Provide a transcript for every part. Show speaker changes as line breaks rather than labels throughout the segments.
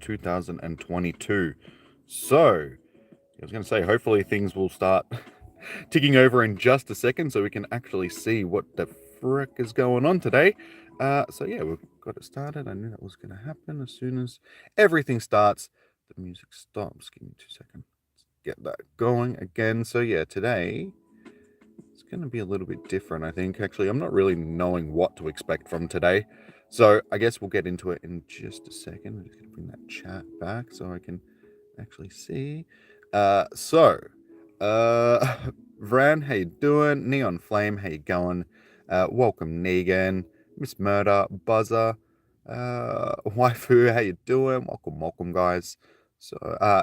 2022. So, I was going to say, hopefully things will start ticking over in just a second so we can actually see what the frick is going on today. So yeah, we've got it started. I knew that was going to happen. As soon as everything starts, the music stops. Give me 2 seconds. Let's get that going again. So yeah, today it's going to be a little bit different, I think. Actually, I'm not really knowing what to expect from today. So I guess we'll get into it in just a second. I'm just going to bring that chat back so I can actually see. Vran, how you doing? Neon Flame, how you going? Welcome, Negan. Miss Murder, Buzzer, Waifu, how you doing? Welcome, guys. So,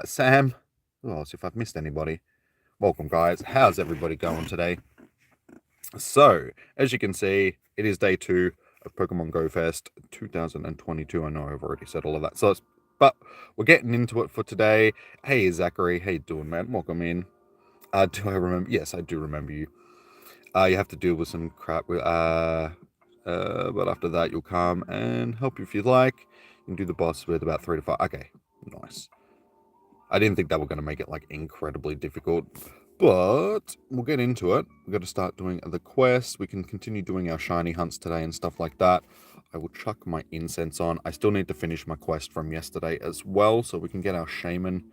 Sam, oh, see if I've missed anybody. Welcome, guys. How's everybody going today? So, as you can see, it is day 2 of Pokemon Go Fest 2022. I know I've already said all of that. But we're getting into it for today. Hey, Zachary, how you doing, man? Welcome in. Do I remember? Yes, I do remember you. You have to deal with some crap. But after that, you'll come and help if you'd like. You can do the boss with about 3 to 5. Okay, nice. I didn't think that were going to make it like incredibly difficult, but we'll get into it. We've got to start doing the quest. We can continue doing our shiny hunts today and stuff like that. I will chuck my incense on. I still need to finish my quest from yesterday as well, so we can get our shaman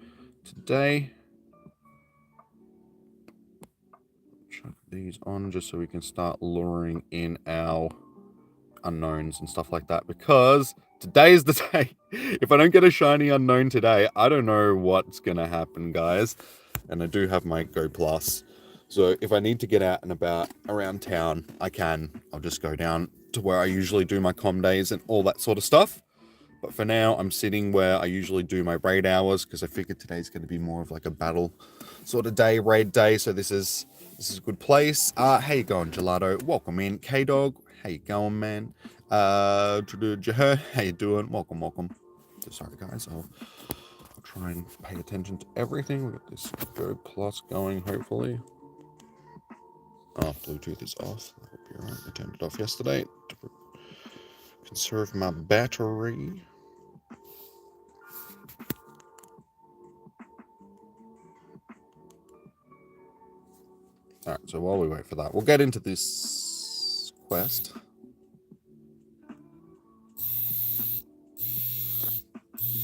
today. Chuck these on just so we can start luring in our unknowns and stuff like that, because today is the day. If I don't get a shiny unknown today, I don't know what's gonna happen, guys. And I do have my Go Plus, so if I need to get out and about around town, I can. I'll just go down to where I usually do my comm days and all that sort of stuff. But for now, I'm sitting where I usually do my raid hours, because I figured today's going to be more of like a battle sort of day, raid day. So this is a good place. How you going, Gelato? Welcome in. K-Dog, how you going, man? How you doing? Welcome. So sorry, guys. I'll try and pay attention to everything. We got this Go Plus going, hopefully. Oh, Bluetooth is off. That would be alright. I turned it off yesterday to conserve my battery. Alright, so while we wait for that, we'll get into this quest.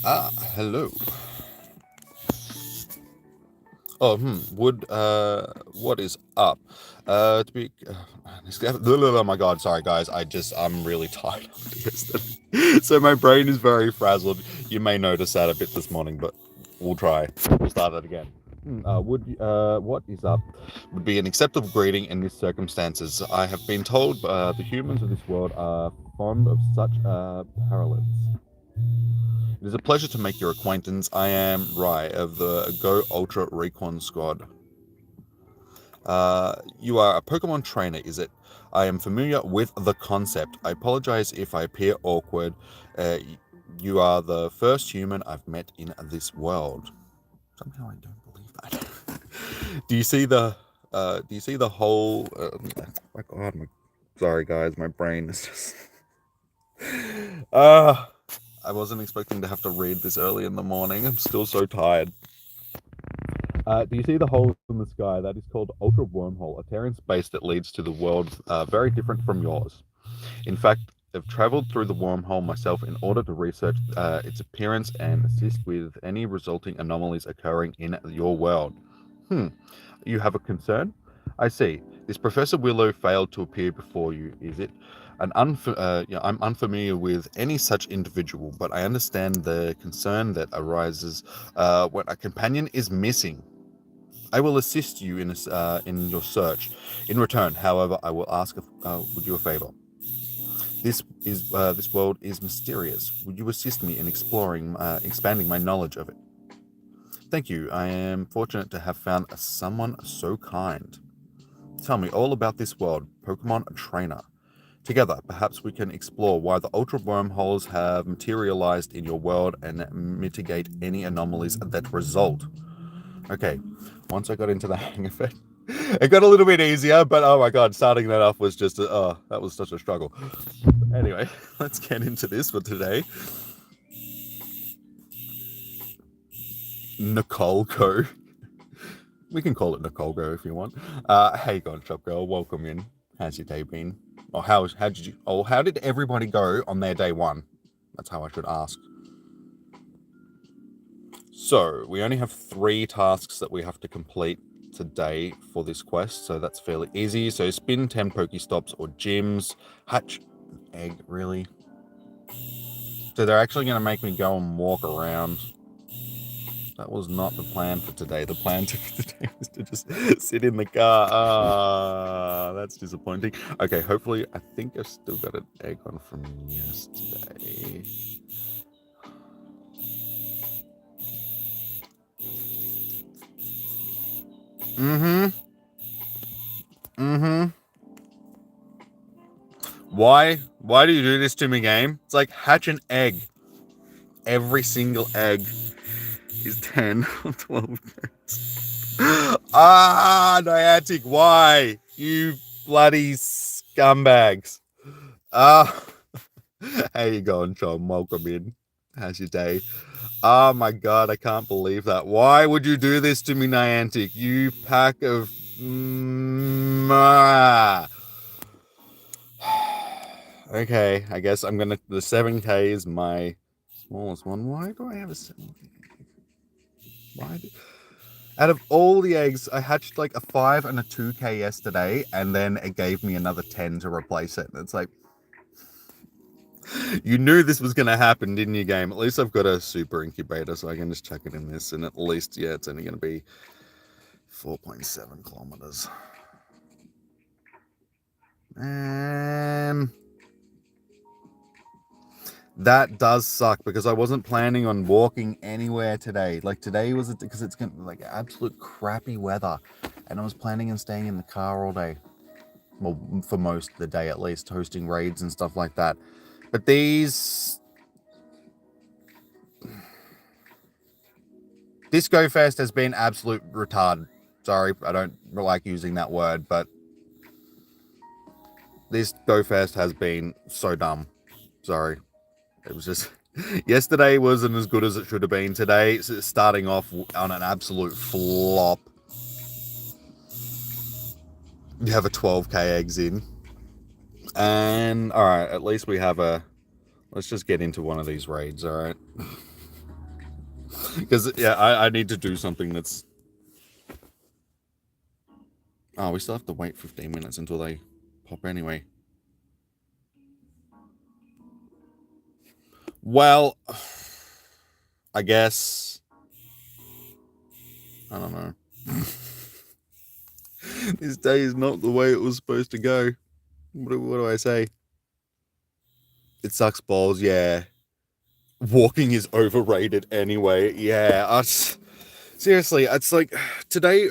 Hello. Oh, what is up? Oh my god, sorry guys, I'm really tired after yesterday. So my brain is very frazzled. You may notice that a bit this morning, but we'll try. We'll start that again. What is up? Would be an acceptable greeting in these circumstances. I have been told the humans of this world are fond of such parallels. It is a pleasure to make your acquaintance. I am Rai of the Go Ultra Recon Squad. You are a Pokemon trainer, is it? I am familiar with the concept. I apologize if I appear awkward. You are the first human I've met in this world. Somehow I don't believe that. Do you see the whole? My God, sorry guys, my brain is just. I wasn't expecting to have to read this early in the morning. I'm still so tired. Do you see the hole in the sky? That is called Ultra Wormhole, a Terran space that leads to the world very different from yours. In fact, I've traveled through the wormhole myself in order to research its appearance and assist with any resulting anomalies occurring in your world. You have a concern? I see. This Professor Willow failed to appear before you, is it? I'm unfamiliar with any such individual, but I understand the concern that arises when a companion is missing. I will assist you in your search. In return, however, I will ask would you a favor. This world is mysterious. Would you assist me in expanding my knowledge of it? Thank you. I am fortunate to have found someone so kind. Tell me all about this world, Pokemon Trainer. Together, perhaps we can explore why the Ultra Wormholes have materialized in your world and mitigate any anomalies that result. Okay, once I got into the hang of it, it got a little bit easier, but oh my god, starting that off was just, that was such a struggle. Anyway, let's get into this for today. Nicole Go. We can call it Nicole Go if you want. Hey, Gone Shop Girl, welcome in. How's your day been? Or how did everybody go on their day one? That's how I should ask. So we only have 3 tasks that we have to complete today for this quest, so that's fairly easy. So spin 10 Pokestops or gyms, hatch an egg, really? So they're actually going to make me go and walk around. That was not the plan for today. The plan for today was to just sit in the car. Ah, that's disappointing. Okay, hopefully, I think I've still got an egg on from yesterday. Why do you do this to me, game? It's like hatch an egg. Every single egg is 10 or 12 eggs. Niantic, why? You bloody scumbags. How you going, John? Welcome in. How's your day? Oh my god, I can't believe that. Why would you do this to me, Niantic? You pack of... Okay, I guess I'm gonna... The 7k is my smallest one. Why do I have a 7k? Why? Out of all the eggs, I hatched like a 5 and a 2k yesterday, and then it gave me another 10 to replace it. And it's like... You knew this was going to happen, didn't you, game? At least I've got a super incubator, so I can just chuck it in this, and at least, yeah, it's only going to be 4.7 kilometers. And that does suck, because I wasn't planning on walking anywhere today. Like, today was, because it's going to be like absolute crappy weather, and I was planning on staying in the car all day. Well, for most of the day, at least, hosting raids and stuff like that. But this Go Fest has been absolute retard. Sorry, I don't like using that word, but this Go Fest has been so dumb. Sorry. It was just... Yesterday wasn't as good as it should have been. Today, it's starting off on an absolute flop. You have a 12k eggs in. And, alright, at least we have a... Let's just get into one of these raids, alright? Because, yeah, I need to do something that's... Oh, we still have to wait 15 minutes until they pop anyway. Well, I guess... I don't know. This day is not the way it was supposed to go. What do I say? It sucks balls, yeah. Walking is overrated anyway, yeah. Seriously, it's like, today,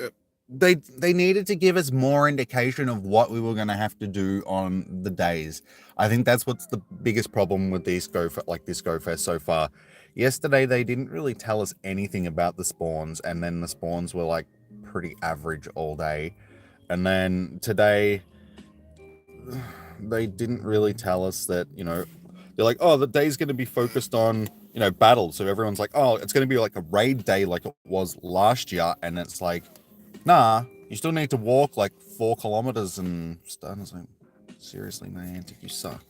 they needed to give us more indication of what we were going to have to do on the days. I think that's what's the biggest problem with this Go Fest so far. Yesterday, they didn't really tell us anything about the spawns, and then the spawns were like pretty average all day. And then today, they didn't really tell us that, you know, they're like, oh, the day's going to be focused on, you know, battles. So everyone's like, oh, it's going to be like a raid day like it was last year. And it's like, nah, you still need to walk like 4 kilometers and stuff. And it's like, seriously, Niantic, you suck.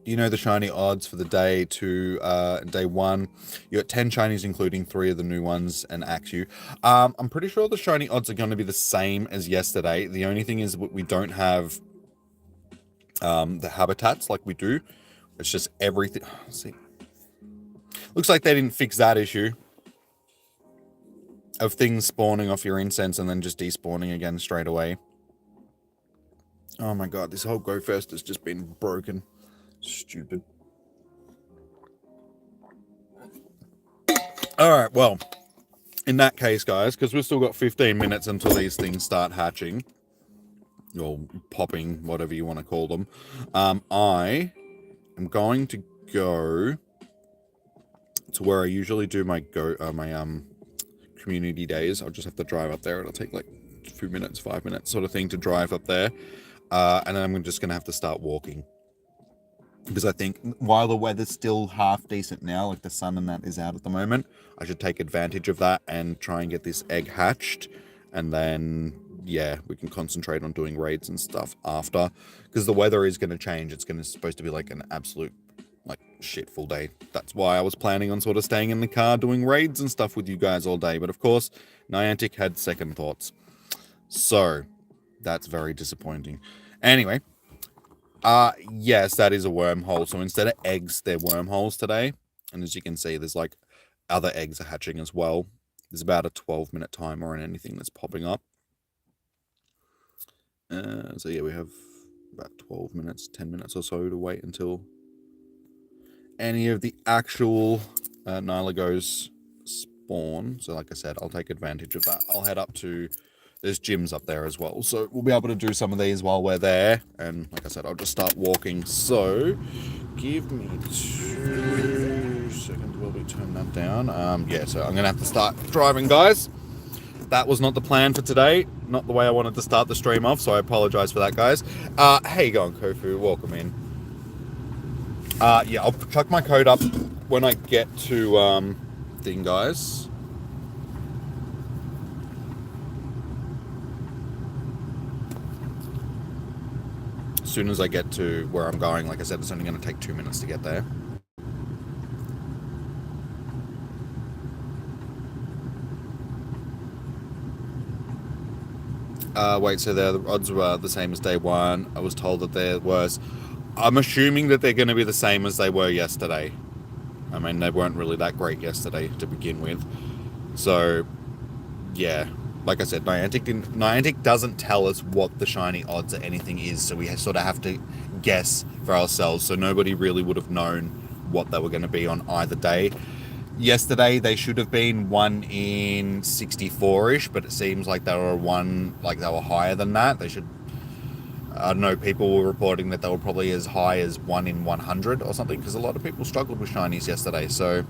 You know the shiny odds for the day day 1. You got 10 shinies, including 3 of the new ones, and Axew. I'm pretty sure the shiny odds are going to be the same as yesterday. The only thing is we don't have the habitats like we do. It's just everything. Let's see. Looks like they didn't fix that issue of things spawning off your incense and then just despawning again straight away. Oh my god, this whole Go Fest has just been broken. Stupid. Alright, well, in that case, guys, because we've still got 15 minutes until these things start hatching, or popping, whatever you want to call them, I am going to go to where I usually do my community days. I'll just have to drive up there. It'll take like a few minutes, 5 minutes sort of thing to drive up there. And then I'm just going to have to start walking. because I think while the weather's still half decent now, like the sun and that is out at the moment, I should take advantage of that and try and get this egg hatched, and then yeah, we can concentrate on doing raids and stuff after, because the weather is going to change. It's supposed to be like an absolute like shit full day. That's why I was planning on sort of staying in the car doing raids and stuff with you guys all day, but of course Niantic had second thoughts, so that's very disappointing. Anyway, yes, that is a wormhole. So instead of eggs, they're wormholes today. And as you can see, there's like other eggs are hatching as well. There's about a 12-minute timer on anything that's popping up. So yeah, we have about 12 minutes, 10 minutes or so to wait until any of the actual Naligos spawn. So like I said, I'll take advantage of that. I'll head up to... There's gyms up there as well, so we'll be able to do some of these while we're there. And like I said, I'll just start walking. So give me 2 seconds while we turn that down. Yeah, so I'm gonna have to start driving, guys. That was not the plan for today, not the way I wanted to start the stream off, so I apologize for that, guys. How you going, Kofu? Welcome in. Yeah, I'll chuck my code up when I get to thing, guys. As soon as I get to where I'm going, like I said, it's only going to take 2 minutes to get there. Wait, so the odds were the same as day one. I was told that they're worse. I'm assuming that they're going to be the same as they were yesterday. I mean, they weren't really that great yesterday to begin with. So, yeah. Like I said, Niantic doesn't tell us what the shiny odds or anything is, so we sort of have to guess for ourselves. So nobody really would have known what they were going to be on either day. Yesterday they should have been 1 in 64ish, but it seems like they were higher than that. They should. I don't know. People were reporting that they were probably as high as 1 in 100 or something, because a lot of people struggled with shinies yesterday. So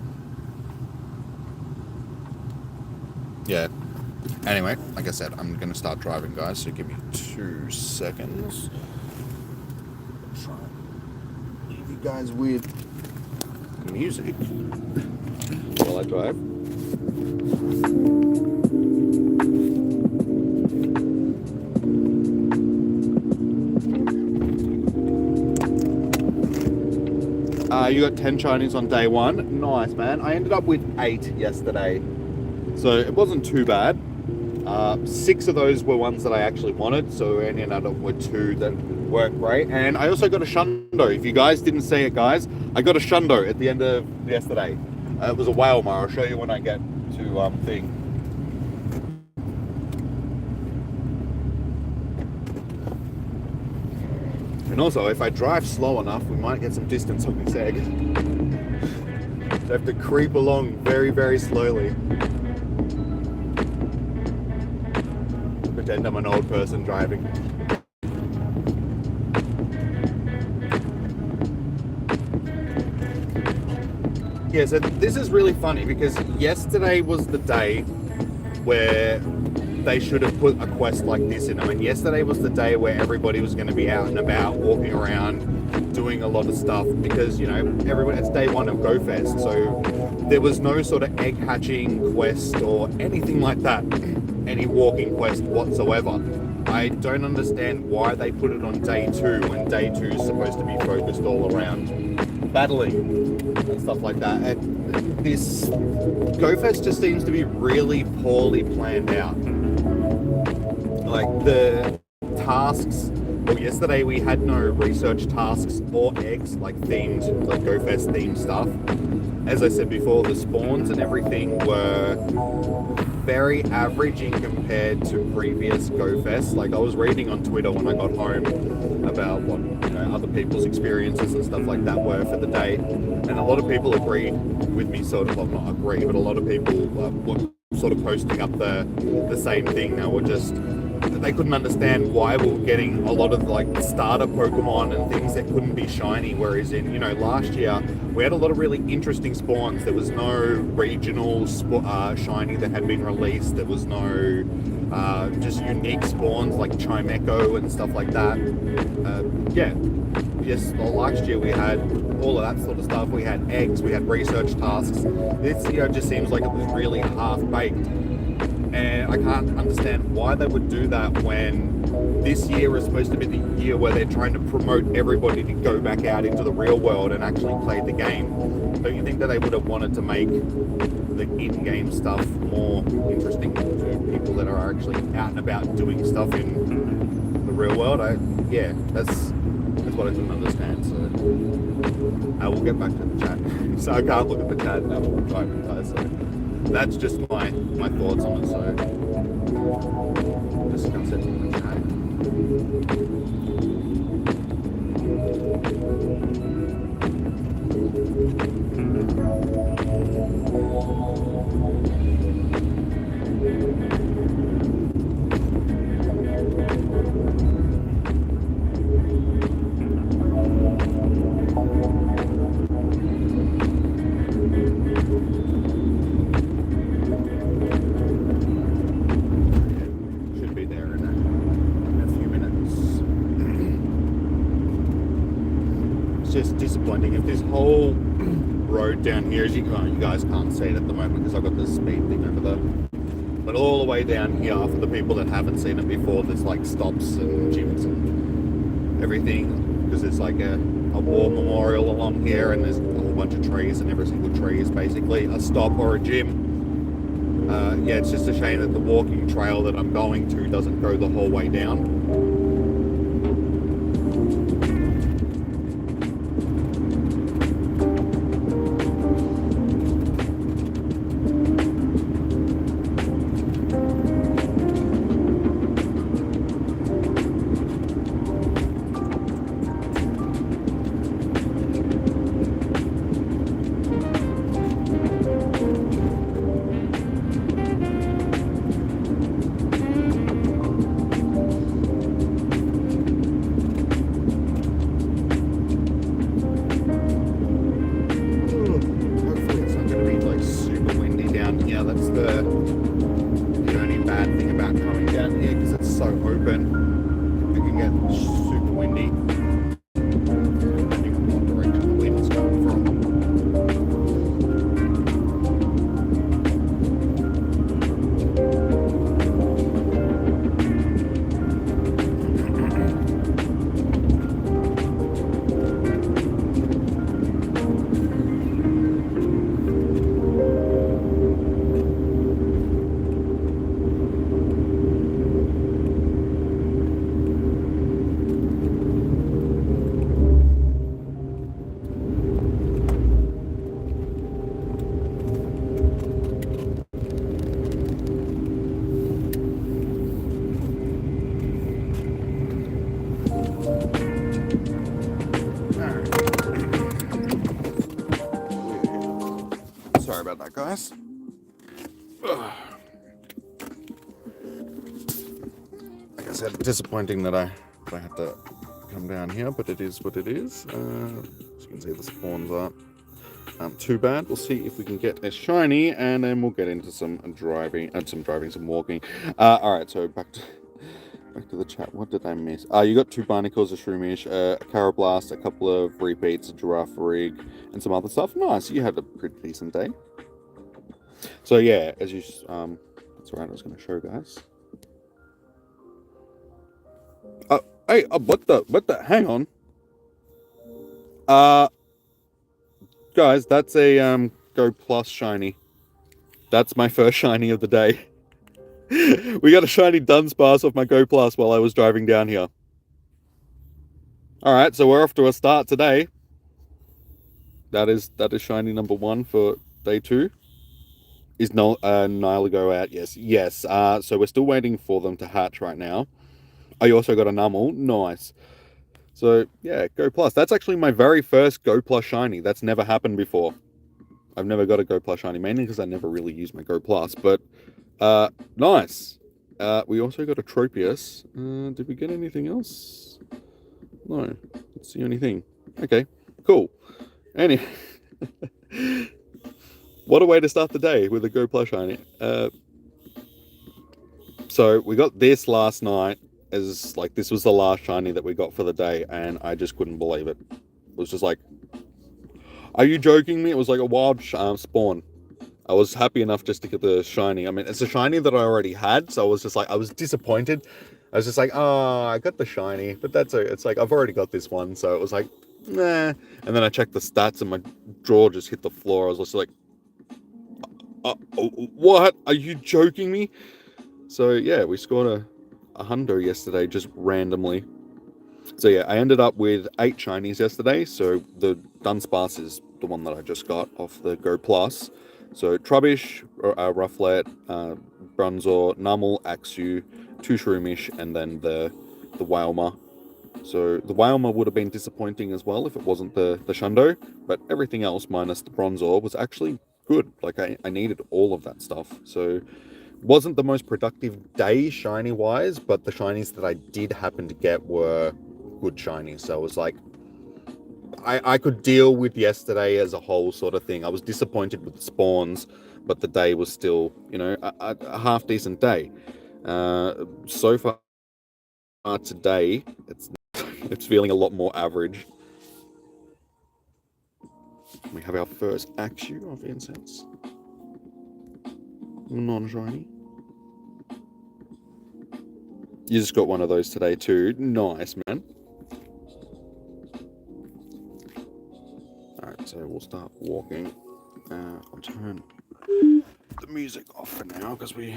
yeah. Anyway, like I said, I'm going to start driving, guys, so give me 2 seconds. Try and leave you guys with music while I drive. You got 10 shinies on day one. Nice, man. I ended up with 8 yesterday, so it wasn't too bad. 6 of those were ones that I actually wanted, so I ended up with 2 that weren't great. And I also got a shundo. If you guys didn't see it, guys, I got a shundo at the end of yesterday. It was a whale mar. I'll show you when I get to thing. And also, if I drive slow enough, we might get some distance on this egg. So I have to creep along very, very slowly. Pretend I'm an old person driving. Yeah, so this is really funny because yesterday was the day where they should have put a quest like this in. I mean, yesterday was the day where everybody was going to be out and about, walking around, doing a lot of stuff because, you know, it's day one of Go Fest. So there was no sort of egg hatching quest or anything like that. Any walking quest whatsoever. I don't understand why they put it on day 2 when day 2 is supposed to be focused all around battling and stuff like that. And this GoFest just seems to be really poorly planned out. Like the tasks, well, yesterday we had no research tasks or eggs, like themed, like GoFest themed stuff. As I said before, the spawns and everything were very average in compared to previous GoFests. Like I was reading on Twitter when I got home about what, you know, other people's experiences and stuff like that were for the day, and a lot of people agreed with me. Sort of, well, not agree, but a lot of people were sort of posting up the same thing. They were just, they couldn't understand why we were getting a lot of like starter Pokemon and things that couldn't be shiny, whereas in, you know, last year we had a lot of really interesting spawns. There was no regional shiny that had been released. There was no just unique spawns like Chimecho and stuff like that. Yeah, last year we had all of that sort of stuff. We had eggs, we had research tasks. This year just seems like it was really half-baked. And I can't understand why they would do that when this year is supposed to be the year where they're trying to promote everybody to go back out into the real world and actually play the game. Don't you think that they would have wanted to make the in-game stuff more interesting to people that are actually out and about doing stuff in the real world? That's what I didn't understand. So I will get back to the chat. So I can't look at the chat now while I'm driving, guys. So that's just my thoughts on it. So discuss it in the chat. Disappointing if this whole road down here, as you guys can't see it at the moment because I've got this speed thing over there, but all the way down here for the people that haven't seen it before, there's like stops and gyms and everything because there's like a war memorial along here and there's a whole bunch of trees and every single tree is basically a stop or a gym. It's just a shame that the walking trail that I'm going to doesn't go the whole way down. Guys, like I said, disappointing that I had to come down here, but it is what it is. As you can see, the spawns aren't too bad. We'll see if we can get a shiny, and then we'll get into some driving, some walking. All right, so back to the chat. What did I miss? You got 2 barnacles, a shroomish, a Carablast, a couple of repeats, a giraffe rig, and some other stuff. Nice, you had a pretty decent day. So yeah, as you that's right, I was going to show guys. Hey, what the, hang on. Guys, that's a, Go Plus shiny. That's my first shiny of the day. We got a shiny Dunsparce off my Go Plus while I was driving down here. Alright, so we're off to a start today. That is shiny number 1 for day 2. Is Naligo out? Yes. So we're still waiting for them to hatch right now. I also got a Numel. Nice. So, yeah, Go Plus. That's actually my very first Go Plus shiny. That's never happened before. I've never got a Go Plus shiny, mainly because I never really use my Go Plus. But, nice. We also got a Tropius. Did we get anything else? No. Let's see anything. Okay, cool. Anyway. What a way to start the day with a Go Plus shiny. So we got this last night. as like this was the last shiny that we got for the day, and I just couldn't believe it. It was just like, are you joking me? It was like a wild spawn. I was happy enough just to get the shiny. I mean, it's a shiny that I already had, so I was just like, I was disappointed. I was just like, oh, I got the shiny, but it's like, I've already got this one, so it was like, nah. And then I checked the stats and my jaw just hit the floor. I was just like, what? Are you joking me? So yeah, we scored a hundo yesterday just randomly. So yeah, I ended up with 8 shinies yesterday. So the Dunsparce is the one that I just got off the Go Plus. So Trubbish, Rufflet, Bronzor, Numel, Axew, 2 Shroomish, and then the Wailmer. So the Wailmer would have been disappointing as well if it wasn't the Shundo, but everything else minus the Bronzor was actually good. Like I needed all of that stuff. So wasn't the most productive day shiny wise, but the shinies that I did happen to get were good shinies. So it was like I could deal with yesterday as a whole sort of thing. I was disappointed with the spawns, but the day was still, you know, a half decent day. So far today, it's feeling a lot more average. We have our first Axew of Incense. Non-shiny. You just got one of those today too. Nice, man. Alright, so we'll start walking. I'll turn the music off for now because we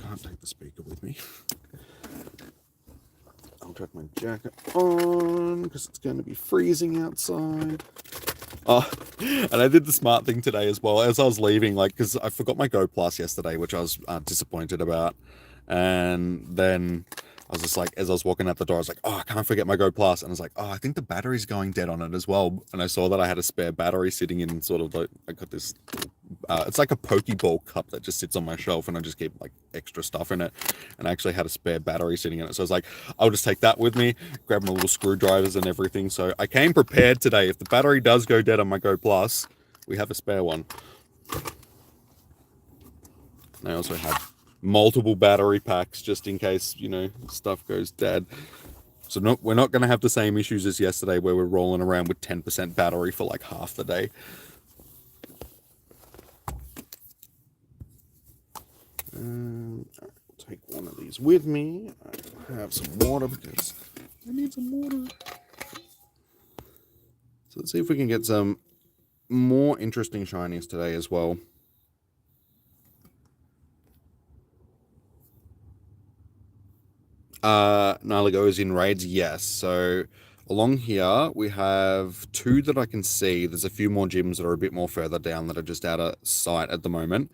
can't take the speaker with me. I'll chuck my jacket on because it's going to be freezing outside. Oh, and I did the smart thing today as well as I was leaving, like, because I forgot my Go Plus yesterday, which I was disappointed about. And then I was just like, as I was walking out the door, I was like, oh, I can't forget my Go Plus. And I was like, oh, I think the battery's going dead on it as well. And I saw that I had a spare battery sitting in sort of like, I got this, it's like a Pokeball cup that just sits on my shelf and I just keep like extra stuff in it. And I actually had a spare battery sitting in it. So I was like, I'll just take that with me, grab my little screwdrivers and everything. So I came prepared today. If the battery does go dead on my Go Plus, we have a spare one. And I also have multiple battery packs just in case, you know, stuff goes dead. So we're not going to have the same issues as yesterday where we're rolling around with 10% battery for like half the day. I'll take one of these with me. I have some water because I need some water. So let's see if we can get some more interesting shinies today as well. Naligo is in raids, yes. So along here we have 2 that I can see. There's a few more gyms that are a bit more further down that are just out of sight at the moment.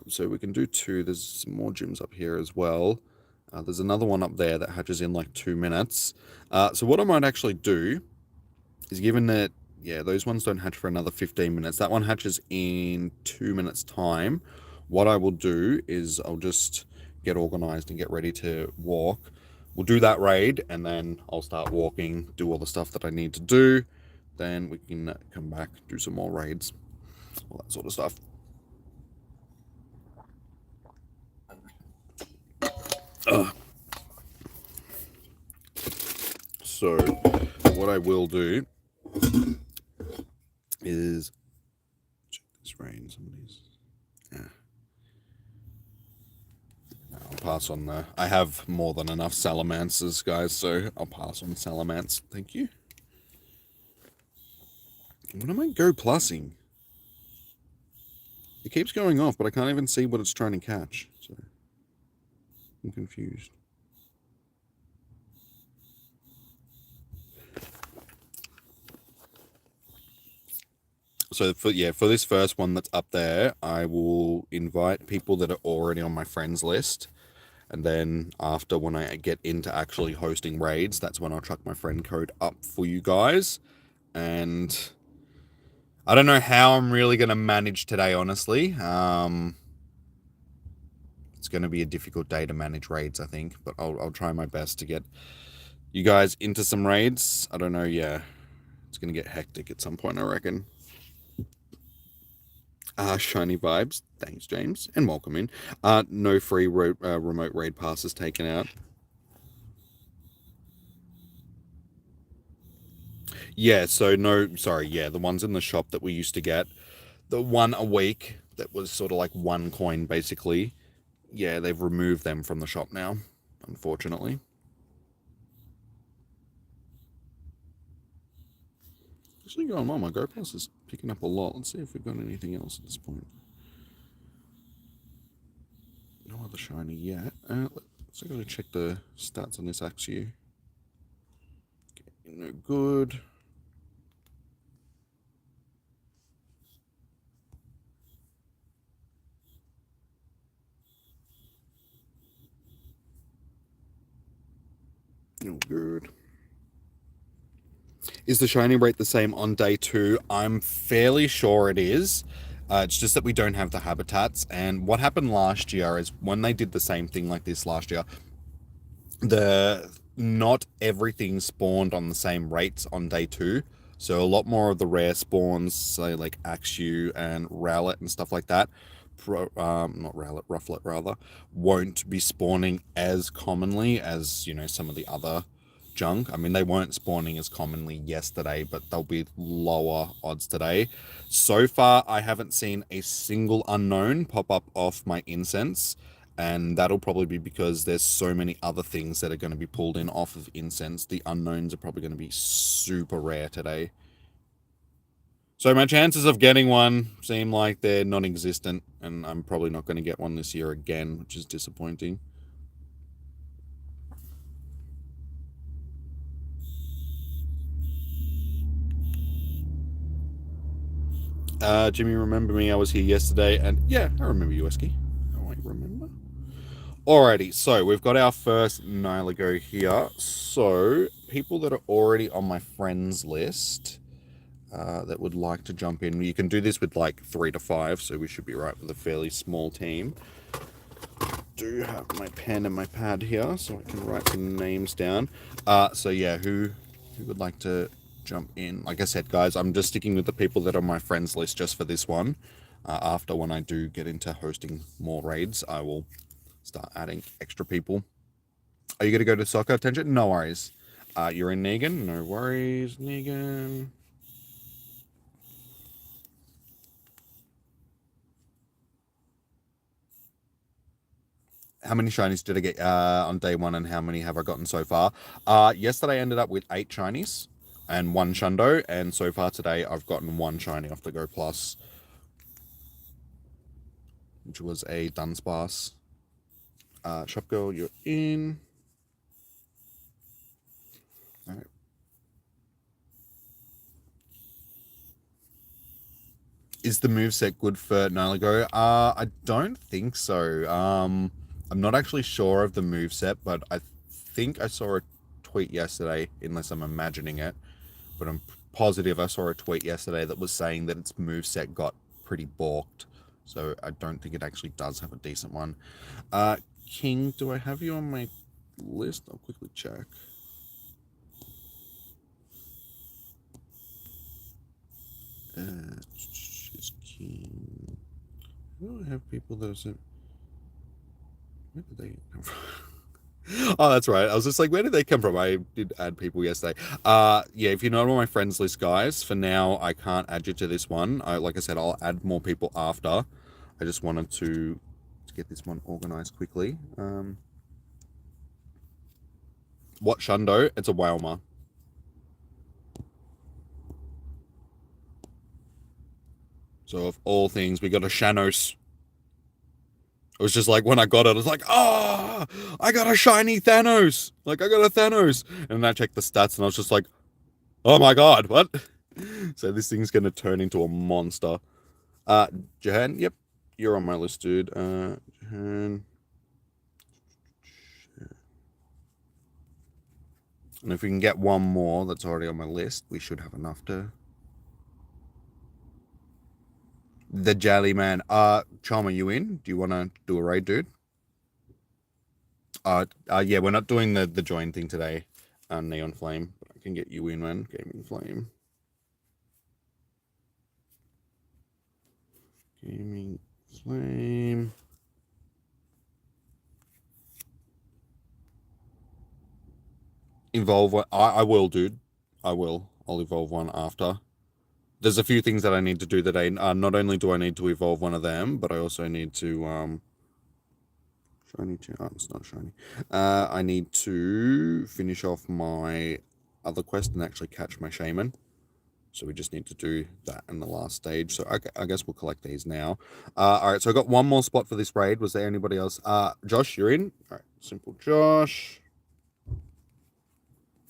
So we can do 2. There's some more gyms up here as well. There's another one up there that hatches in like 2 minutes. So what I might actually do is, given that, yeah, those ones don't hatch for another 15 minutes. That one hatches in 2 minutes time. What I will do is I'll just get organized and get ready to walk. We'll do that raid and then I'll start walking, do all the stuff that I need to do. Then we can come back, do some more raids, all that sort of stuff. So what I will do is check this rain. Somebody's, yeah. I'll pass on the. I have more than enough Salamancers, guys, so I'll pass on Salamance. Thank you. What am I Go Plussing? It keeps going off, but I can't even see what it's trying to catch. So I'm confused. So for this first one that's up there, I will invite people that are already on my friends list. And then after, when I get into actually hosting raids, that's when I'll chuck my friend code up for you guys. And I don't know how I'm really going to manage today, honestly. It's going to be a difficult day to manage raids, I think. But I'll try my best to get you guys into some raids. I don't know, yeah. It's going to get hectic at some point, I reckon. Shiny vibes. Thanks, James, and welcome in. No free remote raid passes taken out. Yeah, so no, sorry, yeah, the ones in the shop that we used to get, the one a week that was sort of like 1 coin basically. Yeah, they've removed them from the shop now, unfortunately. Actually going well, my Go Plus is picking up a lot. Let's see if we've got anything else at this point. No other shiny yet. Let's go check the stats on this Axew. No good. No good. Is the shiny rate the same on day 2? I'm fairly sure it is. It's just that we don't have the habitats. And what happened last year is when they did the same thing like this last year, the not everything spawned on the same rates on day 2. So a lot more of the rare spawns, say like Axew and Rowlet and stuff like that, not Rowlet, Rufflet rather, won't be spawning as commonly as, some of the other junk. I mean, they weren't spawning as commonly yesterday, but they'll be lower odds today. So far, I haven't seen a single unknown pop up off my incense, and that'll probably be because there's so many other things that are going to be pulled in off of incense. The unknowns are probably going to be super rare today. So my chances of getting one seem like they're non-existent, and I'm probably not going to get one this year again, which is disappointing. Jimmy, remember me? I was here yesterday, and yeah, I remember you, Esky. Oh, I remember. Alrighty, so we've got our first Naligo here. So, people that are already on my friends list that would like to jump in, you can do this with like 3 to 5, so we should be right with a fairly small team. Do have my pen and my pad here, so I can write some names down. So yeah, who would like to jump in? Like I said, guys, I'm just sticking with the people that are on my friends list just for this one. After when I do get into hosting more raids, I will start adding extra people. Are you going to go to soccer? Attention? No worries. You're in Negan? No worries, Negan. How many shinies did I get on day 1, and how many have I gotten so far? Yesterday I ended up with 8 shinies and 1 shundo, and so far today I've gotten 1 shiny off the Go Plus, which was a Dunsparce. Shop girl, you're in. All right. Is the moveset good for Naligo? I don't think so. I'm not actually sure of the moveset, but I think I saw a tweet yesterday, unless I'm imagining it, but I'm positive I saw a tweet yesterday that was saying that its moveset got pretty balked. So I don't think it actually does have a decent one. King, do I have you on my list? I'll quickly check. Is King. Do I have people that are... Where did they come from? Oh, that's right. I was just like, where did they come from? I did add people yesterday. Yeah, if you're not on my friends list, guys, for now, I can't add you to this one. Like I said, I'll add more people after. I just wanted to get this one organized quickly. What shundo? It's a Wailmer. So of all things, we got a Shanos. It was just like when I got it, I was like, oh, I got a shiny Thanos. Like, I got a Thanos. And then I checked the stats and I was just like, oh my god, what? So this thing's going to turn into a monster. Jahan, yep, you're on my list, dude. Jahan. And if we can get one more that's already on my list, we should have enough to... The Jelly Man. Charm, are you in? Do you want to do a raid, dude? Yeah, we're not doing the join thing today, Neon Flame. But I can get you in, man. Gaming Flame. Gaming flame. Evolve one. I will, dude. I will. I'll evolve one after. There's a few things that I need to do today. Not only do I need to evolve one of them, but I also need to shiny. Oh, it's not shiny. I need to finish off my other quest and actually catch my shaman. So we just need to do that in the last stage. So I guess we'll collect these now. All right, so I got one more spot for this raid. Was there anybody else? Josh, you're in. All right, simple Josh.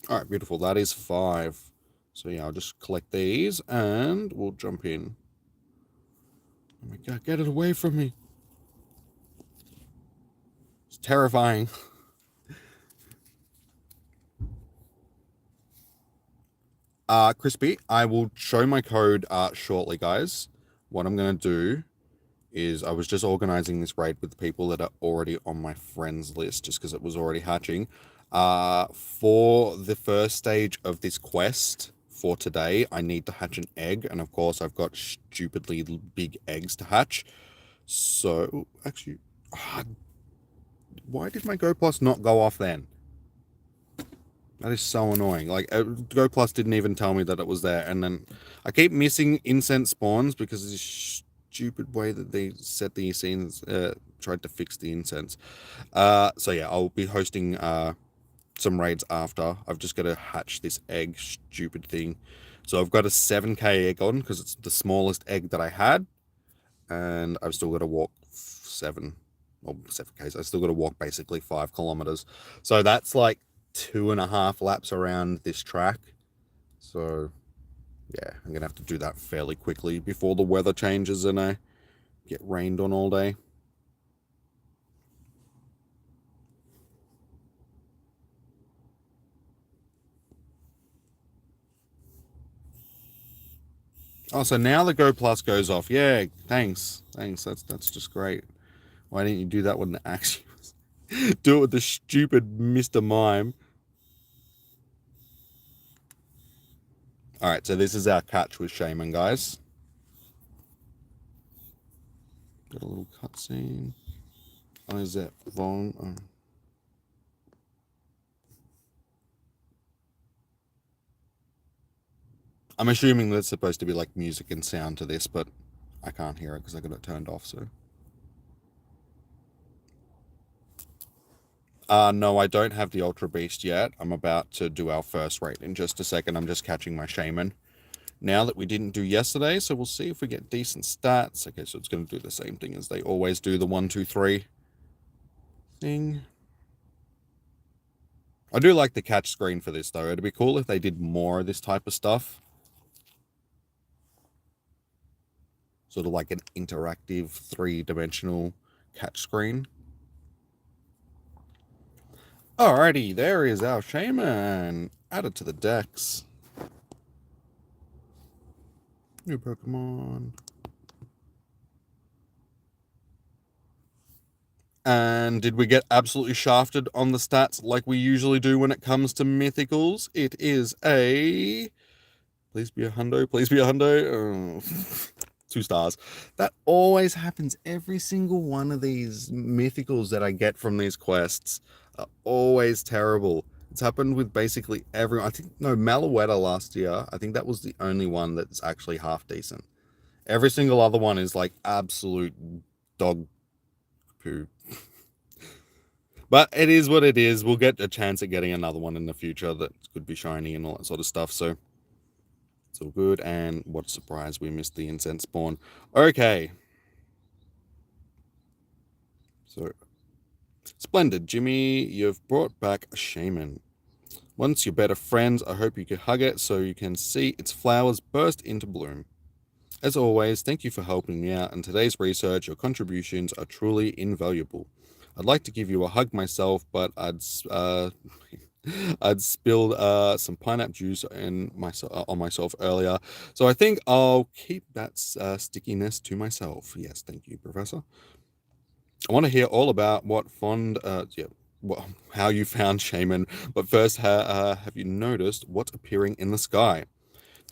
All right, beautiful. That is 5. So yeah, I'll just collect these and we'll jump in. Oh my god, get it away from me. It's terrifying. Crispy, I will show my code shortly, guys. What I'm going to do is I was just organizing this raid with the people that are already on my friends list just because it was already hatching. For the first stage of this quest for today, I need to hatch an egg. And of course, I've got stupidly big eggs to hatch. So, actually, why did my Go Plus not go off then? That is so annoying. Like, Go Plus didn't even tell me that it was there. And then I keep missing incense spawns because of this stupid way that they set the scenes, tried to fix the incense. So yeah, I'll be hosting some raids after. I've just got to hatch this egg, stupid thing. So I've got a 7k egg on because it's the smallest egg that I had. And I've still got to walk 7 Ks. I still got to walk basically 5 kilometers. So that's like 2.5 laps around this track. So yeah, I'm gonna have to do that fairly quickly before the weather changes and I get rained on all day. Oh, so now the Go Plus goes off. Yeah, thanks. That's just great. Why didn't you do that when the axe was? Do it with the stupid Mr. Mime. Alright, so this is our catch with Shaman, guys. Got a little cutscene. Oh, is that Von? Oh. I'm assuming there's supposed to be like music and sound to this, but I can't hear it because I got it turned off, so. No, I don't have the Ultra Beast yet. I'm about to do our first raid in just a second. I'm just catching my Shaman. Now that we didn't do yesterday, so we'll see if we get decent stats. Okay, so it's going to do the same thing as they always do, the 1, 2, 3 thing. I do like the catch screen for this, though. It'd be cool if they did more of this type of stuff. Sort of like an interactive 3-dimensional catch screen. Alrighty, there is our Shaman. Added to the decks. New Pokemon. And did we get absolutely shafted on the stats like we usually do when it comes to mythicals? It is a... Please be a hundo. Please be a hundo. Oh. 2 stars. That always happens. Every single one of these mythicals that I get from these quests are always terrible. It's happened with basically everyone. I think, no, Malaweta last year, I think that was the only one that's actually half decent. Every single other one is like absolute dog poo. But it is what it is. We'll get a chance at getting another one in the future that could be shiny and all that sort of stuff. So it's all good. And what a surprise, we missed the incense spawn. Okay. So, splendid, Jimmy. You've brought back a Shaman. Once you're better friends, I hope you can hug it so you can see its flowers burst into bloom. As always, thank you for helping me out in today's research. Your contributions are truly invaluable. I'd like to give you a hug myself, but I'd spilled some pineapple juice on myself earlier, so I think I'll keep that stickiness to myself. Yes, thank you, Professor. I want to hear all about how you found Shaman, but first, have you noticed what's appearing in the sky?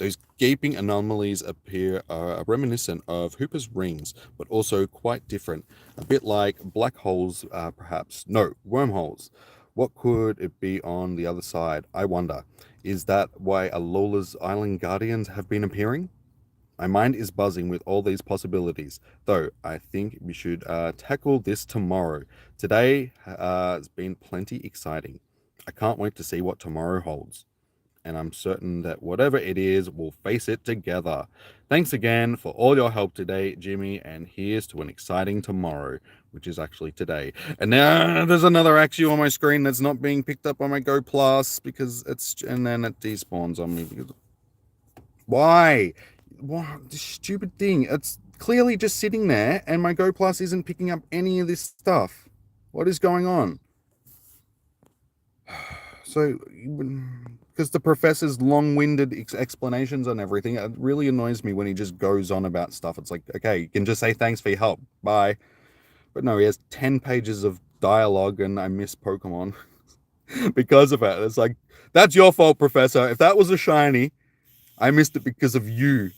Those gaping anomalies appear reminiscent of Hooper's rings, but also quite different. A bit like black holes, perhaps. No, wormholes. What could it be on the other side? I wonder. Is that why Alola's island guardians have been appearing? My mind is buzzing with all these possibilities, though I think we should tackle this tomorrow. Today has been plenty exciting. I can't wait to see what tomorrow holds, and I'm certain that whatever it is, we'll face it together. Thanks again for all your help today, Jimmy, and here's to an exciting tomorrow, which is actually today. And now there's another Axio on my screen that's not being picked up on my Go Plus because and then it despawns on me because why? What this stupid thing? It's clearly just sitting there, and my Go Plus isn't picking up any of this stuff. What is going on? So, because the professor's long-winded explanations on everything, it really annoys me when he just goes on about stuff. It's like, okay, you can just say thanks for your help, bye. But no, he has 10 pages of dialogue, and I miss Pokemon because of it. It's like, that's your fault, Professor. If that was a shiny, I missed it because of you.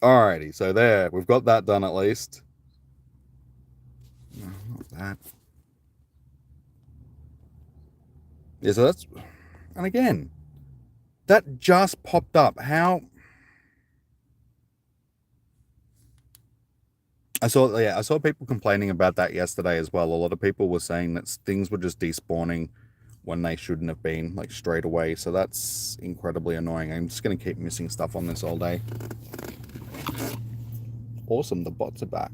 Alrighty, so there, we've got that done at least. No, not that. Yeah, so that's, and again, that just popped up. How? I saw people complaining about that yesterday as well. A lot of people were saying that things were just despawning when they shouldn't have been, like straight away. So that's incredibly annoying. I'm just gonna keep missing stuff on this all day. Awesome, the bots are back.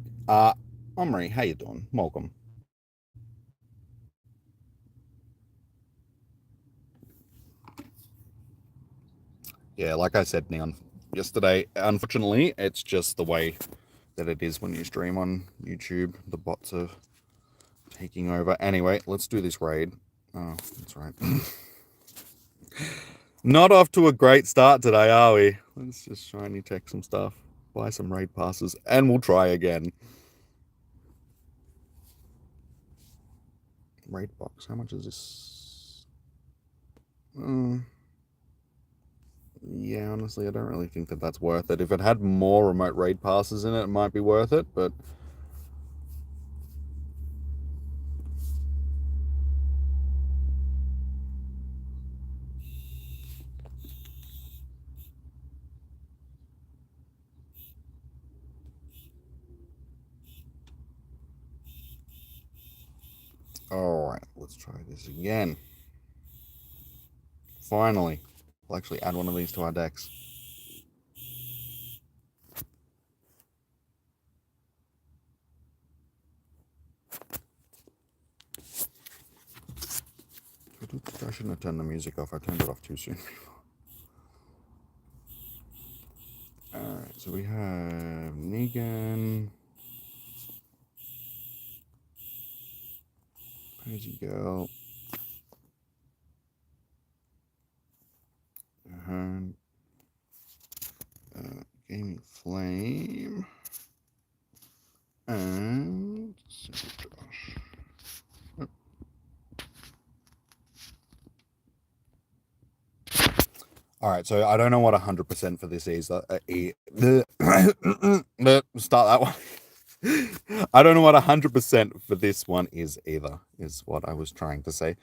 Omri, how you doing? Welcome. Yeah, like I said, Neon, yesterday, unfortunately, it's just the way that it is when you stream on YouTube. The bots are taking over. Anyway, let's do this raid. Oh, that's right. Not off to a great start today, are we? Let's just shiny tech some stuff, buy some raid passes, and we'll try again. Raid box, how much is this? Yeah, honestly, I don't really think that that's worth it. If it had more remote raid passes in it, it might be worth it, but alright, let's try this again. Finally, we'll actually add one of these to our decks. I shouldn't have turned the music off. I turned it off too soon. Alright, so we have Negan, Crazy Girl, Gaming Flame, and Josh. All right, so I don't know what 100% for this is. Start that one. I don't know what 100% for this one is either, is what I was trying to say.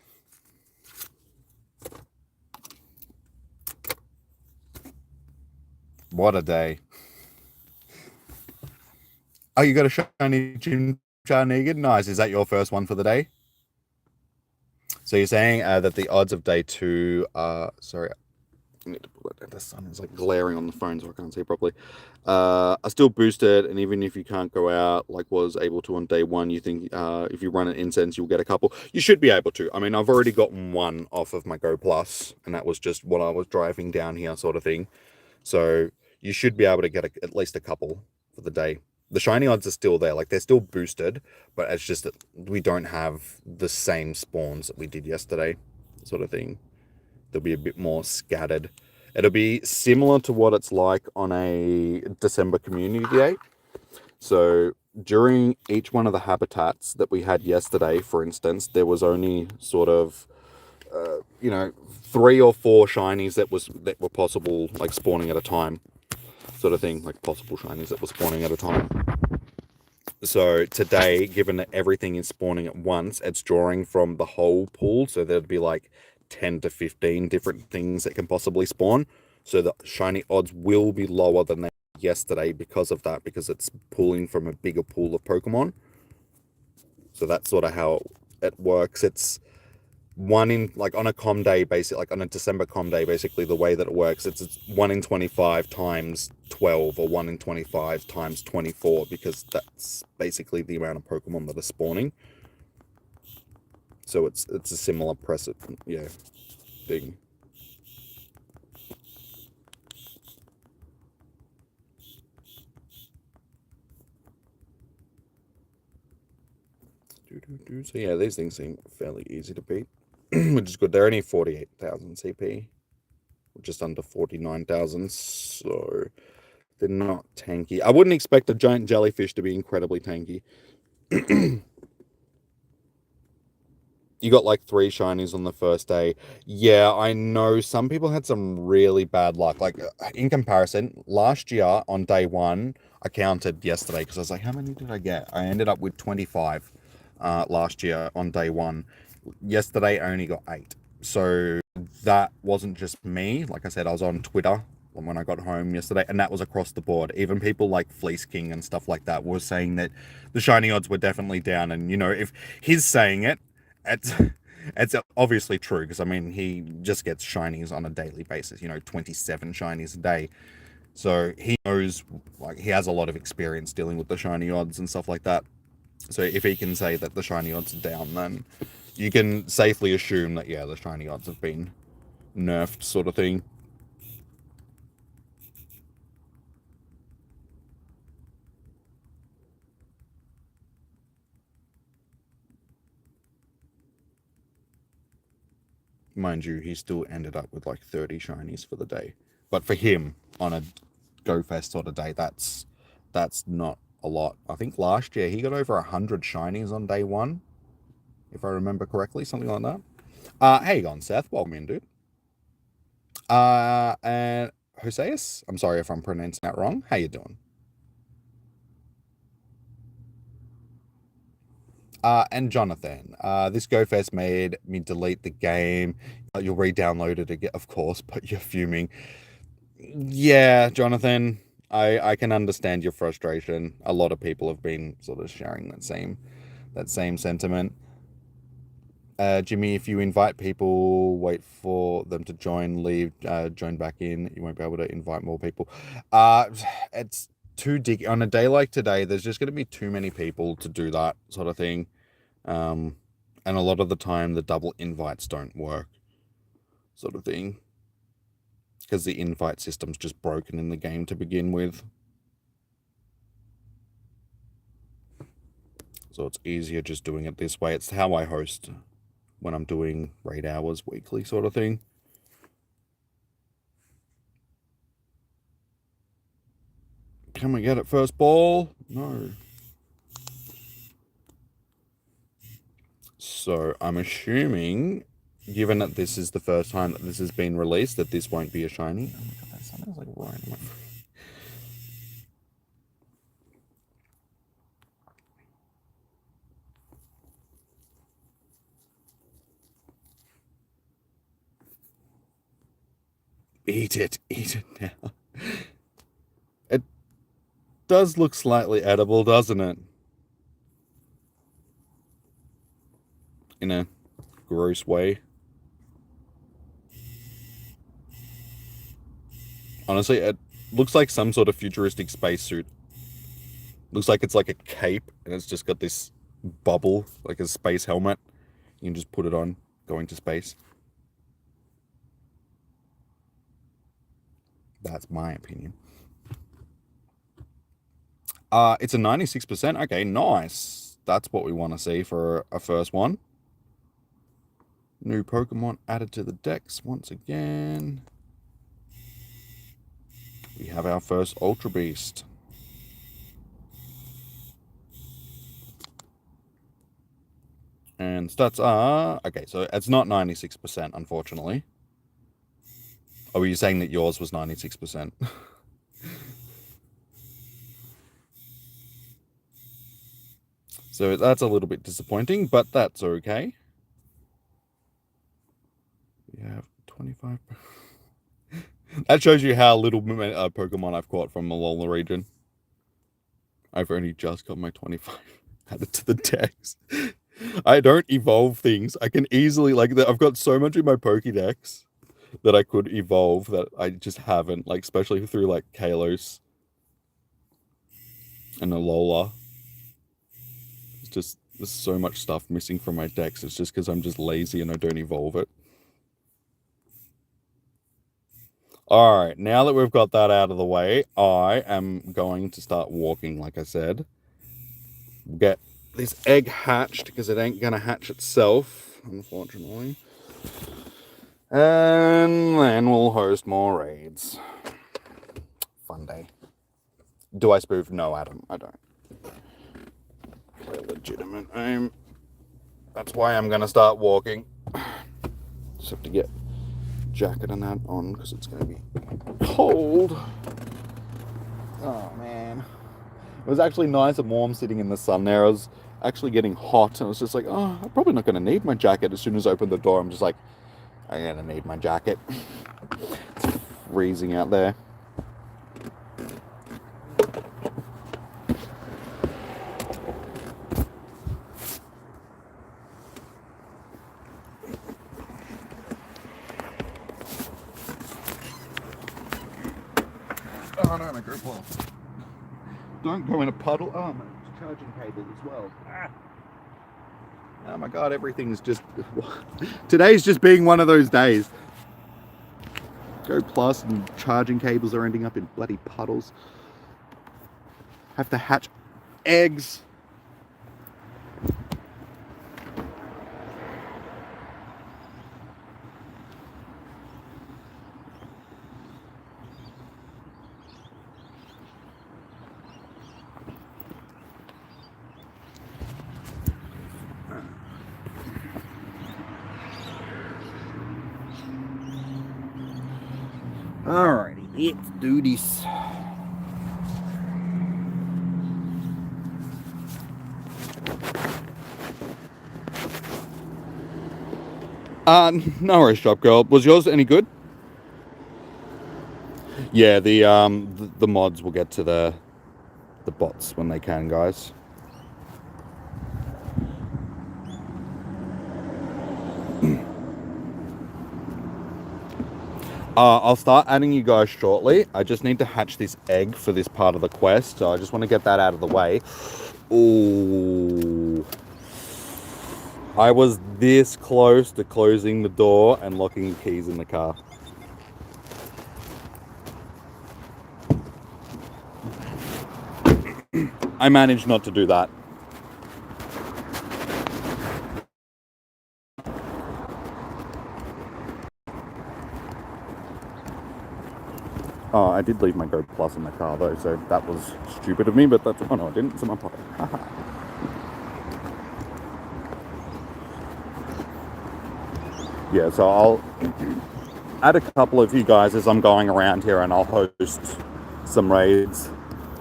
What a day. Oh, you got a shiny Jim Negan? Nice. Is that your first one for the day? So you're saying that the odds of day 2 are... Sorry, I need to pull it. The sun is like glaring on the phone so I can't see properly. Are still boosted, and even if you can't go out like was able to on day 1, you think if you run an incense you'll get a couple. You should be able to. I mean, I've already gotten one off of my Go Plus, and that was just what I was driving down here sort of thing. So you should be able to get at least a couple for the day. The shiny odds are still there, like they're still boosted, but it's just that we don't have the same spawns that we did yesterday, sort of thing. They'll be a bit more scattered. It'll be similar to what it's like on a December community day. So during each one of the habitats that we had yesterday, for instance, there was only sort of, 3 or 4 shinies that were possible, like spawning at a time, sort of thing, like possible shinies that were spawning at a time. So today, given that everything is spawning at once, it's drawing from the whole pool, so there'd be like 10 to 15 different things that can possibly spawn. So the shiny odds will be lower than they were yesterday because of that, because it's pulling from a bigger pool of Pokemon. So that's sort of how it works. It's one in, like, on a com day, basically, like on a December com day, basically the way that it works, it's 1 in 25 times 12, or 1 in 25 times 24, because that's basically the amount of Pokemon that are spawning. So it's a similar precedent, yeah, thing. So yeah, these things seem fairly easy to beat, which is good. They're only 48,000 CP, just under 49,000, so they're not tanky. I wouldn't expect a giant jellyfish to be incredibly tanky. You got like 3 shinies on the first day. Yeah, I know some people had some really bad luck. Like, in comparison, last year on day 1, I counted yesterday because I was like, how many did I get? I ended up with 25 last year on day 1. Yesterday, I only got 8. So that wasn't just me. Like I said, I was on Twitter when I got home yesterday, and that was across the board. Even people like Fleece King and stuff like that were saying that the shiny odds were definitely down. And, if he's saying it, it's it's obviously true, because I mean, he just gets shinies on a daily basis, 27 shinies a day. So he knows, like, he has a lot of experience dealing with the shiny odds and stuff like that. So if he can say that the shiny odds are down, then you can safely assume that, yeah, the shiny odds have been nerfed, sort of thing. Mind you, he still ended up with like 30 shinies for the day. But for him, on a Go Fest sort of day, that's not a lot. I think last year he got over 100 shinies on day 1, if I remember correctly, something like that. How you going, Seth? Welcome in, dude. And Joseus, I'm sorry if I'm pronouncing that wrong. How you doing? And Jonathan, this GoFest made me delete the game. You'll re-download it again, of course, but you're fuming. Yeah, Jonathan, I can understand your frustration. A lot of people have been sort of sharing that same sentiment. Jimmy, if you invite people, wait for them to join, leave, join back in. You won't be able to invite more people. Uh, it's too dig on a day like today. There's just going to be too many people to do that sort of thing. Um, and a lot of the time, the double invites don't work, sort of thing, because the invite system's just broken in the game to begin with. So it's easier just doing it this way. It's how I host when I'm doing raid hours weekly, sort of thing. Can we get it first ball? No. So I'm assuming, given that this is the first time that this has been released, that this won't be a shiny. Oh my god, that sounds like right in my... Eat it now. It does look slightly edible, doesn't it? In a gross way. Honestly, it looks like some sort of futuristic spacesuit. Looks like it's like a cape, and it's just got this bubble, like a space helmet. You can just put it on, going to space. That's my opinion. It's a 96%. Okay, nice. That's what we want to see for a first one. New Pokemon added to the decks once again. We have our first Ultra Beast. And stats are... Okay, so it's not 96%, unfortunately. Oh, were you saying that yours was 96%? So that's a little bit disappointing, but that's okay. We have 25... That shows you how little Pokemon I've caught from Alola region. I've only just got my 25 added to the dex. I don't evolve things. I can easily, like, I've got so much in my Pokédex that I could evolve that I just haven't, like, especially through, like, Kalos and Alola. It's just, there's so much stuff missing from my dex. It's just because I'm just lazy and I don't evolve it. Alright, now that we've got that out of the way, I am going to start walking, like I said. Get this egg hatched, because it ain't gonna hatch itself, unfortunately. And then we'll host more raids. Fun day. Do I spoof? No, Adam, I don't. We're legitimate aim. That's why I'm gonna start walking. Just have to get jacket and that on because it's gonna be cold. Oh man. It was actually nice and warm sitting in the sun there. I was actually getting hot and I was just like, oh, I'm probably not gonna need my jacket. As soon as I opened the door, I'm just like, I'm gonna need my jacket. It's freezing out there. Oh no, my grip off. Don't go in a puddle. Oh, my charging cable as well. Ah. Oh my god, everything's just... Today's just being one of those days. Go Plus and charging cables are ending up in bloody puddles. Have to hatch eggs. Alrighty, let's do this. No worries, shop girl. Was yours any good? Yeah, the mods will get to the bots when they can, guys. I'll start adding you guys shortly. I just need to hatch this egg for this part of the quest, so I just want to get that out of the way. Ooh. I was this close to closing the door and locking the keys in the car. I managed not to do that. Oh, I did leave my Go Plus in the car though, so that was stupid of me, but that's... Oh no, I didn't. It's in my pocket. Yeah, so I'll add a couple of you guys as I'm going around here and I'll host some raids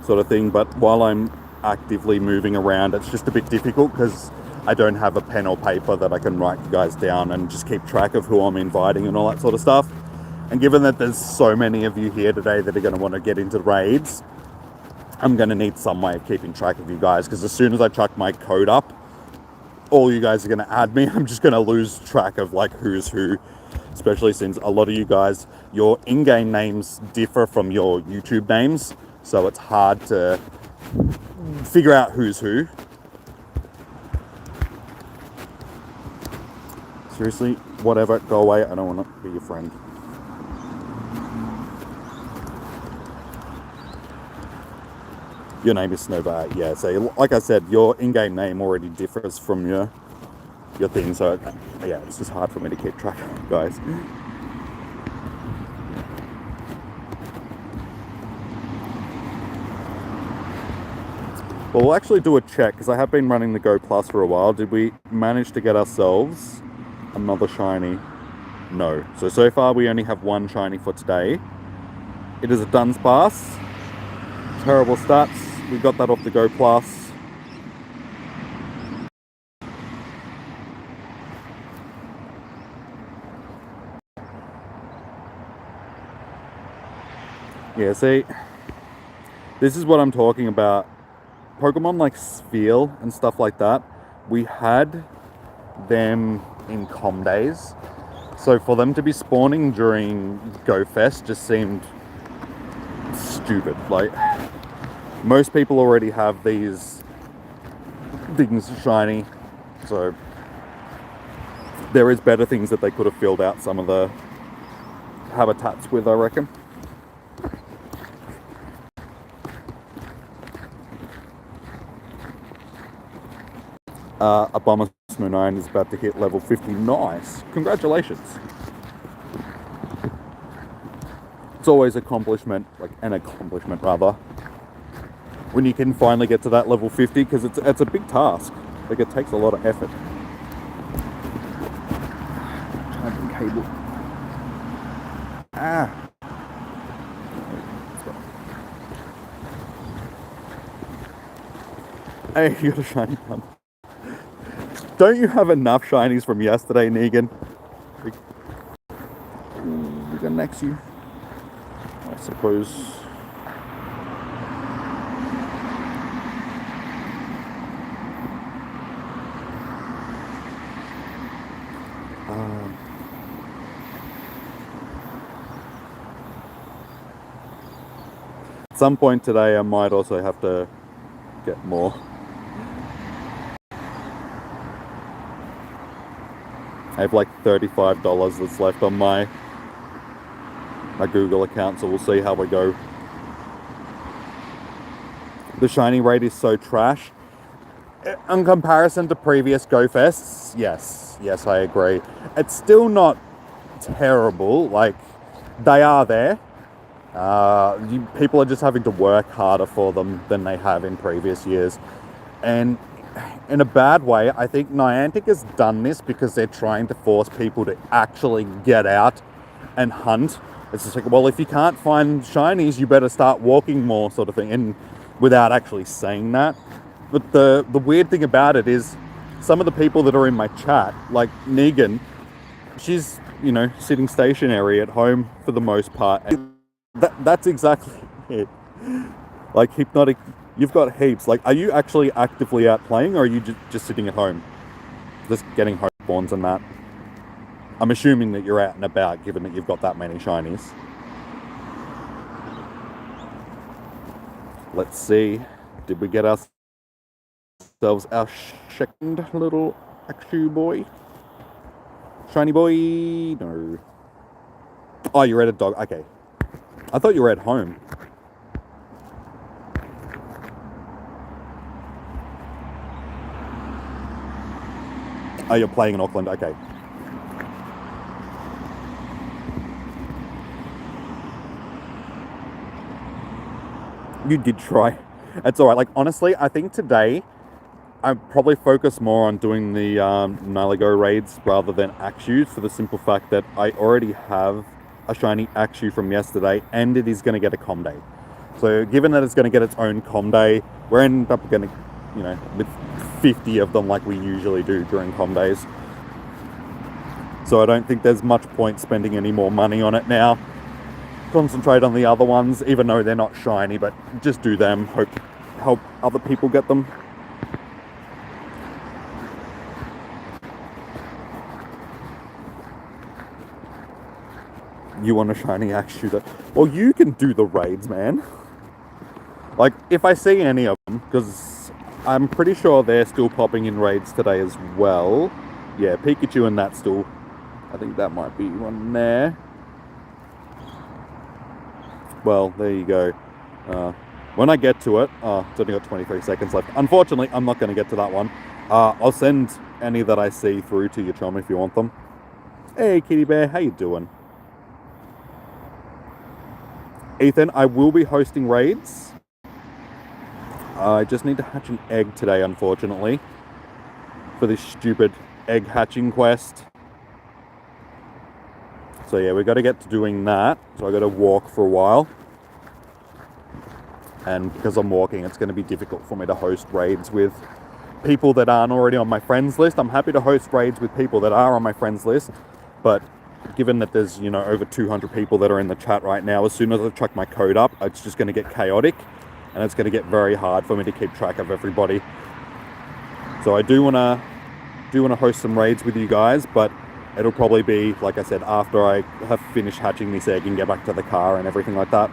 sort of thing, but while I'm actively moving around, it's just a bit difficult because I don't have a pen or paper that I can write you guys down and just keep track of who I'm inviting and all that sort of stuff. And given that there's so many of you here today that are going to want to get into raids, I'm going to need some way of keeping track of you guys, because as soon as I chuck my code up, all you guys are going to add me. I'm just going to lose track of like who's who, especially since a lot of you guys, your in-game names differ from your YouTube names, so it's hard to figure out who's who. Seriously, whatever, go away. I don't want to be your friend. Your name is Snowbar. Yeah, so like I said, your in-game name already differs from your thing, so yeah, it's just hard for me to keep track of, guys. Well, we'll actually do a check, because I have been running the Go Plus for a while. Did we manage to get ourselves another shiny? No. So far we only have one shiny for today. It is a Dunsparce. Terrible stats. We got that off the Go Plus. Yeah, see, this is what I'm talking about. Pokemon like Sphere and stuff like that, we had them in Com days. So for them to be spawning during Go Fest just seemed stupid. Like, most people already have these things shiny, so there is better things that they could have filled out some of the habitats with, I reckon. Abomasnow 9 is about to hit level 50. Nice. Congratulations. It's always an accomplishment rather, when you can finally get to that level 50, because it's a big task. Like, it takes a lot of effort. Charging cable. Ah. Hey, you got a shiny one. Don't you have enough shinies from yesterday, Negan? We're gonna next you, I suppose. At some point today, I might also have to get more. I have like $35 that's left on my Google account, so we'll see how we go. The shiny rate is so trash. In comparison to previous Go Fests, yes, I agree. It's still not terrible. Like, they are there. People are just having to work harder for them than they have in previous years. And in a bad way, I think Niantic has done this because they're trying to force people to actually get out and hunt. It's just like, well, if you can't find shinies, you better start walking more, sort of thing, and without actually saying that. But the weird thing about it is, some of the people that are in my chat, like Negan, she's, sitting stationary at home for the most part. And that's exactly it. Like, Hypnotic, you've got heaps. Like, are you actually actively out playing, or are you just sitting at home? Just getting home spawns and that? I'm assuming that you're out and about, given that you've got that many shinies. Let's see. Did we get ourselves our second little Akshu boy? Shiny boy? No. Oh, you're at a dog. Okay. I thought you were at home. Oh, you're playing in Auckland. Okay. You did try. It's alright. Like, honestly, I think today I probably focus more on doing the Naligo raids rather than Akshu, for the simple fact that I already have a shiny Akshu from yesterday, and it is going to get a Com Day. So given that it's going to get its own Com Day, we're ending up going to, with 50 of them like we usually do during Com Days. So I don't think there's much point spending any more money on it now. Concentrate on the other ones, even though they're not shiny, but just do them. Help other people get them. You want a shiny axe shooter? Well, you can do the raids, man. Like, if I see any of them, because I'm pretty sure they're still popping in raids today as well. Yeah, Pikachu and that still. I think that might be one there. Well, there you go. When I get to it, it's only got 23 seconds left. Unfortunately, I'm not going to get to that one. I'll send any that I see through to your chum if you want them. Hey, Kitty Bear, how you doing? Ethan, I will be hosting raids. I just need to hatch an egg today, unfortunately, for this stupid egg hatching quest. So yeah, we got to get to doing that. So I got to walk for a while. And because I'm walking, it's going to be difficult for me to host raids with people that aren't already on my friends list. I'm happy to host raids with people that are on my friends list, but given that there's, you know, over 200 people that are in the chat right now, as soon as I chuck my code up, it's just going to get chaotic, and it's going to get very hard for me to keep track of everybody. So I do want to host some raids with you guys, but it'll probably be, like I said, after I have finished hatching this egg and get back to the car and everything like that.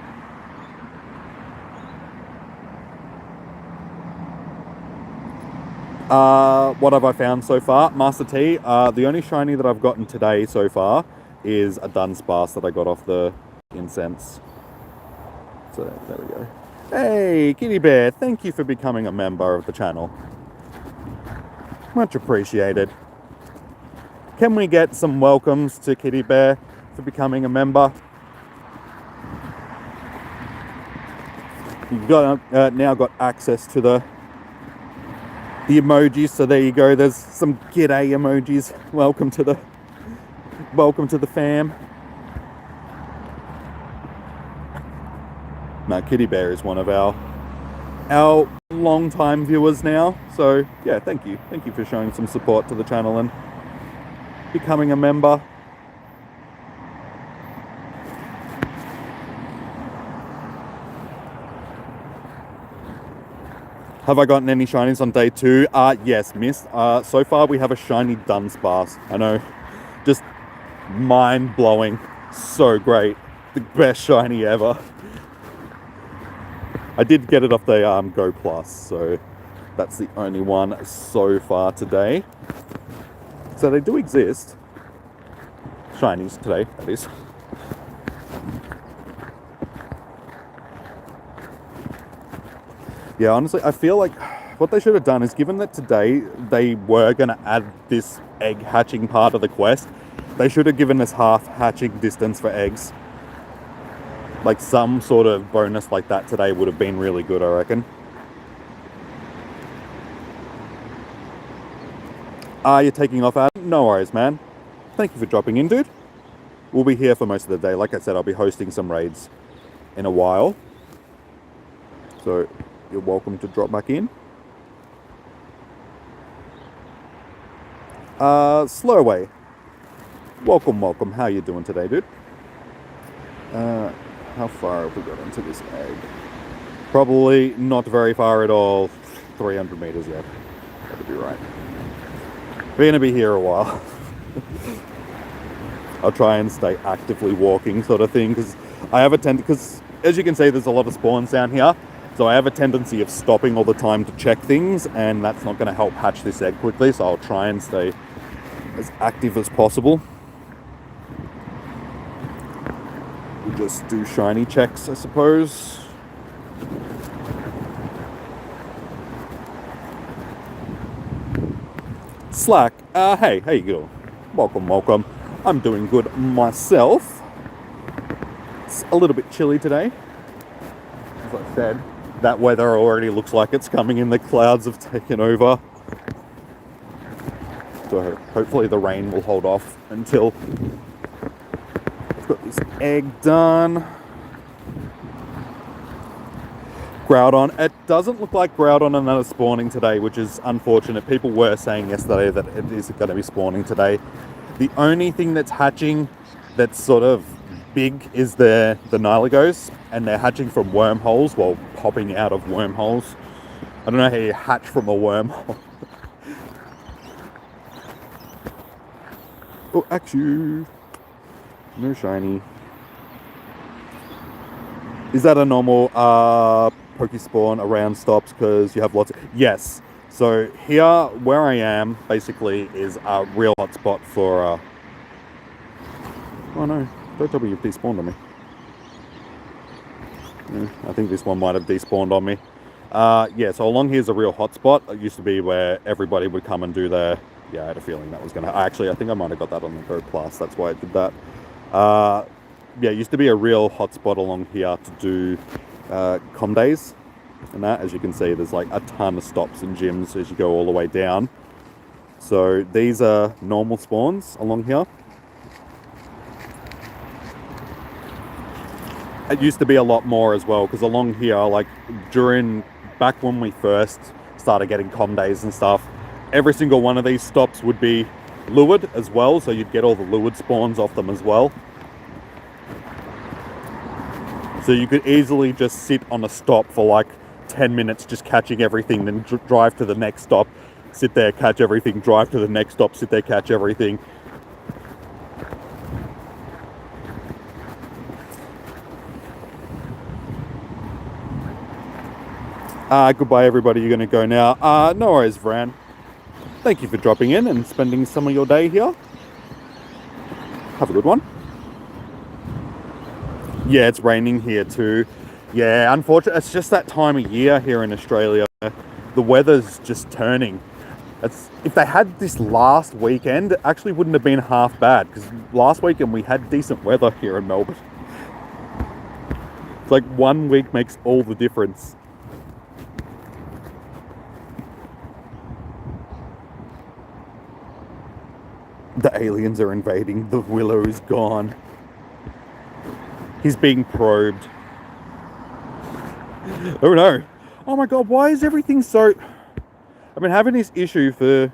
What have I found so far? Master T, the only shiny that I've gotten today so far is a Dunsparce that I got off the incense. So there we go. Hey, Kitty Bear, thank you for becoming a member of the channel. Much appreciated. Can we get some welcomes to Kitty Bear for becoming a member? You've got, now got access to the emojis, so there you go. There's some g'day emojis. Welcome to the fam. No, Kitty Bear is one of our long-time viewers now. So yeah, thank you for showing some support to the channel and becoming a member. Have I gotten any shinies on day 2? Yes, miss. So far we have a shiny Dunsparce. I know, just mind-blowing. So great. The best shiny ever. I did get it off the Go Plus, so that's the only one so far today. So they do exist. Shinies today, that is. Yeah, honestly, I feel like what they should have done is, given that today they were going to add this egg hatching part of the quest, they should have given us half hatching distance for eggs. Like some sort of bonus like that today would have been really good, I reckon. You're taking off, Adam? No worries, man. Thank you for dropping in, dude. We'll be here for most of the day. Like I said, I'll be hosting some raids in a while. So you're welcome to drop back in. Slowway. Welcome. How you doing today, dude? How far have we got into this egg? Probably not very far at all. 300 meters yet. That'd be right. We're gonna be here a while. I'll try and stay actively walking, sort of thing, because I have a because as you can see, there's a lot of spawns down here. So I have a tendency of stopping all the time to check things, and that's not going to help hatch this egg quickly. So I'll try and stay as active as possible. We'll just do shiny checks, I suppose. Slack, hey, how you doing? Welcome. I'm doing good myself. It's a little bit chilly today. As I said, that weather already looks like it's coming in. The clouds have taken over. So hopefully the rain will hold off until I've got this egg done. Groudon. It doesn't look like Groudon and that is spawning today, which is unfortunate. People were saying yesterday that it is going to be spawning today. The only thing that's hatching that's sort of big is the Naligos, and they're hatching from wormholes while popping out of wormholes. I don't know how you hatch from a wormhole. Oh, actually, no shiny. Is that a normal Pokespawn around stops because you have lots of... Yes. So here, where I am, basically, is a real hotspot for... Oh no, don't tell me you've despawned on me. I think this one might have despawned on me. Yeah, so along here's a real hotspot. It used to be where everybody would come and do their... Yeah, I had a feeling that was going to... Actually, I think I might have got that on the Go Plus. That's why I did that. Yeah, it used to be a real hotspot along here to do com days. And that, as you can see, there's like a ton of stops and gyms as you go all the way down. So these are normal spawns along here. It used to be a lot more as well, because along here, like back when we first started getting com days and stuff, every single one of these stops would be lured as well, so you'd get all the lured spawns off them as well. So you could easily just sit on a stop for like 10 minutes just catching everything, then drive to the next stop, sit there, catch everything, drive to the next stop, sit there, catch everything. Goodbye everybody, you're going to go now. No worries, Vran. Thank you for dropping in and spending some of your day here. Have a good one. Yeah, it's raining here too. Yeah, unfortunately, it's just that time of year here in Australia. The weather's just turning. If they had this last weekend, it actually wouldn't have been half bad, because last weekend we had decent weather here in Melbourne. It's like 1 week makes all the difference. The aliens are invading. The Willow is gone. He's being probed. Oh no. Oh my god, why is everything so... I've been having this issue for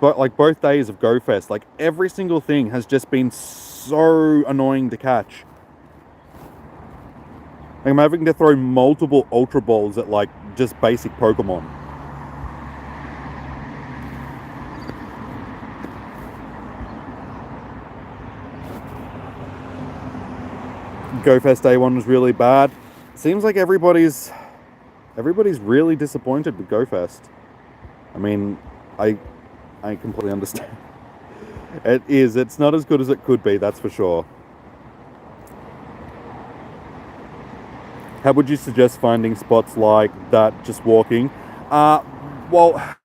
both days of GoFest. Like, every single thing has just been so annoying to catch. Like, I'm having to throw multiple Ultra Balls at like just basic Pokemon. GoFest Day 1 was really bad. Seems like everybody's really disappointed with GoFest. I mean, I completely understand. It's not as good as it could be, that's for sure. How would you suggest finding spots like that just walking? Well,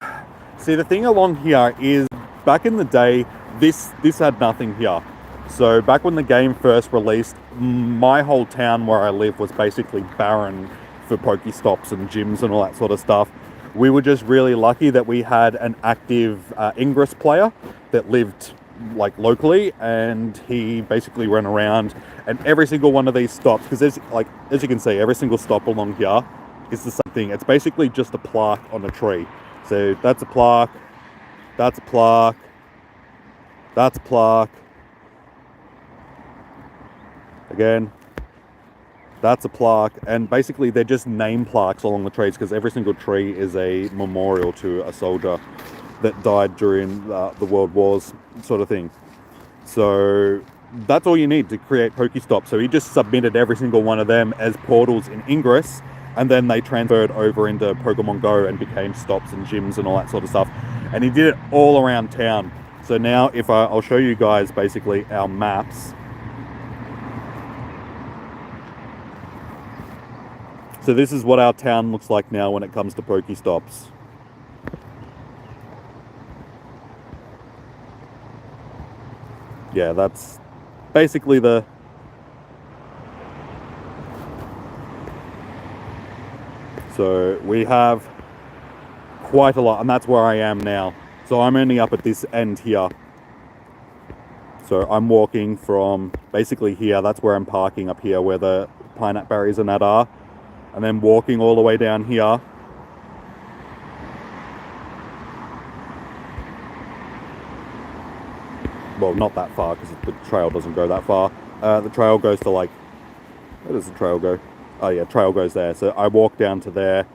see, the thing along here is, back in the day, this had nothing here. So back when the game first released, my whole town where I live was basically barren for Pokestops and gyms and all that sort of stuff. We were just really lucky that we had an active Ingress player that lived like locally, and he basically ran around, and every single one of these stops, because as you can see, every single stop along here is the same thing. It's basically just a plaque on a tree. So that's a plaque, that's a plaque, that's a plaque. Again, that's a plaque, and basically they're just name plaques along the trees, because every single tree is a memorial to a soldier that died during the World Wars, sort of thing. So that's all you need to create Pokestops. So he just submitted every single one of them as portals in Ingress, and then they transferred over into Pokemon Go and became stops and gyms and all that sort of stuff. And he did it all around town. So now if I'll show you guys basically our maps. So this is what our town looks like now when it comes to Pokestops. Yeah, that's basically the... So we have quite a lot, and that's where I am now. So I'm only up at this end here. So I'm walking from basically here, that's where I'm parking up here, where the pineapple berries and that are. And then walking all the way down here. Well, not that far, because the trail doesn't go that far. The trail goes to like... Where does the trail go? Oh yeah, trail goes there. So I walk down to there,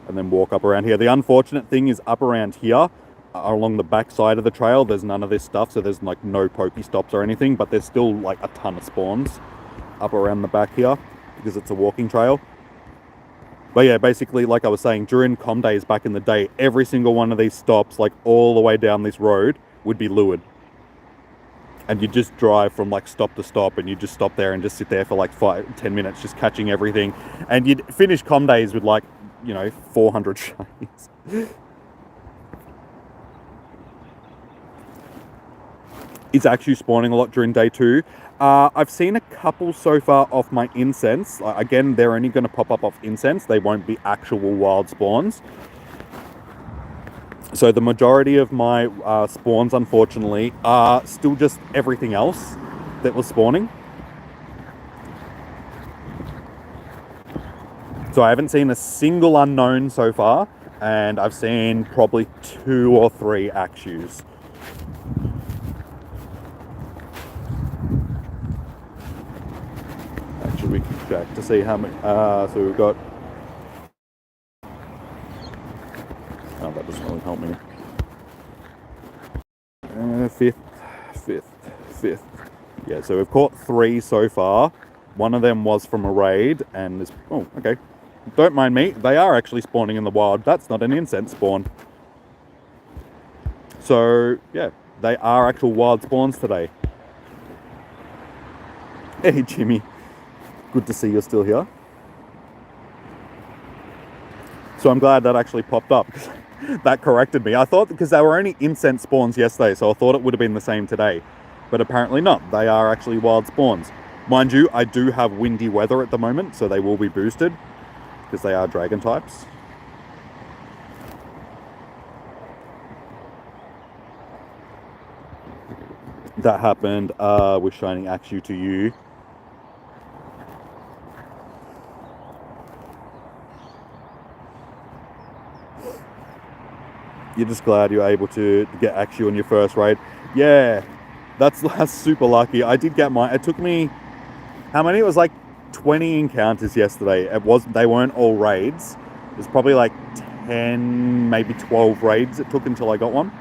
and then walk up around here. The unfortunate thing is up around here, along the back side of the trail, there's none of this stuff. So there's like no Pokestops or anything, but there's still like a ton of spawns up around the back here, because it's a walking trail. But yeah, basically, like I was saying, during com days back in the day, every single one of these stops, like all the way down this road, would be lured. And you just drive from like stop to stop, and you just stop there and just sit there for like 5-10 minutes, just catching everything. And you'd finish com days with like, 400 shinies. is actually spawning a lot during day 2. I've seen a couple so far off my incense. Again, they're only going to pop up off incense. They won't be actual wild spawns. So the majority of my spawns, unfortunately, are still just everything else that was spawning. So I haven't seen a single unknown so far, and I've seen probably 2 or 3 Axus. Actually, we can check to see how many. So we've got. Oh, that doesn't really help me. 5th. Yeah, so we've caught 3 so far. One of them was from a raid, and there's. Oh, okay. Don't mind me, they are actually spawning in the wild. That's not an incense spawn. So, yeah, they are actual wild spawns today. Hey, Jimmy. Good to see you're still here. So I'm glad that actually popped up. That corrected me. I thought, because they were only incense spawns yesterday, so I thought it would have been the same today. But apparently not. They are actually wild spawns. Mind you, I do have windy weather at the moment, so they will be boosted. Because they are dragon types. That happened with Shining Axu to you. You're just glad you're able to get Axu on your first raid. Yeah, that's super lucky. I did get mine. It took me, how many? It was like 20 encounters yesterday. They weren't all raids. It was probably like 10, maybe 12 raids it took until I got one.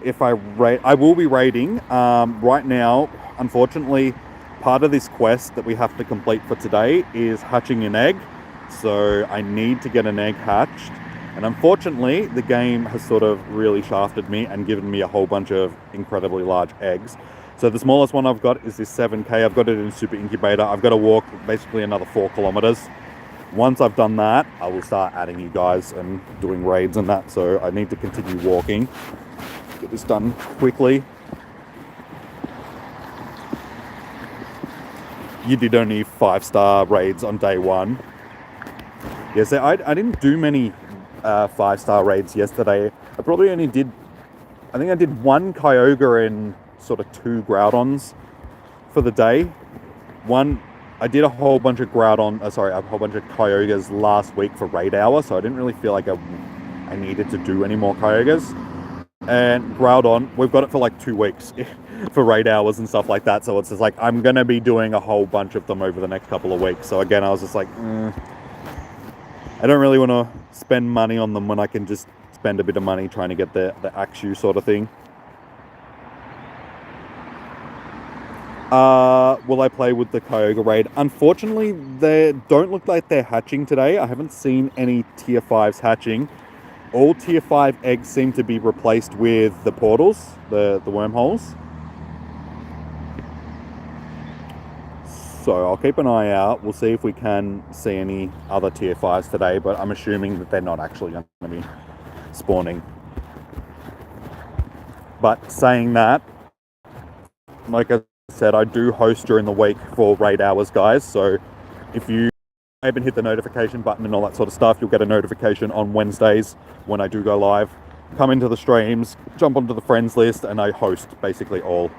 If I raid, I will be raiding. Right now, unfortunately, part of this quest that we have to complete for today is hatching an egg. So I need to get an egg hatched. And unfortunately, the game has sort of really shafted me and given me a whole bunch of incredibly large eggs. So the smallest one I've got is this 7K. I've got it in Super Incubator. I've got to walk basically another 4 kilometers. Once I've done that, I will start adding you guys and doing raids and that. So I need to continue walking. Get this done quickly. You did only 5-star raids on day 1. Yeah, so I didn't do many 5-star raids yesterday. I probably only did, I think I did 1 Kyogre and sort of 2 Groudons for the day. I did a whole bunch of a whole bunch of Kyogres last week for raid hour, so I didn't really feel like I needed to do any more Kyogres. And Groudon, we've got it for like 2 weeks for raid hours and stuff like that, so it's just like, I'm going to be doing a whole bunch of them over the next couple of weeks. So again, I was just like, I don't really want to spend money on them when I can just spend a bit of money trying to get the Axu sort of thing. Will I play with the Kyogre Raid? Unfortunately, they don't look like they're hatching today. I haven't seen any tier 5s hatching. All tier 5 eggs seem to be replaced with the portals, the wormholes. So I'll keep an eye out. We'll see if we can see any other tier 5s today, but I'm assuming that they're not actually going to be spawning. But saying that, like I said, I do host during the week for raid hours, guys. So if you haven't hit the notification button and all that sort of stuff, you'll get a notification on Wednesdays when I do go live. Come into the streams, jump onto the friends list, and I host basically all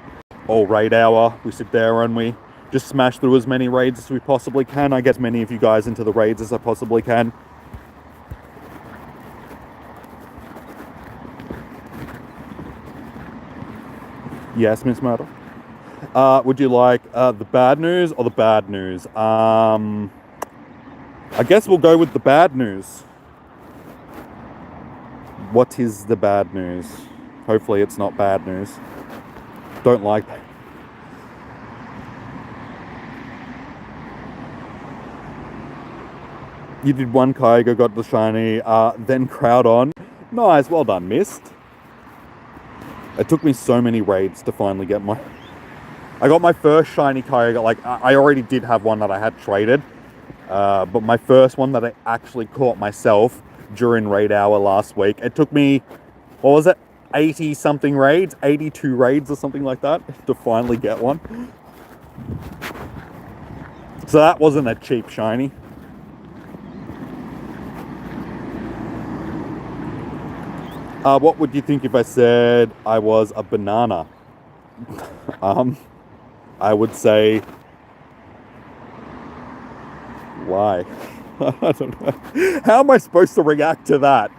raid hour. We sit there and we just smash through as many raids as we possibly can. I get as many of you guys into the raids as I possibly can. Yes, Miss Murder. Would you like the bad news or the bad news? I guess we'll go with the bad news. What is the bad news? Hopefully it's not bad news. Don't like that. You did 1 Kyogre, got the shiny, then Groudon. Nice, well done, Mist. It took me so many raids to finally get I got my first shiny Kyogre. Like, I already did have one that I had traded. But my first one that I actually caught myself during raid hour last week, it took me, what was it, 80 something raids, 82 raids or something like that to finally get one. So that wasn't a cheap shiny. What would you think if I said I was a banana? I would say, why? I don't know. How am I supposed to react to that?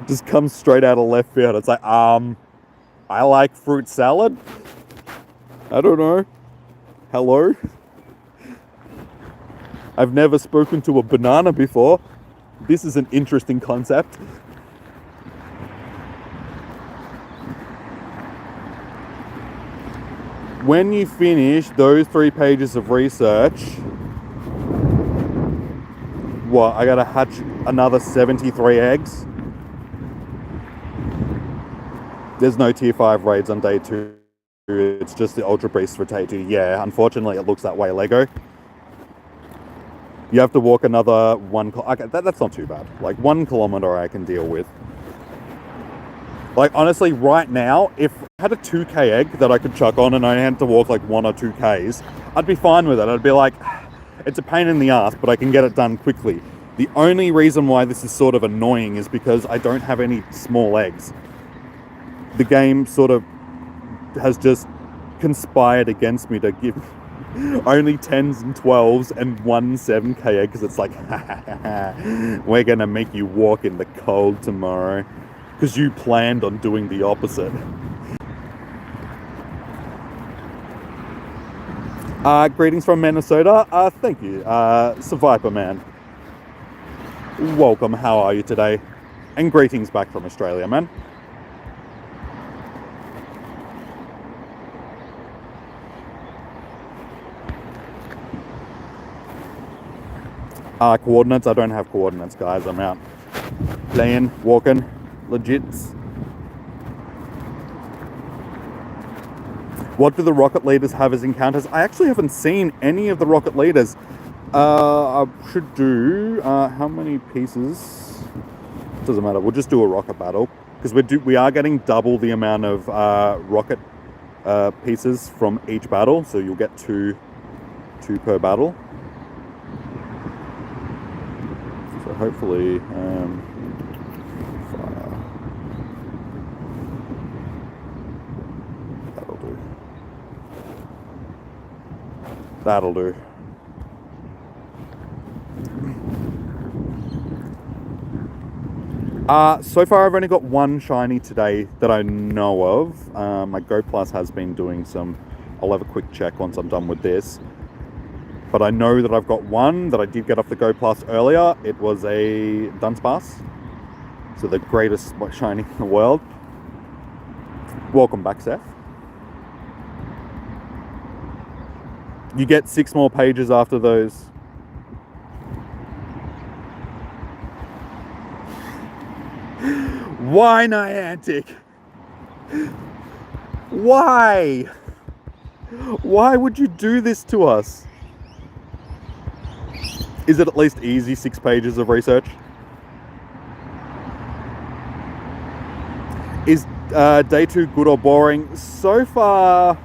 Just comes straight out of left field. It's like, I like fruit salad. I don't know. Hello? I've never spoken to a banana before. This is an interesting concept. When you finish those 3 pages of research, what, I gotta hatch another 73 eggs? There's no tier 5 raids on day 2. It's just the Ultra Beast for day 2. Yeah, unfortunately it looks that way, Lego. You have to walk another 1 okay, that's not too bad. Like 1 kilometer I can deal with. Like honestly, right now, if I had a 2k egg that I could chuck on and I had to walk like 1 or 2k's, I'd be fine with it. I'd be like, it's a pain in the ass, but I can get it done quickly. The only reason why this is sort of annoying is because I don't have any small eggs. The game sort of has just conspired against me to give only 10s and 12s and 1 7k egg, because it's like, we're gonna make you walk in the cold tomorrow because you planned on doing the opposite. Greetings from Minnesota. Thank you, Survivor Man. Welcome. How are you today? And greetings back from Australia, man. Coordinates. I don't have coordinates, guys. I'm out playing, walking, legits. What do the rocket leaders have as encounters? I actually haven't seen any of the rocket leaders. I should do how many pieces? Doesn't matter. We'll just do a rocket battle because we are getting double the amount of rocket pieces from each battle, so you'll get two per battle. So hopefully, fire. That'll do. So far I've only got 1 shiny today that I know of. My Go Plus has been doing some. I'll have a quick check once I'm done with this. But I know that I've got 1 that I did get off the Go Plus earlier. It was a Dunsparce. So the greatest shiny in the world. Welcome back, Seth. You get 6 more pages after those. Why Niantic? Why? Why would you do this to us? Is it at least easy 6 pages of research? Is day 2 good or boring? So far,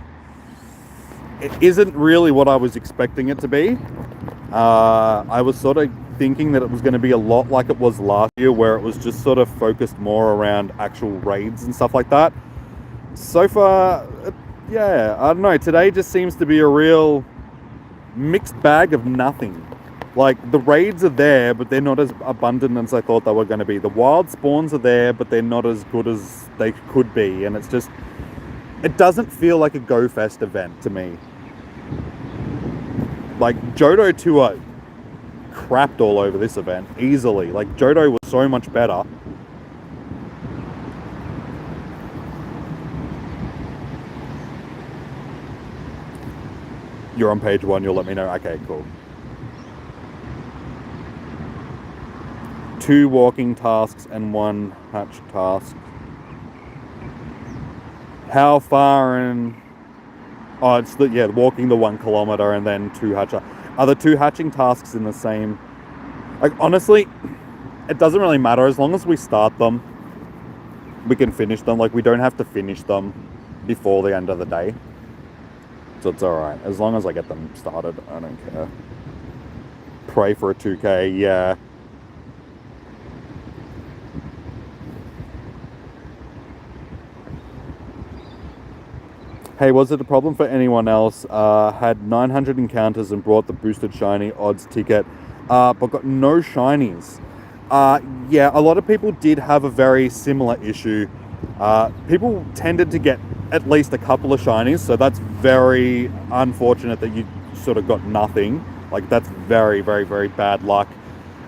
it isn't really what I was expecting it to be. I was sort of thinking that it was going to be a lot like it was last year, where it was just sort of focused more around actual raids and stuff like that. So far, yeah, I don't know. Today just seems to be a real mixed bag of nothing. Like, the raids are there, but they're not as abundant as I thought they were going to be. The wild spawns are there, but they're not as good as they could be. And it's just, it doesn't feel like a Go Fest event to me. Like, Johto Tour crapped all over this event, easily. Like, Johto was so much better. You're on page 1, you'll let me know. Okay, cool. 2 walking tasks and 1 hatch task. How far in... Oh, it's walking the 1 kilometer and then 2 hatch. Are the 2 hatching tasks in the same? Like, honestly, it doesn't really matter. As long as we start them, we can finish them. Like, we don't have to finish them before the end of the day. So it's alright. As long as I get them started, I don't care. Pray for a 2k, yeah. Hey, was it a problem for anyone else? Had 900 encounters and brought the boosted shiny odds ticket, but got no shinies. Yeah, a lot of people did have a very similar issue. People tended to get at least a couple of shinies, so that's very unfortunate that you sort of got nothing. Like, that's very, very, very bad luck.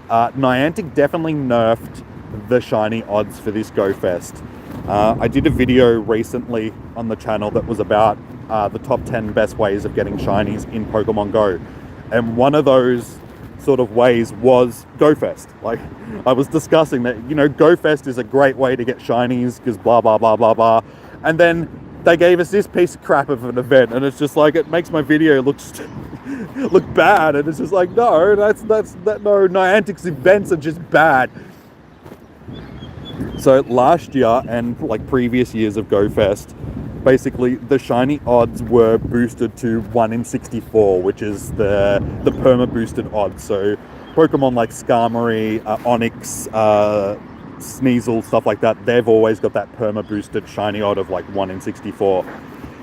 Niantic definitely nerfed the shiny odds for this Go Fest. I did a video recently on the channel that was about the top 10 best ways of getting shinies in Pokemon Go. And one of those sort of ways was Go Fest. Like, I was discussing that, you know, Go Fest is a great way to get shinies because blah, blah, blah, blah, blah. And then they gave us this piece of crap of an event, and it's just like, it makes my video look bad. And it's just like, no, no, Niantic's events are just bad. So last year and like previous years of Go Fest, basically the shiny odds were boosted to 1 in 64, which is the perma boosted odds. So Pokemon like Skarmory, Onix, Sneasel, stuff like that, they've always got that perma boosted shiny odd of like 1 in 64.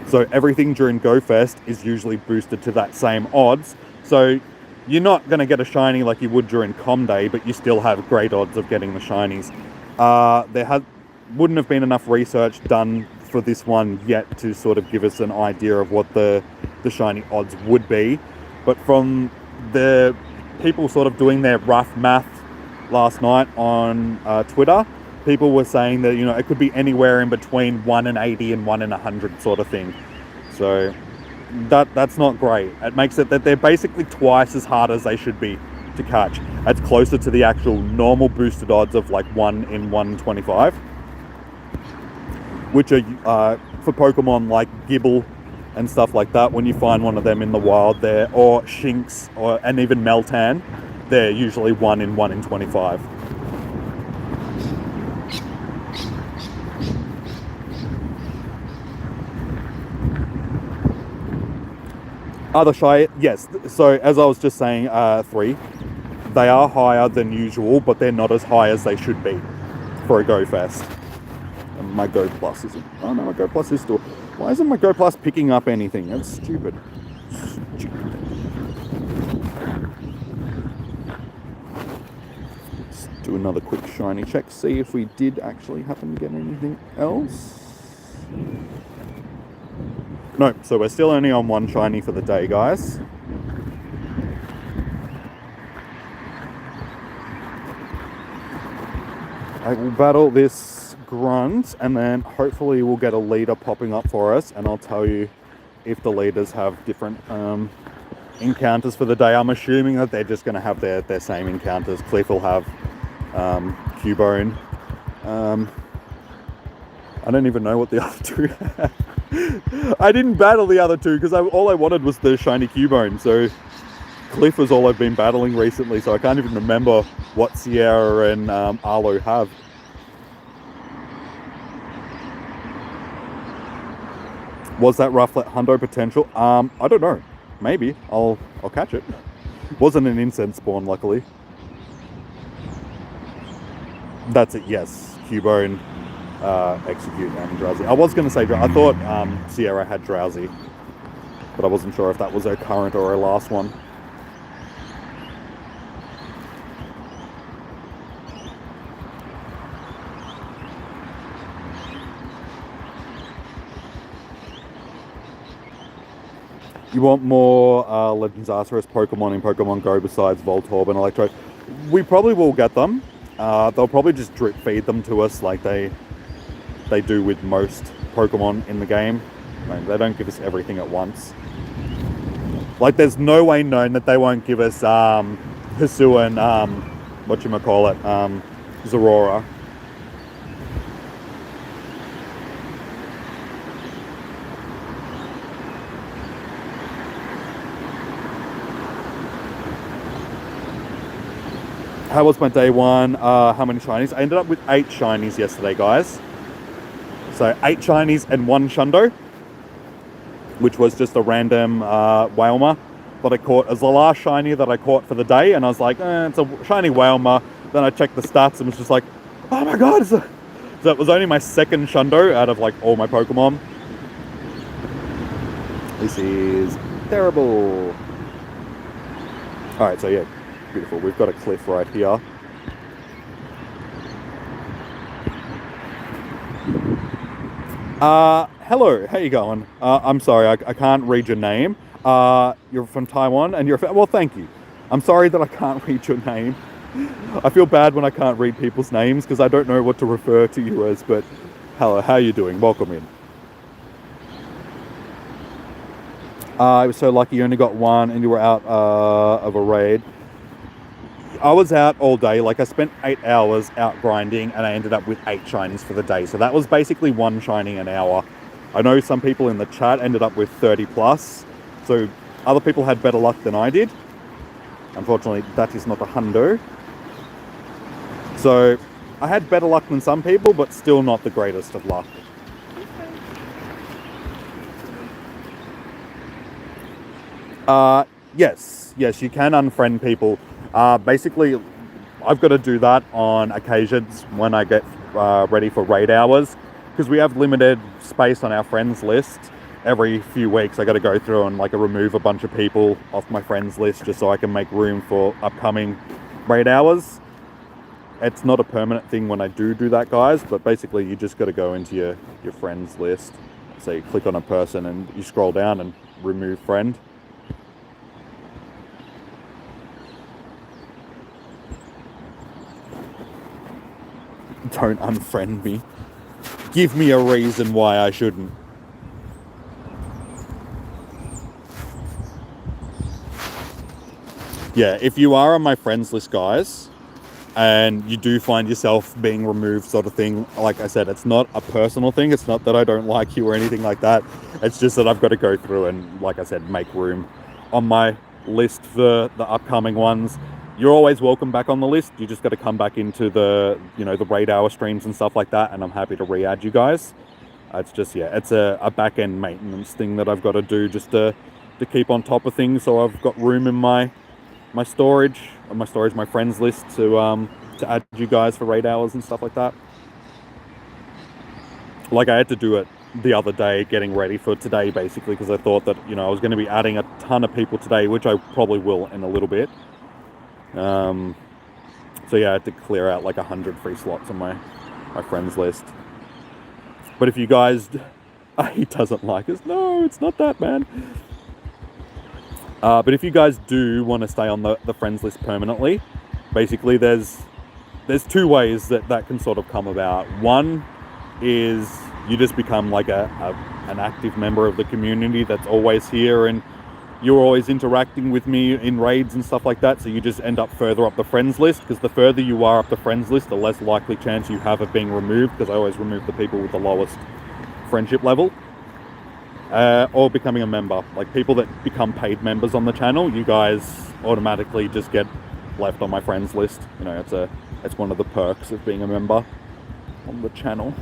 So everything during Go Fest is usually boosted to that same odds. So you're not going to get a shiny like you would during Com Day, but you still have great odds of getting the shinies. There wouldn't have been enough research done for this one yet to sort of give us an idea of what the shiny odds would be. But from the people sort of doing their rough math last night on Twitter, people were saying that, you know, it could be anywhere in between 1 in 80 and 1 in 100 sort of thing. So that's not great. It makes it that they're basically twice as hard as they should be to catch. It's closer to the actual normal boosted odds of like 1 in 125, which are for Pokemon like Gibble and stuff like that. When you find one of them in the wild there, or Shinx, and even Meltan, they're usually 1 in 1 in 25. Other shy, yes. So as I was just saying, 3. They are higher than usual, but they're not as high as they should be for a Go Fest. And my Go Plus isn't. Oh no, my Go Plus is still. Why isn't my Go Plus picking up anything? That's stupid. Let's do another quick shiny check, see if we did actually happen to get anything else. No, so we're still only on 1 shiny for the day, guys. I will battle this grunt, and then hopefully we'll get a leader popping up for us, and I'll tell you if the leaders have different encounters for the day. I'm assuming that they're just going to have their same encounters. Cliff will have Cubone. I don't even know what the other 2 have. I didn't battle the other 2 because all I wanted was the shiny Cubone. So Cliff was all I've been battling recently, so I can't even remember what Sierra and Arlo have. Was that Rufflet Hundo potential? I don't know. Maybe. I'll catch it. Wasn't an incense spawn, luckily. That's it, yes. Cubone, Execute, and Drowsy. I was going to say, I thought Sierra had Drowsy, but I wasn't sure if that was her current or her last one. You want more Legends Arceus Pokemon in Pokemon Go besides Voltorb and Electrode? We probably will get them. They'll probably just drip feed them to us like they do with most Pokemon in the game. They don't give us everything at once. Like, there's no way known that they won't give us Hisui and Zorora. How was my day one? How many shinies? I ended up with 8 shinies yesterday, guys. So 8 shinies and 1 shundo, which was just a random Wailmer that I caught as the last shiny that I caught for the day. And I was like, it's a shiny Wailmer. Then I checked the stats and was just like, oh my god. So it was only my 2nd shundo out of like all my Pokemon. This is terrible. Alright, so yeah, beautiful. We've got a cliff right here. Hello, how you going? I'm sorry, I can't read your name. You're from Taiwan and you're well, thank you. I'm sorry that I can't read your name. I feel bad when I can't read people's names because I don't know what to refer to you as, but hello, how you doing? Welcome in. I was so lucky you only got 1 and you were out of a raid. I was out all day, like I spent 8 hours out grinding and I ended up with 8 shinies for the day. So that was basically 1 shiny an hour. I know some people in the chat ended up with 30 plus. So other people had better luck than I did. Unfortunately, that is not a hundo. So I had better luck than some people, but still not the greatest of luck. Yes, you can unfriend people. Basically, I've got to do that on occasions when I get ready for raid hours, because we have limited space on our friends list. Every few weeks I got to go through and like remove a bunch of people off my friends list just so I can make room for upcoming raid hours. It's not a permanent thing when I do that, guys, but basically you just got to go into your friends list. So you click on a person and you scroll down and remove friend. Don't unfriend me. Give me a reason why I shouldn't. Yeah, if you are on my friends list, guys, and you do find yourself being removed sort of thing, like I said, it's not a personal thing. It's not that I don't like you or anything like that. It's just that I've got to go through and, like I said, make room on my list for the upcoming ones. You're always welcome back on the list. You just got to come back into the, the raid hour streams and stuff like that, and I'm happy to re-add you guys. It's just, yeah, it's a back-end maintenance thing that I've got to do just to keep on top of things, so I've got room in my my friends list to add you guys for raid hours and stuff like that. Like I had to do it the other day, getting ready for today, basically, because I thought that, I was going to be adding a ton of people today, which I probably will in a little bit. So yeah, I had to clear out like 100 free slots on my friends list. But if you guys, he doesn't like us. No, it's not that, man. But if you guys do want to stay on the friends list permanently, basically there's 2 ways that can sort of come about. One is you just become like an active member of the community that's always here, and you're always interacting with me in raids and stuff like that, so you just end up further up the friends list, because the further you are up the friends list, the less likely chance you have of being removed, because I always remove the people with the lowest friendship level. Or becoming a member. Like people that become paid members on the channel, you guys automatically just get left on my friends list. It's one of the perks of being a member on the channel.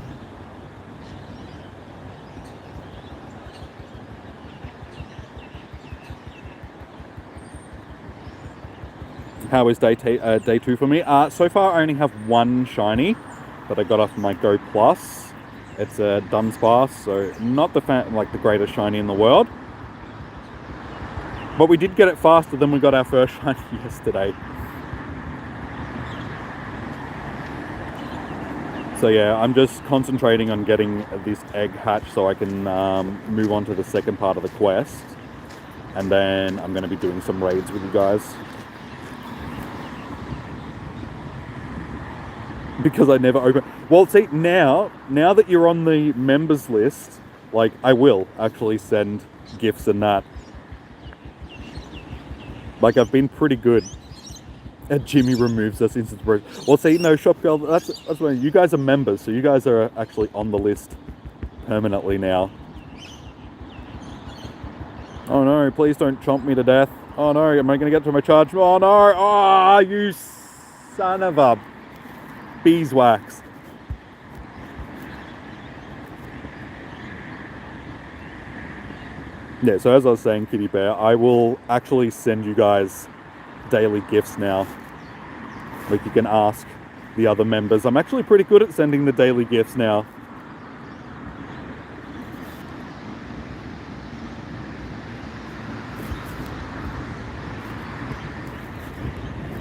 How is day 2 for me? So far I only have 1 shiny that I got off my Go Plus. It's a Dunsparce, so not the greatest shiny in the world. But we did get it faster than we got our first shiny yesterday. So yeah, I'm just concentrating on getting this egg hatched so I can move on to the second part of the quest. And then I'm going to be doing some raids with you guys. Because I never open. Well, see, now that you're on the members list, like, I will actually send gifts and that. Like, I've been pretty good at Jimmy removes us instant break. Well, see, no, Shop Girl, that's what you guys are members, so you guys are actually on the list permanently now. Oh no, please don't chomp me to death. Oh no, am I going to get to my charge? Oh no, you Son of a beeswax. Yeah, so as I was saying, Kitty Bear, I will actually send you guys daily gifts now. Like, you can ask the other members. I'm actually pretty good at sending the daily gifts now.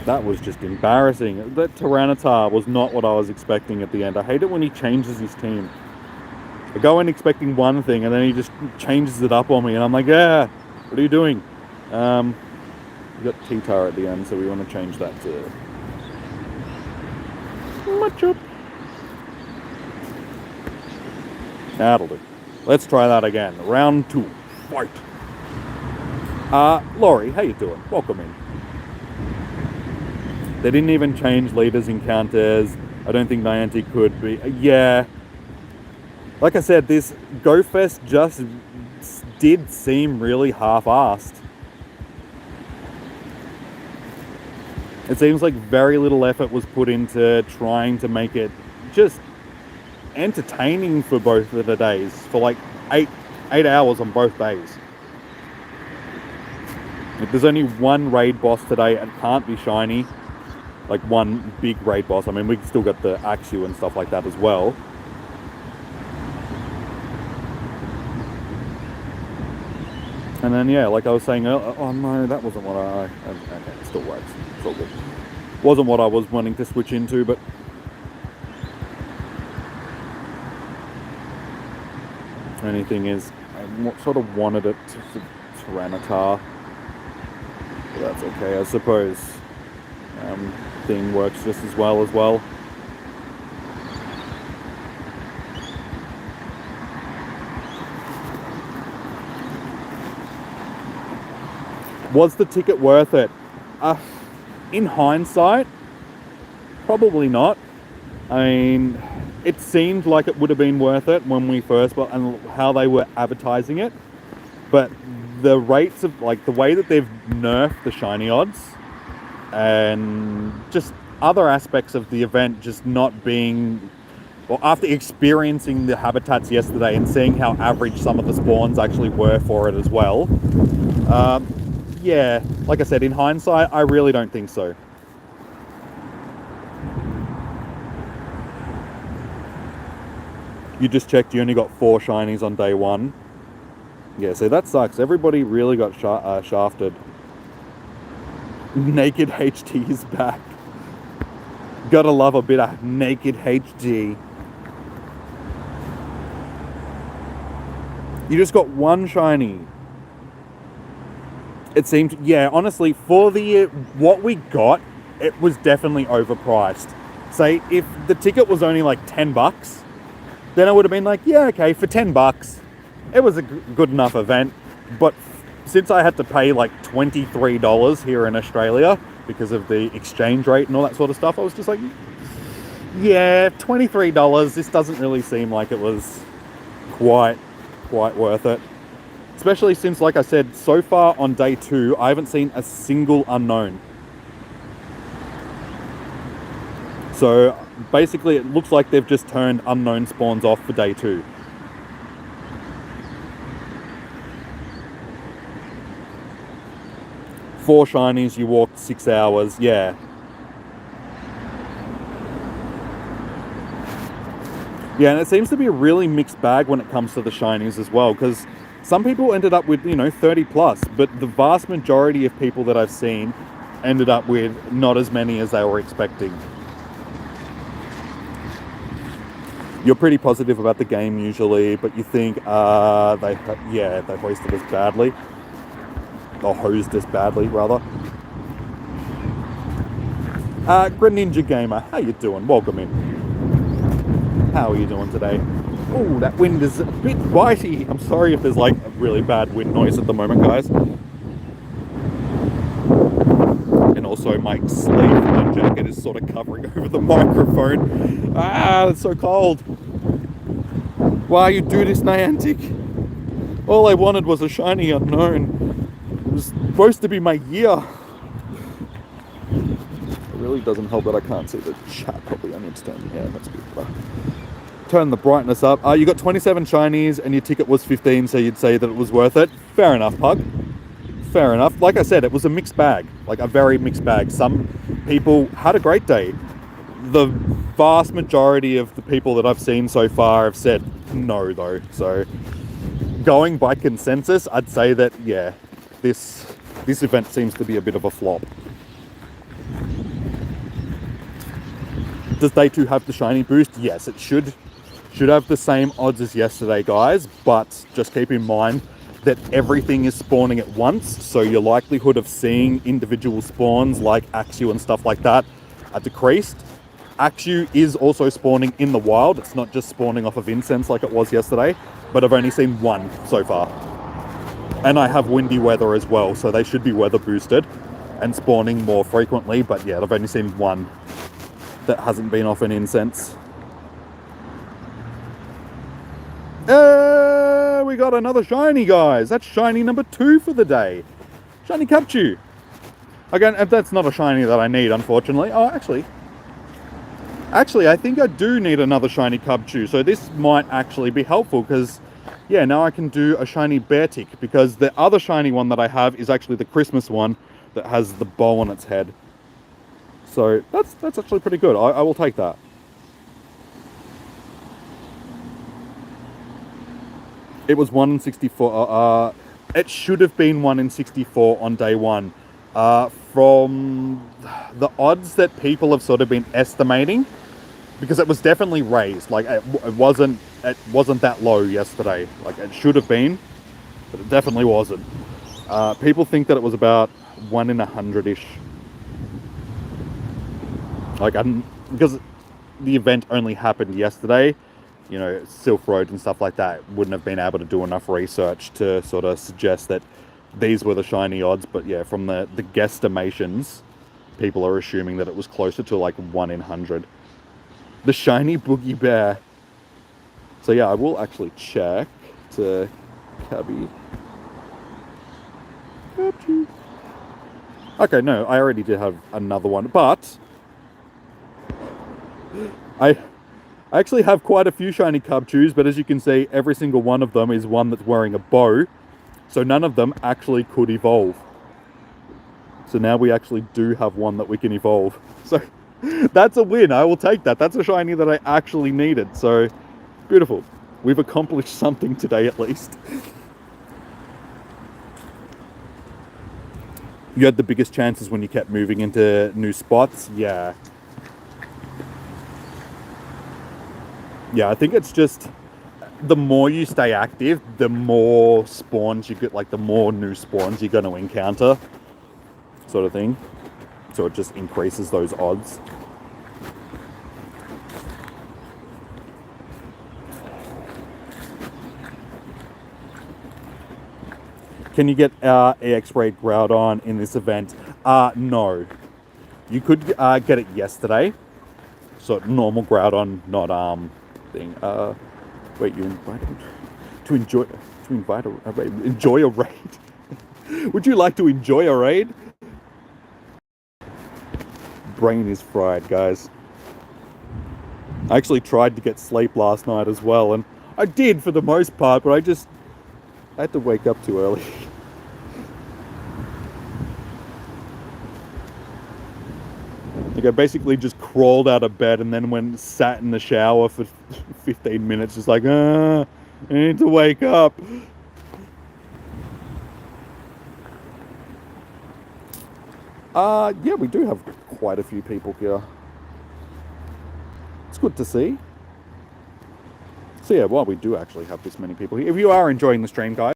That was just embarrassing. That Tyranitar was not what I was expecting at the end. I hate it when he changes his team. I go in expecting one thing and then he just changes it up on me and I'm like, yeah, what are you doing? We got T-Tar at the end, so we want to change that to Machop. That'll do. Let's try that again. Round 2. Fight. Laurie, how you doing? Welcome in. They didn't even change leaders encounters. I don't think Niantic could be. Yeah. Like I said, this Go Fest just did seem really half-assed. It seems like very little effort was put into trying to make it just entertaining for both of the days. For like 8 hours on both days. If there's only one raid boss today, it can't be shiny. Like one big raid boss. I mean, we still got the Axew and stuff like that as well. And then, yeah, like I was saying earlier, oh no, that wasn't what okay, it still works. It's all good. Wasn't what I was wanting to switch into, but anything is, I sort of wanted it to Tyranitar. But that's okay, I suppose. Thing works just as well. Was the ticket worth it? In hindsight, probably not. I mean, it seemed like it would have been worth it when we first bought and how they were advertising it. But the rates of, like, the way that they've nerfed the shiny odds and just other aspects of the event just not being, well, after experiencing the habitats yesterday and seeing how average some of the spawns actually were for it as well, yeah, like I said, in hindsight, I really don't think so. You just checked, you only got 4 shinies on day 1. Yeah, so that sucks. Everybody really got shafted. Naked HD is back. Gotta love a bit of Naked HD. You just got 1 shiny. It seemed, yeah, honestly, for the what we got, it was definitely overpriced. Say, if the ticket was only like $10, then I would have been like, yeah, okay, for $10, it was a good enough event. But since I had to pay like $23 here in Australia because of the exchange rate and all that sort of stuff, I was just like, yeah, $23, this doesn't really seem like it was quite worth it. Especially since, like I said, so far on day 2, I haven't seen a single unknown. So basically it looks like they've just turned unknown spawns off for day 2. Four shinies, you walked 6 hours, yeah. Yeah, and it seems to be a really mixed bag when it comes to the shinies as well, because some people ended up with, 30 plus, but the vast majority of people that I've seen ended up with not as many as they were expecting. You're pretty positive about the game usually, but you think, they hoisted us badly. Or hosed us badly, rather. Greninja Gamer, how you doing? Welcome in. How are you doing today? Oh, that wind is a bit bitey. I'm sorry if there's like a really bad wind noise at the moment, guys. And also my sleeve and jacket is sort of covering over the microphone. Ah, it's so cold. Why you do this, Niantic? All I wanted was a shiny unknown. It was supposed to be my year. I really doesn't help that I can't see the chat properly. I need to turn, yeah, that's good. Turn the brightness up. You got 27 shinies and your ticket was 15, so you'd say that it was worth it. Fair enough, Pug. Fair enough. Like I said, it was a mixed bag, like a very mixed bag. Some people had a great day. The vast majority of the people that I've seen so far have said no, though. So going by consensus, I'd say that, yeah, this event seems to be a bit of a flop. Does Day 2 have the shiny boost? Yes, it should have the same odds as yesterday, guys, but just keep in mind that everything is spawning at once, so your likelihood of seeing individual spawns like Axew and stuff like that are decreased. Axew is also spawning in the wild. It's not just spawning off of incense like it was yesterday, but I've only seen one so far. And I have windy weather as well, so they should be weather boosted and spawning more frequently, but yeah, I've only seen one that hasn't been off an incense. We got another shiny, guys. That's shiny number 2 for the day. Shiny Capchu. Again, that's not a shiny that I need, unfortunately. Oh, actually, I think I do need another shiny Capchu. So this might actually be helpful because, yeah, now I can do a shiny Beartic, because the other shiny one that I have is actually the Christmas one that has the bow on its head. So that's actually pretty good. I will take that. It was 1 in 64. It should have been 1 in 64 on day 1. From the odds that people have sort of been estimating, because it was definitely raised. Like it wasn't that low yesterday. Like it should have been, but it definitely wasn't. People think that it was about 1 in 100-ish. Like because the event only happened yesterday. You know, Silk Road and stuff like that wouldn't have been able to do enough research to sort of suggest that these were the shiny odds. But yeah, from the guesstimations, people are assuming that it was closer to like 1 in 100. The shiny Boogie Bear. So yeah, I will actually check to Cabby. Okay, no, I already did have another one, but I actually have quite a few shiny Cubchews, but as you can see, every single one of them is one that's wearing a bow, so none of them actually could evolve. So now we actually do have one that we can evolve. So that's a win. I will take that. That's a shiny that I actually needed. So beautiful. We've accomplished something today at least. You had the biggest chances when you kept moving into new spots. Yeah. Yeah, I think it's just the more you stay active, the more spawns you get, like the more new spawns you're going to encounter, sort of thing. So it just increases those odds. Can you get EX Raid Groudon in this event? No. You could get it yesterday. So normal Groudon, not thing. Wait, you invited to enjoy a raid? Would you like to enjoy a raid? Brain is fried, guys. I actually tried to get sleep last night as well, and I did for the most part, but I had to wake up too early. Like I basically just crawled out of bed and then went and sat in the shower for 15 minutes, just like, I need to wake up. Yeah, we do have quite a few people here. It's good to see. So yeah, well, we do actually have this many people here. If you are enjoying the stream, guys,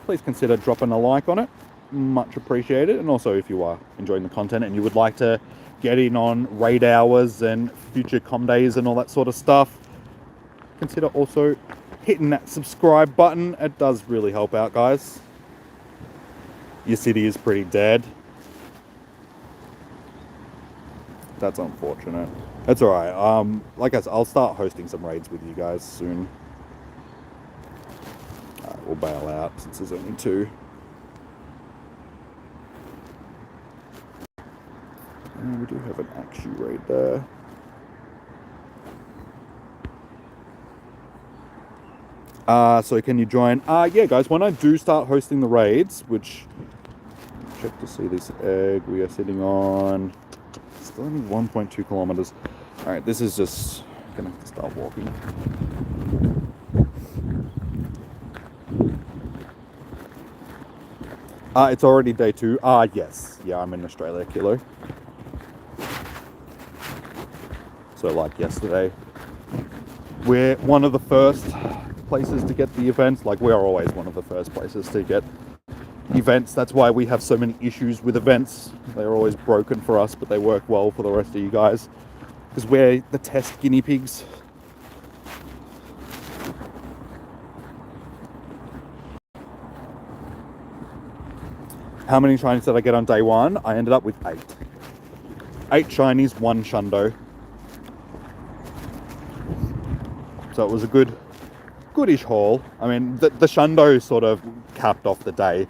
please consider dropping a like on it. Much appreciated. And also, if you are enjoying the content and you would like to get in on raid hours and future com days and all that sort of stuff, consider also hitting that subscribe button. It does really help out, guys. Your city is pretty dead. That's unfortunate. That's all right. Like I said, I'll start hosting some raids with you guys soon. We'll bail out since there's only 2. We do have an Axie Raid there. So can you join? Yeah, guys, when I do start hosting the raids, which... Check to see this egg. We are sitting on... Still only 1.2 kilometers. Alright, this is just... Gonna have to start walking. It's already day 2. Yes. Yeah, I'm in Australia, Kilo. So, like yesterday, we're one of the first places to get the events. Like, we're always one of the first places to get events. That's why we have so many issues with events. They're always broken for us, but they work well for the rest of you guys. Because we're the test guinea pigs. How many shinies did I get on day 1? I ended up with 8. 8 shinies, 1 shundo. So it was a goodish haul. I mean, the shundo sort of capped off the day.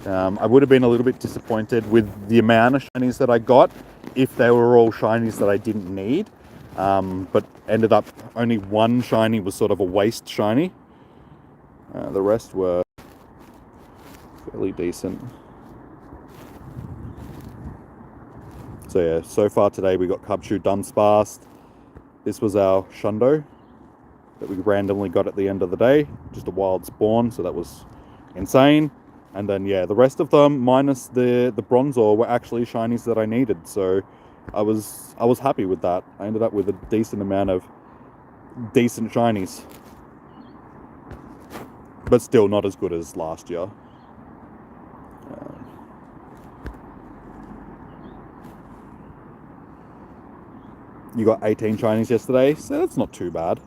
I would have been a little bit disappointed with the amount of shinies that I got if they were all shinies that I didn't need. But ended up only 1 shiny was sort of a waste shiny. The rest were fairly decent. So yeah, so far today we got Cubchoo, Dunsparce. This was our shundo that we randomly got at the end of the day. Just a wild spawn, so that was insane. And then yeah, the rest of them, minus the Bronzor, were actually shinies that I needed. So I was happy with that. I ended up with a decent amount of decent shinies. But still not as good as last year. You got 18 shinies yesterday, so that's not too bad.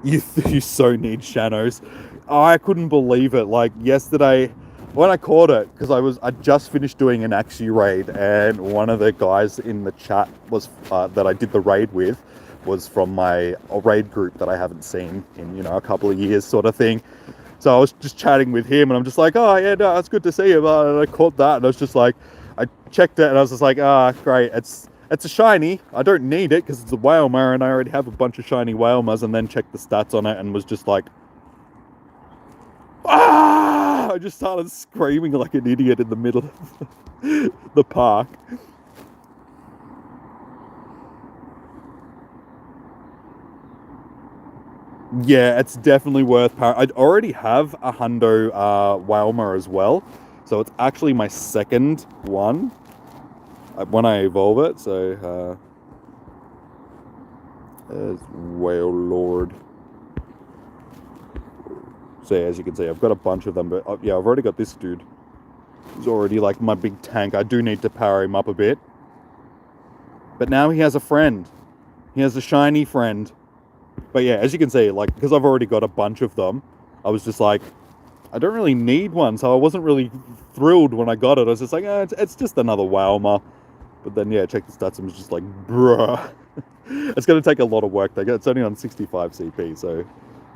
You so need Shanos. I couldn't believe it. Like yesterday, when I caught it, because I just finished doing an Axie Raid, and one of the guys in the chat was that I did the raid with was from my raid group that I haven't seen in a couple of years, sort of thing. So I was just chatting with him, and I'm just like, oh yeah, no, it's good to see you. And I caught that, and I was just like, I checked it, and I was just like, great, it's a shiny. I don't need it because it's a Wailmer, and I already have a bunch of shiny Wailmers. And then checked the stats on it, and was just like, I just started screaming like an idiot in the middle of the park. Yeah, it's definitely worth power. I already have a Hundo Wailmer as well, so it's actually my second one when I evolve it. So there's Wailord. So yeah, as you can see, I've got a bunch of them, but yeah, I've already got this dude. He's already like my big tank. I do need to power him up a bit, but now he has a friend. He has a shiny friend. But yeah, as you can see, like, because I've already got a bunch of them, I was just like, I don't really need one, so I wasn't really thrilled when I got it. I was just like, it's just another Wailmer. But then, yeah, check the stats, and was just like, bruh. It's going to take a lot of work. It's only on 65 CP, so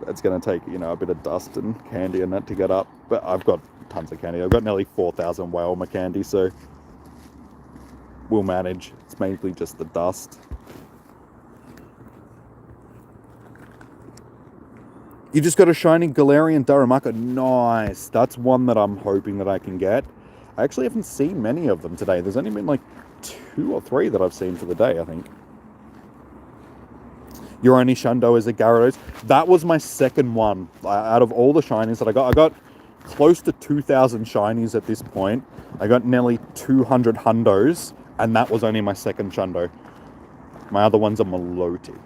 it's going to take, a bit of dust and candy and that to get up. But I've got tons of candy. I've got nearly 4,000 Wailmer candy, so we'll manage. It's mainly just the dust. You just got a shiny Galarian Darumaka. Nice. That's one that I'm hoping that I can get. I actually haven't seen many of them today. There's only been like 2 or 3 that I've seen for the day, I think. Your only Shundo is a Gyarados. That was my second one. Out of all the shinies that I got close to 2,000 shinies at this point. I got nearly 200 Hundos, and that was only my second Shundo. My other one's a Milotic,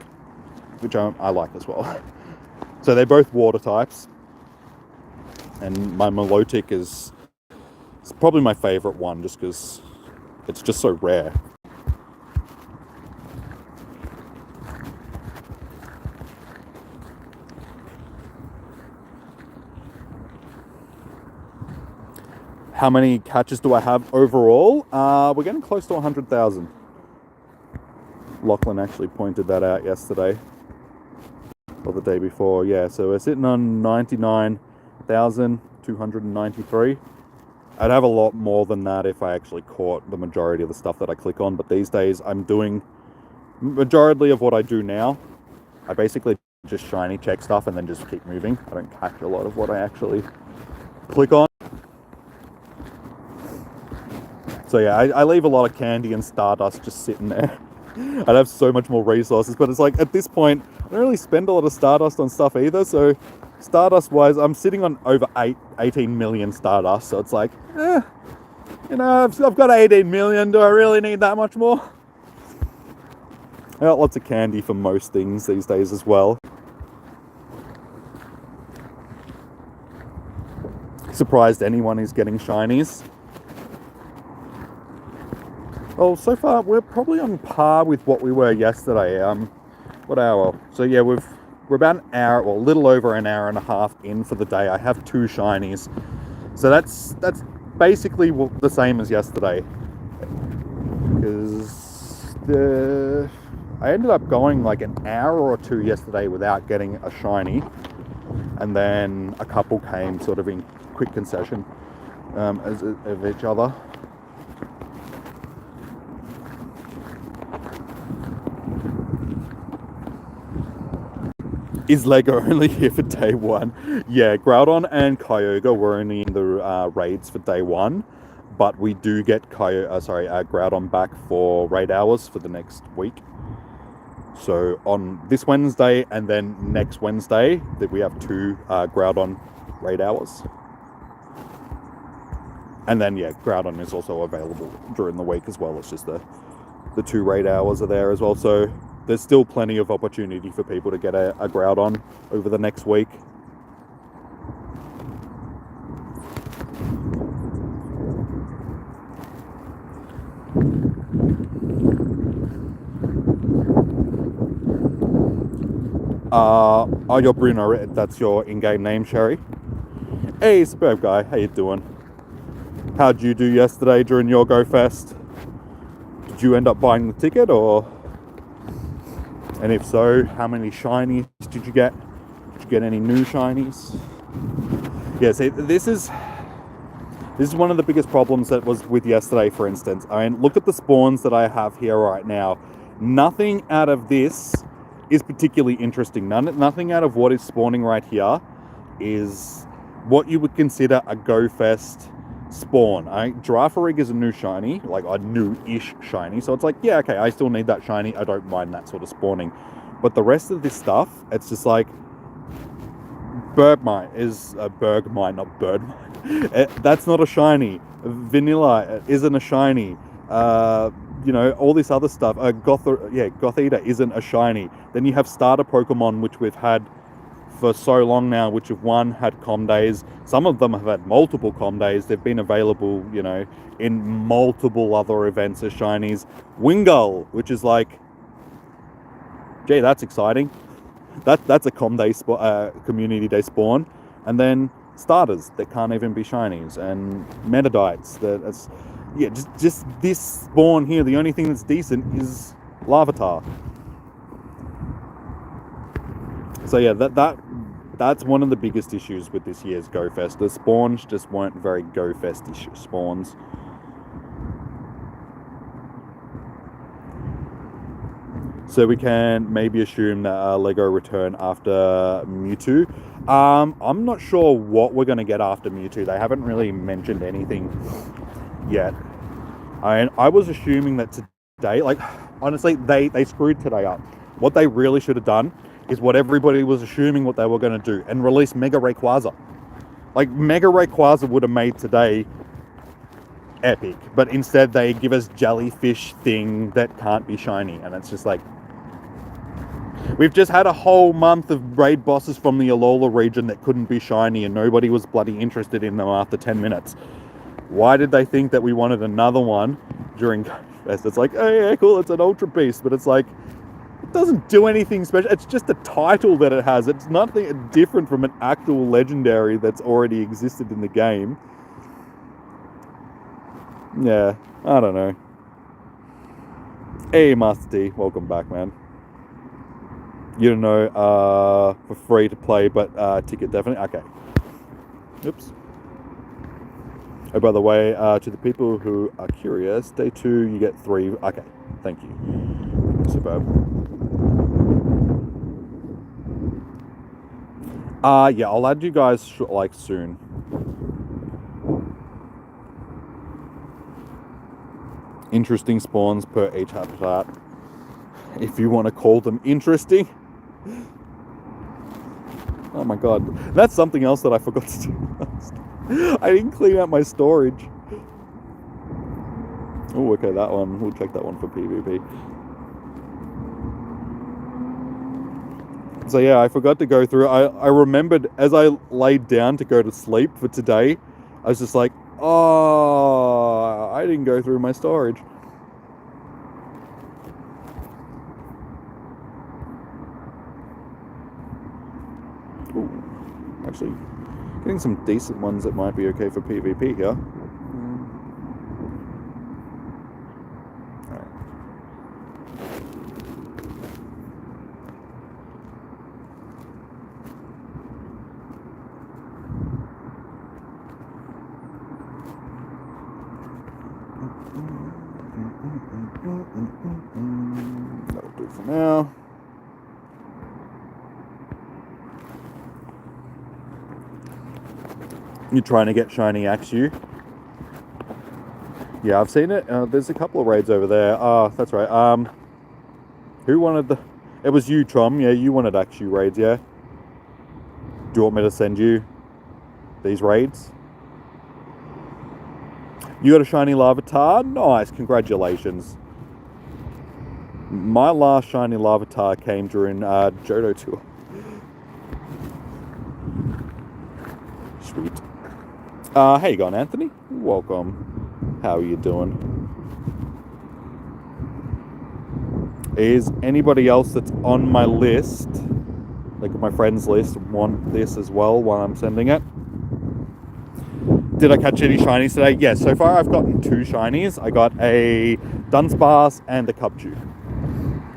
which I like as well. So they're both water types, and my Milotic is probably my favorite one just because it's just so rare. How many catches do I have overall? We're getting close to 100,000. Lachlan actually pointed that out yesterday. Or the day before, yeah. So we're sitting on 99,293. I'd have a lot more than that if I actually caught the majority of the stuff that I click on, but these days I'm doing majority of what I do now. I basically just shiny check stuff and then just keep moving. I don't catch a lot of what I actually click on. So yeah, I leave a lot of candy and Stardust just sitting there. I'd have so much more resources, but it's like at this point, I don't really spend a lot of Stardust on stuff either, so Stardust wise, I'm sitting on over 18 million Stardust, so it's like, you know, I've got 18 million, do I really need that much more? I got lots of candy for most things these days as well. Surprised anyone is getting shinies. Well, so far we're probably on par with what we were yesterday. What hour? So yeah, we're about an hour, well, a little over an hour and a half in for the day. I have 2 shinies, so that's basically the same as yesterday. Because I ended up going like an hour or 2 yesterday without getting a shiny, and then a couple came sort of in quick concession of each other. Is Lego only here for day 1? Yeah, Groudon and Kyogre were only in the raids for day 1, but we do get Groudon back for raid hours for the next week. So on this Wednesday and then next Wednesday, that we have 2 Groudon raid hours. And then yeah, Groudon is also available during the week as well. It's just the 2 raid hours are there as well. So there's still plenty of opportunity for people to get a Groudon over the next week. Oh, you're Bruno, that's your in-game name, Sherry. Hey, Superb Guy, how you doing? How'd you do yesterday during your Go Fest? Did you end up buying the ticket, or? And if so, how many shinies did you get? Did you get any new shinies? Yeah, see, this is one of the biggest problems that was with yesterday, for instance. I mean, look at the spawns that I have here right now. Nothing out of this is particularly interesting. Nothing out of what is spawning right here is what you would consider a Go Fest spawn. Girafarig is a new shiny, like a new-ish shiny, so it's like, yeah, okay, I still need that shiny, I don't mind that sort of spawning. But the rest of this stuff, it's just like, Bergmite is a Bergmite, not Birdmite. That's not a shiny. Vanilla isn't a shiny. You know, all this other stuff. Gothita isn't a shiny. Then you have starter Pokemon, which we've had for so long now, which have had comm days. Some of them have had multiple comm days. They've been available, you know, in multiple other events as shinies. Wingull, which is like, gee, that's exciting. That's a comm day community day spawn. And then starters that can't even be shinies, and Metadites. Just this spawn here. The only thing that's decent is Larvitar. So yeah, that's one of the biggest issues with this year's Go Fest. The spawns just weren't very Go Fest-ish spawns. So we can maybe assume that Lego return after Mewtwo. I'm not sure what we're going to get after Mewtwo. They haven't really mentioned anything yet. I was assuming that today, like, honestly, they screwed today up. What they really should have done is what everybody was assuming what they were going to do, and release Mega Rayquaza. Like, Mega Rayquaza would have made today epic, but instead they give us jellyfish thing that can't be shiny, and it's just like, we've just had a whole month of raid bosses from the Alola region that couldn't be shiny, and nobody was bloody interested in them after 10 minutes. Why did they think that we wanted another one during Fest? It's like, oh yeah, cool, it's an Ultra Beast, but it's like, it doesn't do anything special. It's just a title that it has. It's nothing different from an actual legendary that's already existed in the game. Yeah, I don't know. Hey, Master D, welcome back, man. You don't know, for free to play, but ticket definitely. Okay. Oops. Oh, by the way, to the people who are curious, day 2 you get 3. Okay, thank you. Superb. Yeah, I'll add you guys like soon. Interesting spawns per each habitat, if you want to call them interesting. Oh my god, that's something else that I forgot to do. I didn't clean out my storage. Oh, okay, that one. We'll check that one for PvP. So yeah, I forgot to go through. I remembered as I laid down to go to sleep for today, I was just like, oh, I didn't go through my storage. Ooh, actually, getting some decent ones that might be okay for PvP here. That'll do for now. You're trying to get shiny Axew? Yeah, I've seen it. There's a couple of raids over there. That's right. Who wanted the... It was you, Trom. Yeah, you wanted Axew raids, yeah? Do you want me to send you these raids? You got a shiny Larvitar? Nice, congratulations. My last shiny Larvitar came during Johto Tour. Sweet. How you going, Anthony? Welcome. How are you doing? Is anybody else that's on my list, like my friends list, want this as well while I'm sending it? Did I catch any shinies today? Yes, so far I've gotten 2 shinies. I got a Dunsparce and a Cubchoo.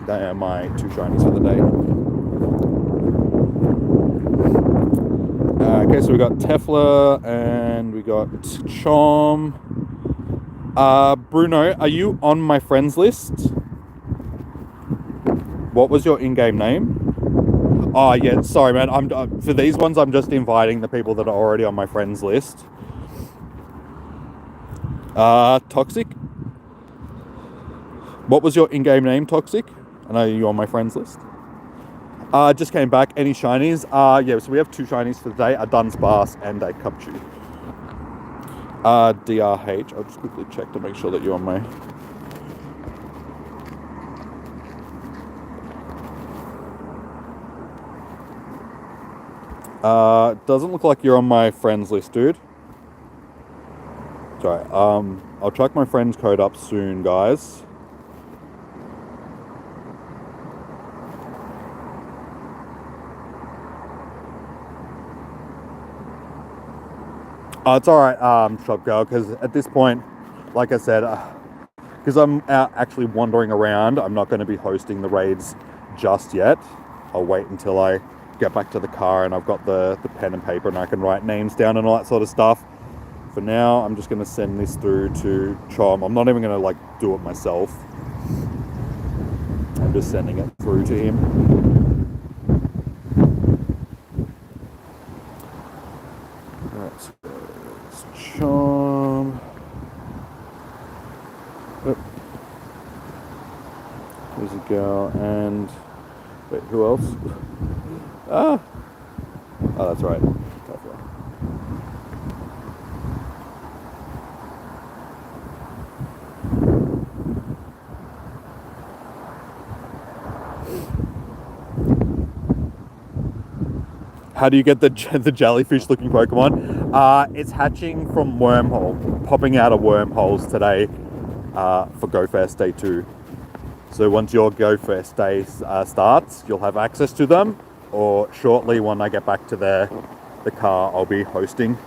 They are my 2 shinies for the day. Okay, so we got Tefla and we got Chom. Bruno, are you on my friends list? What was your in-game name? Oh yeah, sorry man. I'm for these ones I'm just inviting the people that are already on my friends list. Toxic. What was your in-game name, Toxic? I know you're on my friends list. Just came back. Any shinies? Yeah, so we have 2 shinies for the day, a Dunsparce and a Cubchoo. DRH. I'll just quickly check to make sure that you're on my... doesn't look like you're on my friends list, dude. Sorry, I'll chuck my friends code up soon, guys. It's alright, shop girl, because at this point, like I said, because I'm out actually wandering around, I'm not going to be hosting the raids just yet. I'll wait until I get back to the car and I've got the pen and paper and I can write names down and all that sort of stuff. For now, I'm just going to send this through to Chom. I'm not even going to like do it myself. I'm just sending it through to him. Chom. Oh. There's a girl and... Wait, who else? Oh, that's right. How do you get the jellyfish-looking Pokemon? It's hatching from wormhole, popping out of wormholes today for GoFest Day 2. So once your GoFest Day starts, you'll have access to them, or shortly when I get back to the car, I'll be hosting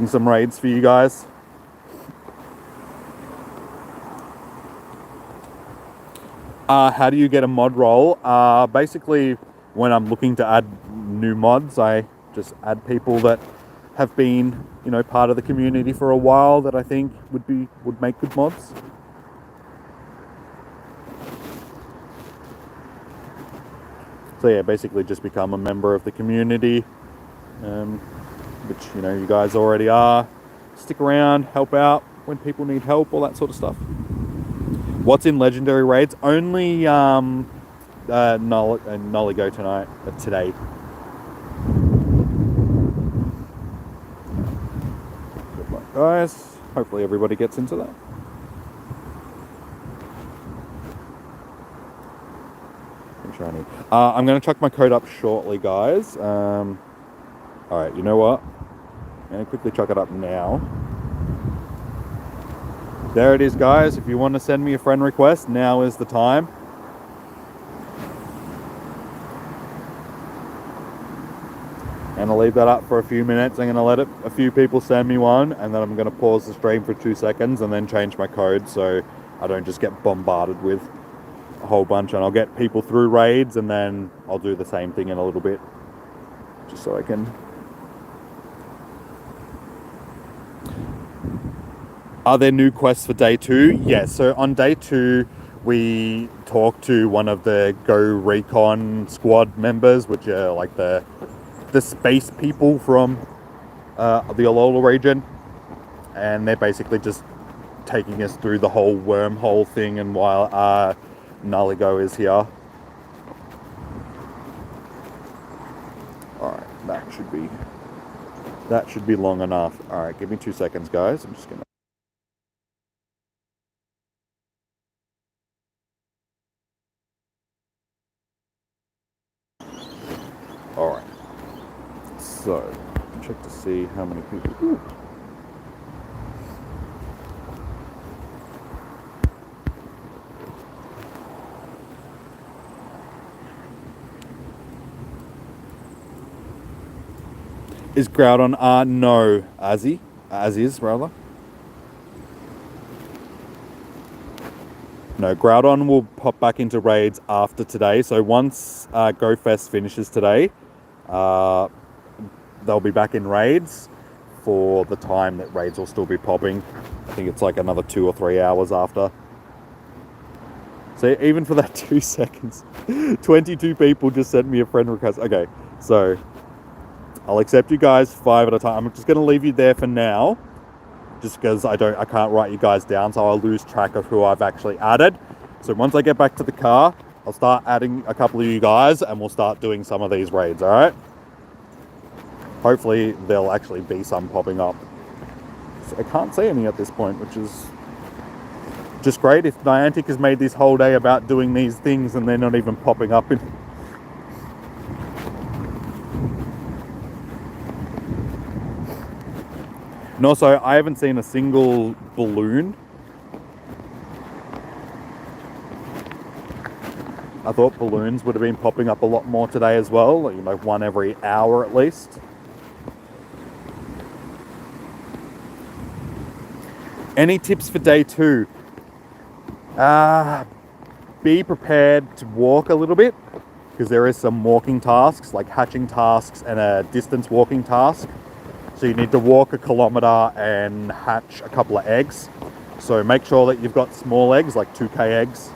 some raids for you guys. How do you get a mod roll? Basically, when I'm looking to add new mods, I just add people that have been, you know, part of the community for a while that I think would make good mods. So yeah, basically just become a member of the community, which, you know, you guys already are. Stick around, help out when people need help, all that sort of stuff. What's in legendary raids? Only Naligo today. Good luck, guys. Hopefully everybody gets into that. Shiny. I'm going to chuck my code up shortly, guys. Alright, you know what? I'm going to quickly chuck it up now. There it is, guys. If you want to send me a friend request, now is the time. I'm going to leave that up for a few minutes. I'm going to let a few people send me one, and then I'm going to pause the stream for 2 seconds and then change my code so I don't just get bombarded with a whole bunch, and I'll get people through raids, and then I'll do the same thing in a little bit, just so I can. Are there new quests for day 2? Yes, so on day 2 we talked to one of the Go Recon squad members, which are like the space people from the Alola region, and they're basically just taking us through the whole wormhole thing, and while Naligo is here. Alright, that should be long enough. Alright, give me 2 seconds, guys. I'm just gonna. Alright. So, check to see how many people. Ooh. Is Groudon? No, Aziz rather. No, Groudon will pop back into raids after today. So once GoFest finishes today, they'll be back in raids for the time that raids will still be popping. I think it's like another 2 or 3 hours after. So even for that 2 seconds, 22 people just sent me a friend request. Okay, so I'll accept you guys 5 at a time. I'm just going to leave you there for now, just because I can't write you guys down, so I'll lose track of who I've actually added. So once I get back to the car, I'll start adding a couple of you guys, and we'll start doing some of these raids, all right? Hopefully there'll actually be some popping up. So I can't see any at this point, which is just great. If Niantic has made this whole day about doing these things and they're not even popping up in. And also, I haven't seen a single balloon. I thought balloons would have been popping up a lot more today as well, like one every hour at least. Any tips for day 2? Be prepared to walk a little bit, because there is some walking tasks, like hatching tasks and a distance walking task. So you need to walk 1 kilometer and hatch a couple of eggs. So make sure that you've got small eggs, like 2k eggs.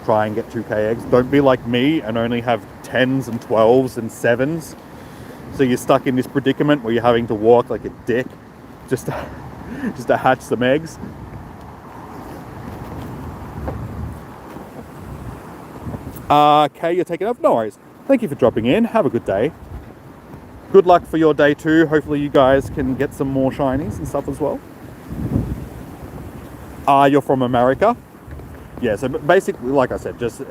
Try and get 2k eggs. Don't be like me and only have 10s and 12s and 7s. So you're stuck in this predicament where you're having to walk like a dick just to hatch some eggs. Okay, you're taking off? No worries. Thank you for dropping in. Have a good day. Good luck for your day 2. Hopefully you guys can get some more shinies and stuff as well. You're from America? Yeah, so basically, like I said, just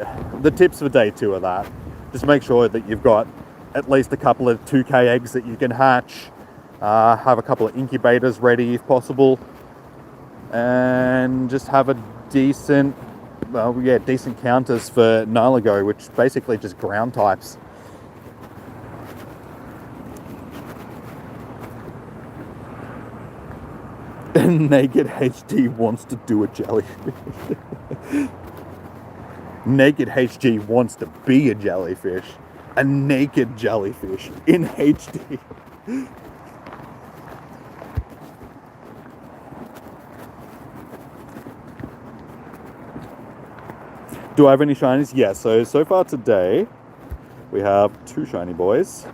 the tips for day 2 are that. Just make sure that you've got at least a couple of 2k eggs that you can hatch. Have a couple of incubators ready if possible. And just have a decent counters for Naligo, which basically just ground types. Naked HD wants to do a jellyfish. Naked HG wants to be a jellyfish. A naked jellyfish in HD.
Do I have any shinies? Yeah, so far today, we have 2 shiny boys.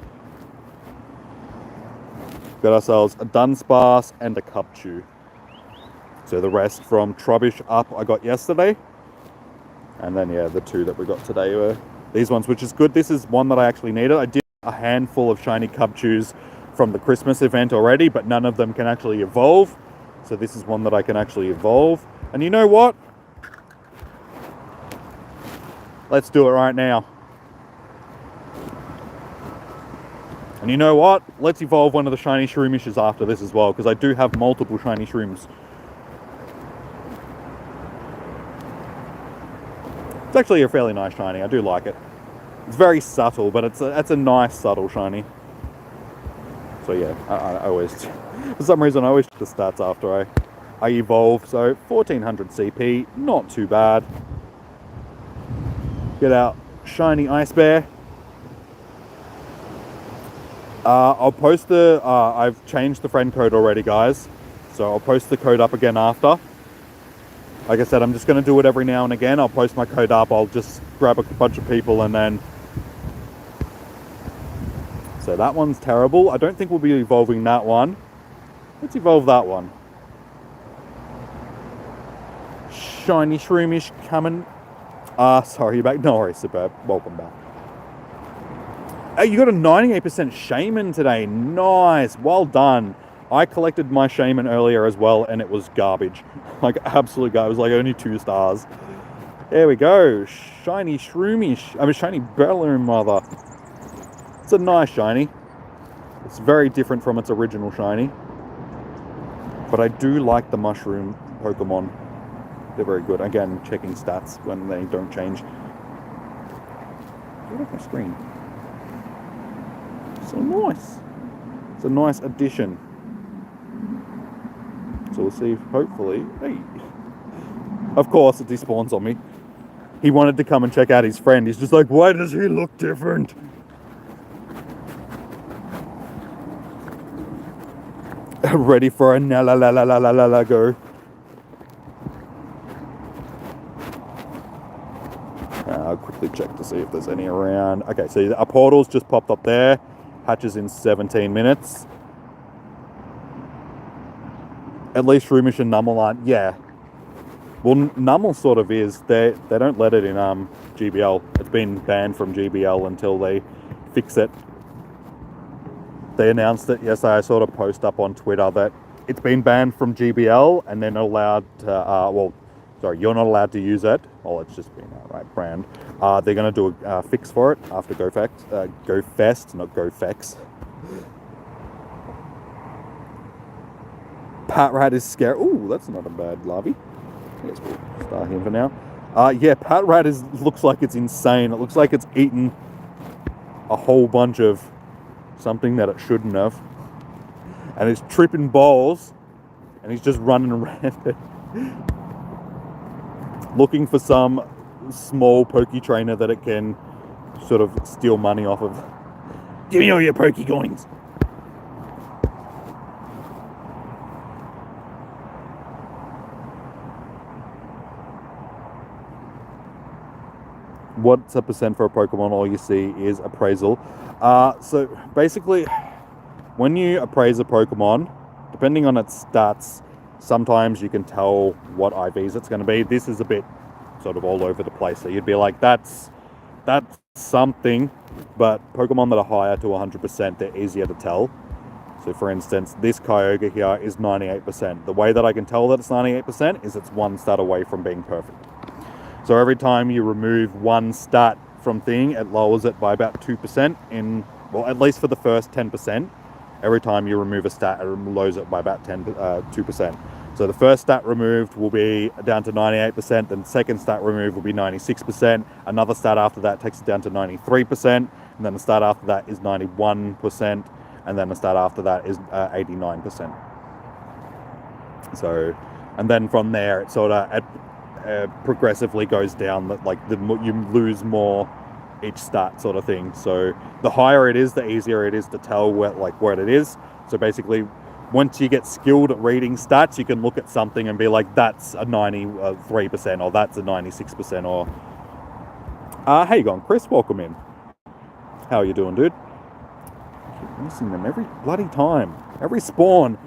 Got ourselves a Dunsparce and a Cubchoo. So the rest from Trubbish up I got yesterday. And then, yeah, the 2 that we got today were these ones, which is good. This is one that I actually needed. I did a handful of shiny Cubchoos from the Christmas event already, but none of them can actually evolve. So this is one that I can actually evolve. And you know what? Let's do it right now. And you know what? Let's evolve one of the shiny Shroomishes after this as well, because I do have multiple shiny Shrooms. It's actually a fairly nice shiny. I do like it. It's very subtle, but it's a nice subtle shiny. So yeah, I always, for some reason, I always check the stats after I evolve. So 1400 CP, not too bad. Get out shiny Ice Bear. I'll post the, I've changed the friend code already, guys. So I'll post the code up again after. Like I said, I'm just going to do it every now and again. I'll post my code up. I'll just grab a bunch of people and then... So that one's terrible. I don't think we'll be evolving that one. Let's evolve that one. Shiny Shroomish coming. Sorry, you're back. No worries, Superb. Welcome back. Hey, you got a 98% Shaman today. Nice. Well done. I collected my Shaman earlier as well, and it was garbage. Like, absolute garbage. It was like only 2 stars. There we go. Shiny Shroomish. I mean, shiny Breloom, rather. It's a nice shiny. It's very different from its original shiny. But I do like the mushroom Pokemon. They're very good. Again, checking stats when they don't change. Get off my screen. So nice. It's a nice addition. So we'll see if hopefully... Hey. Of course, it despawns on me. He wanted to come and check out his friend. He's just like, why does he look different? Ready for a Naligo. I'll quickly check to see if there's any around. Okay, so a portal's just popped up there. Hatches in 17 minutes. At least Shroomish and Numel aren't. Yeah. Well, Numel sort of is. They don't let it in GBL. It's been banned from GBL until they fix it. They announced it yesterday. I sort of post up on Twitter that it's been banned from GBL and they're not allowed to, you're not allowed to use it. Well, it's just been outright banned. They're going to do a fix for it after GoFest, not GoFex. Pat Rat is scary. Ooh, that's not a bad larvae. I guess we'll start him for now. Yeah, Pat Rat looks like it's insane. It looks like it's eaten a whole bunch of something that it shouldn't have. And it's tripping balls. And he's just running around looking for some small Poke trainer that it can sort of steal money off of. Give me all your Poke coins. What's a percent for a Pokemon? All you see is appraisal. So basically, when you appraise a Pokemon, depending on its stats, sometimes you can tell what IVs it's going to be. This is a bit sort of all over the place. So you'd be like, that's something, but Pokemon that are higher to 100%, they're easier to tell. So for instance, this Kyogre here is 98%. The way that I can tell that it's 98% is it's 1 stat away from being perfect. So every time you remove 1 stat from thing, it lowers it by about 2% well, at least for the first 10%. Every time you remove a stat, it lowers it by about 2%. So the first stat removed will be down to 98%, then the second stat removed will be 96%. Another stat after that takes it down to 93%, and then the stat after that is 91%, and then the stat after that is 89%. So, and then from there, it sort of progressively goes down, like you lose more each stat sort of thing. So the higher it is, the easier it is to tell where it is. So basically, once you get skilled at reading stats, you can look at something and be like, that's a 93% or that's a 96% or How you going, Chris? Welcome in. How are you doing, dude? Keep missing them every bloody time. Every spawn.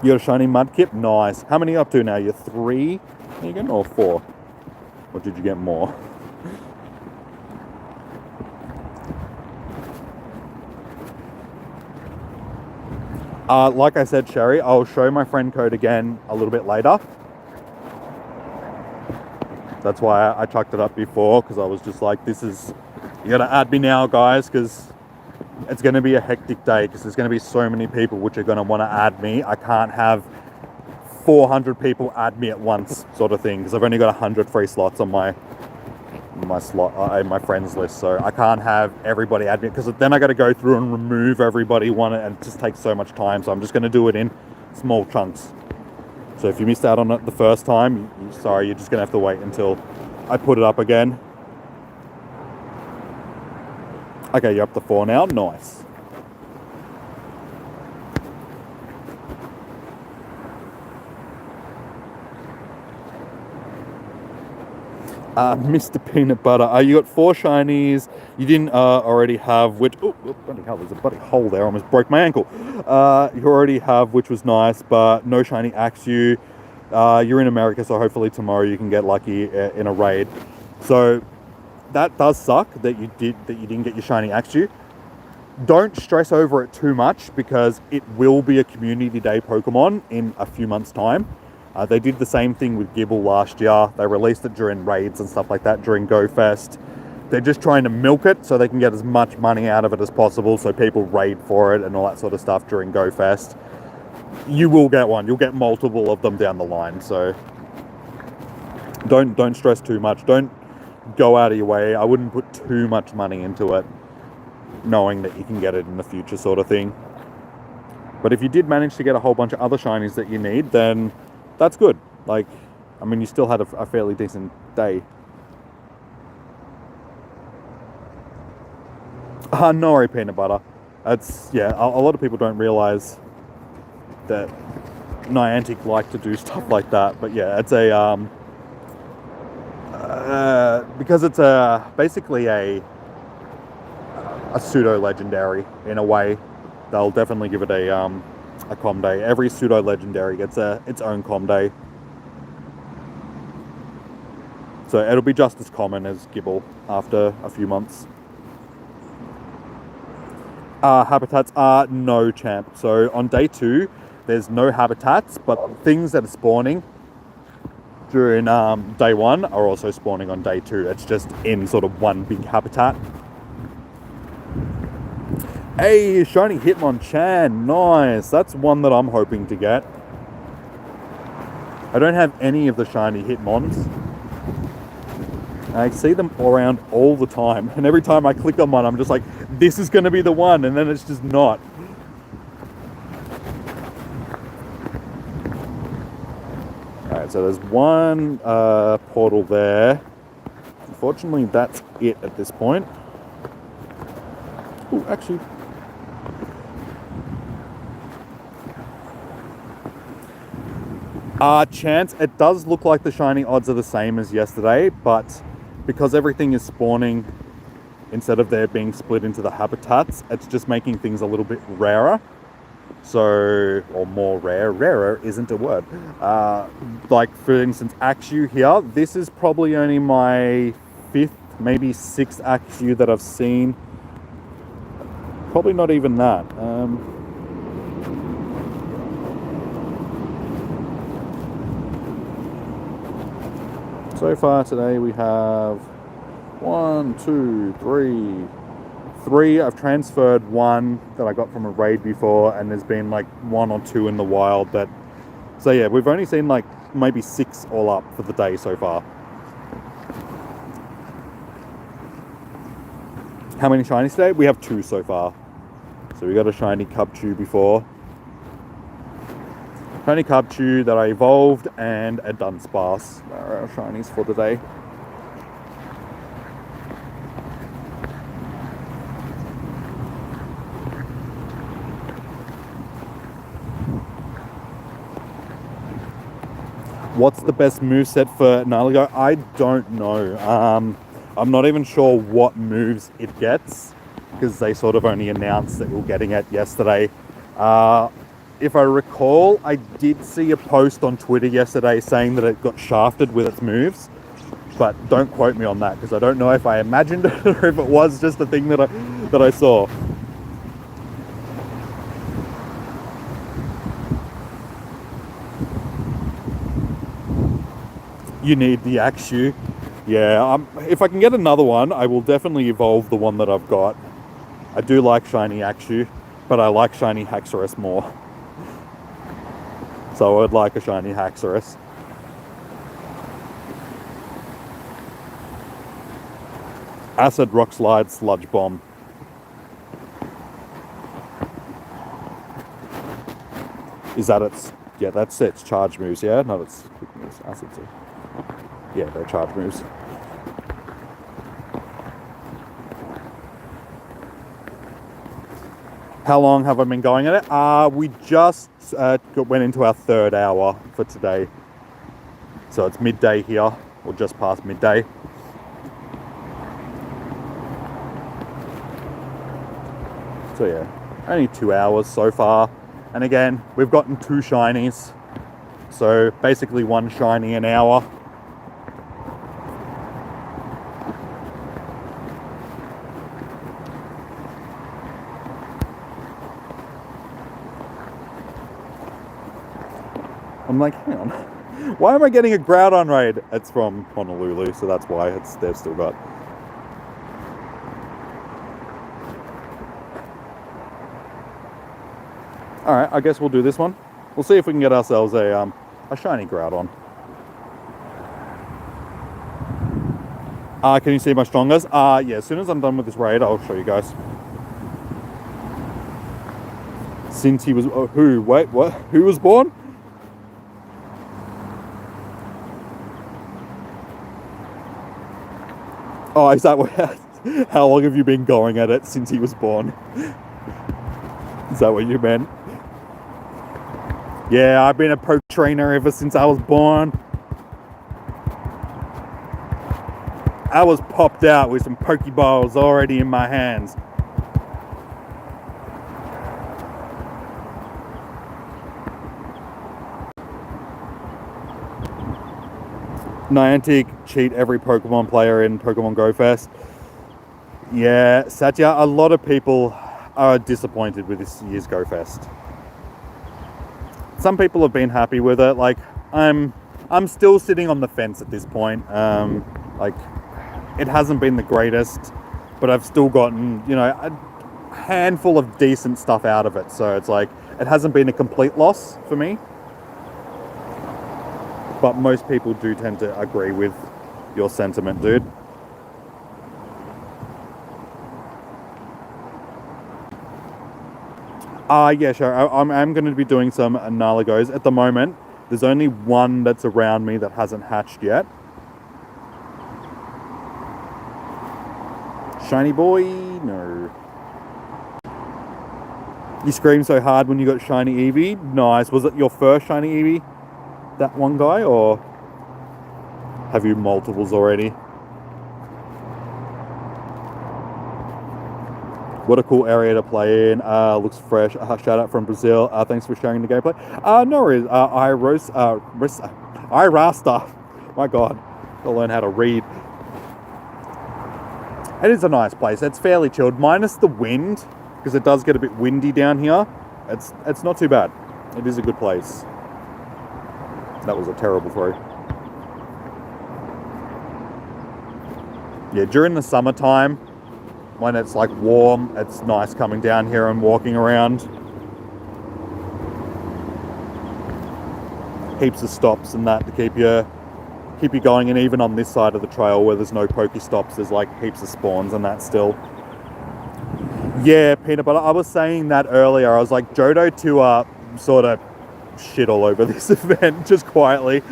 You got a shiny Mudkip? Nice. How many up to now? You're 3? Are you getting or 4? Or did you get more? Like I said, Sherry, I'll show my friend code again a little bit later. That's why I chucked it up before, because I was just like, you gotta add me now, guys, because it's gonna be a hectic day, because there's gonna be so many people which are gonna want to add me. I can't have 400 people add me at once, sort of thing, because I've only got 100 free slots on my friends list, so I can't have everybody add me, because then I got to go through and remove everybody one, and it just takes so much time. So I'm just going to do it in small chunks. So if you missed out on it the first time, sorry, you're just going to have to wait until I put it up again. Okay, you're up to 4 now. Nice. Mr. Peanut Butter, you got 4 shinies. You didn't already have which... Oh, bloody hell, there's a bloody hole there. I almost broke my ankle. You already have, which was nice, but no shiny Axew. You're in America, so hopefully tomorrow you can get lucky in a raid. So that does suck that you didn't get your shiny Axew. Don't stress over it too much, because it will be a community day Pokemon in a few months' time. They did the same thing with Gibble last year. They released it during raids and stuff like that during GoFest. They're just trying to milk it so they can get as much money out of it as possible, so people raid for it and all that sort of stuff during GoFest. You will get one. You'll get multiple of them down the line, so don't stress too much. Don't go out of your way. I wouldn't put too much money into it, knowing that you can get it in the future, sort of thing. But if you did manage to get a whole bunch of other shinies that you need, then that's good. Like, I mean, you still had a fairly decent day. No worry, Peanut Butter. That's, yeah, a lot of people don't realise that Niantic like to do stuff like that. But yeah, it's because it's basically a pseudo-legendary in a way. They'll definitely give it a com day. Every pseudo-legendary gets its own com day. So it'll be just as common as Gibble after a few months. Habitats are no, champ. So on day 2, there's no habitats, but things that are spawning during day 1 are also spawning on day 2. It's just in sort of one big habitat. Hey, shiny Hitmonchan, nice. That's one that I'm hoping to get. I don't have any of the shiny Hitmons. I see them around all the time, and every time I click on one, I'm just like, this is going to be the one, and then it's just not. Alright, so there's one portal there. Unfortunately, that's it at this point. Oh, actually... chance, it does look like the shiny odds are the same as yesterday, but because everything is spawning instead of there being split into the habitats, it's just making things a little bit rarer. So, or more rare. Rarer isn't a word. Like, for instance, Axew here, this is probably only my 5th, maybe 6th Axew that I've seen. Probably not even that. So far today we have 1, 2, 3. I've transferred 1 that I got from a raid before, and there's been like 1 or 2 in the wild that... So yeah, we've only seen like maybe 6 all up for the day so far. How many shinies today? We have 2 so far. So we got a shiny Cubchoo before. Shiny Cubchoo that I evolved, and a Dunsparce are our shinies for the day. What's the best moveset for Naligo? I don't know. I'm not even sure what moves it gets, because they sort of only announced that we were getting it yesterday. If I recall, I did see a post on Twitter yesterday saying that it got shafted with its moves, but don't quote me on that, because I don't know if I imagined it or if it was just a thing that I saw. You need the Axew. Yeah, if I can get another one, I will definitely evolve the one that I've got. I do like shiny Axew, but I like shiny Haxorus more. So I would like a shiny Haxorus. Acid, Rock Slide, Sludge Bomb. Is that its... Yeah, that's its charge moves, yeah? Not its quick moves. Acid too. Yeah, they're charge moves. How long have I been going at it? We just went into our 3rd hour for today. So it's midday here, or just past midday. So yeah, only 2 hours so far. And again, we've gotten 2 shinies. So basically 1 shiny an hour. I'm like, hang on, why am I getting a Groudon raid? It's from Honolulu, so that's why they've still got. Alright, I guess we'll do this one. We'll see if we can get ourselves a shiny Groudon. Can you see my strongest? Yeah, as soon as I'm done with this raid, I'll show you guys. Since he was... who? Wait, what? Who was born? Oh, is that what... How long have you been going at it since he was born? Is that what you meant? Yeah, I've been a poke trainer ever since I was born. I was popped out with some Pokeballs already in my hands. Niantic cheat every Pokemon player in Pokemon Go Fest. Yeah, Satya, a lot of people are disappointed with this year's Go Fest. Some people have been happy with it. Like, I'm still sitting on the fence at this point. Like, it hasn't been the greatest, but I've still gotten, you know, a handful of decent stuff out of it. So it's like, it hasn't been a complete loss for me. But most people do tend to agree with your sentiment, dude. Yeah, sure. I'm going to be doing some Naligos. At the moment, there's only one that's around me that hasn't hatched yet. Shiny boy? No. You screamed so hard when you got shiny Eevee? Nice. Was it your first shiny Eevee? That one guy, or have you multiples already? What a cool area to play in. Looks fresh. Shout out from Brazil. Thanks for sharing the gameplay. No worries. Irasta. My God, gotta learn how to read. It is a nice place. It's fairly chilled, minus the wind, because it does get a bit windy down here. It's not too bad. It is a good place. That was a terrible throw. Yeah, during the summertime, when it's like warm, it's nice coming down here and walking around. Heaps of stops and that to keep you going, and even on this side of the trail where there's no Pokestops, there's like heaps of spawns and that still. Yeah, Peanut Butter, I was saying that earlier. I was like, Johto to sort of shit all over this event just quietly.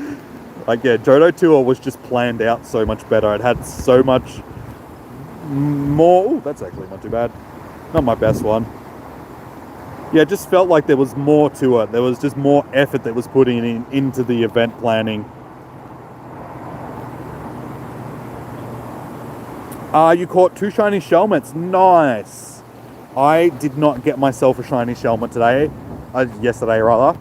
Like, yeah, Johto Tour was just planned out so much better. It had so much more. Ooh, that's actually not too bad. Not my best one. yeah, it just felt like there was more to it. There was just more effort that was put into the event planning. You caught 2 shiny Shelmets. Nice. I did not get myself a shiny Shelmet today. Yesterday, rather.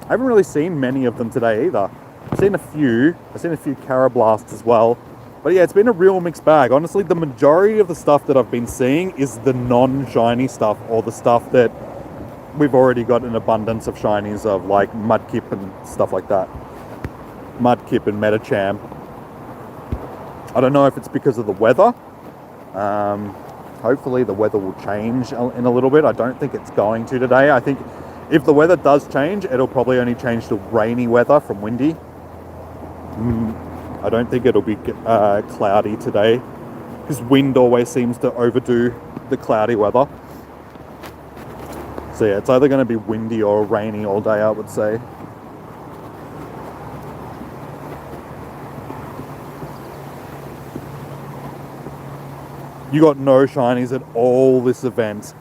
I haven't really seen many of them today either. I've seen a few. I've seen a few Carablasts as well. But yeah, it's been a real mixed bag. Honestly, the majority of the stuff that I've been seeing is the non-shiny stuff, or the stuff that we've already got an abundance of shinies of, like Mudkip and stuff like that. Mudkip and Metacham. I don't know if it's because of the weather. Hopefully the weather will change in a little bit. I don't think it's going to today. I think if the weather does change, it'll probably only change to rainy weather from windy. I don't think it'll be cloudy today, because wind always seems to overdo the cloudy weather. So yeah, it's either going to be windy or rainy all day, I would say. You got no shinies at all this event.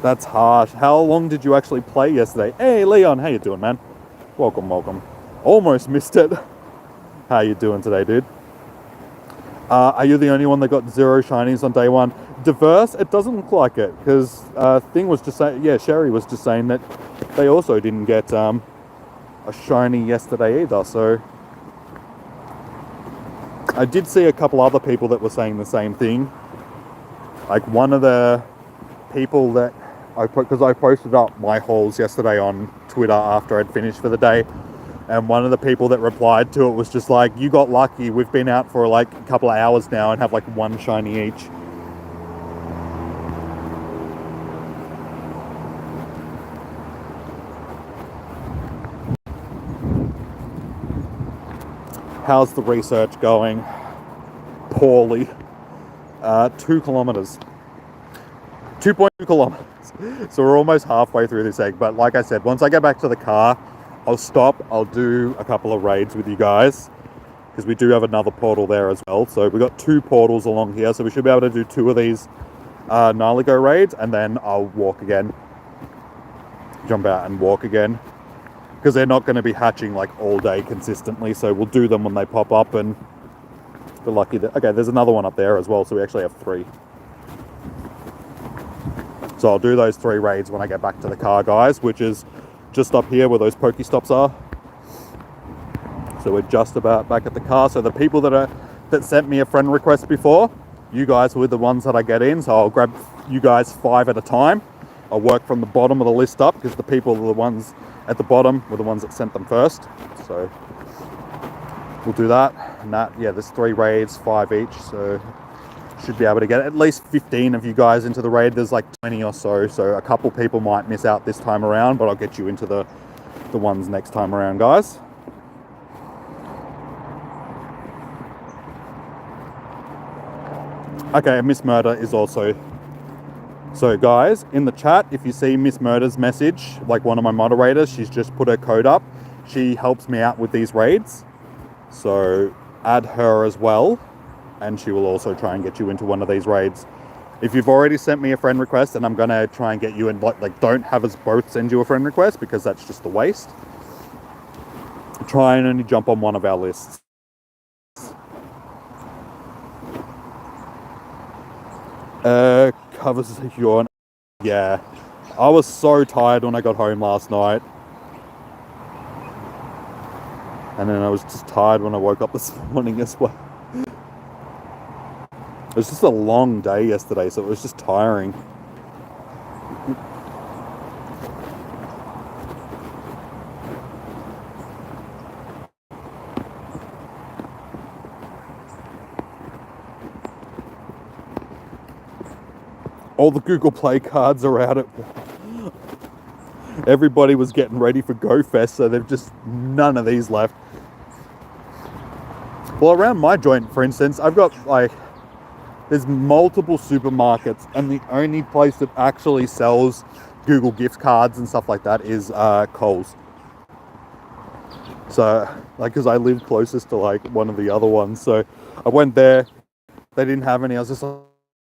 That's harsh. How long did you actually play yesterday? Hey, Leon, how you doing, man? Welcome, welcome. Almost missed it. How you doing today, dude? Are you the only one that got 0 shinies on day 1? Diverse? It doesn't look like it, because Thing was just saying, yeah, Sherry was just saying that they also didn't get a shiny yesterday either, so I did see a couple other people that were saying the same thing. Like one of the people that because I posted up my hauls yesterday on Twitter after I'd finished for the day, and one of the people that replied to it was just like, you got lucky, we've been out for like a couple of hours now and have like 1 shiny each. How's the research going? Poorly. 2 kilometers. 2.2 kilometers. So we're almost halfway through this egg. But like I said, once I get back to the car, I'll stop. I'll do a couple of raids with you guys, because we do have another portal there as well. So we've got 2 portals along here. So we should be able to do 2 of these Naligo raids, and then I'll walk again. Jump out and walk again, because they're not going to be hatching like all day consistently, so we'll do them when they pop up, and we're lucky that... Okay, there's another one up there as well, so we actually have 3. So I'll do those 3 raids when I get back to the car, guys, which is just up here where those Pokestops are. So we're just about back at the car. So the people that sent me a friend request before, you guys were the ones that I get in, so I'll grab you guys 5 at a time. I'll work from the bottom of the list up, because the people are the ones at the bottom were the ones that sent them first. So we'll do that. And that, yeah, there's 3 raids, 5 each. So should be able to get at least 15 of you guys into the raid. There's like 20 or so. So a couple people might miss out this time around, but I'll get you into the ones next time around, guys. Okay, Miss Murder is also... So guys, in the chat, if you see Miss Murder's message, like one of my moderators, she's just put her code up. She helps me out with these raids. So add her as well, and she will also try and get you into one of these raids. If you've already sent me a friend request, and I'm going to try and get you in, like don't have us both send you a friend request, because that's just a waste. Try and only jump on one of our lists. Covers yawn. Yeah, I was so tired when I got home last night, and then I was just tired when I woke up this morning as well. It was just a long day yesterday, so it was just tiring. All the Google Play cards are out at... Everybody was getting ready for GoFest, so they've just none of these left. Well, around my joint, for instance, I've got like... There's multiple supermarkets, and the only place that actually sells Google gift cards and stuff like that is Coles. So, like, because I live closest to like one of the other ones, so I went there. They didn't have any. I was just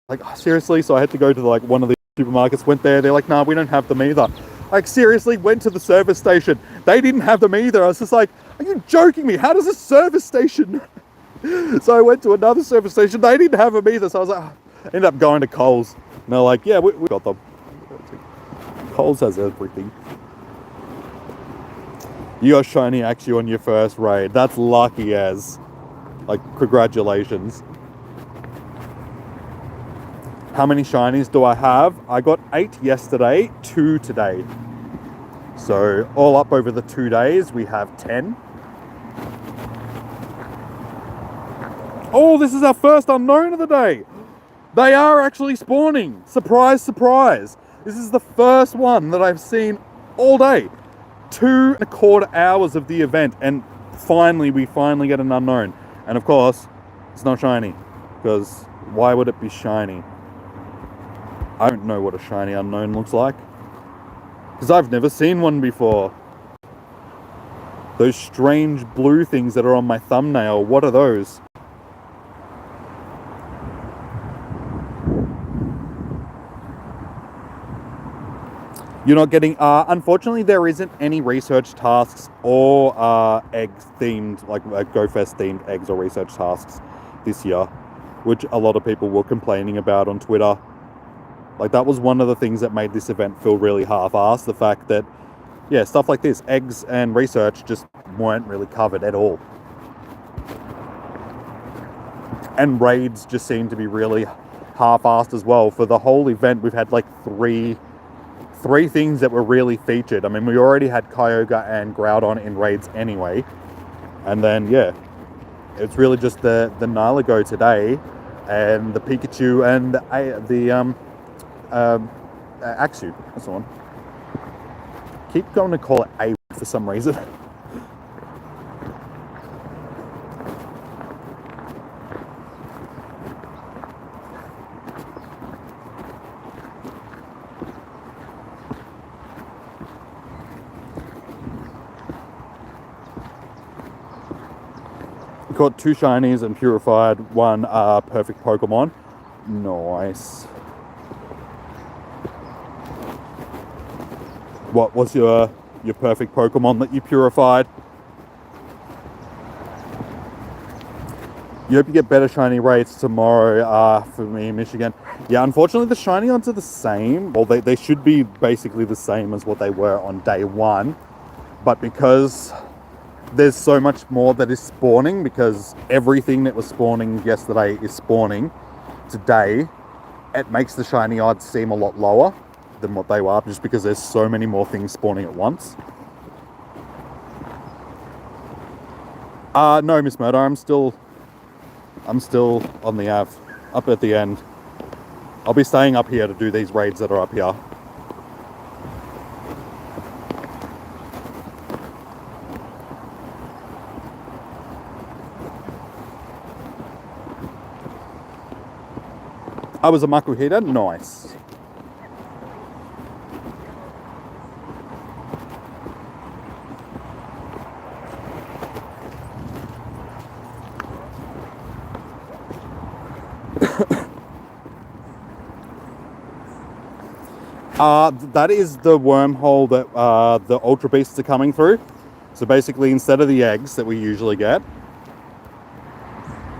like, oh, seriously? So I had to go to like one of the supermarkets, went there, they're like, nah, we don't have them either. Like, seriously, went to the service station. They didn't have them either. I was just like, are you joking me? How does a service station? So I went to another service station. They didn't have them either. So I was like, ended up going to Coles. And they're like, yeah, we got them. Coles has everything. You got shiny Axew on your first raid. That's lucky as. Like, congratulations. How many shinies do I have? I got 8 yesterday, 2 today. So all up over the 2 days, we have 10. Oh, this is our first unknown of the day. They are actually spawning. Surprise, surprise. This is the first one that I've seen all day. 2.25 hours of the event, and we finally get an unknown. And of course, it's not shiny, because why would it be shiny? I don't know what a shiny unknown looks like, because I've never seen one before. Those strange blue things that are on my thumbnail, what are those? You're not getting, unfortunately there isn't any research tasks or eggs themed, like GoFest themed eggs or research tasks this year, which a lot of people were complaining about on Twitter. Like, that was one of the things that made this event feel really half-assed, the fact that, yeah, stuff like this, eggs and research, just weren't really covered at all. And raids just seemed to be really half-assed as well. For the whole event, we've had like three things that were really featured. I mean, we already had Kyogre and Groudon in raids anyway. And then, yeah, it's really just the Naligo today, and the Pikachu and the Axew. That's the one. Keep going to call it A for some reason. Caught 2 shinies and purified 1 perfect Pokemon. Nice. What was your perfect Pokemon that you purified? You hope you get better shiny rates tomorrow for me in Michigan. Yeah, unfortunately the shiny odds are the same. Well, they should be basically the same as what they were on day 1. But because there's so much more that is spawning, because everything that was spawning yesterday is spawning today, it makes the shiny odds seem a lot lower than what they were, just because there's so many more things spawning at once. No, Miss Murder, I'm still on the Ave, up at the end. I'll be staying up here to do these raids that are up here. I was a Makuhita, nice. That is the wormhole that the Ultra Beasts are coming through. So basically, instead of the eggs that we usually get,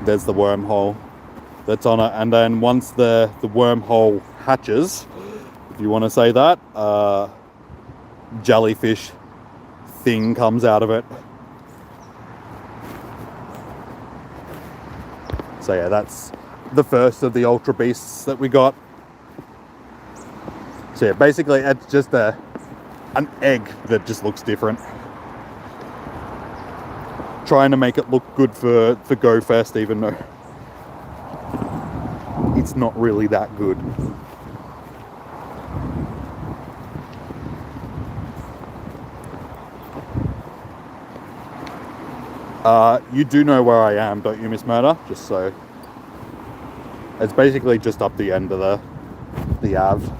there's the wormhole that's on it. And then once the wormhole hatches, if you want to say that, jellyfish thing comes out of it. So yeah, that's the first of the Ultra Beasts that we got. So yeah, basically it's just an egg that just looks different. Trying to make it look good for GoFest, even though it's not really that good. You do know where I am, don't you, Miss Murder? Just so. It's basically just up the end of the Ave.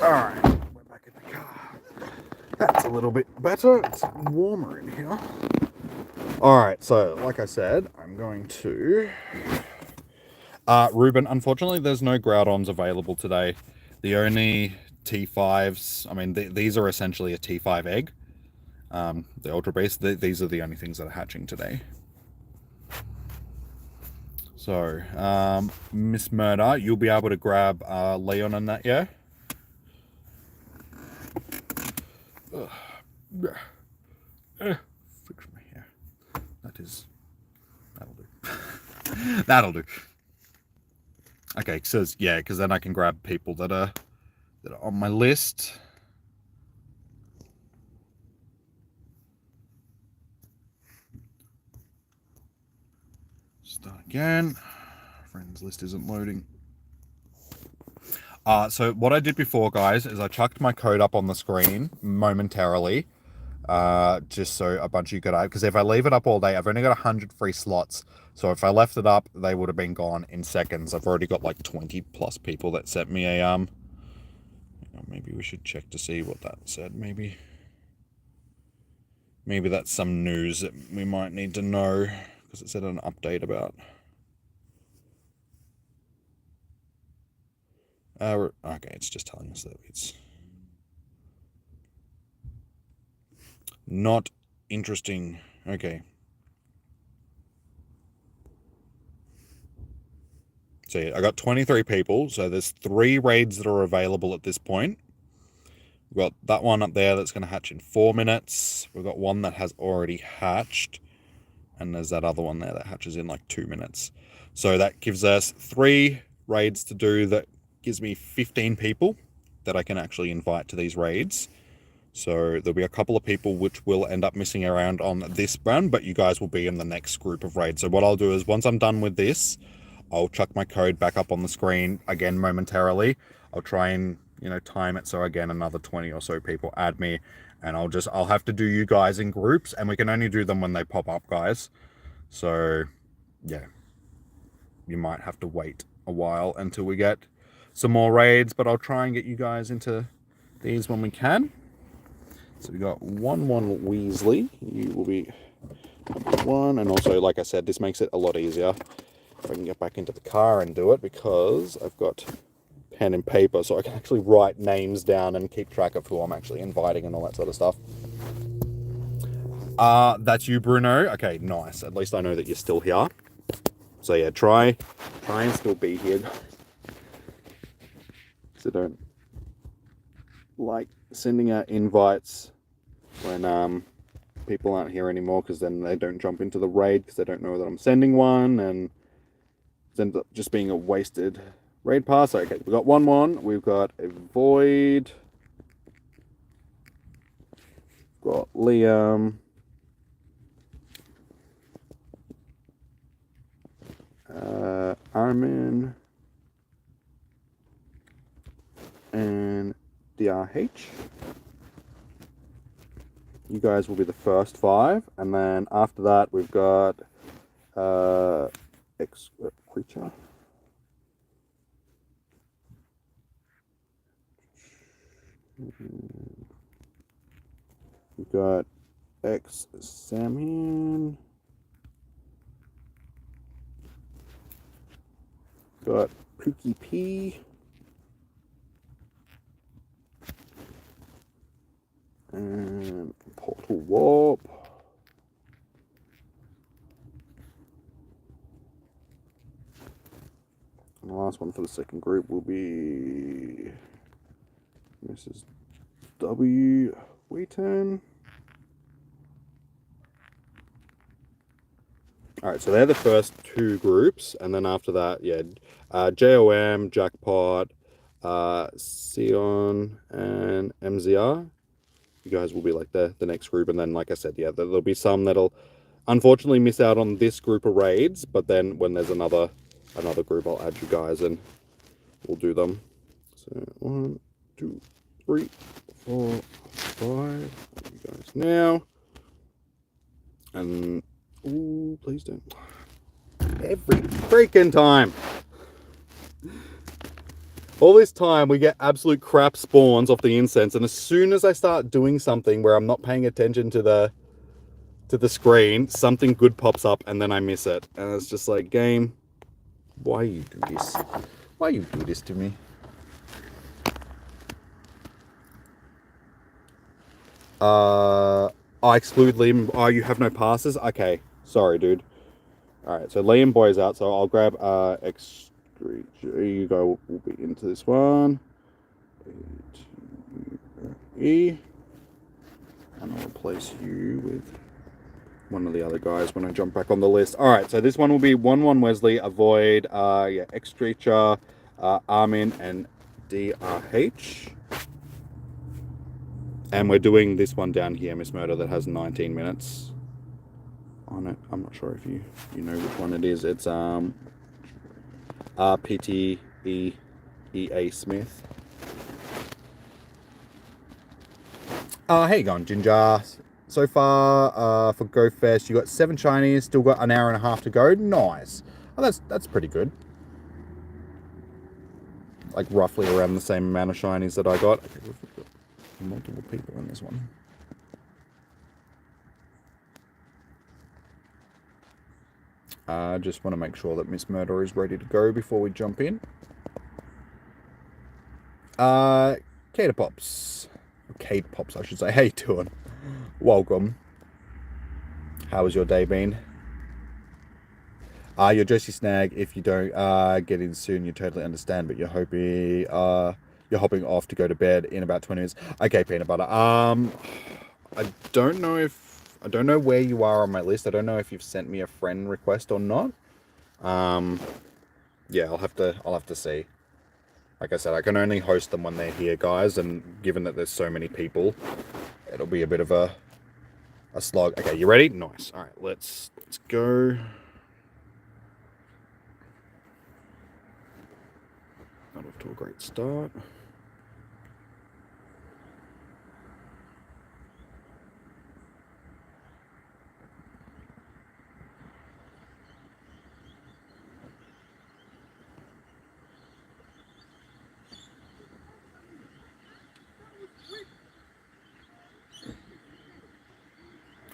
Alright, we're back in the car. That's a little bit better. It's warmer in here. Alright, so like I said, I'm going to... Ruben, unfortunately there's no Groudons available today. The only T5s, I mean, these are essentially a T5 egg. The Ultra Beast, these are the only things that are hatching today. So, Miss Murder, you'll be able to grab Leon and that, yeah? Fix my hair. That'll do. That'll do. Okay, so yeah, because then I can grab people that are on my list. Start again. Friends list isn't loading. So what I did before, guys, is I chucked my code up on the screen momentarily, just so a bunch of you could add. Because if I leave it up all day, I've only got 100 free slots. So if I left it up, they would have been gone in seconds. I've already got like 20 plus people that sent me a maybe we should check to see what that said. Maybe that's some news that we might need to know, because it said an update about. Okay, it's just telling us that it's not interesting. Okay. So yeah, I got 23 people, so there's 3 raids that are available at this point. We've got that one up there that's going to hatch in 4 minutes. We've got one that has already hatched, and there's that other one there that hatches in like 2 minutes. So that gives us 3 raids to do. That gives me 15 people that I can actually invite to these raids. So there'll be a couple of people which will end up missing around on this run, but you guys will be in the next group of raids. So what I'll do is, once I'm done with this, I'll chuck my code back up on the screen again momentarily. I'll try and, time it so again another 20 or so people add me, and I'll have to do you guys in groups, and we can only do them when they pop up, guys. So yeah, you might have to wait a while until we get some more raids, but I'll try and get you guys into these when we can. So we got 1 Weasley. You will be number 1, and also, like I said, this makes it a lot easier if I can get back into the car and do it, because I've got pen and paper, so I can actually write names down and keep track of who I'm actually inviting and all that sort of stuff. That's you, Bruno. Okay, nice. At least I know that you're still here. So yeah, try and still be here. So don't like sending out invites when people aren't here anymore, because then they don't jump into the raid because they don't know that I'm sending one, and it ends up just being a wasted raid pass. Okay, we've got 1-1. We've got a Void. We've got Liam. Armin. And DRH. You guys will be the first 5, and then after that we've got Creature. We've got Samian. Got Pookie P. And Portal Warp. And the last one for the second group will be Mrs. W. Wheaton. Alright, so they're the first 2 groups, and then after that, yeah, JOM, Jackpot, Sion, and MZR. You guys will be like the next group, and then, like I said, yeah, there'll be some that'll unfortunately miss out on this group of raids, but then when there's another group, I'll add you guys and we'll do them. So 1, 2, 3, 4, 5. You guys now, and ooh, please don't. Every freaking time. All this time we get absolute crap spawns off the incense, and as soon as I start doing something where I'm not paying attention to to the screen, something good pops up, and then I miss it. And it's just like, game, why you do this? Why you do this to me? I exclude Liam. Oh, you have no passes? Okay. Sorry, dude. Alright, so Liam Boy's out, so I'll grab you go will be into this one. E. And I'll replace you with one of the other guys when I jump back on the list. Alright, so this one will be 1-1 Wesley, Avoid, X-Streacher, Armin, and DRH. And we're doing this one down here, Miss Murder, that has 19 minutes on it. I'm not sure if you know which one it is. It's RPTEEA Smith. How you going, Ginger? So far, for Go Fest, you got 7 shinies, still got an hour and a half to go. Nice. Oh, that's pretty good. Like roughly around the same amount of shinies that I got. Okay, we've got multiple people in this one. I just want to make sure that Miss Murder is ready to go before we jump in. Cater Pops. Kate Pops, I should say. How you doing? Welcome. How has your day been? You're Josie Snag. If you don't get in soon, you totally understand, but you're hopping off to go to bed in about 20 minutes. Okay, Peanut Butter. I don't know where you are on my list. I don't know if you've sent me a friend request or not. Yeah, I'll have to see. Like I said, I can only host them when they're here, guys, and given that there's so many people, it'll be a bit of a slog. Okay, you ready? Nice. All right, let's go. Got off to a great start.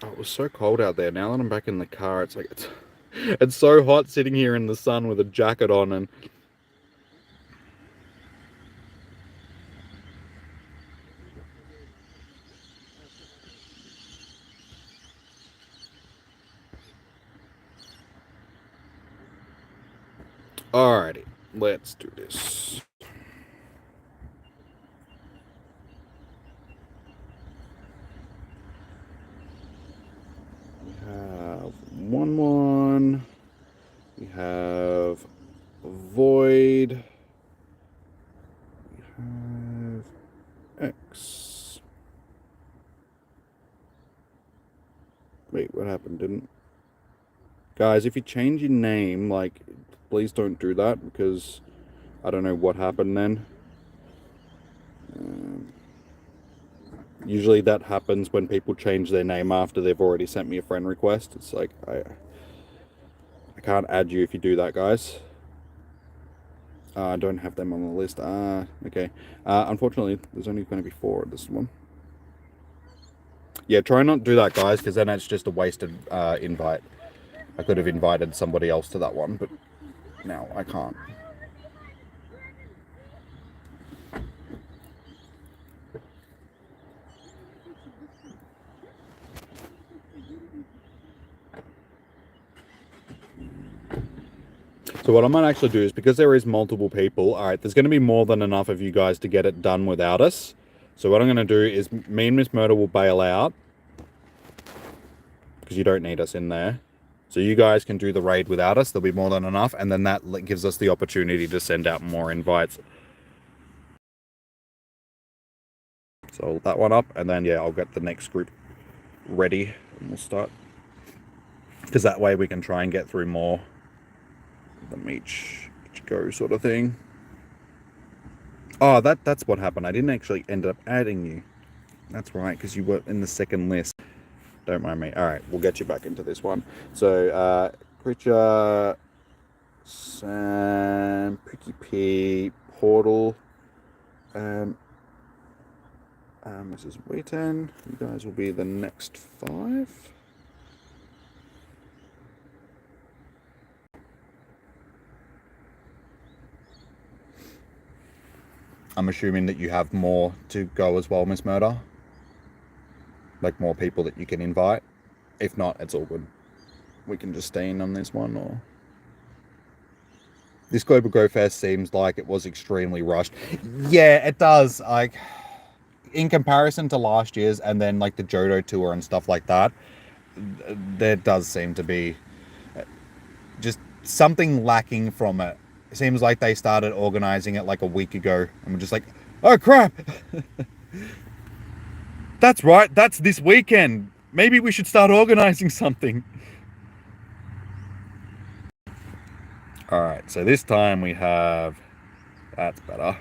Oh, it was so cold out there. Now that I'm back in the car, it's like it's so hot sitting here in the sun with a jacket on and alrighty, let's do this. We have 1-1. We have Void. We have X. Wait, what happened? Didn't... Guys, if you change your name, like, please don't do that, because I don't know what happened then. Usually that happens when people change their name after they've already sent me a friend request. It's like, I can't add you if you do that, guys. I don't have them on the list. Okay. Unfortunately, there's only going to be 4 at this one. Yeah, try not to do that, guys, because then it's just a wasted invite. I could have invited somebody else to that one, but now I can't. So what I might actually do is, because there is multiple people, alright, there's going to be more than enough of you guys to get it done without us. So what I'm going to do is, me and Miss Murder will bail out, because you don't need us in there. So you guys can do the raid without us, there'll be more than enough, and then that gives us the opportunity to send out more invites. So that one up, and then yeah, I'll get the next group ready, and we'll start. Because that way we can try and get through more of them each go sort of thing. Oh, that's what happened. I didn't actually end up adding you. That's right, because you were in the second list. Don't mind me. Alright, we'll get you back into this one. So, Creature, Sam, Pretty P, Portal, Mrs. Wheaton. You guys will be the next 5.
I'm assuming that you have more to go as well, Miss Murder. Like more people that you can invite. If not, it's all good. We can just stay in on this one, or... This Global Go Fest seems like it was extremely rushed. Yeah, it does. Like, in comparison to last year's and then like the Johto tour and stuff like that, there does seem to be just something lacking from it. It seems like they started organizing it like a week ago and we're just like, oh crap! That's right, that's this weekend. Maybe we should start organizing something. Alright, so this time we have... That's better.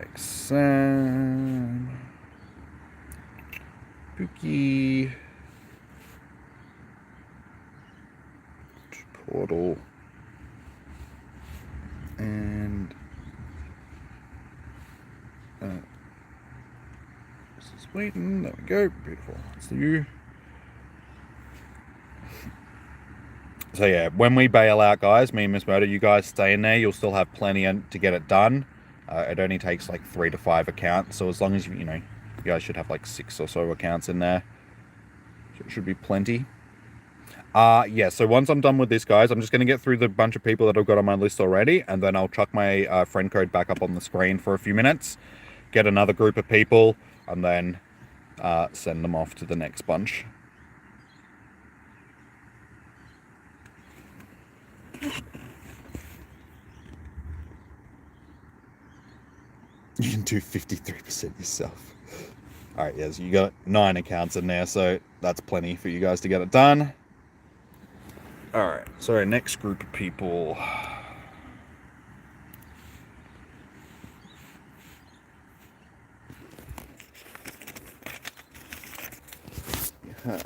Exam... Pookie... Portal... And... this is waiting. There we go. Beautiful. It's you. So yeah, when we bail out, guys, me and Miss Murder, you guys stay in there. You'll still have plenty to get it done. It only takes like 3 to 5 accounts. So as long as you know, you guys should have like 6 or so accounts in there. So it should be plenty. Yeah, so once I'm done with this, guys, I'm just going to get through the bunch of people that I've got on my list already. And then I'll chuck my friend code back up on the screen for a few minutes. Get another group of people. And then send them off to the next bunch. You can do 53% yourself. Alright, yes, you got 9 accounts in there, so that's plenty for you guys to get it done. Alright, so next group of people. You have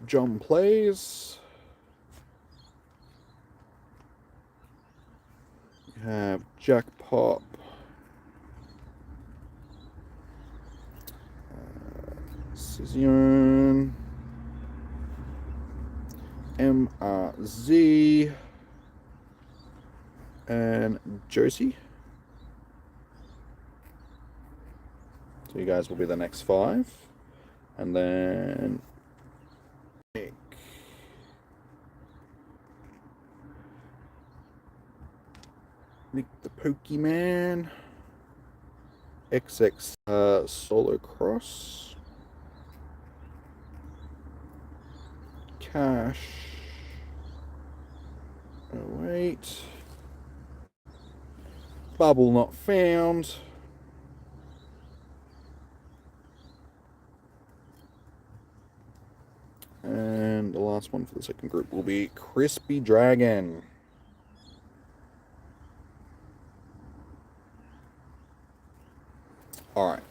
John Plays. You have Jackpot. Cision. MRZ. And Josie. So you guys will be the next 5. And then Nick the Pokemon. XX Solo Cross. Cash. Oh wait. Bubble not found. And the last one for the second group will be Crispy Dragon. Alright.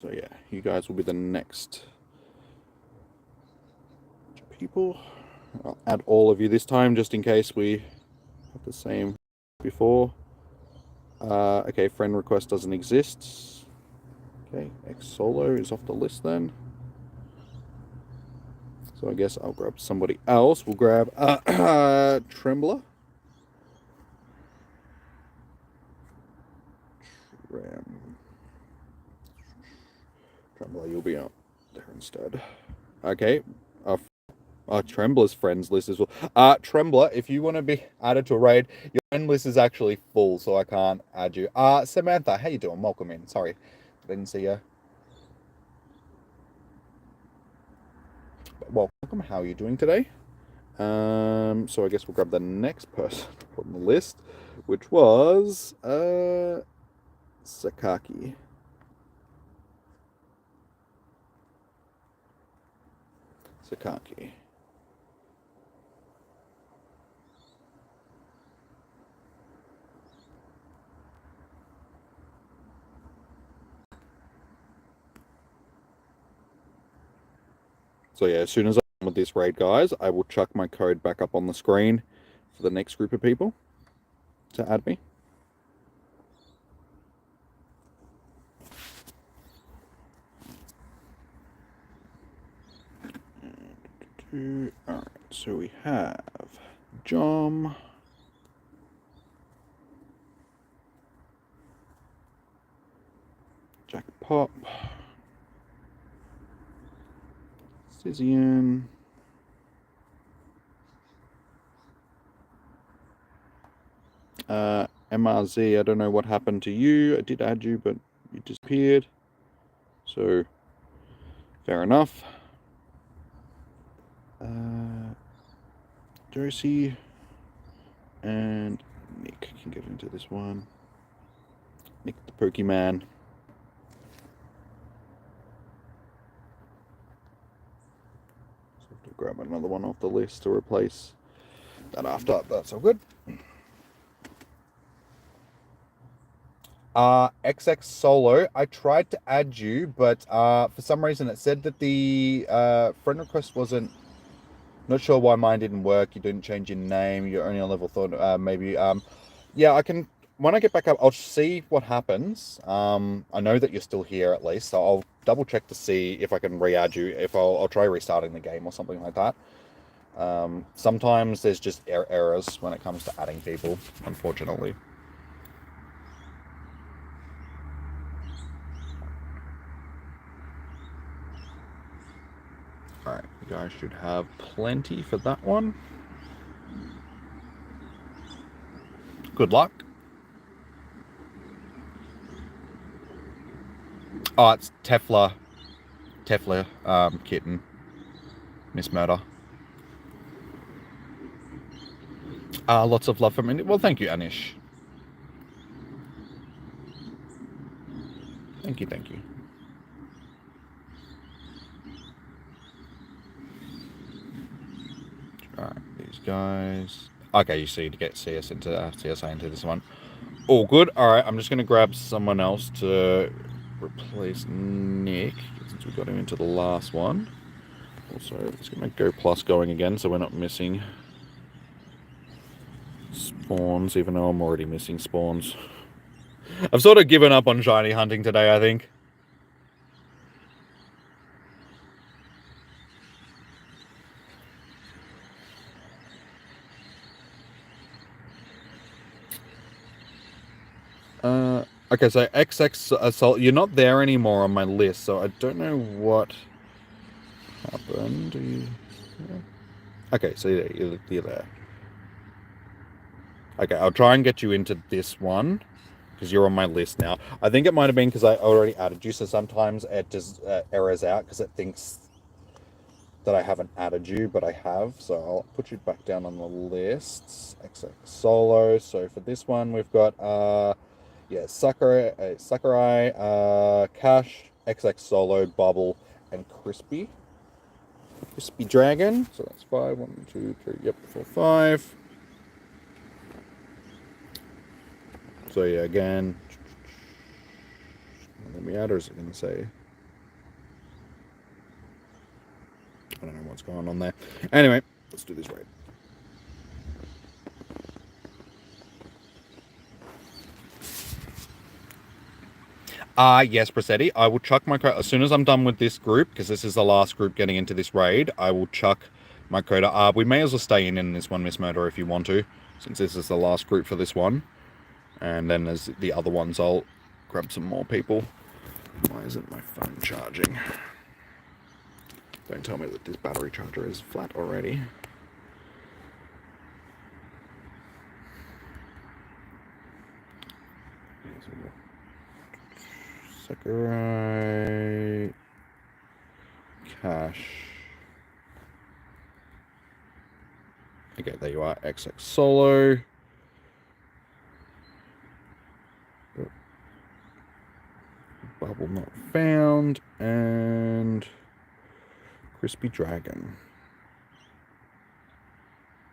So yeah, you guys will be the next people. I'll add all of you this time just in case we have the same before. Okay, friend request doesn't exist. Okay, X Solo is off the list then. So I guess I'll grab somebody else. We'll grab Trembler. Trembler, you'll be out there instead. Okay. Trembler's friends list as well. Trembler, if you want to be added to a raid, your friend list is actually full, so I can't add you. Samantha, how you doing? Welcome in. Sorry, didn't see you. Welcome. How are you doing today? So I guess we'll grab the next person on the list, which was Sakaki. Sakaki. So yeah, as soon as I'm done with this raid, guys, I will chuck my code back up on the screen for the next group of people to add me. Alright, so we have Jom,
Sizian. MRZ, I don't know what happened to you. I did add you, but you disappeared. So, fair enough. Josie and Nick can get into this one. Nick the Pokemon. So I have to grab another one off the list to replace that after. That's all good. XX Solo, I tried to add you, but for some reason it said that the friend request wasn't. Not sure why mine didn't work. You didn't change your name. You're only on level thought. Maybe. Yeah, I can. When I get back up, I'll see what happens. I know that you're still here at least, so I'll double check to see if I can re-add you. If I'll try restarting the game or something like that. Sometimes there's just errors when it comes to adding people, unfortunately. Alright, you guys should have plenty for that one. Good luck. Oh, it's Tefla kitten. Miss Murder. Lots of love from me. Well, thank you, Anish. Thank you. Alright, these guys. Okay, you see to get CS into CSA into this one. All good. Alright, I'm just gonna grab someone else to replace Nick, since we got him into the last one. Also, let's get my Go Plus going again so we're not missing spawns, even though I'm already missing spawns. I've sort of given up on shiny hunting today, I think. Okay, so XX Assault, you're not there anymore on my list, so I don't know what happened. Okay, so you're there. Okay, I'll try and get you into this one, because you're on my list now. I think it might have been because I already added you, so sometimes it just errors out because it thinks that I haven't added you, but I have. So I'll put you back down on the lists. XX Solo. So for this one, we've got yeah, Sakurai, Cash, XX Solo, Bubble, and Crispy Dragon. So that's 5. 1, 2, 3. Yep, 4, 5. So yeah, again, let me add, or is it going to say? I don't know what's going on there. Anyway, let's do this raid. Yes, Bracetti. I will chuck my quota as soon as I'm done with this group, because this is the last group getting into this raid. I will chuck my quota. We may as well stay in this one, Miss Murder, if you want to, since this is the last group for this one. And then there's the other ones. I'll grab some more people. Why isn't my phone charging? Don't tell me that this battery charger is flat already. Sakurai, Cash. Okay, there you are. XX Solo. Bubble not found. And Crispy Dragon.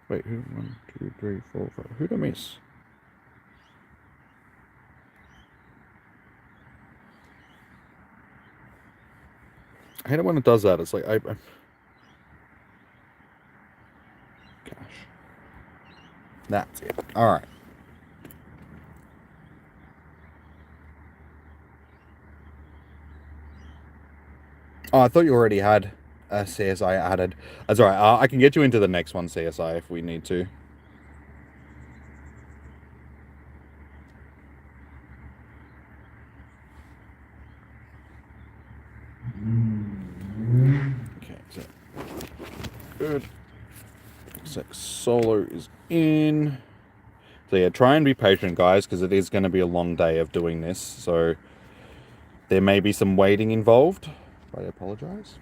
Wait, who? 1, 2, 3, 4, 5. Who did I miss? I hate it when it does that. It's like I Cash. That's it. All right. Oh, I thought you already had a CSI added. That's all right. I can get you into the next one, CSI, if we need to. Okay, so Good. Looks like solo is in. So yeah, try and be patient, guys, because it is going to be a long day of doing this. So there may be some waiting involved. I apologize.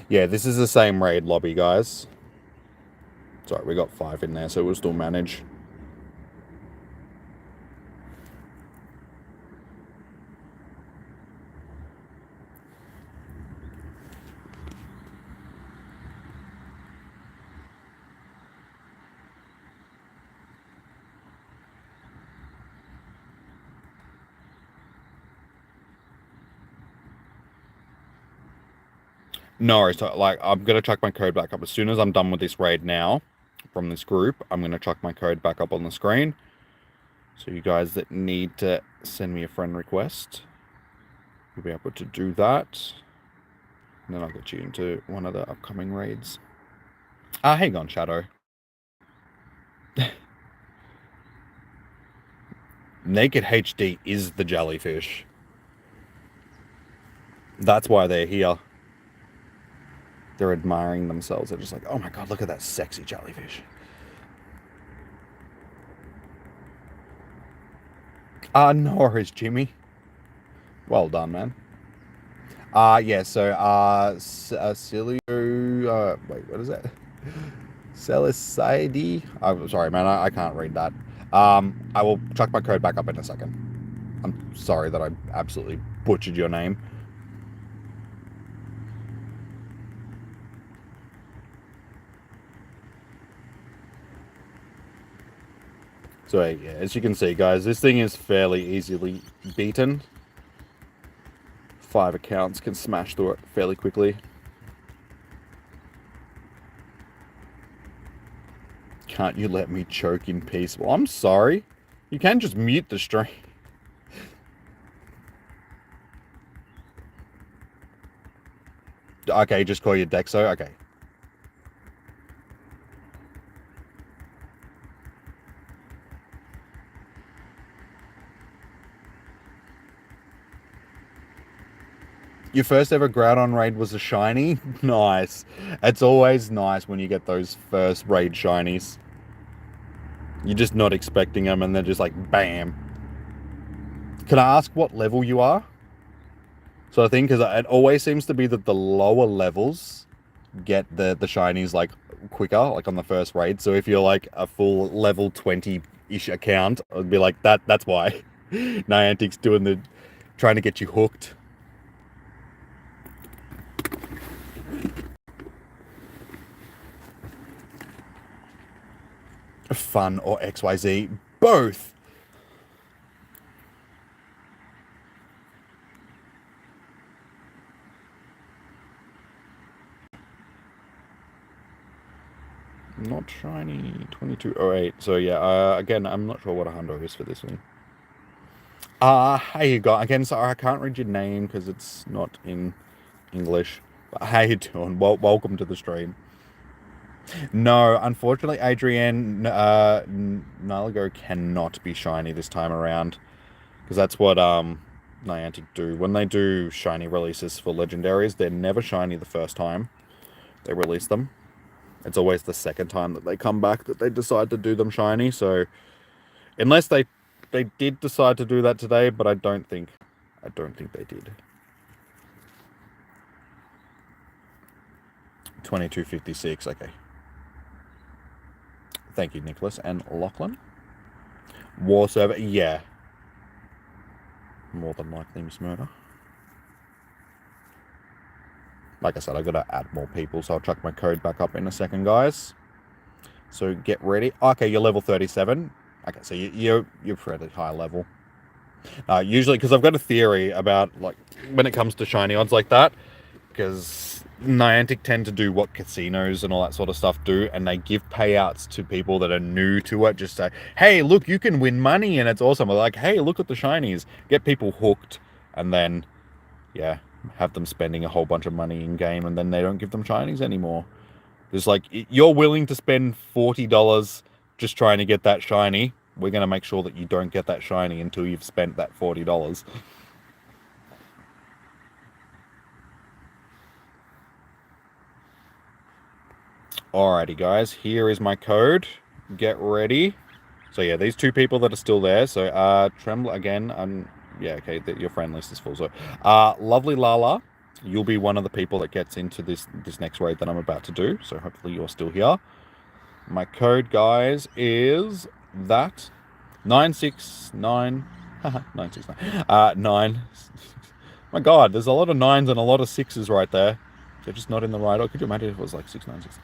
Yeah, this is the same raid lobby, guys. Sorry, we got 5 in there, so we'll still manage. No, so like I'm gonna chuck my code back up as soon as I'm done with this raid now from this group. I'm gonna chuck my code back up on the screen. So you guys that need to send me a friend request, you'll be able to do that. And then I'll get you into one of the upcoming raids. Hang on, Shadow. Naked HD is the jellyfish. That's why they're here. They're admiring themselves. They're just like, oh my god, look at that sexy jellyfish. No worries, Jimmy. Well done, man. Yeah, so, Cilio, wait, what is that? Celicide? I'm sorry, man, I can't read that. I will chuck my code back up in a second. I'm sorry that I absolutely butchered your name. So yeah, as you can see, guys, this thing is fairly easily beaten. 5 accounts can smash through it fairly quickly. Can't you let me choke in peace? Well, I'm sorry. You can just mute the stream. Okay, just call you Dexo? Okay. Your first ever Groudon raid was a shiny? Nice. It's always nice when you get those first raid shinies. You're just not expecting them and they're just like, bam. Can I ask what level you are? So I think, because it always seems to be that the lower levels get the shinies like quicker, like on the first raid. So if you're like a full level 20-ish account, I'd be like, that's why. Niantic's trying to get you hooked. Fun or XYZ? Both! Not shiny. 2208. So yeah, again, I'm not sure what a hundo is for this one. How you got? Again, sorry, I can't read your name because it's not in English. But how you doing? Welcome to the stream. No, unfortunately, Adrienne, Naligo cannot be shiny this time around. Because that's what Niantic do. When they do shiny releases for legendaries, they're never shiny the first time they release them. It's always the second time that they come back that they decide to do them shiny. So unless they did decide to do that today, but I don't think they did. 2256, okay. Thank you, Nicholas and Lachlan. War server, yeah. More than likely, Miss Murder. Like I said, I gotta add more people, so I'll chuck my code back up in a second, guys. So get ready. Okay, you're level 37. Okay, so you're pretty high level. Usually, because I've got a theory about, like, when it comes to shiny odds like that, because Niantic tend to do what casinos and all that sort of stuff do, and they give payouts to people that are new to it. Just say, hey, look, you can win money, and it's awesome. Or like, hey, look at the shinies. Get people hooked, and then, yeah, have them spending a whole bunch of money in game, and then they don't give them shinies anymore. It's like, you're willing to spend $40 just trying to get that shiny. We're going to make sure that you don't get that shiny until you've spent that $40.
Alrighty, guys. Here is my code. Get ready. So yeah, these two people that are still there. So Tremble again. Yeah, okay. Your friend list is full. So Lovely Lala, you'll be one of the people that gets into this next raid that I'm about to do. So hopefully you're still here. My code, guys, is that 969. 969. 9. My God, there's a lot of 9s and a lot of 6s right there. They're just not in the right. Or could you imagine if it was like 696?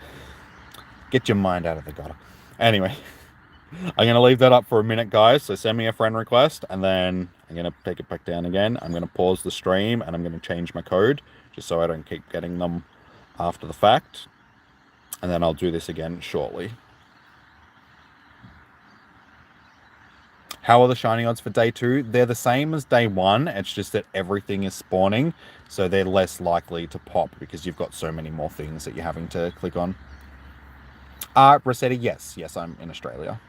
Get your mind out of the gutter. Anyway, I'm going to leave that up for a minute, guys. So send me a friend request, and then I'm going to take it back down again. I'm going to pause the stream, and I'm going to change my code, just so I don't keep getting them after the fact. And then I'll do this again shortly. How are the shiny odds for day 2? They're the same as day 1. It's just that everything is spawning, so they're less likely to pop because you've got so many more things that you're having to click on. Rossetti, yes. Yes, I'm in Australia.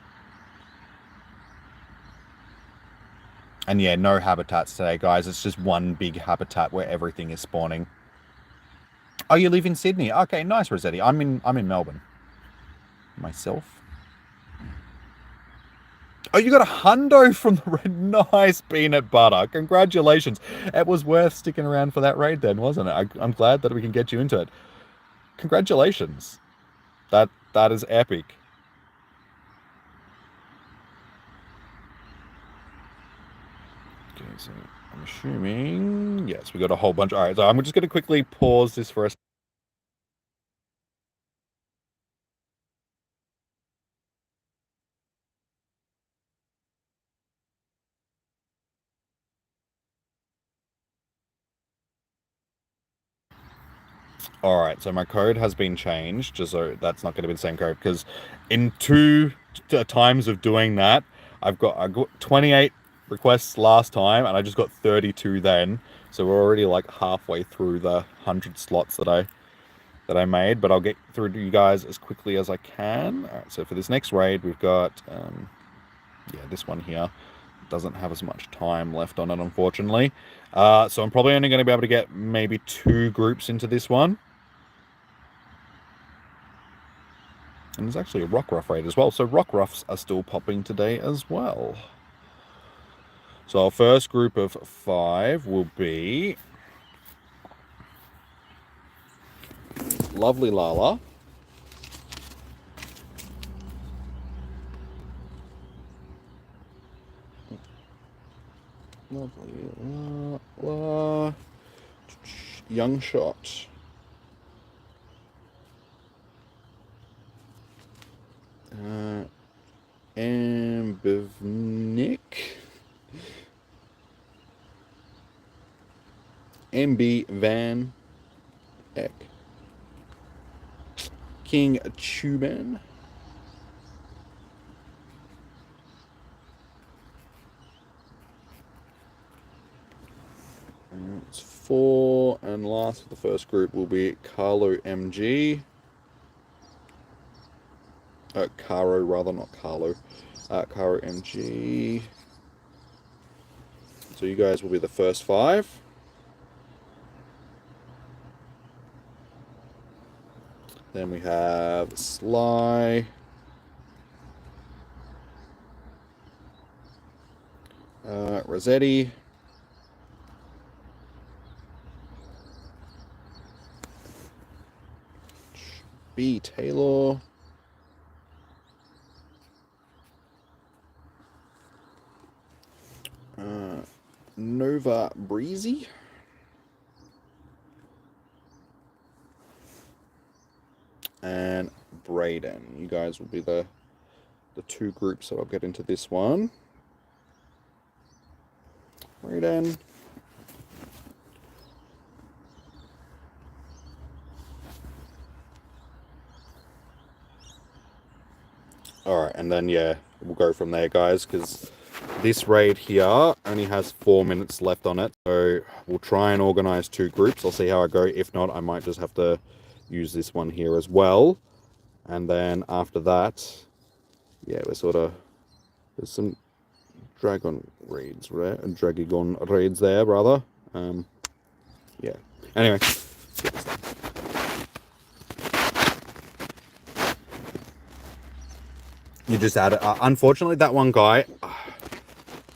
And yeah, no habitats today, guys. It's just one big habitat where everything is spawning. Oh, you live in Sydney? Okay, nice, Rossetti. I'm in Melbourne. Myself. Oh, you got a hundo from the raid. Nice, peanut butter. Congratulations. It was worth sticking around for that raid then, wasn't it? I'm glad that we can get you into it. Congratulations. That is epic. Okay, so I'm assuming... Yes, we got a whole bunch. All right, so I'm just going to quickly pause this for a second. All right, so my code has been changed, just so that's not going to be the same code, because in 2 times of doing that, I got 28 requests last time, and I just got 32 then. So we're already like halfway through the 100 slots that I made, but I'll get through to you guys as quickly as I can. All right, so for this next raid, we've got yeah, this one here doesn't have as much time left on it, unfortunately. So I'm probably only going to be able to get maybe 2 groups into this one. And there's actually a Rockruff raid as well. So Rockruffs are still popping today as well. So our first group of 5 will be Lovely Lala. Lovely Lala. Young Shot. Ambivnik. MB Van Eck. King Chuban. It's 4, and last for the first group will be Carlo MG. Caro rather, not Carlo. Caro MG. So you guys will be the first 5. Then we have Sly. Rossetti. B. Taylor. Nova Breezy. And Brayden. You guys will be the 2 groups that I'll get into this one. Brayden. Alright, and then yeah, we'll go from there, guys, because this raid here only has 4 minutes left on it. So we'll try and organize 2 groups. I'll see how I go. If not, I might just have to use this one here as well. And then after that, yeah, we're sort of... There's some Dragon raids, right? Dragon raids there, brother. Yeah. Anyway.
You just add it. Unfortunately, that one guy,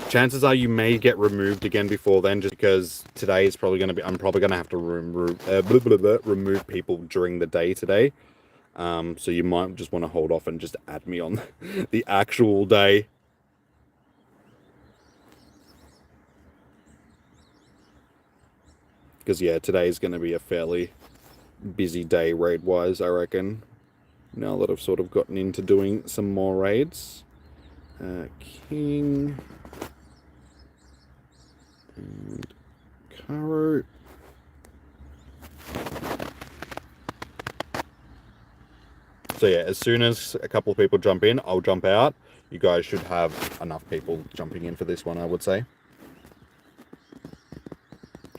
chances are you may get removed again before then, just because today is probably going to be, I'm probably going to have to remove people during the day today. So you might just want to hold off and just add me on the actual day. Because yeah, today is going to be a fairly busy day raid-wise, I reckon. Now that I've sort of gotten into doing some more raids. King. And Caro. So yeah, as soon as a couple of people jump in, I'll jump out. You guys should have enough people jumping in for this one, I would say.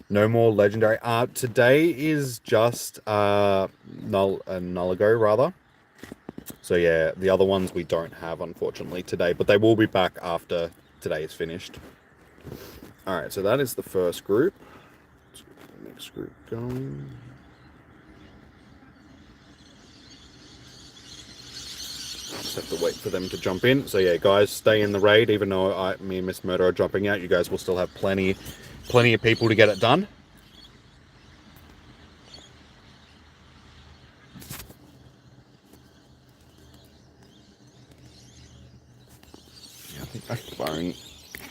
No more legendary. Today is just Naligo, rather. So yeah, the other ones we don't have, unfortunately, today. But they will be back after today is finished. Alright, so that is the first group. Let's get the next group going. Just have to wait for them to jump in. So yeah, guys, stay in the raid. Even though me and Miss Murder are jumping out, you guys will still have plenty of people to get it done. Yeah, I think my phone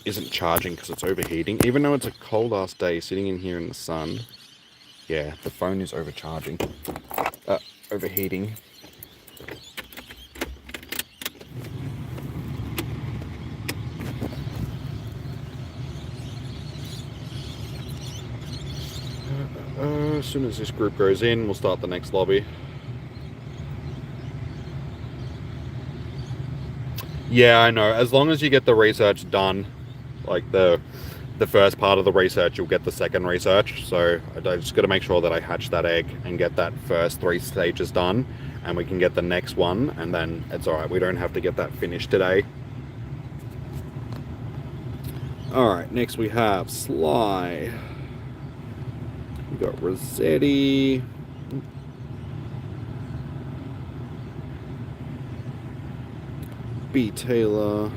isn't charging because it's overheating. Even though it's a cold ass day, sitting in here in the sun. Yeah, the phone is overcharging. Overheating. As soon as this group goes in, we'll start the next lobby. Yeah, I know. As long as you get the research done, like the first part of the research, you'll get the second research. So I just got to make sure that I hatch that egg and get that first 3 stages done, and we can get the next one, and then it's all right. We don't have to get that finished today. All right, next we have Sly. We got Rossetti. B. Taylor.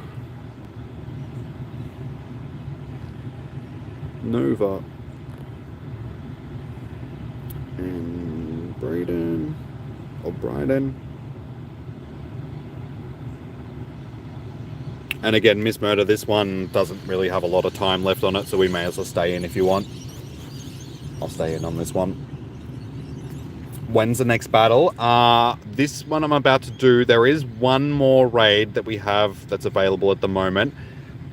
Nova. And Brayden. O'Brien. And again, Miss Murder, this one doesn't really have a lot of time left on it, so we may as well stay in if you want. I'll stay in on this one. When's the next battle? This one I'm about to do, there is one more raid that we have that's available at the moment,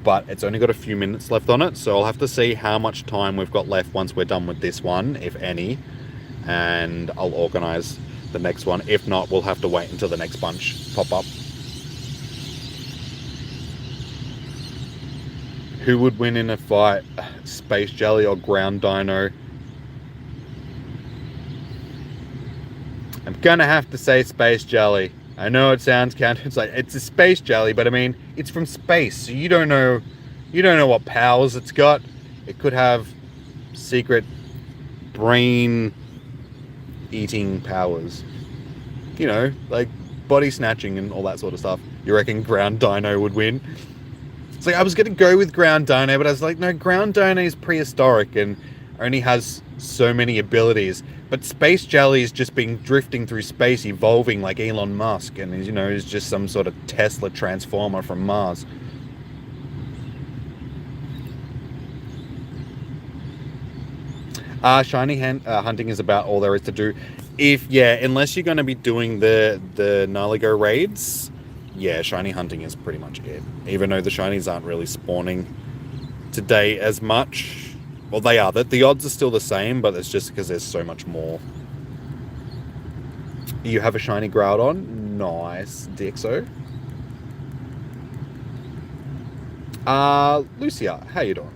but it's only got a few minutes left on it, so I'll have to see how much time we've got left once we're done with this one, if any, and I'll organise the next one. If not, we'll have to wait until the next bunch pop up. Who would win in a fight? Space Jelly or Ground Dino? I'm gonna have to say Space Jelly. I know it sounds counter. It's like it's a space jelly, but I mean it's from space, so you don't know what powers it's got. It could have secret brain eating powers. You know, like body snatching and all that sort of stuff. You reckon Ground Dino would win? It's like I was gonna go with Ground Dino, but I was like, no, Ground Dino is prehistoric and only has so many abilities. But Space Jelly is just been drifting through space, evolving like Elon Musk, and you know, is just some sort of Tesla transformer from Mars. Shiny hunting is about all there is to do. Unless you're going to be doing the Naligo raids, yeah, shiny hunting is pretty much it. Even though the shinies aren't really spawning today as much. Well, they are. The odds are still the same, but it's just because there's so much more. You have a shiny Groudon? Nice. DxO. Lucia, how you doing?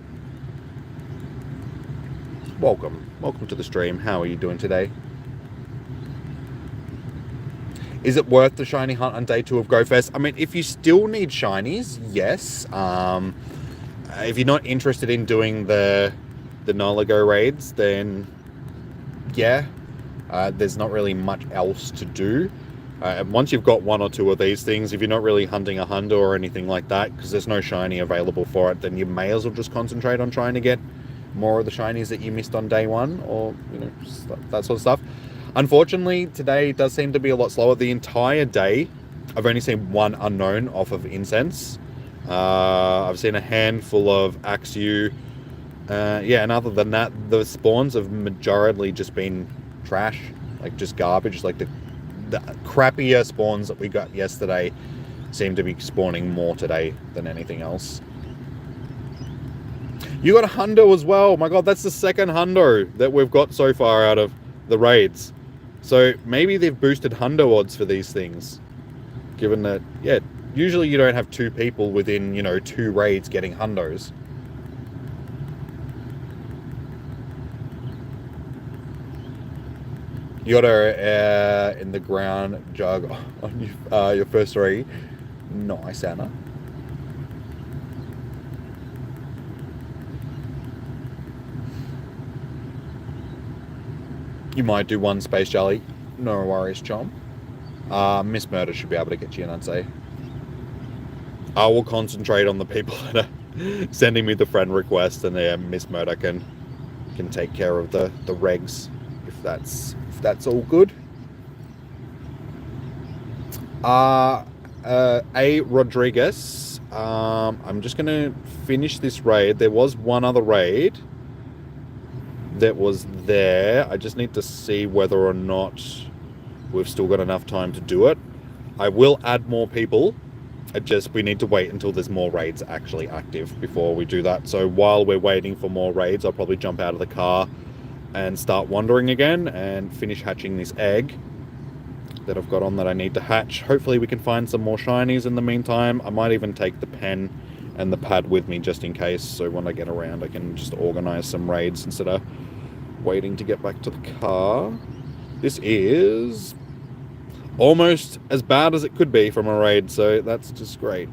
Welcome. Welcome to the stream. How are you doing today? Is it worth the shiny hunt on day 2 of GoFest? I mean, if you still need shinies, yes. If you're not interested in doing the Naligo raids, then yeah, there's not really much else to do. And once you've got 1 or 2 of these things, if you're not really hunting a hundo or anything like that, because there's no shiny available for it, then you may as well just concentrate on trying to get more of the shinies that you missed on day 1, or that sort of stuff. Unfortunately, today does seem to be a lot slower. The entire day, I've only seen 1 unknown off of Incense. I've seen a handful of Axew. And other than that, the spawns have majorly just been trash, like just garbage. Like the crappier spawns that we got yesterday seem to be spawning more today than anything else. You got a hundo as well. My god, that's the 2nd hundo that we've got so far out of the raids. So maybe they've boosted hundo odds for these things. Given that, yeah, usually you don't have 2 people within, 2 raids getting hundos. You got her in the ground jug on your first 3. Nice, Anna. You might do 1 space jelly. No worries, chom. Miss Murder should be able to get you in, I'd say. I will concentrate on the people that are sending me the friend request, and then Miss Murder can take care of the regs if that's all good. A Rodriguez. I'm just gonna finish this raid. There was 1 other raid that was there. I just need to see whether or not we've still got enough time to do it. I will add more people. We need to wait until there's more raids actually active before we do that. So while we're waiting for more raids, I'll probably jump out of the car and start wandering again and finish hatching this egg that I've got on that I need to hatch. Hopefully we can find some more shinies in the meantime. I might even take the pen and the pad with me just in case, so when I get around I can just organize some raids instead of waiting to get back to the car. This is almost as bad as it could be from a raid, so that's just great.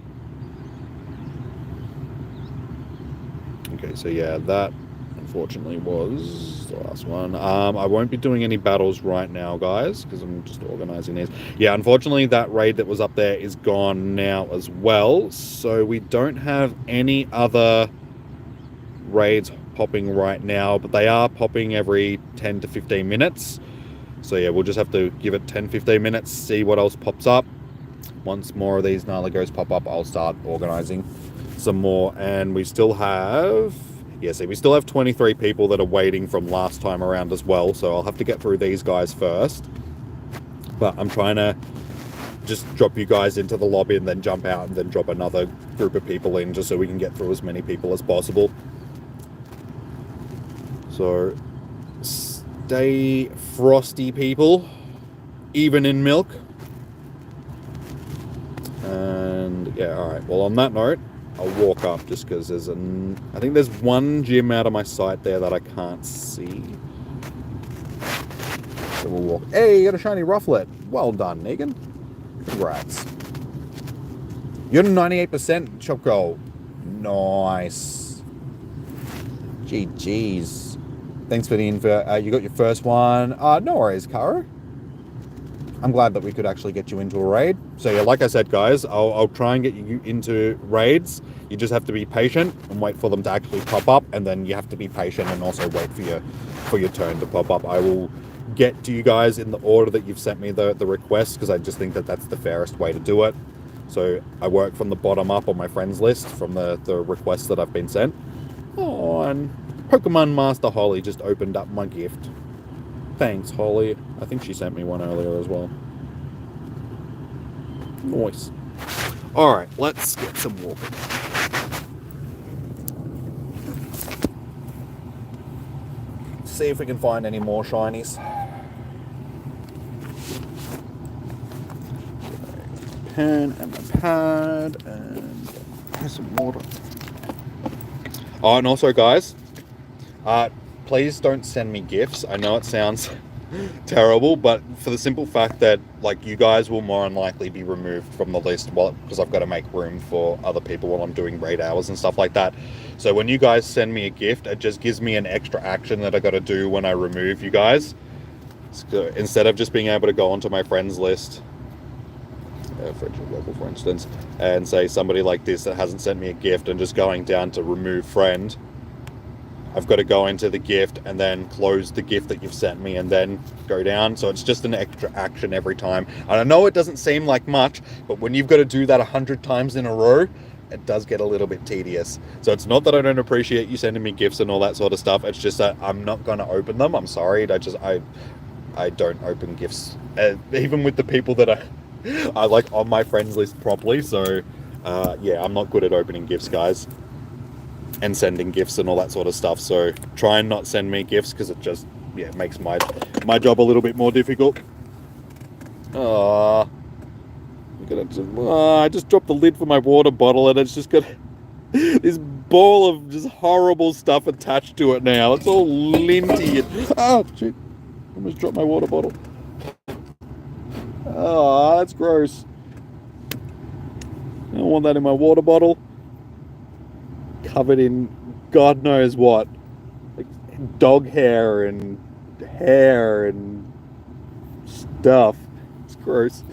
Okay, so yeah, that unfortunately was the last one. I won't be doing any battles right now, guys, because I'm just organizing these. Yeah, unfortunately that raid that was up there is gone now as well, so we don't have any other raids popping right now, but they are popping every 10 to 15 minutes. So yeah, we'll just have to give it 10-15 minutes, see what else pops up. Once more of these Naligos pop up, I'll start organizing some more. And we still have... Yeah, see, we still have 23 people that are waiting from last time around as well, so I'll have to get through these guys first. But I'm trying to just drop you guys into the lobby and then jump out and then drop another group of people in just so we can get through as many people as possible. So, stay frosty, people. Even in milk. And, yeah, alright. Well, on that note, I'll walk up just because there's I think there's 1 gym out of my sight there that I can't see. So we'll walk. Hey, you got a shiny Rufflet. Well done, Negan. Congrats. You're 98% chop goal. Nice. GG's. Thanks for the info. You got your first one. No worries, Karo. I'm glad that we could actually get you into a raid. So yeah, like I said, guys, I'll try and get you into raids. You just have to be patient and wait for them to actually pop up, and then you have to be patient and also wait for your turn to pop up. I will get to you guys in the order that you've sent me the request, because I just think that that's the fairest way to do it. So I work from the bottom up on my friends list from the requests that I've been sent. Oh, and Pokemon Master Holly just opened up my gift. Thanks, Holly. I think she sent me one earlier as well. Nice. Alright, let's get some walking. See if we can find any more shinies. Pen and a pad and some water. Oh, and also, guys, please don't send me gifts. I know it sounds terrible, but for the simple fact that, like, you guys will more than likely be removed from the list because I've got to make room for other people while I'm doing raid hours and stuff like that. So when you guys send me a gift, it just gives me an extra action that I got to do when I remove you guys. So instead of just being able to go onto my friends list friendship level, for instance, and say somebody like this that hasn't sent me a gift and just going down to remove friend, I've got to go into the gift and then close the gift that you've sent me and then go down. So it's just an extra action every time. And I know it doesn't seem like much, but when you've got to do that 100 times in a row, it does get a little bit tedious. So it's not that I don't appreciate you sending me gifts and all that sort of stuff. It's just that I'm not going to open them. I'm sorry. I don't open gifts, even with the people that I like on my friends list properly. So yeah, I'm not good at opening gifts, guys, and sending gifts and all that sort of stuff. So try and not send me gifts, because it just, yeah, makes my job a little bit more difficult. I just dropped the lid for my water bottle and it's just got this ball of just horrible stuff attached to it now. It's all linty and shit, almost dropped my water bottle. That's gross. I don't want that in my water bottle. Covered in God knows what, like dog hair and stuff. It's gross.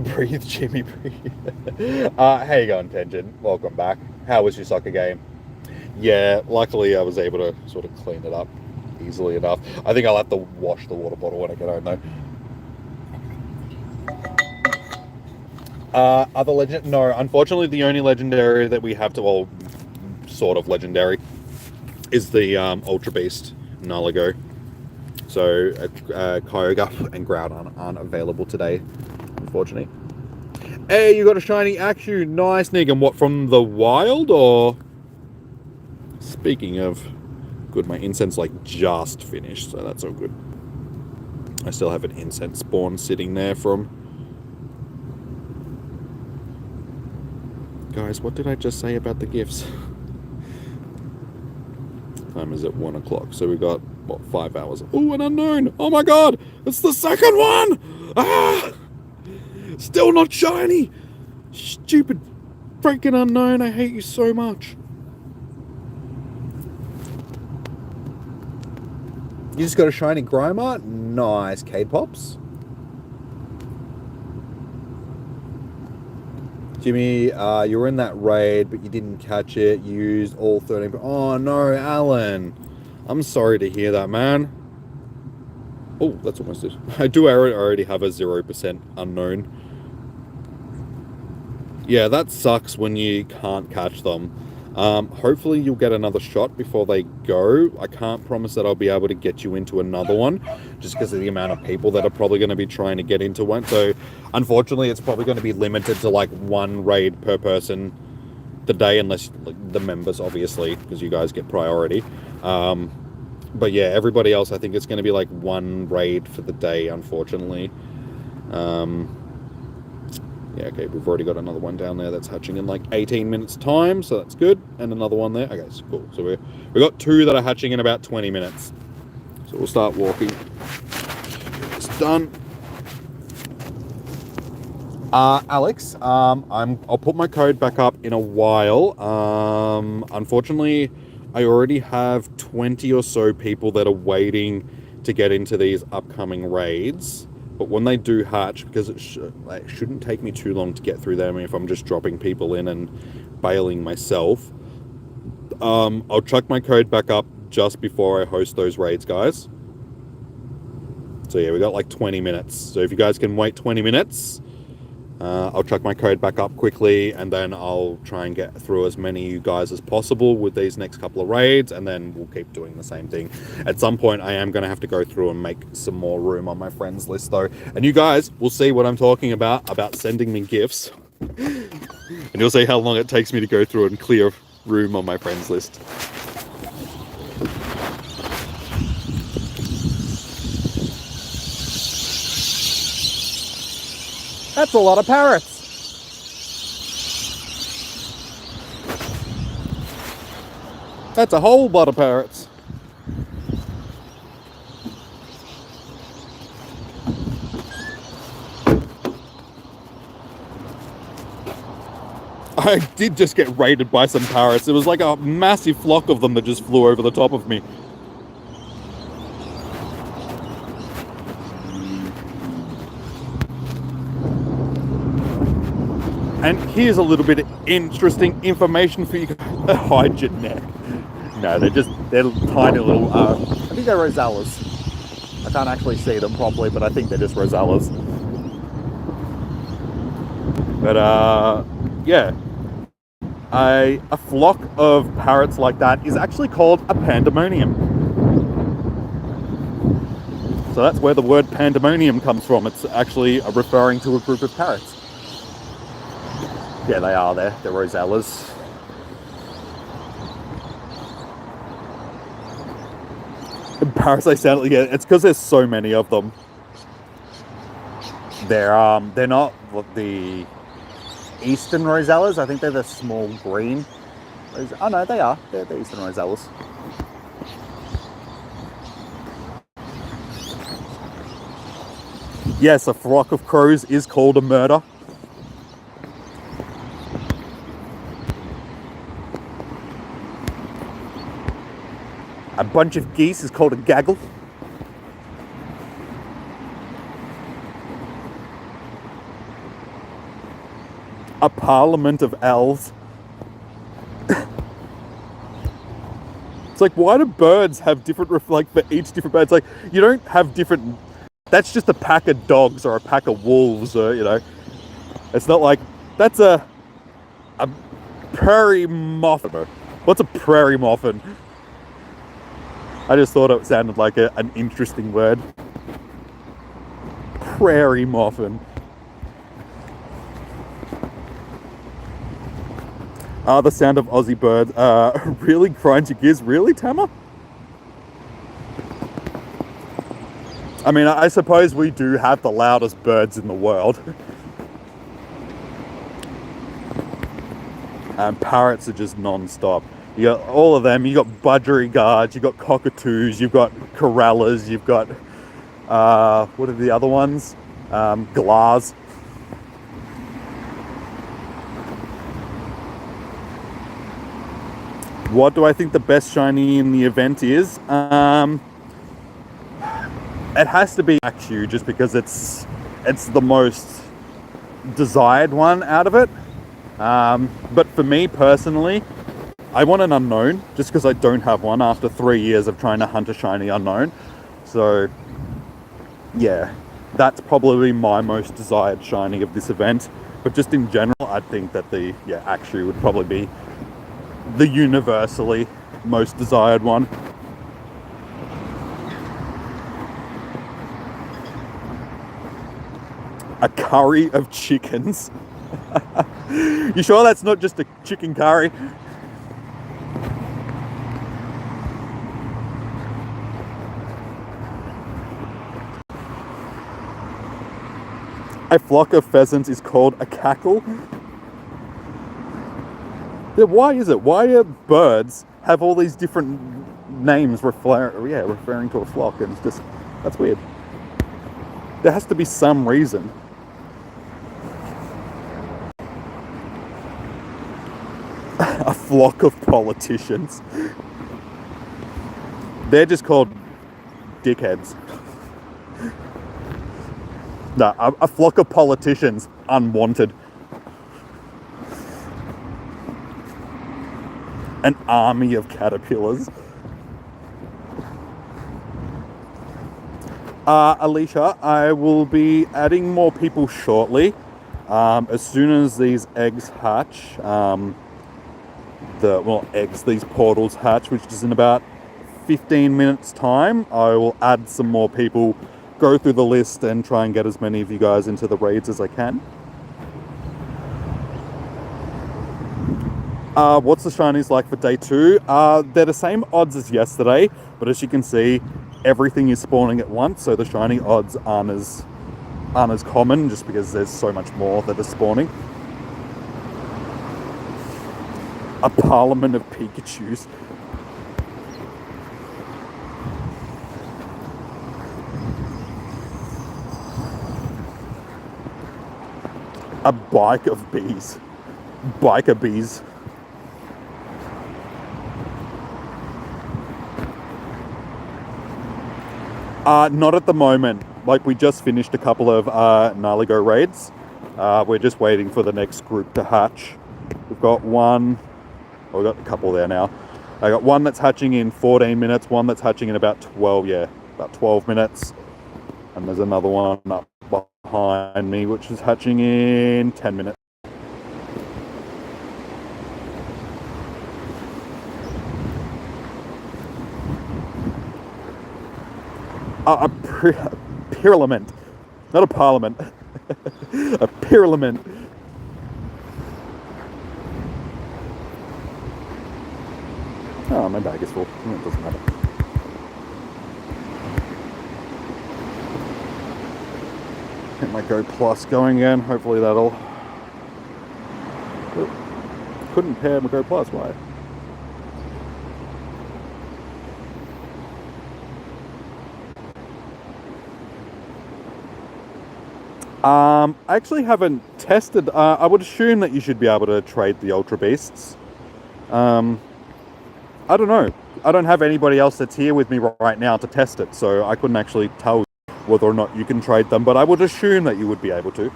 Breathe, Jimmy, breathe. How you going, Tension? Welcome back. How was your soccer game? Yeah, luckily I was able to sort of clean it up easily enough. I think I'll have to wash the water bottle when I get home, though. Other legend? No, unfortunately the only legendary that we have to, well, sort of legendary, is the Ultra Beast Naligo. So Kyogre and Groudon aren't available today, unfortunately. Hey, you got a shiny Axew. Nice, Nick. And what, from the wild, or? Speaking of, good, my incense like just finished, so that's all good. I still have an incense spawn sitting there from... Guys, what did I just say about the gifts? Time is at 1 o'clock, so we got, what, 5 hours. Oh, an unknown! Oh my god! It's the second one! Ah! Still not shiny! Stupid freaking unknown, I hate you so much. You just got a shiny Grimer? Nice, K-Pops. Jimmy, you were in that raid, but you didn't catch it. You used all 13... Oh, no, Alan. I'm sorry to hear that, man. Oh, that's almost it. I do already have a 0% unknown. Yeah, that sucks when you can't catch them. Hopefully you'll get another shot before they go. I can't promise that I'll be able to get you into another one, just because of the amount of people that are probably going to be trying to get into one. So unfortunately it's probably going to be limited to like 1 raid per person the day, unless like, the members, obviously, because you guys get priority. But yeah, everybody else, I think it's going to be like 1 raid for the day, unfortunately. Yeah, okay, we've already got another one down there that's hatching in like 18 minutes time, so that's good. And another one there. Okay, so cool. So we've got 2 that are hatching in about 20 minutes. So we'll start walking. It's done. Alex, I'll put my code back up in a while. Unfortunately, I already have 20 or so people that are waiting to get into these upcoming raids. But when they do hatch, because it shouldn't take me too long to get through them if I'm just dropping people in and bailing myself, I'll chuck my code back up just before I host those raids, guys. So yeah, we got like 20 minutes. So if you guys can wait 20 minutes, I'll chuck my code back up quickly, and then I'll try and get through as many of you guys as possible with these next couple of raids, and then we'll keep doing the same thing. At some point, I am going to have to go through and make some more room on my friends list, though. And you guys will see what I'm talking about sending me gifts. And you'll see how long it takes me to go through and clear room on my friends list. That's a lot of parrots. That's a whole lot of parrots. I did just get raided by some parrots. It was like a massive flock of them that just flew over the top of me. And here's a little bit of interesting information for you. Hide your neck. No, they're tiny little, I think they're rosellas. I can't actually see them properly, but I think they're just rosellas. But, yeah. A flock of parrots like that is actually called a pandemonium. So that's where the word pandemonium comes from. It's actually referring to a group of parrots. Yeah, they are there. They're rosellas. Parrots, they sound like, yeah, it's because there's so many of them. They're not the eastern rosellas. I think they're the small green. Oh no, they are. They're the eastern rosellas. Yes, a flock of crows is called a murder. A bunch of geese is called a gaggle. A parliament of owls. It's like, why do birds have different, like, for each different bird? It's like, you don't have different, that's just a pack of dogs or a pack of wolves, or, you know. It's not like, that's a prairie muffin. What's a prairie muffin? I just thought it sounded like an interesting word. Prairie muffin. The sound of Aussie birds really grinds your gears. Really, Tama? I mean, I suppose we do have the loudest birds in the world. And parrots are just non-stop. You got all of them. You got budgerigars, you got cockatoos, you've got corellas, you've got what are the other ones? Galahs. What do I think the best shiny in the event is? It has to be Pikachu, just because it's the most desired one out of it. But for me personally, I want an unknown, just because I don't have one after 3 years of trying to hunt a shiny unknown. So, yeah, that's probably my most desired shiny of this event. But just in general, I think that the Axew would probably be the universally most desired one. A curry of chickens. You sure that's not just a chicken curry? A flock of pheasants is called a cackle. Yeah, why is it? Why do birds have all these different names referring to a flock? And it's just, that's weird. There has to be some reason. A flock of politicians. They're just called dickheads. No, a flock of politicians, unwanted. An army of caterpillars. Alicia, I will be adding more people shortly. As soon as these eggs hatch, these portals hatch, which is in about 15 minutes time, I will add some more people, go through the list and try and get as many of you guys into the raids as I can. What's the shinies like for day 2? They're the same odds as yesterday, but as you can see, everything is spawning at once, so the shiny odds aren't as common, just because there's so much more that are spawning. A parliament of Pikachus. A bike of bees. biker bees. Not at the moment. Like, we just finished a couple of Naligo raids. We're just waiting for the next group to hatch. We've got one, we've got a couple there now. I got one that's hatching in 14 minutes, one that's hatching in about 12 minutes. And there's another one up behind me, which is hatching in 10 minutes. A pyramid, not a parliament. A pyramid. Oh, my bag is full. It doesn't matter. Get my Go Plus going again. Hopefully that'll... Oh, couldn't pair my Go Plus, why? I actually haven't tested. I would assume that you should be able to trade the Ultra Beasts. I don't know. I don't have anybody else that's here with me right now to test it, so I couldn't actually tell whether or not you can trade them, but I would assume that you would be able to.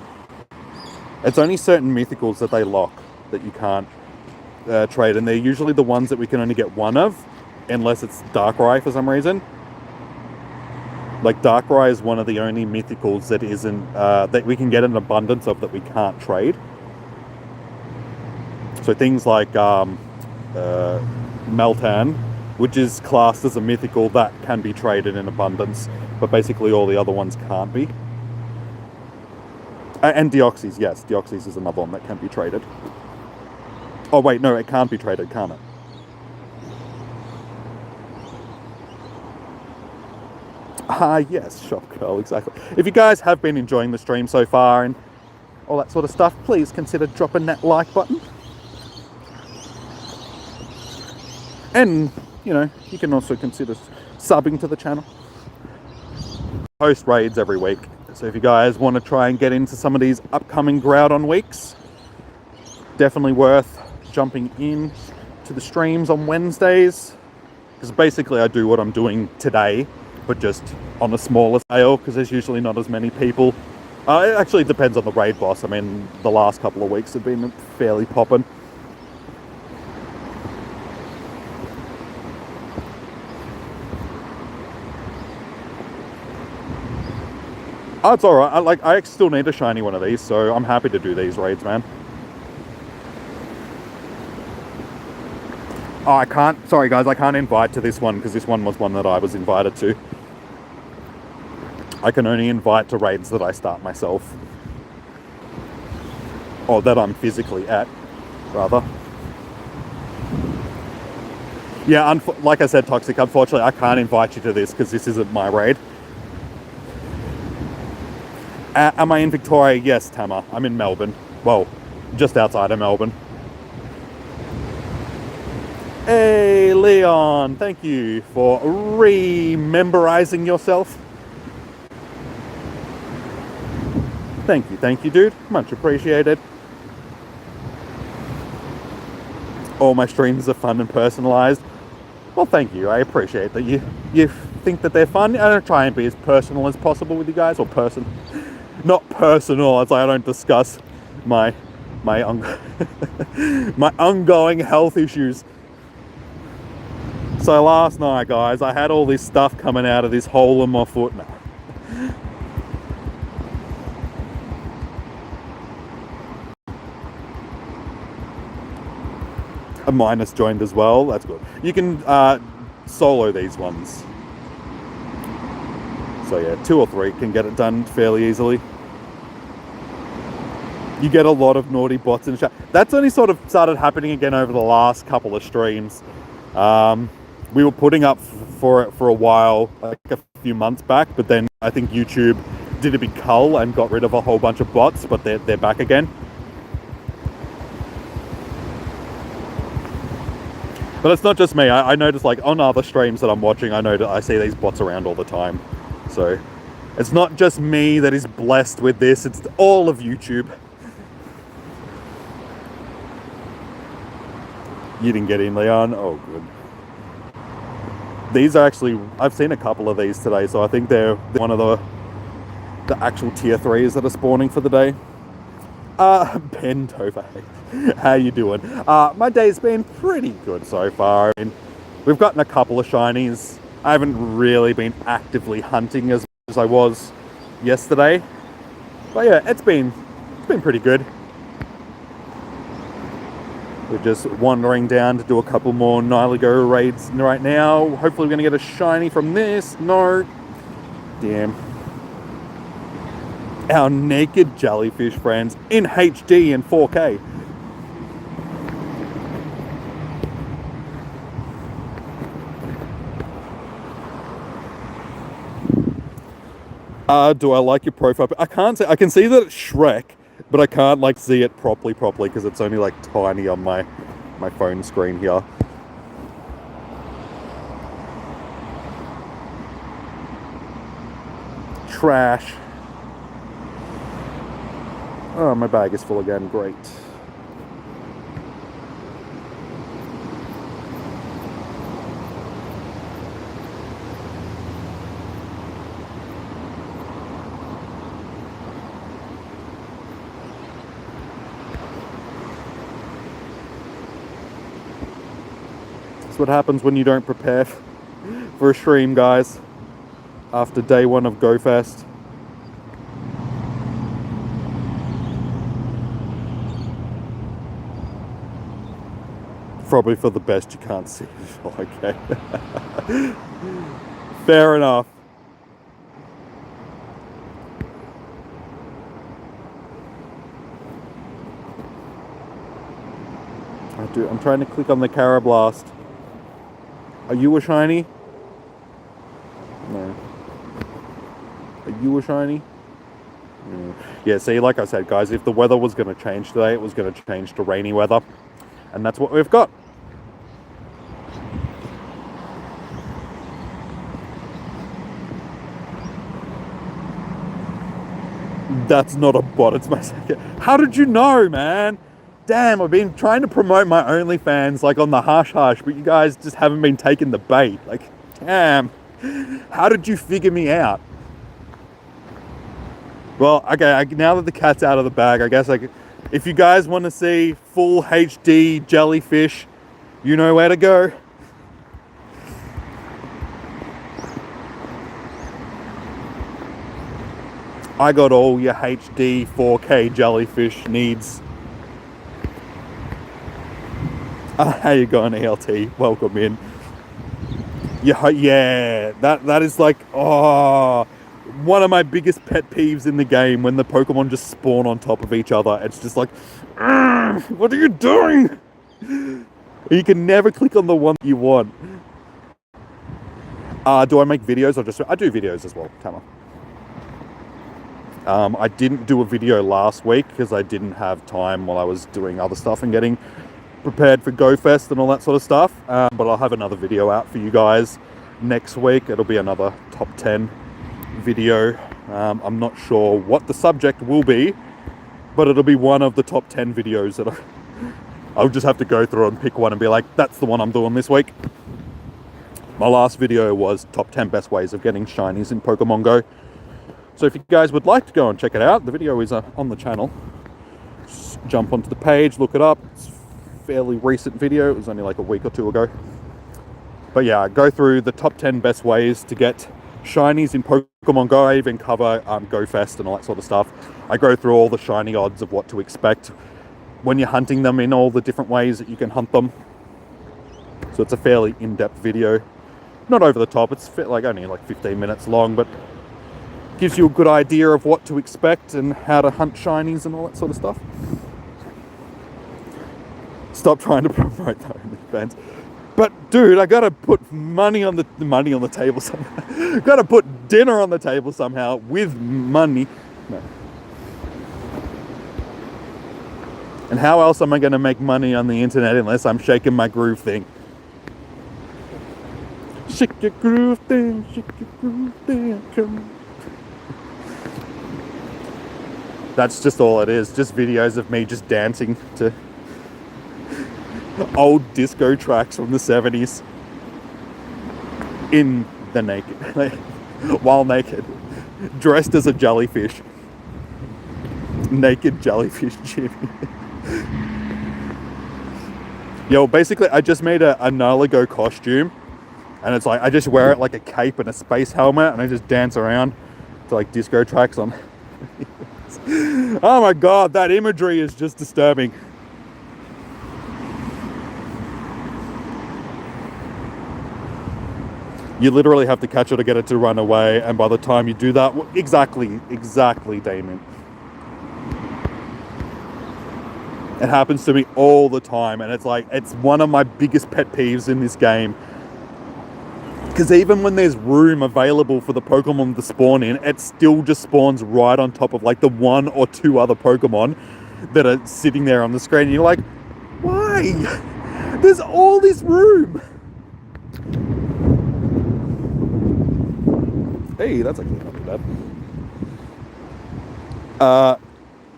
It's only certain mythicals that they lock that you can't trade, and they're usually the ones that we can only get one of, unless it's Darkrai for some reason. Like, Darkrai is one of the only mythicals that isn't, that we can get an abundance of that we can't trade. So things like Meltan, which is classed as a mythical, that can be traded in abundance, but basically all the other ones can't be. And Deoxys, yes, Deoxys is another one that can be traded. Oh wait, no, it can't be traded, can't it? Yes, Shop Girl, exactly. If you guys have been enjoying the stream so far and all that sort of stuff, please consider dropping that like button. And, you know, you can also consider subbing to the channel. Post raids every week. So if you guys want to try and get into some of these upcoming Groudon weeks, definitely worth jumping in to the streams on Wednesdays. Because basically I do what I'm doing today, but just on a smaller scale, because there's usually not as many people. It actually depends on the raid boss. I mean, the last couple of weeks have been fairly poppin'. Oh, it's alright. I still need a shiny one of these, so I'm happy to do these raids, man. Oh, I can't... Sorry, guys, I can't invite to this one, because this one was one that I was invited to. I can only invite to raids that I start myself. Or that I'm physically at, rather. Yeah, like I said, Toxic, unfortunately, I can't invite you to this, because this isn't my raid. Am I in Victoria? Yes, Tama. I'm in Melbourne. Well, just outside of Melbourne. Hey, Leon. Thank you for rememberizing yourself. Thank you, dude. Much appreciated. All my streams are fun and personalized. Well, thank you. I appreciate that you think that they're fun. I don't try and be as personal as possible with you guys, or not personal, as I don't discuss my my ongoing health issues. So last night, guys, I had all this stuff coming out of this hole in my foot. No. A minus joined as well. That's good. You can solo these ones. So yeah, 2 or 3 can get it done fairly easily. You get a lot of naughty bots in the chat. That's only sort of started happening again over the last couple of streams. We were putting up for it for a while, like a few months back, but then I think YouTube did a big cull and got rid of a whole bunch of bots, but they're back again. But it's not just me. I notice, like, on other streams that I'm watching, I see these bots around all the time. So it's not just me that is blessed with this, it's all of YouTube. You didn't get in, Leon? Oh, good. These are actually, I've seen a couple of these today, so I think they're one of the actual tier 3s that are spawning for the day. Ben Tova, how you doing? My day's been pretty good so far. I mean, we've gotten a couple of shinies. I haven't really been actively hunting as much as I was yesterday. But yeah, it's been pretty good. We're just wandering down to do a couple more Naligo raids right now. Hopefully we're going to get a shiny from this. No. Damn. Our naked jellyfish friends in HD and 4K. Do I like your profile? I can't say. I can see that it's Shrek, but I can't like see it properly because it's only like tiny on my phone screen here. Trash. Oh, my bag is full again. Great. What happens when you don't prepare for a stream, guys, after day 1 of GoFest. Probably for the best, you can't see it. Okay. Fair enough. I'm trying to click on the Carablast. Are you a shiny? No. Are you a shiny? No. Yeah, see, like I said, guys, if the weather was going to change today, it was going to change to rainy weather. And that's what we've got. That's not a bot, it's my second. How did you know, man? Damn, I've been trying to promote my OnlyFans like on the hush, but you guys just haven't been taking the bait. Like, damn. How did you figure me out? Well, okay, now that the cat's out of the bag, I guess if you guys want to see full HD jellyfish, you know where to go. I got all your HD 4K jellyfish needs. How you going, ELT? Welcome in. Yeah, that is like, one of my biggest pet peeves in the game, when the Pokemon just spawn on top of each other. It's just like, what are you doing? You can never click on the one you want. Do I make videos or I do videos as well, Tama. I didn't do a video last week because I didn't have time while I was doing other stuff and getting prepared for GoFest and all that sort of stuff. But I'll have another video out for you guys next week. It'll be another top 10 video. I'm not sure what the subject will be, but it'll be one of the top 10 videos that I'll just have to go through and pick one and be like, that's the one I'm doing this week. My last video was top 10 best ways of getting shinies in Pokemon Go. So if you guys would like to go and check it out, the video is on the channel. Just jump onto the page, look it up. It's a fairly recent video. It was only like a week or two ago. But yeah, I go through the top 10 best ways to get shinies in Pokemon Go. I even cover GoFest and all that sort of stuff. I go through all the shiny odds of what to expect when you're hunting them in all the different ways that you can hunt them. So it's a fairly in-depth video. Not over the top, it's like only like 15 minutes long, but gives you a good idea of what to expect and how to hunt shinies and all that sort of stuff. Stop trying to promote the OnlyFans. But dude, I gotta put money on the table somehow. Gotta put dinner on the table somehow with money. No. And how else am I gonna make money on the internet unless I'm shaking my groove thing? Shake your groove thing, shake your groove thing, come. That's just all it is, just videos of me just dancing to old disco tracks from the 70s in the naked, while naked, dressed as a jellyfish. Naked jellyfish Jimmy. Yo, basically I just made a Naligo costume, and it's like I just wear it like a cape and a space helmet, and I just dance around to like disco tracks on. Oh my god, that imagery is just disturbing. You literally have to catch it to get it to run away, and by the time you do that, exactly, Damien. It happens to me all the time, and it's like, it's one of my biggest pet peeves in this game. Because even when there's room available for the Pokemon to spawn in, it still just spawns right on top of like the one or two other Pokemon that are sitting there on the screen. And you're like, why? There's all this room. Hey, that's actually not too bad.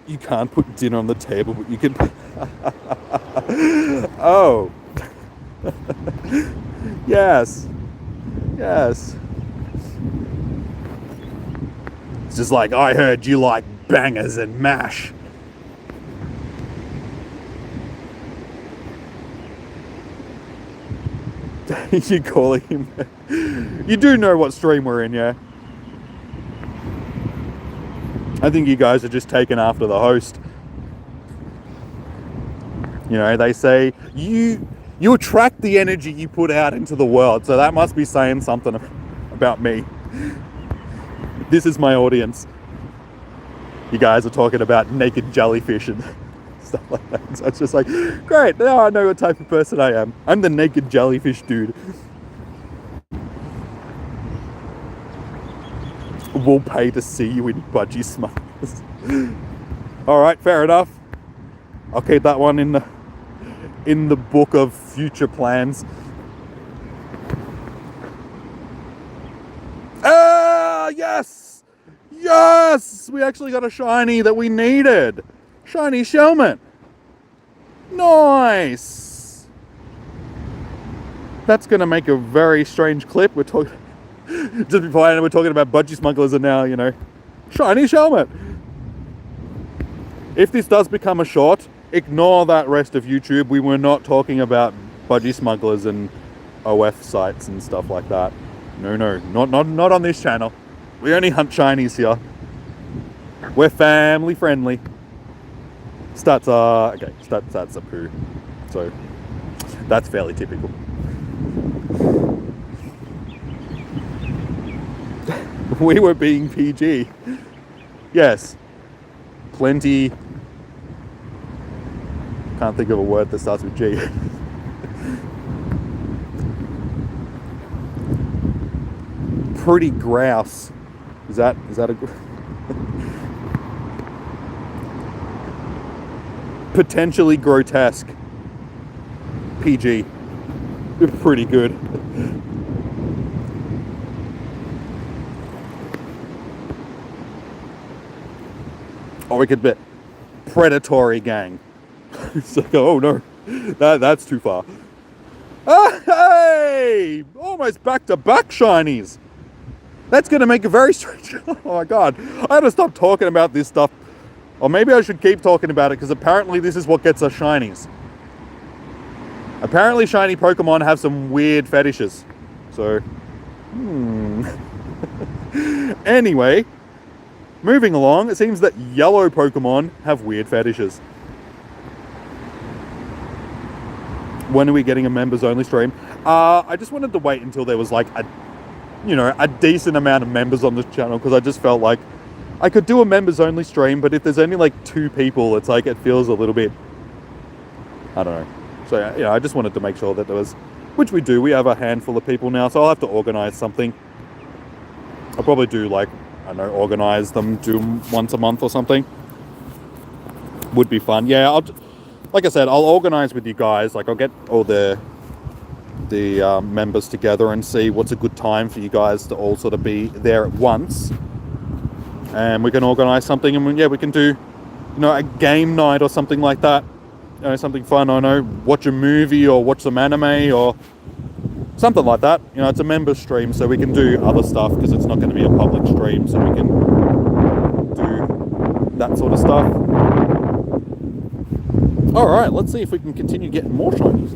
You can't put dinner on the table, but you can... Oh. Yes. Yes. It's just like, I heard you like bangers and mash. You calling him... You do know what stream we're in, yeah? I think you guys are just taken after the host. You know, they say you attract the energy you put out into the world, so that must be saying something about me. This is my audience. You guys are talking about naked jellyfish and stuff like that. So it's just like, great, now I know what type of person I am. I'm the naked jellyfish dude. We'll pay to see you in budgie Smugglers. Alright, fair enough. I'll keep that one in the book of future plans. Ah, yes! Yes! We actually got a shiny that we needed. Shiny Shelmet. Nice! That's gonna make a very strange clip. We're talking... Just before I know we're talking about budgie smugglers, and now, you know, shiny Shelmet. If this does become a short, ignore that rest of YouTube. We were not talking about budgie smugglers and OF sites and stuff like that. No, not on this channel. We only hunt shinies here. We're family friendly. Stats are poo. So that's fairly typical. We were being PG. Yes. Plenty. Can't think of a word that starts with G. Pretty grouse. Is that a potentially grotesque. PG. Pretty good. Or we could bet predatory gang. It's like, oh no, that's too far. Ah, hey! Almost back-to-back shinies. That's going to make a very strange... Oh my god. I had to stop talking about this stuff. Or maybe I should keep talking about it, because apparently this is what gets us shinies. Apparently shiny Pokemon have some weird fetishes. So... Anyway... Moving along, it seems that yellow Pokemon have weird fetishes. When are we getting a members only stream? I just wanted to wait until there was like a decent amount of members on this channel, because I just felt like I could do a members only stream, but if there's only like 2 people, it's like, it feels a little bit, I don't know. So, I just wanted to make sure that there was, which we do, we have a handful of people now, so I'll have to organize something. I'll probably do like, I don't know, organize them, do them once a month or something. Would be fun. Yeah, like I said, I'll organize with you guys. Like, I'll get all the members together and see what's a good time for you guys to all sort of be there at once. And we can organize something, and yeah, we can do, a game night or something like that. something fun. I know, watch a movie or watch some anime or something like that. It's a member stream, so we can do other stuff because it's not going to be a public stream, so we can do that sort of stuff. All right, let's see if we can continue getting more shinies.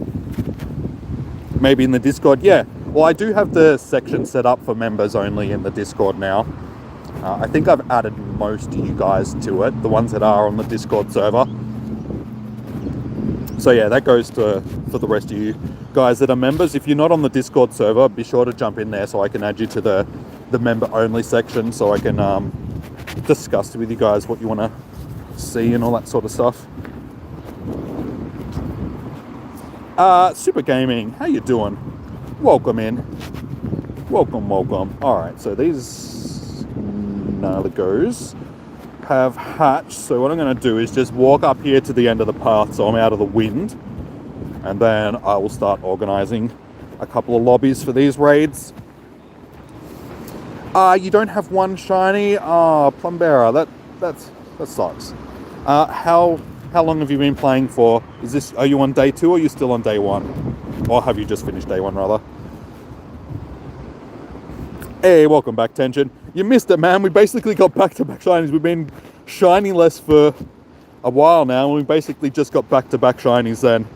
Maybe in the Discord. Yeah, well, I do have the section set up for members only in the Discord now. I think I've added most of you guys to it, the ones that are on the Discord server. So yeah, that goes for the rest of you guys that are members. If you're not on the Discord server, be sure to jump in there so I can add you to the member only section, so I can discuss with you guys what you want to see and all that sort of stuff. Super Gaming, how you doing? Welcome in. Welcome. All right, so these Naligos have hatched. So what I'm going to do is just walk up here to the end of the path so I'm out of the wind, and then I will start organizing a couple of lobbies for these raids. You don't have one shiny? Plumbera, that sucks. How long have you been playing for? Are you on day 2 or are you still on day 1? Or have you just finished day 1 rather? Hey, welcome back, Tension. You missed it, man. We basically got back-to-back shinies. We've been shiny-less for a while now, and we basically just got back-to-back shinies then.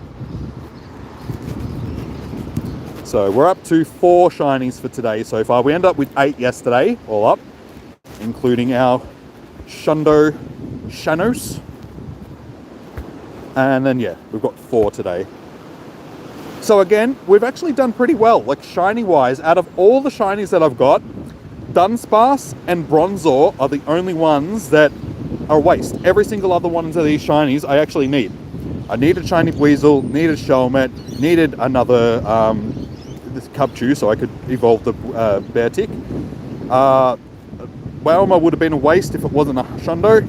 So we're up to 4 shinies for today so far. We end up with 8 yesterday, all up, including our Shanos. And then, yeah, we've got 4 today. So again, we've actually done pretty well, like shiny-wise. Out of all the shinies that I've got, Dunsparce and Bronzor are the only ones that are a waste. Every single other one of these shinies I actually need. I need a shiny Weasel, need a Shelmet, needed another this Cubchoo so I could evolve the Beartic. Wailmer would have been a waste if it wasn't a Shundo.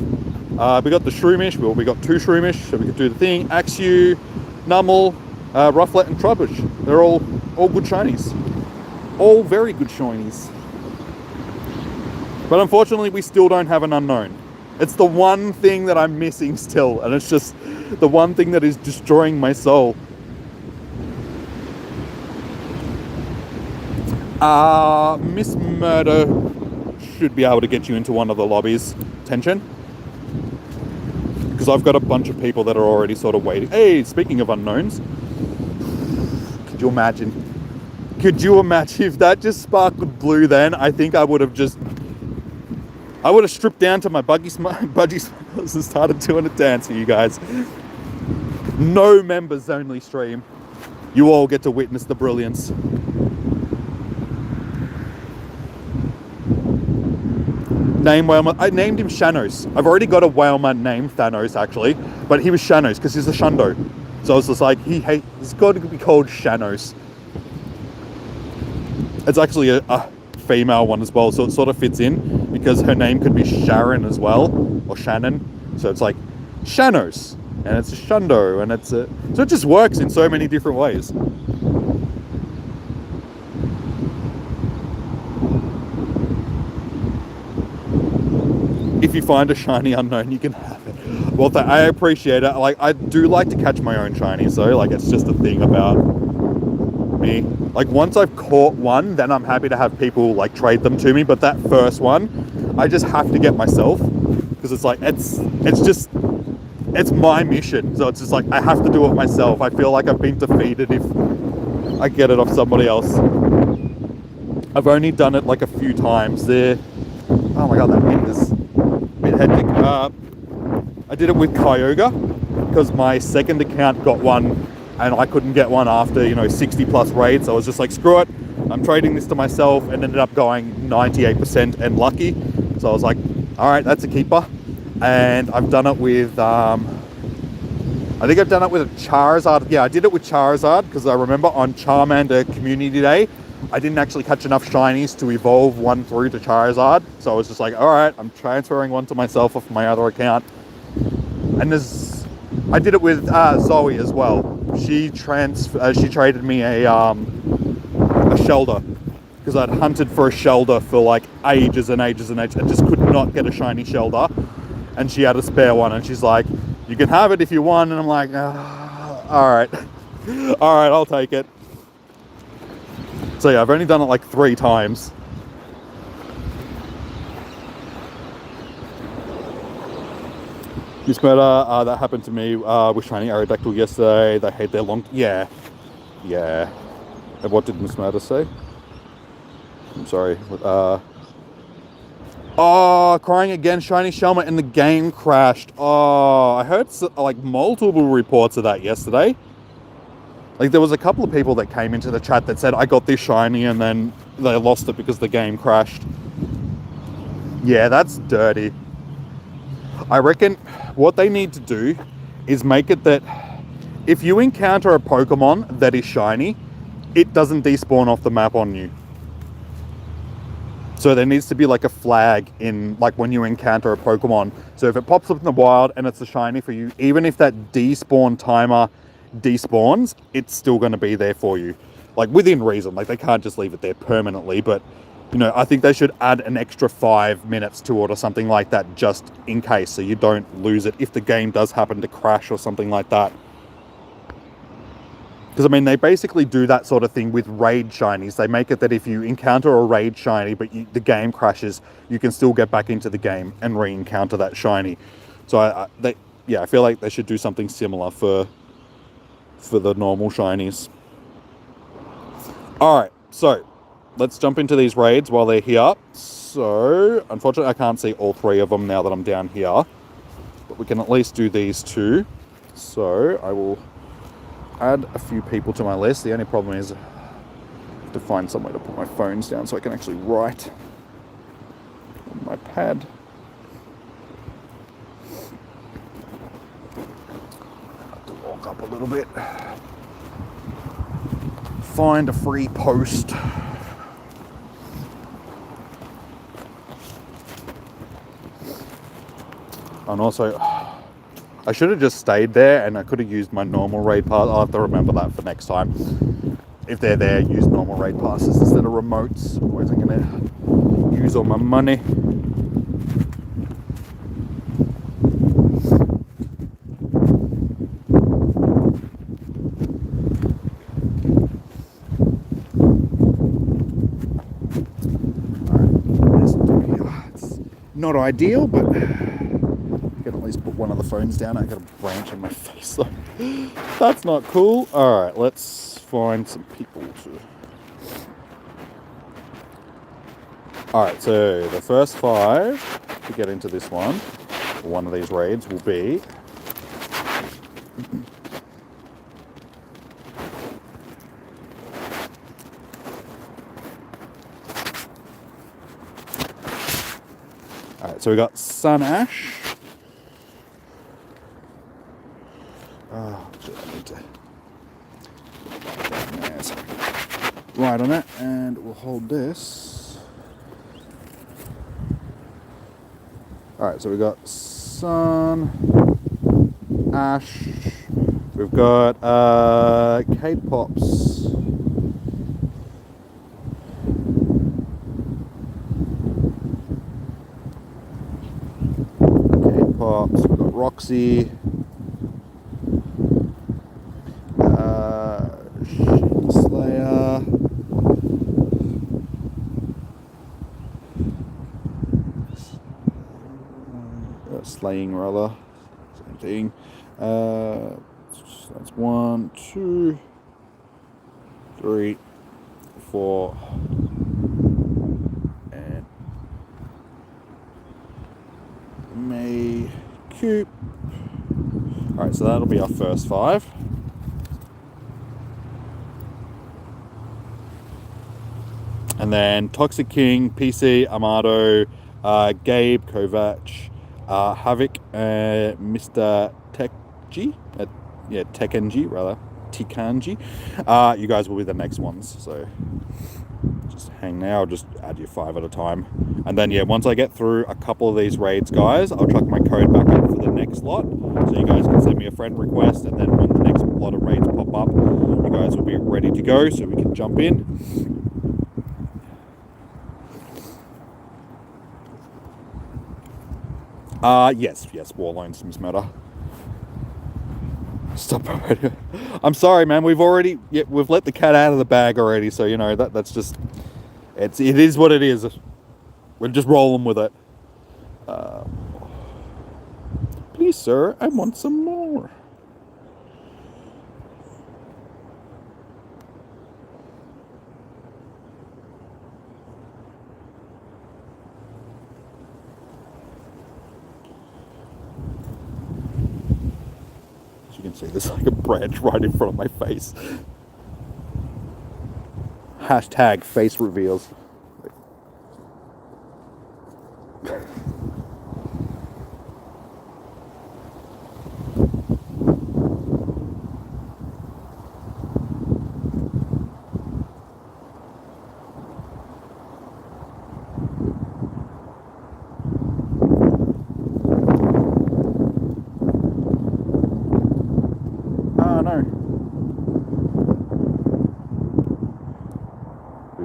We got the Shroomish, well, we got 2 Shroomish, so we could do the thing. Axew, Numel, Rufflet and Trubbish. They're all good shinies. All very good shinies. But unfortunately, we still don't have an unknown. It's the one thing that I'm missing still, and it's just the one thing that is destroying my soul. Miss Murder should be able to get you into one of the lobbies. Tension. Because I've got a bunch of people that are already sort of waiting. Hey, speaking of unknowns, could you imagine if that just sparkled blue then? I think I would have stripped down to my budgie Smiggles and started doing a dance for you guys. No members only stream. You all get to witness the brilliance. Name Wailmer. I named him Shanos. I've already got a Wailmer named Thanos actually, but he was Shanos because he's a Shundo. So I was just like, he's got to be called Shanos. It's actually a female one as well, so it sort of fits in because her name could be Sharon as well, or Shannon. So it's like Shanos, and it's a Shundo, and so it just works in so many different ways. If you find a shiny unknown, you can have it. Well, I appreciate it. Like, I do like to catch my own shinies, though. Like, it's just a thing about me. Like, once I've caught one, then I'm happy to have people, like, trade them to me. But that first one, I just have to get myself. Because it's like, it's my mission. So it's just like, I have to do it myself. I feel like I've been defeated if I get it off somebody else. I've only done it, like, a few times there. Oh my god, that wind is bit hectic. I did it with Kyogre because my second account got one and I couldn't get one after 60 plus raids. So I was just like, screw it, I'm trading this to myself, and ended up going 98% and lucky. So I was like, all right, that's a keeper. And I've done it with I think I've done it with a Charizard. Yeah, I did it with Charizard because I remember on Charmander Community Day I didn't actually catch enough shinies to evolve one through to Charizard. So I was just like, all right, I'm transferring one to myself off my other account. And I did it with Zoe as well. She traded me a Shelder because I'd hunted for a Shelder for like ages and ages and ages and just could not get a shiny Shelder. And she had a spare one, and she's like, you can have it if you want. And I'm like, all right. All right, I'll take it. So yeah, I've only done it like 3 times. Miss Murder, that happened to me with shiny Aerodactyl yesterday. They hate their long... Yeah. And what did Miss Murder say? I'm sorry. Crying again, shiny Shelmet, and the game crashed. Oh, I heard like multiple reports of that yesterday. Like there was a couple of people that came into the chat that said, I got this shiny and then they lost it because the game crashed. Yeah, that's dirty. I reckon what they need to do is make it that if you encounter a Pokemon that is shiny, it doesn't despawn off the map on you. So there needs to be like a flag in like when you encounter a Pokemon. So if it pops up in the wild and it's a shiny for you, even if that despawn timer despawns, it's still going to be there for you. Like within reason, like they can't just leave it there permanently, but you know, I think they should add an extra 5 minutes to it or something like that just in case, so you don't lose it if the game does happen to crash or something like that. Because, I mean, they basically do that sort of thing with raid shinies. They make it that if you encounter a raid shiny, but the game crashes, you can still get back into the game and re-encounter that shiny. So, I feel like they should do something similar for the normal shinies. Alright, so, let's jump into these raids while they're here. So, unfortunately, I can't see all 3 of them now that I'm down here. But we can at least do these 2. So, I will add a few people to my list. The only problem is I have to find somewhere to put my phones down so I can actually write on my pad. I have to walk up a little bit. Find a free post. And also, I should have just stayed there and I could have used my normal raid pass. I'll have to remember that for next time. If they're there, use normal raid passes instead of remotes. Otherwise I'm going to use all my money. Alright, let's do here. It's not ideal, but put one of the phones down. I got a branch in my face, so that's not cool. All right, let's find some people to. All right, so the first 5 to get into this one of these raids will be all right. So we got Sun Ash. I need to right on it, and we'll hold this. Alright, so we've got Sun, Ash, we've got Kate Pops, we've got Roxy, Slayer, Slaying rather, same thing. That's 1, 2, 3, 4, and May Coop. Alright, so that'll be our first 5. And then Toxic King, PC, Amado, Gabe, Kovac, Havoc, Mr. Tekji, Tekenji rather, Tikanji. You guys will be the next ones, so just hang now. I'll just add you 5 at a time, and then once I get through a couple of these raids, guys, I'll chuck my code back up for the next lot, so you guys can send me a friend request, and then when the next lot of raids pop up, you guys will be ready to go, so we can jump in. Yes, Warlone's Miss Murder. Stop already. I'm sorry, man. We've let the cat out of the bag already. So that's just it is what it is. We're just rolling with it. Please, sir, I want some more. As you can see, there's like a branch right in front of my face. Hashtag face reveals.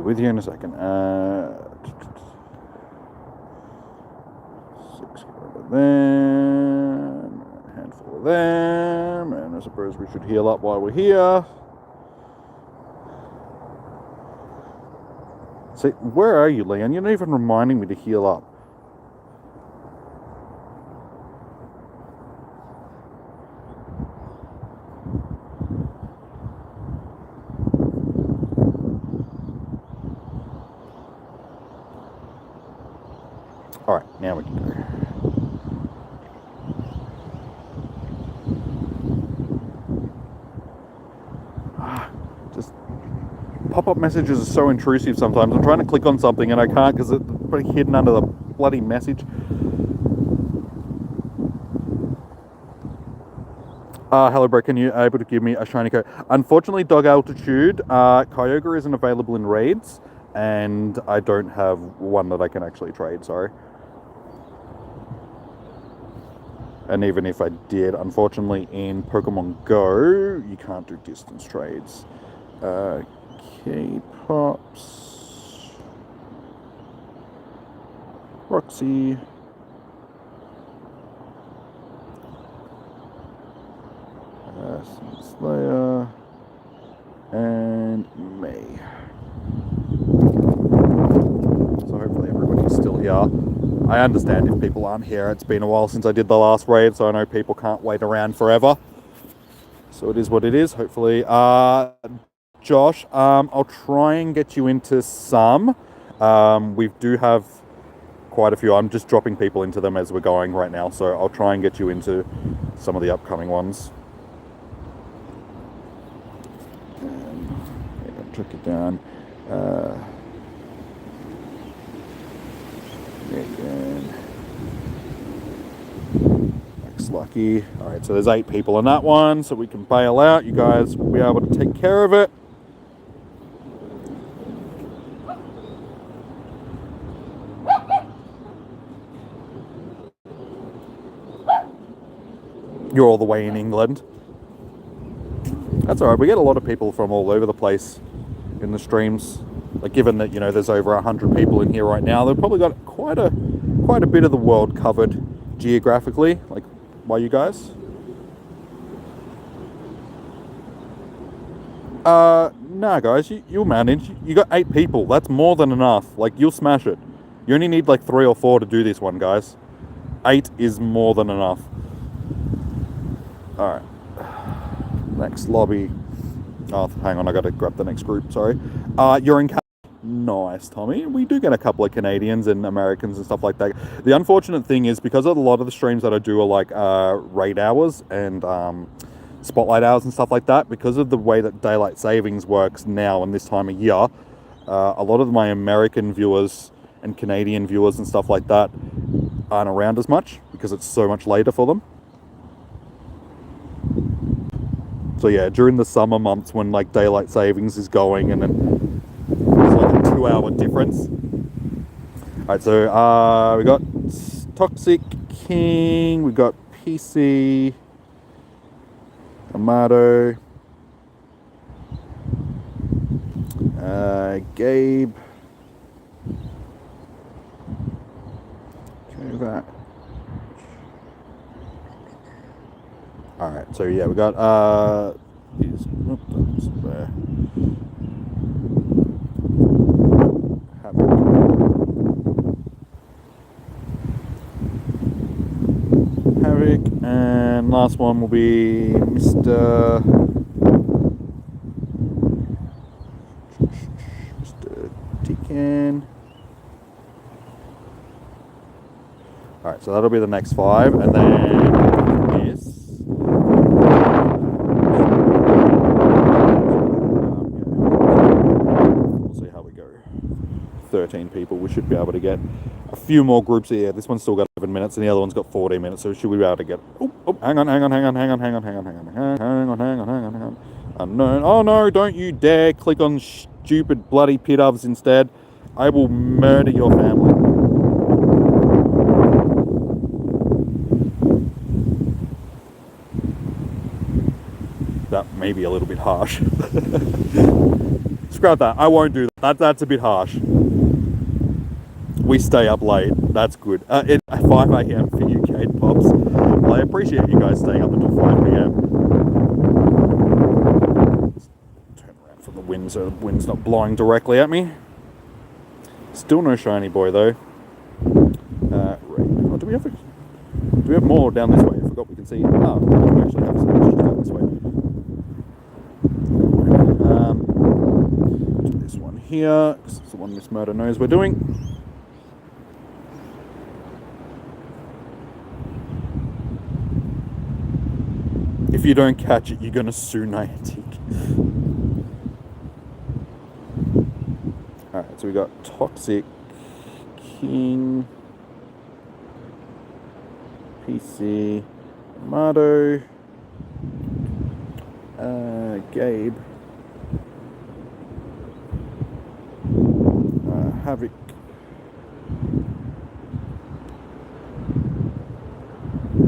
With you in a second. 6 over them, a handful of them, and I suppose we should heal up while we're here. See, where are you, Leon? You're not even reminding me to heal up. Alright, now we can go. Just pop-up messages are so intrusive sometimes. I'm trying to click on something and I can't because it's pretty hidden under the bloody message. Hello, bro. Can you able to give me a shiny code? Unfortunately, dog altitude. Kyogre isn't available in raids, and I don't have one that I can actually trade. Sorry. And even if I did, unfortunately, in Pokemon Go, you can't do distance trades. K-Pops. Roxy. Slayer. And May. So hopefully everybody's still here. I understand if people aren't here. It's been a while since I did the last raid, so I know people can't wait around forever. So it is what it is. Hopefully, Josh, I'll try and get you into some. We do have quite a few. I'm just dropping people into them as we're going right now, so I'll try and get you into some of the upcoming ones. Check it down. Again. Max Lucky. Alright, so there's 8 people in that one, so we can bail out. You guys will be able to take care of it. You're all the way in England. That's alright, we get a lot of people from all over the place in the streams. Like, given that, there's over 100 people in here right now, they've probably got quite a bit of the world covered geographically. Like, why you guys? Nah, guys, you'll manage. You got 8 people. That's more than enough. Like, you'll smash it. You only need like 3 or 4 to do this one, guys. 8 is more than enough. Alright. Next lobby. Oh, hang on, I gotta grab the next group, sorry. You're in Canada. Nice, Tommy. We do get a couple of Canadians and Americans and stuff like that. The unfortunate thing is, because of a lot of the streams that I do are like raid hours and spotlight hours and stuff like that, because of the way that daylight savings works now and this time of year, a lot of my American viewers and Canadian viewers and stuff like that aren't around as much because it's so much later for them. So yeah, during the summer months when like daylight savings is going and then there's like a 2-hour difference. Alright, so we got Toxic King, we got PC, Amato, Gabe, okay, that. Alright, so yeah, we got these. Oop, that's there. Havoc, and last one will be Mr. Deacon. Alright, so that'll be the next 5, and then this. We'll see how we go. 13 people, we should be able to get a few more groups here. This one's still got 11 minutes, and the other one's got 14 minutes, so should we be able to get... Oh, hang on. Unknown. Oh no, don't you dare click on stupid bloody pit ovs instead. I will murder your family. That may be a little bit harsh. Scrap that. I won't do that. That's a bit harsh. We stay up late. That's good. It's 5 a.m. for you, Kate Pops. Well, I appreciate you guys staying up until 5 p.m. Turn around from the wind so the wind's not blowing directly at me. Still no shiny boy though. Right. Oh, do we have more down this way? I forgot we can see. Oh, we actually have some down this way. This one here, because it's the one Miss Murder knows we're doing. If you don't catch it, you're gonna sue Niantic. Alright, so we got Toxic, King, PC, Amado, Gabe, Havoc,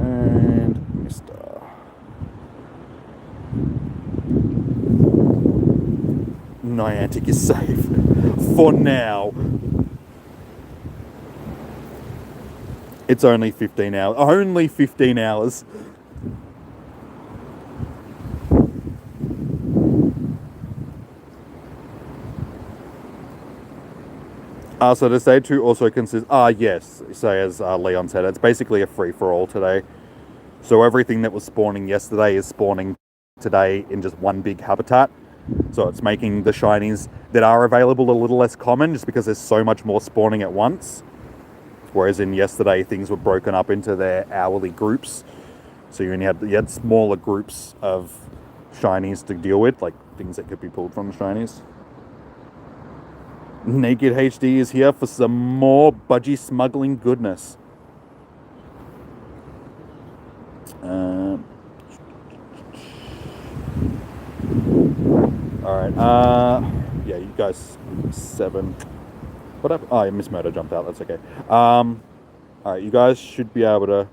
and Mr. Niantic is safe for now. It's only 15 hours. Only 15 hours. So the stage 2 also consists... yes. So as Leon said, it's basically a free-for-all today. So everything that was spawning yesterday is spawning today in just one big habitat. So it's making the shinies that are available a little less common just because there's so much more spawning at once. Whereas in yesterday, things were broken up into their hourly groups. So you had smaller groups of shinies to deal with, like things that could be pulled from the shinies. Naked HD is here for some more budgie smuggling goodness. Alright, yeah, you guys, 7. What happened? Oh, yeah, Miss Murder jumped out, that's okay. Alright, you guys should be able to...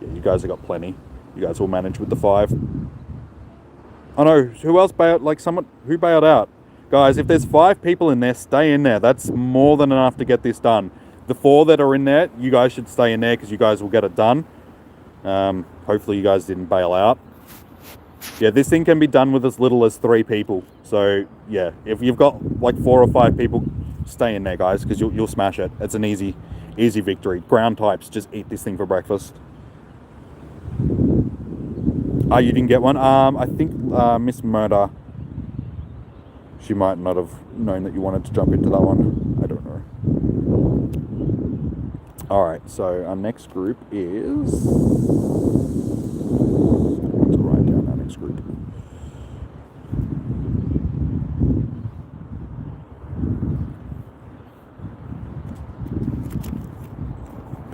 Yeah, you guys have got plenty. You guys will manage with the 5. Oh no, who else bailed? Like, who bailed out? Guys, if there's 5 people in there, stay in there. That's more than enough to get this done. The 4 that are in there, you guys should stay in there because you guys will get it done. Hopefully you guys didn't bail out. Yeah, this thing can be done with as little as 3 people. So, yeah, if you've got like 4 or 5 people, stay in there, guys, because you'll smash it. It's an easy victory. Ground types, just eat this thing for breakfast. Oh, you didn't get one? I think Miss Murder, she might not have known that you wanted to jump into that one. I don't know. Alright, so our next group is... Let's write down our next group.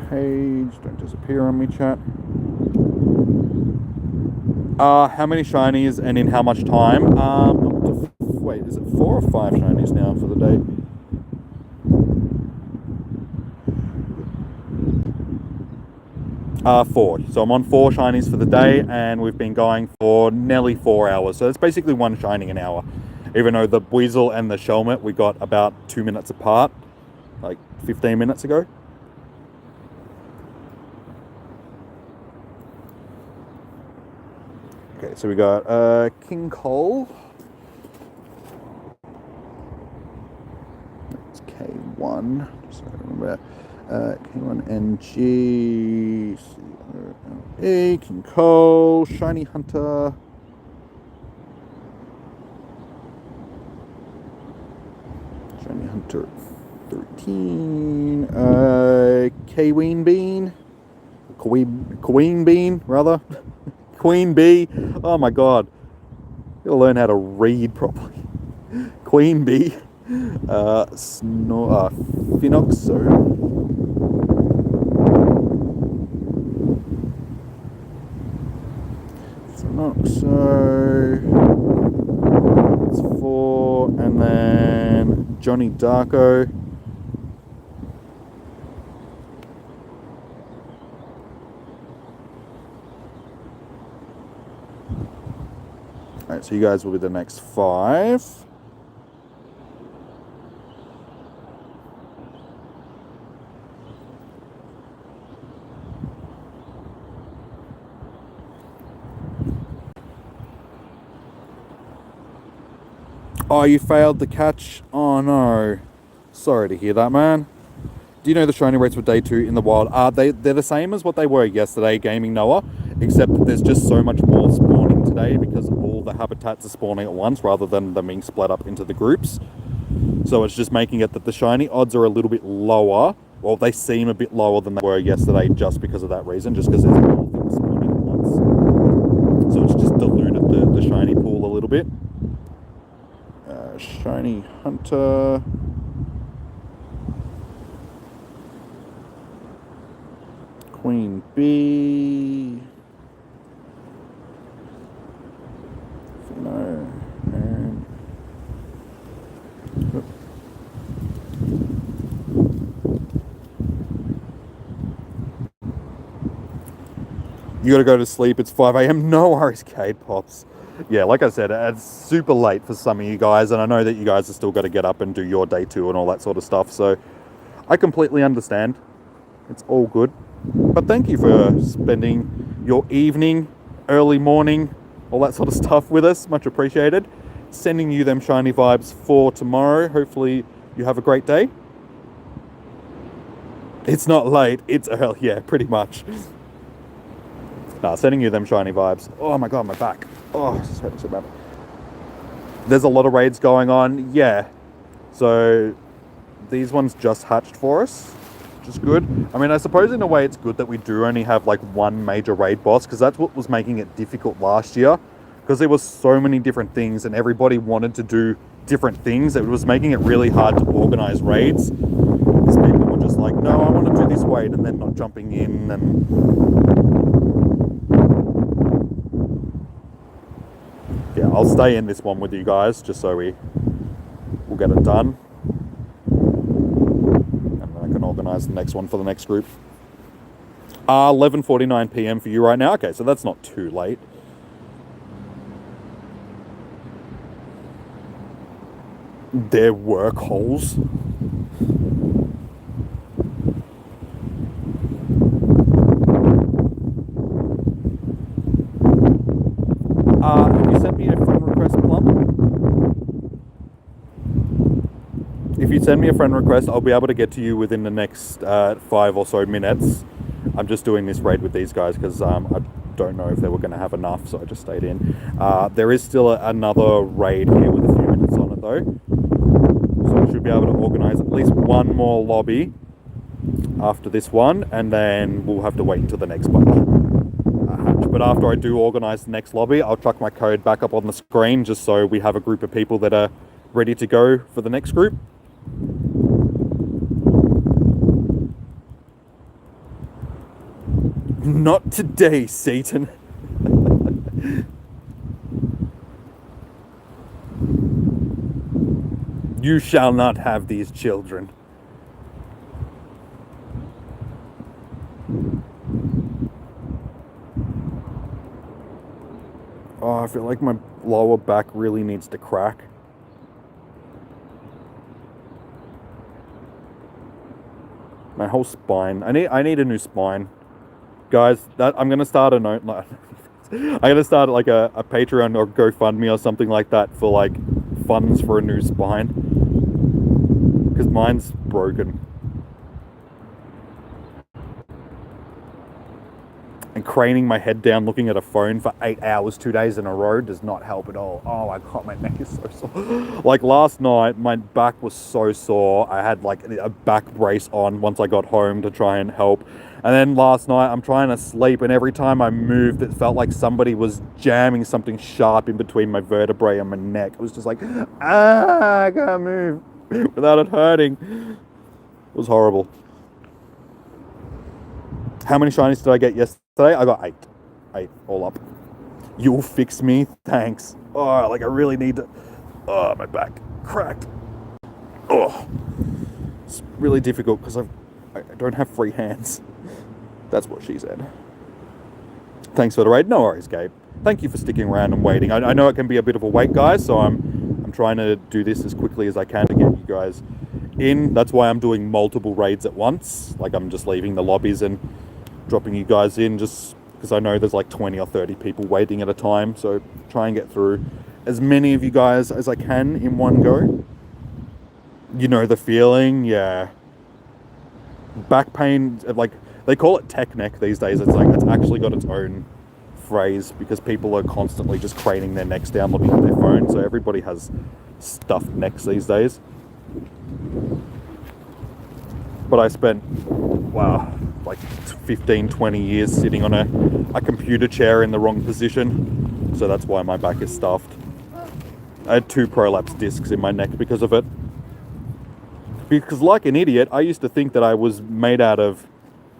Page, don't disappear on me, chat. How many shinies and in how much time? Wait, is it 4 or 5 shinies now for the day? Four. So I'm on 4 shinies for the day, and we've been going for nearly 4 hours. So it's basically 1 shiny an hour. Even though the Weasel and the Shelmet we got about 2 minutes apart, like 15 minutes ago. so we got King Cole. It's K1. So remember, K1 NG. C-O-L-E, King Cole, Shiny Hunter. Shiny Hunter 13. Queen Bean. Queen Bean, rather. Queen Bee. Oh my god. You'll learn how to read properly. Queen Bee. Phenoxo. That's 4. And then Johnny Darko. Alright, so you guys will be the next 5. Oh, you failed the catch? Oh no. Sorry to hear that, man. Do you know the shiny rates for day 2 in the wild? They're the same as what they were yesterday, Gaming Noah, except that there's just so much more spawning today because all the habitats are spawning at once rather than them being split up into the groups. So it's just making it that the shiny odds are a little bit lower. Well, they seem a bit lower than they were yesterday just because of that reason, just because there's more things spawning at once. So it's just diluted the shiny pool a little bit. Shiny Hunter. Queen Bee. No. And you gotta go to sleep. It's 5 a.m. No worries, Cade Pops. Yeah, like I said, it's super late for some of you guys, and I know that you guys are still got to get up and do your day 2 and all that sort of stuff, so I completely understand. It's all good. But thank you for spending your evening, early morning, all that sort of stuff with us. Much appreciated. Sending you them shiny vibes for tomorrow. Hopefully you have a great day. It's not late, it's early. Yeah, pretty much. Sending you them shiny vibes. Oh my god, my back. Oh, it's hurting so bad. There's a lot of raids going on. Yeah. So these ones just hatched for us, which is good. I mean, I suppose in a way it's good that we do only have like one major raid boss, because that's what was making it difficult last year, because there was so many different things and everybody wanted to do different things. It was making it really hard to organize raids, because people were just like, no, I want to do this raid, and then not jumping in. And yeah, I'll stay in this one with you guys just so we'll get it done. And then I can organise the next one for the next group. 11:49 p.m. for you right now. Okay, so that's not too late. They're workholes. Have you sent me a friend request, Plum? If you send me a friend request, I'll be able to get to you within the next 5 or so minutes. I'm just doing this raid with these guys because I don't know if they were going to have enough, so I just stayed in. There is still another raid here with a few minutes on it though. So I should be able to organise at least one more lobby after this one, and then we'll have to wait until the next bunch. But after I do organise the next lobby, I'll chuck my code back up on the screen just so we have a group of people that are ready to go for the next group. Not today, Satan. You shall not have these children. Oh, I feel like my lower back really needs to crack. My whole spine. I need a new spine. Guys, I'm gonna start a note. I gotta start like a Patreon or GoFundMe or something like that for like funds for a new spine, because mine's broken. And craning my head down looking at a phone for 8 hours 2 days in a row does not help at all. Oh my god, my neck is so sore. Like last night my back was so sore, I had like a back brace on once I got home to try and help. And then last night I'm trying to sleep, and every time I moved it felt like somebody was jamming something sharp in between my vertebrae and my neck. It was just like, I can't move without it hurting. It was horrible. How many shinies did I get yesterday? I got 8. 8 all up. You'll fix me? Thanks. Oh, like I really need to... Oh, my back cracked. Oh. It's really difficult because I don't have free hands. That's what she said. Thanks for the raid. No worries, Gabe. Thank you for sticking around and waiting. I know it can be a bit of a wait, guys, so I'm trying to do this as quickly as I can to get you guys in. That's why I'm doing multiple raids at once. Like I'm just leaving the lobbies and dropping you guys in, just because I know there's like 20 or 30 people waiting at a time, so try and get through as many of you guys as I can in one go. You know the feeling, yeah. Back pain, like they call it tech neck these days. It's like it's actually got its own phrase because people are constantly just craning their necks down looking at their phone, so everybody has stuffed necks these days. But I spent, wow, like 15, 20 years sitting on a computer chair in the wrong position. So that's why my back is stuffed. I had 2 prolapse discs in my neck because of it. Because like an idiot, I used to think that I was made out of,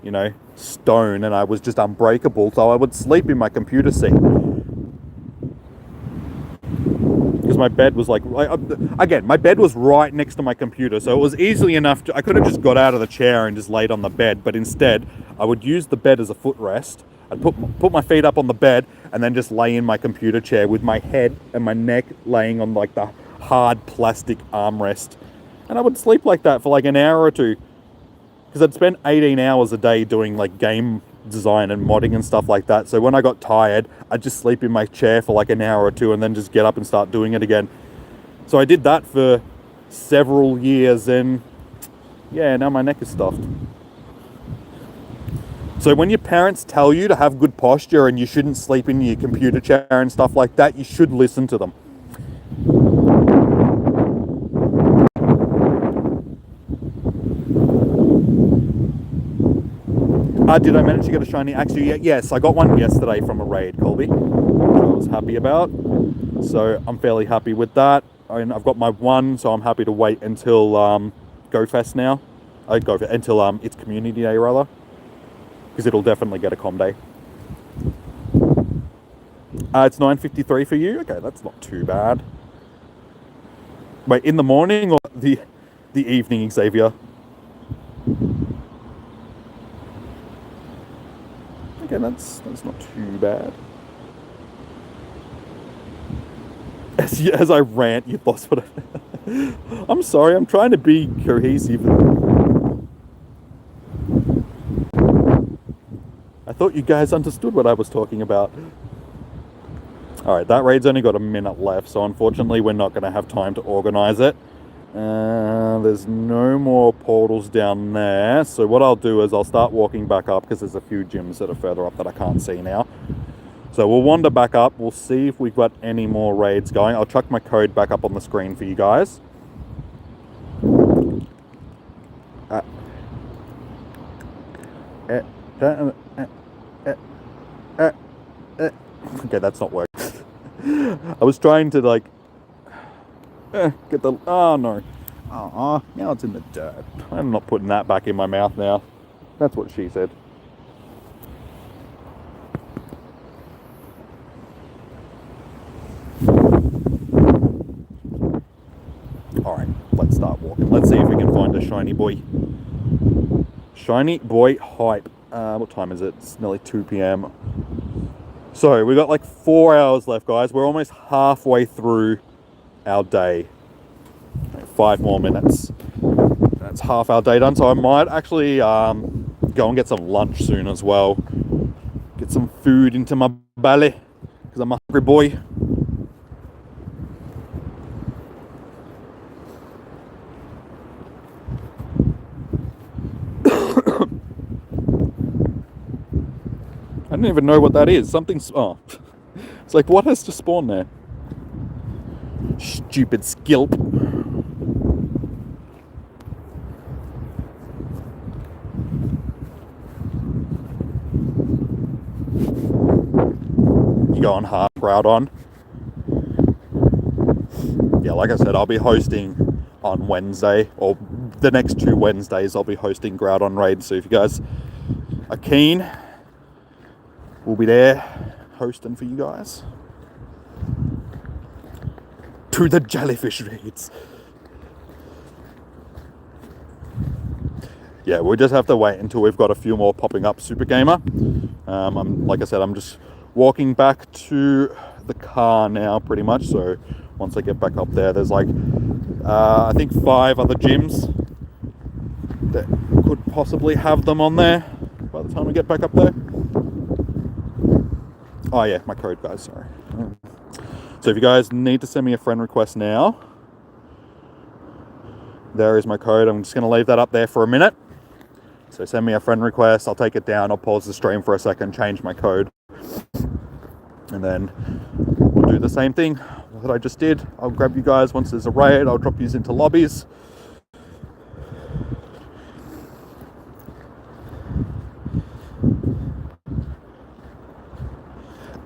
you know, stone and I was just unbreakable. So I would sleep in my computer seat. Because my bed was like, again, my bed was right next to my computer, so it was easily enough I could have just got out of the chair and just laid on the bed, but instead I would use the bed as a footrest. I'd put my feet up on the bed and then just lay in my computer chair with my head and my neck laying on like the hard plastic armrest, and I would sleep like that for like an hour or two, because I'd spend 18 hours a day doing like game design and modding and stuff like that. So when I got tired, I'd just sleep in my chair for like an hour or two and then just get up and start doing it again. So I did that for several years, and yeah, now my neck is stuffed. So when your parents tell you to have good posture and you shouldn't sleep in your computer chair and stuff like that, you should listen to them. Did I manage to get a shiny axe? Yes, I got one yesterday from a raid, Colby, which I was happy about. So I'm fairly happy with that. And I've got my one, so I'm happy to wait until GoFest now. Until it's Community Day, rather. Because it'll definitely get a com day. It's 9:53 for you? Okay, that's not too bad. Wait, in the morning or the evening, Xavier? Okay, that's not too bad. As I rant, you lost what I'm sorry, I'm trying to be cohesive. I thought you guys understood what I was talking about. Alright, that raid's only got a minute left, so unfortunately we're not going to have time to organise it. There's no more portals down there, so what I'll do is I'll start walking back up, because there's a few gyms that are further up that I can't see now. So we'll wander back up, we'll see if we've got any more raids going. I'll chuck my code back up on the screen for you guys. Okay, that's not working. I was trying to like get the... Oh no. Now it's in the dirt. I'm not putting that back in my mouth now. That's what she said. Alright, let's start walking. Let's see if we can find a shiny boy. Shiny boy hype. What time is it? It's nearly 2 p.m. So, we've got like 4 hours left, guys. We're almost halfway through our day. 5 more minutes. That's half our day done. So I might actually go and get some lunch soon as well. Get some food into my belly because I'm a hungry boy. I don't even know what that is. Something's... Oh. It's like, what has to spawn there? Stupid skilp. You going hard, Groudon? Yeah, like I said, I'll be hosting on Wednesday, or the next 2 Wednesdays I'll be hosting Groudon Raid, so if you guys are keen, we'll be there hosting for you guys. To the jellyfish raids. Yeah, we'll just have to wait until we've got a few more popping up, Super Gamer. Like I said, I'm just walking back to the car now, pretty much. So once I get back up there, there's like, I think 5 other gyms that could possibly have them on there by the time we get back up there. Oh yeah, my code, guys, sorry. So if you guys need to send me a friend request now, there is my code. I'm just going to leave that up there for a minute. So send me a friend request, I'll take it down, I'll pause the stream for a second, change my code, and then we'll do the same thing that I just did. I'll grab you guys once there's a raid, I'll drop you into lobbies.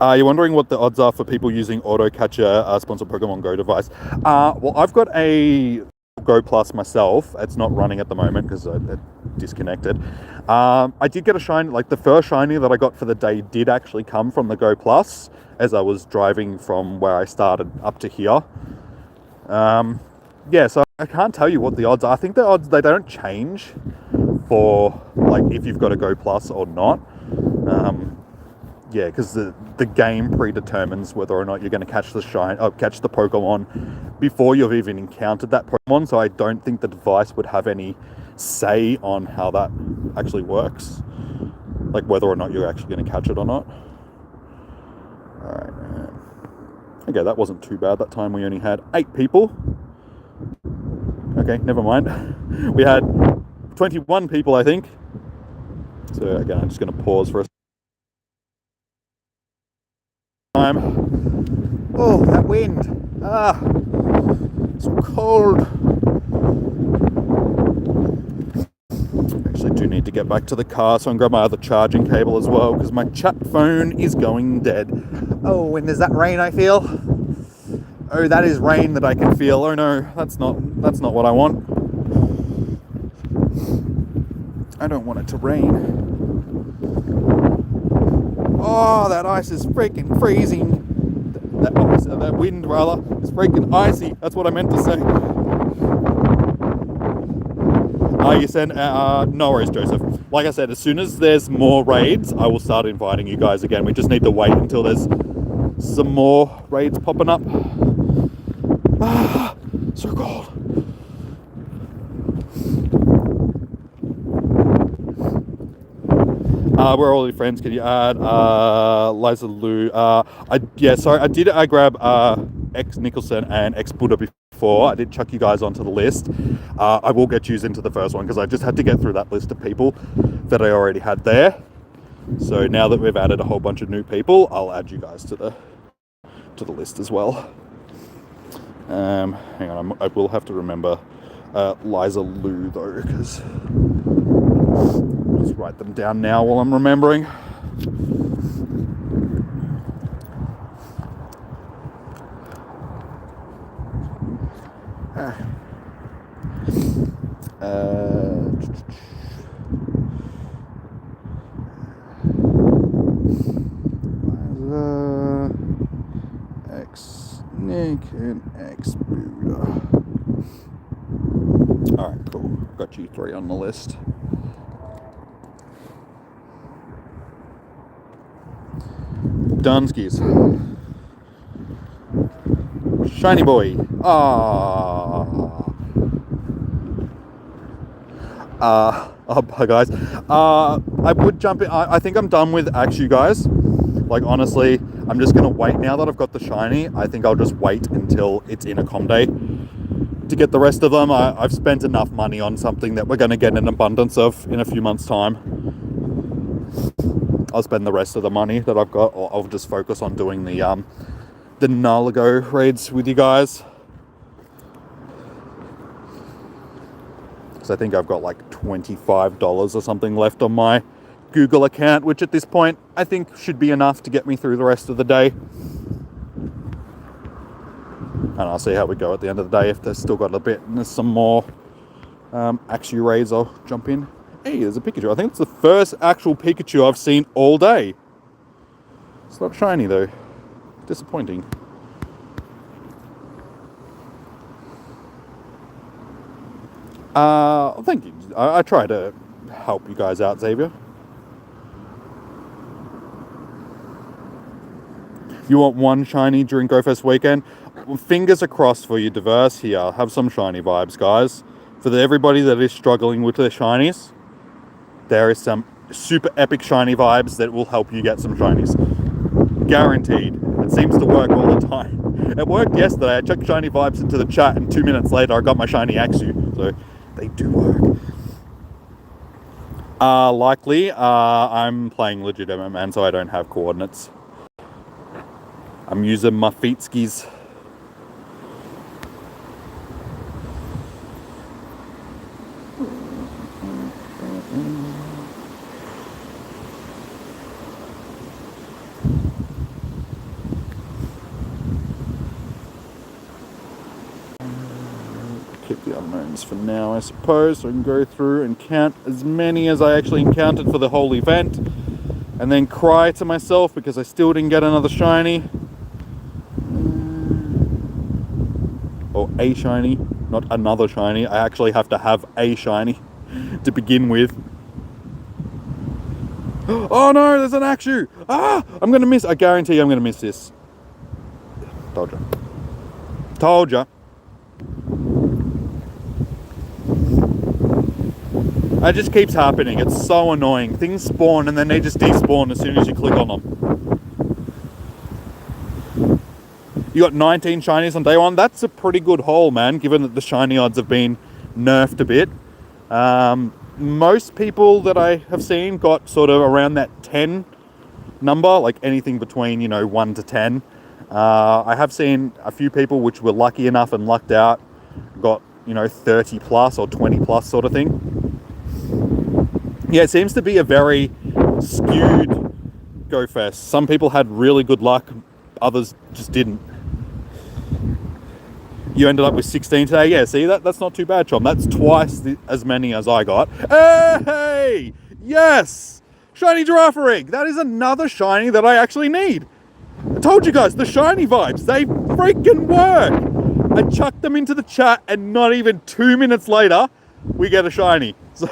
You're wondering what the odds are for people using Auto Catcher sponsored Pokemon Go device. Well, I've got a Go Plus myself. It's not running at the moment because it disconnected. I did get a shiny, like the first shiny that I got for the day did actually come from the Go Plus as I was driving from where I started up to here. Yeah, so I can't tell you what the odds are. I think the odds, they don't change for like if you've got a Go Plus or not. Yeah, because the game predetermines whether or not you're going to catch the catch the Pokemon before you've even encountered that Pokemon. So I don't think the device would have any say on how that actually works, like whether or not you're actually going to catch it or not. All right. Okay, that wasn't too bad. That time we only had 8 people. Okay, never mind. We had 21 people, I think. So again, I'm just going to pause for a time. Oh, that wind. So cold. Actually do need to get back to the car, so I'm grab my other charging cable as well because my chat phone is going dead. Oh, and is that rain I feel? Oh, that is rain that I can feel. Oh no, that's not what I want. I don't want it to rain. Oh, that ice is freaking freezing. That wind, rather, is freaking icy. That's what I meant to say. You send... no worries, Joseph. Like I said, as soon as there's more raids, I will start inviting you guys again. We just need to wait until there's some more raids popping up. So cold. We're all your friends. Can you add Liza Lou? I did. I grab X Nicholson and X Buddha before. I did chuck you guys onto the list. I will get you into the first one because I just had to get through that list of people that I already had there. So now that we've added a whole bunch of new people, I'll add you guys to the list as well. Hang on, I will have to remember Liza Lou though, because I'll just write them down now while I'm remembering. X Nick and X Buddha. Alright, cool. Got you 3 on the list. Dunskies. Shiny boy. Hi guys. I would jump in. I think I'm done with Axe, you guys. Like, honestly, I'm just going to wait. Now that I've got the shiny, I think I'll just wait until it's in a com day to get the rest of them. I've spent enough money on something that we're going to get an abundance of in a few months' time. I'll spend the rest of the money that I've got, or I'll just focus on doing the Naligo raids with you guys. Because I think I've got like $25 or something left on my Google account, which at this point I think should be enough to get me through the rest of the day. And I'll see how we go at the end of the day. If there's still got a bit and there's some more Axew raids, I'll jump in. Hey, there's a Pikachu. I think it's the first actual Pikachu I've seen all day. It's not shiny though. Disappointing. Thank you. I try to help you guys out, Xavier. You want one shiny during GoFest weekend? Well, fingers are crossed for you, Diverse. Here, have some shiny vibes, guys. For everybody that is struggling with their shinies, there is some super epic shiny vibes that will help you get some shinies. Guaranteed. It seems to work all the time. It worked yesterday. I checked shiny vibes into the chat, and 2 minutes later I got my shiny Axew. So they do work. Likely, I'm playing legitimate, man, so I don't have coordinates. I'm using my feet skis. Keep the unknowns for now, I suppose, so I can go through and count as many as I actually encountered for the whole event, and then cry to myself because I still didn't get another shiny. Or a shiny, not another shiny. I actually have to have a shiny to begin with. Oh no, there's an Axew! Ah! I'm gonna miss. I guarantee I'm gonna miss this. Told ya. Told ya. It just keeps happening. It's so annoying. Things spawn and then they just despawn as soon as you click on them. You got 19 shinies on day one. That's a pretty good haul, man, given that the shiny odds have been nerfed a bit. Most people that I have seen got sort of around that 10 number, like anything between, 1 to 10. I have seen a few people which were lucky enough and lucked out, got, 30 plus or 20 plus sort of thing. Yeah, it seems to be a very skewed Go Fest. Some people had really good luck, others just didn't. You ended up with 16 today. Yeah, see, that's not too bad, Chom. That's twice as many as I got. Hey! Yes! Shiny Giraffe Rig! That is another shiny that I actually need. I told you guys, the shiny vibes, they freaking work! I chucked them into the chat and not even 2 minutes later, we get a shiny. So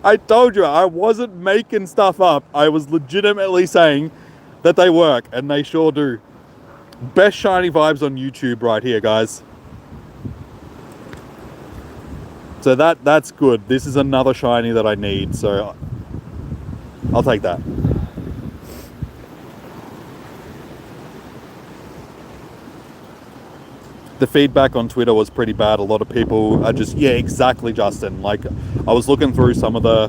I told you, I wasn't making stuff up. I was legitimately saying that they work, and they sure do. Best shiny vibes on YouTube right here, guys. So that's good. This is another shiny that I need, so I'll take that. The feedback on Twitter was pretty bad. A lot of people are just, yeah, exactly, Justin. Like, I was looking through some of the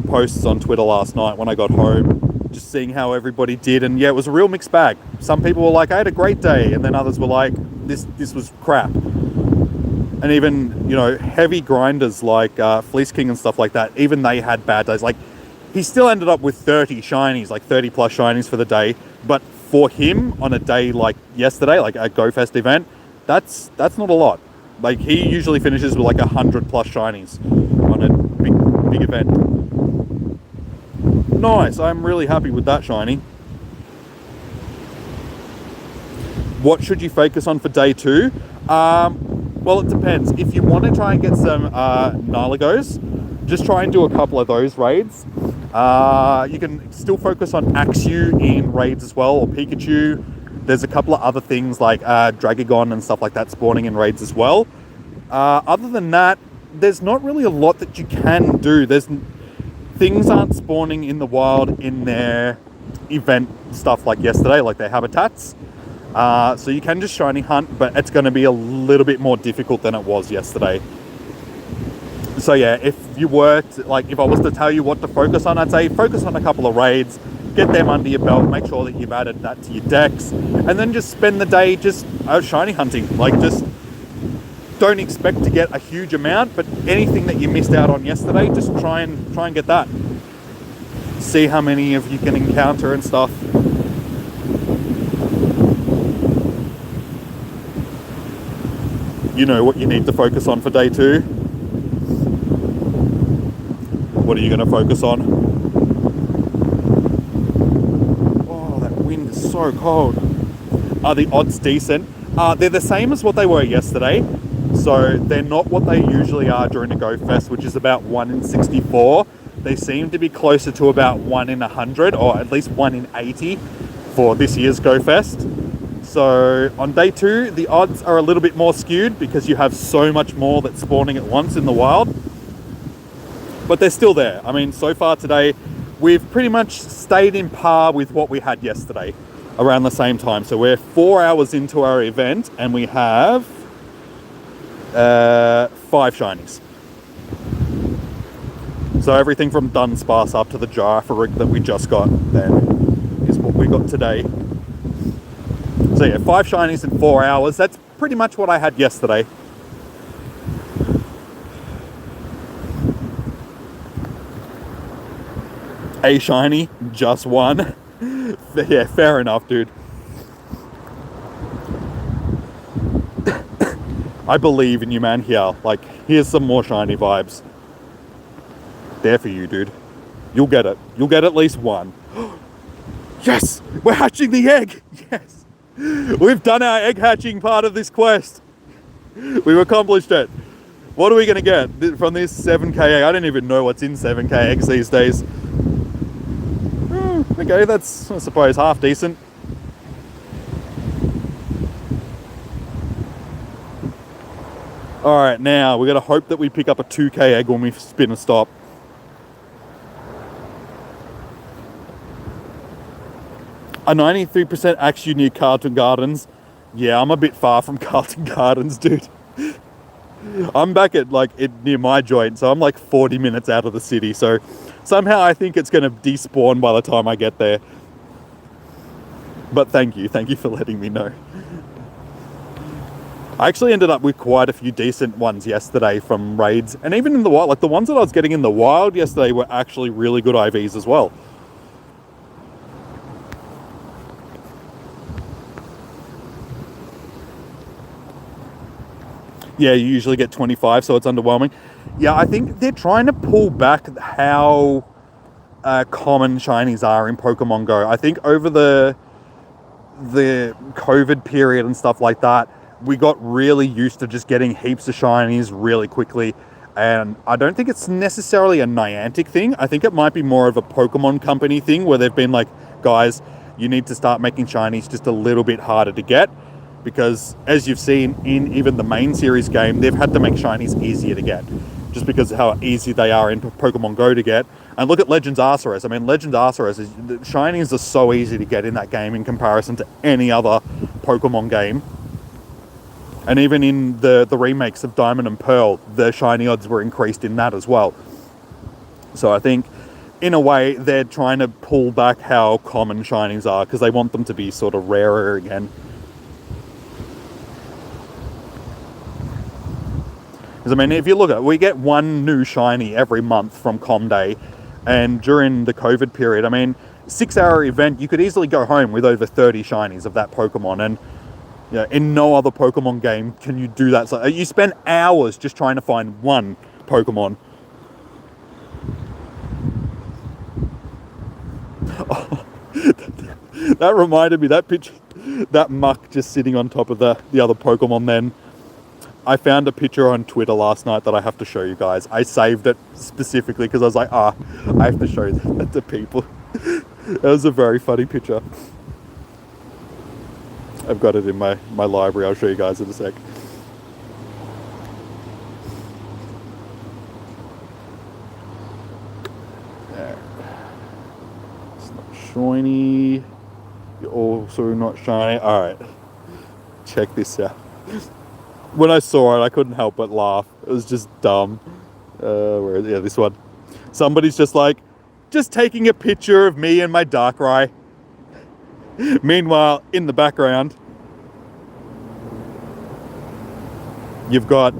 posts on Twitter last night when I got home, just seeing how everybody did, and yeah, it was a real mixed bag. Some people were like, I had a great day, and then others were like, this was crap. And even, heavy grinders like Fleece King and stuff like that, even they had bad days. Like, he still ended up with 30 shinies, like 30 plus shinies for the day, but for him on a day like yesterday, like a GoFest event, that's not a lot. Like, he usually finishes with like 100 plus shinies on a big event. Nice, I'm really happy with that shiny. What should you focus on for day 2? Well, it depends. If you want to try and get some Naligos, just try and do a couple of those raids. You can still focus on Axew in raids as well, or Pikachu. There's a couple of other things like Dragagon and stuff like that spawning in raids as well. Other than that, there's not really a lot that you can do. Things aren't spawning in the wild in their event stuff like yesterday, like their habitats. So you can just shiny hunt, but it's going to be a little bit more difficult than it was yesterday. So yeah, if you were to, like, if I was to tell you what to focus on, I'd say focus on a couple of raids, get them under your belt, make sure that you've added that to your decks, and then just spend the day just shiny hunting. Like, just don't expect to get a huge amount, but anything that you missed out on yesterday, just try and get that. See how many of you can encounter and stuff. You know what you need to focus on for day 2. What are you going to focus on? Oh, that wind is so cold. Are the odds decent? They're the same as what they were yesterday. So they're not what they usually are during a Go Fest, which is about 1 in 64. They seem to be closer to about 1 in 100, or at least 1 in 80 for this year's Go Fest. So on day 2, the odds are a little bit more skewed because you have so much more that's spawning at once in the wild. But they're still there. I mean, so far today, we've pretty much stayed in par with what we had yesterday around the same time. So we're 4 hours into our event and we have 5 shinies. So everything from Dunsparce up to the Girafarig that we just got then is what we got today. So yeah, 5 shinies in 4 hours. That's pretty much what I had yesterday. A shiny, just 1. Yeah, fair enough, dude. I believe in you, man. Here, like, here's some more shiny vibes. There for you, dude. You'll get it. You'll get at least 1. Yes! We're hatching the egg! Yes! We've done our egg hatching part of this quest. We've accomplished it. What are we going to get from this 7k egg? I don't even know what's in 7k eggs these days. Okay, that's, I suppose, half decent. Alright, now we got to hope that we pick up a 2k egg when we spin a stop. A 93% actually near Carlton Gardens. Yeah, I'm a bit far from Carlton Gardens, dude. I'm back at, like, near my joint, so I'm like 40 minutes out of the city, so somehow I think it's going to despawn by the time I get there. But thank you for letting me know. I actually ended up with quite a few decent ones yesterday from raids, and even in the wild, like the ones that I was getting in the wild yesterday were actually really good IVs as well. Yeah, you usually get 25, so it's underwhelming. Yeah, I think they're trying to pull back how common shinies are in Pokemon Go. I think over the COVID period and stuff like that, we got really used to just getting heaps of shinies really quickly. And I don't think it's necessarily a Niantic thing. I think it might be more of a Pokemon Company thing where they've been like, guys, you need to start making shinies just a little bit harder to get. Because as you've seen in even the main series game, they've had to make shinies easier to get. Just because of how easy they are in Pokemon Go to get. And look at Legends Arceus. I mean, Legends Arceus, the shinies are so easy to get in that game in comparison to any other Pokemon game. And even in the remakes of Diamond and Pearl, the shiny odds were increased in that as well. So I think, in a way, they're trying to pull back how common shinies are because they want them to be sort of rarer again. Because, I mean, if you look at it, we get 1 new shiny every month from Comday. And during the COVID period, I mean, 6-hour event, you could easily go home with over 30 shinies of that Pokemon. And yeah, in no other Pokemon game can you do that. So you spend hours just trying to find 1 Pokemon. Oh, that reminded me, that picture, that muck just sitting on top of the other Pokemon then. I found a picture on Twitter last night that I have to show you guys. I saved it specifically because I was like, I have to show that to people. It was a very funny picture. I've got it in my library. I'll show you guys in a sec. It's not shiny. You're also not shiny. Alright. Check this out. When I saw it, I couldn't help but laugh. It was just dumb. Where is it? Yeah, this one. Somebody's just like, just taking a picture of me and my Darkrai. Meanwhile, in the background, you've got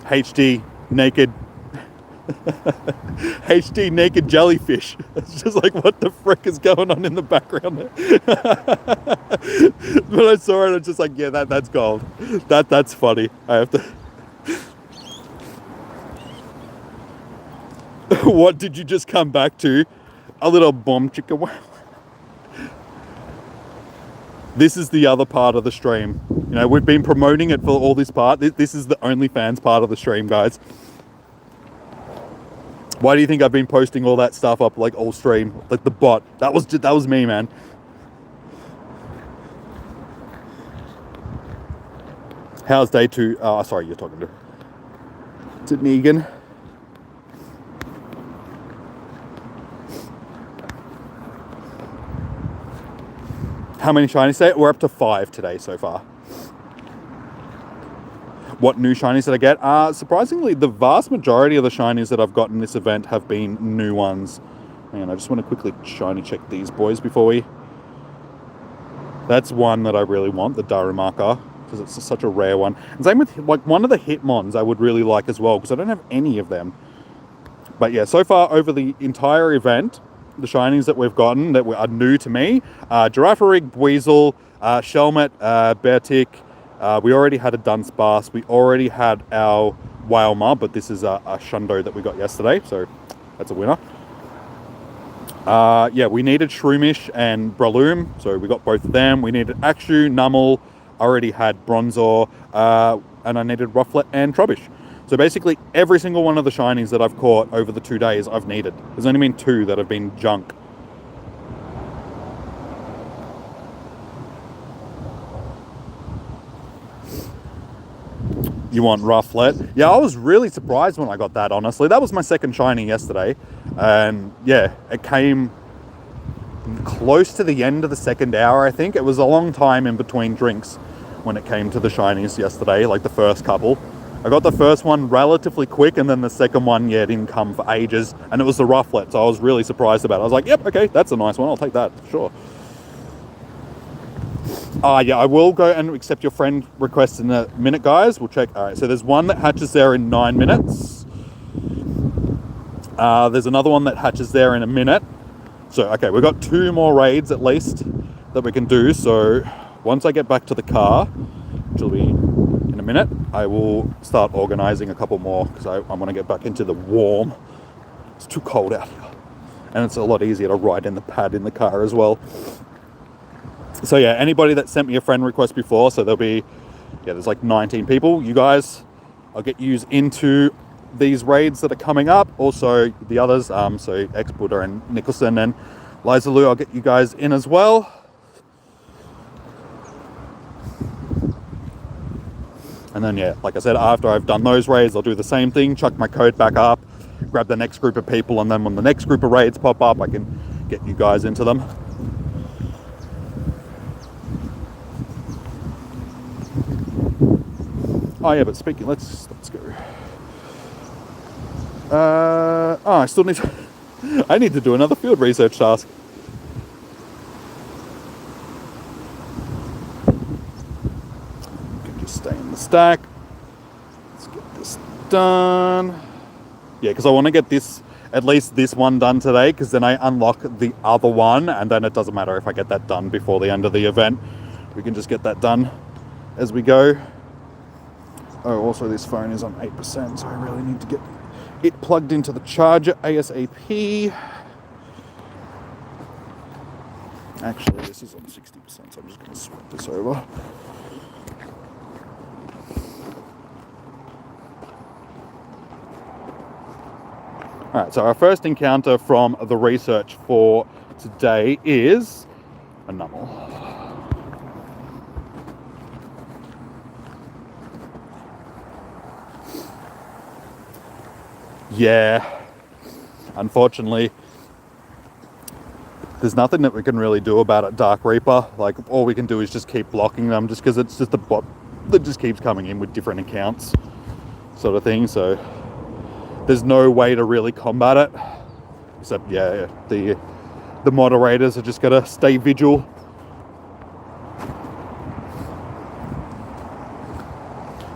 HD naked HD naked jellyfish. It's just like, what the frick is going on in the background there? When I saw it, I was just like, yeah, that's gold. That's funny. I have to. What did you just come back to? A little bomb chicken. This is the other part of the stream. You know, we've been promoting it for all this part. This is the OnlyFans part of the stream, guys. Why do you think I've been posting all that stuff up like all stream? Like the bot. That was me, man. How's day 2? Oh, sorry, you're talking to Negan. How many shinies today? We're up to 5 today so far. What new shinies did I get? Surprisingly, the vast majority of the shinies that I've gotten this event have been new ones. And I just want to quickly shiny check these boys before we... That's one that I really want, the Darumaka, because it's such a rare one. And same with, like, one of the Hitmons I would really like as well, because I don't have any of them. But yeah, so far over the entire event, the shinies that we've gotten that are new to me, Girafarig, Weasel, Shelmet, Beartick. We already had a Dunsparce. We already had our Wailmer, but this is a Shundo that we got yesterday, so that's a winner. Yeah, we needed Shroomish and Breloom, so we got both of them. We needed Akshu, Numel, already had Bronzor, and I needed Rufflet and Trubbish. So basically, every single one of the shinies that I've caught over the 2 days, I've needed. There's only been 2 that have been junk. You want Rufflet? Yeah, I was really surprised when I got that, honestly. That was my second shiny yesterday. And yeah, it came close to the end of the second hour, I think. It was a long time in between drinks when it came to the shinies yesterday, like the first couple. I got the first one relatively quick, and then the second one, yeah, didn't come for ages, and it was the Rufflet, so I was really surprised about it. I was like, yep, okay, that's a nice one, I'll take that, sure. Yeah, I will go and accept your friend request in a minute, guys. We'll check. All right, so there's one that hatches there in 9 minutes. There's another one that hatches there in a minute. So, okay, we've got 2 more raids at least that we can do, so once I get back to the car, which will be in a minute, I will start organising a couple more because I want to get back into the warm. It's too cold out here. And it's a lot easier to ride in the pad in the car as well. So yeah, anybody that sent me a friend request before, so there'll be, yeah, there's like 19 people. You guys, I'll get yous into these raids that are coming up. Also the others, so Ex-Buddha and Nicholson and Liza Lou, I'll get you guys in as well. And then, yeah, like I said, after I've done those raids, I'll do the same thing, chuck my code back up, grab the next group of people, and then when the next group of raids pop up, I can get you guys into them. Oh yeah, but speaking, let's go. I still need to, I need to do another field research task. Can just stay in the stack. Let's get this done. Yeah, because I want to get this, at least this one done today, because then I unlock the other one, and then it doesn't matter if I get that done before the end of the event. We can just get that done as we go. Oh, also this phone is on 8%, so I really need to get it plugged into the charger ASAP. Actually, this is on 60%, so I'm just going to swap this over. Alright, so our first encounter from the research for today is a Numel. Yeah, unfortunately, there's nothing that we can really do about it, Dark Reaper. Like, all we can do is just keep blocking them, just because it's just a bot that just keeps coming in with different accounts, sort of thing. So there's no way to really combat it, except the moderators are just gotta stay vigil.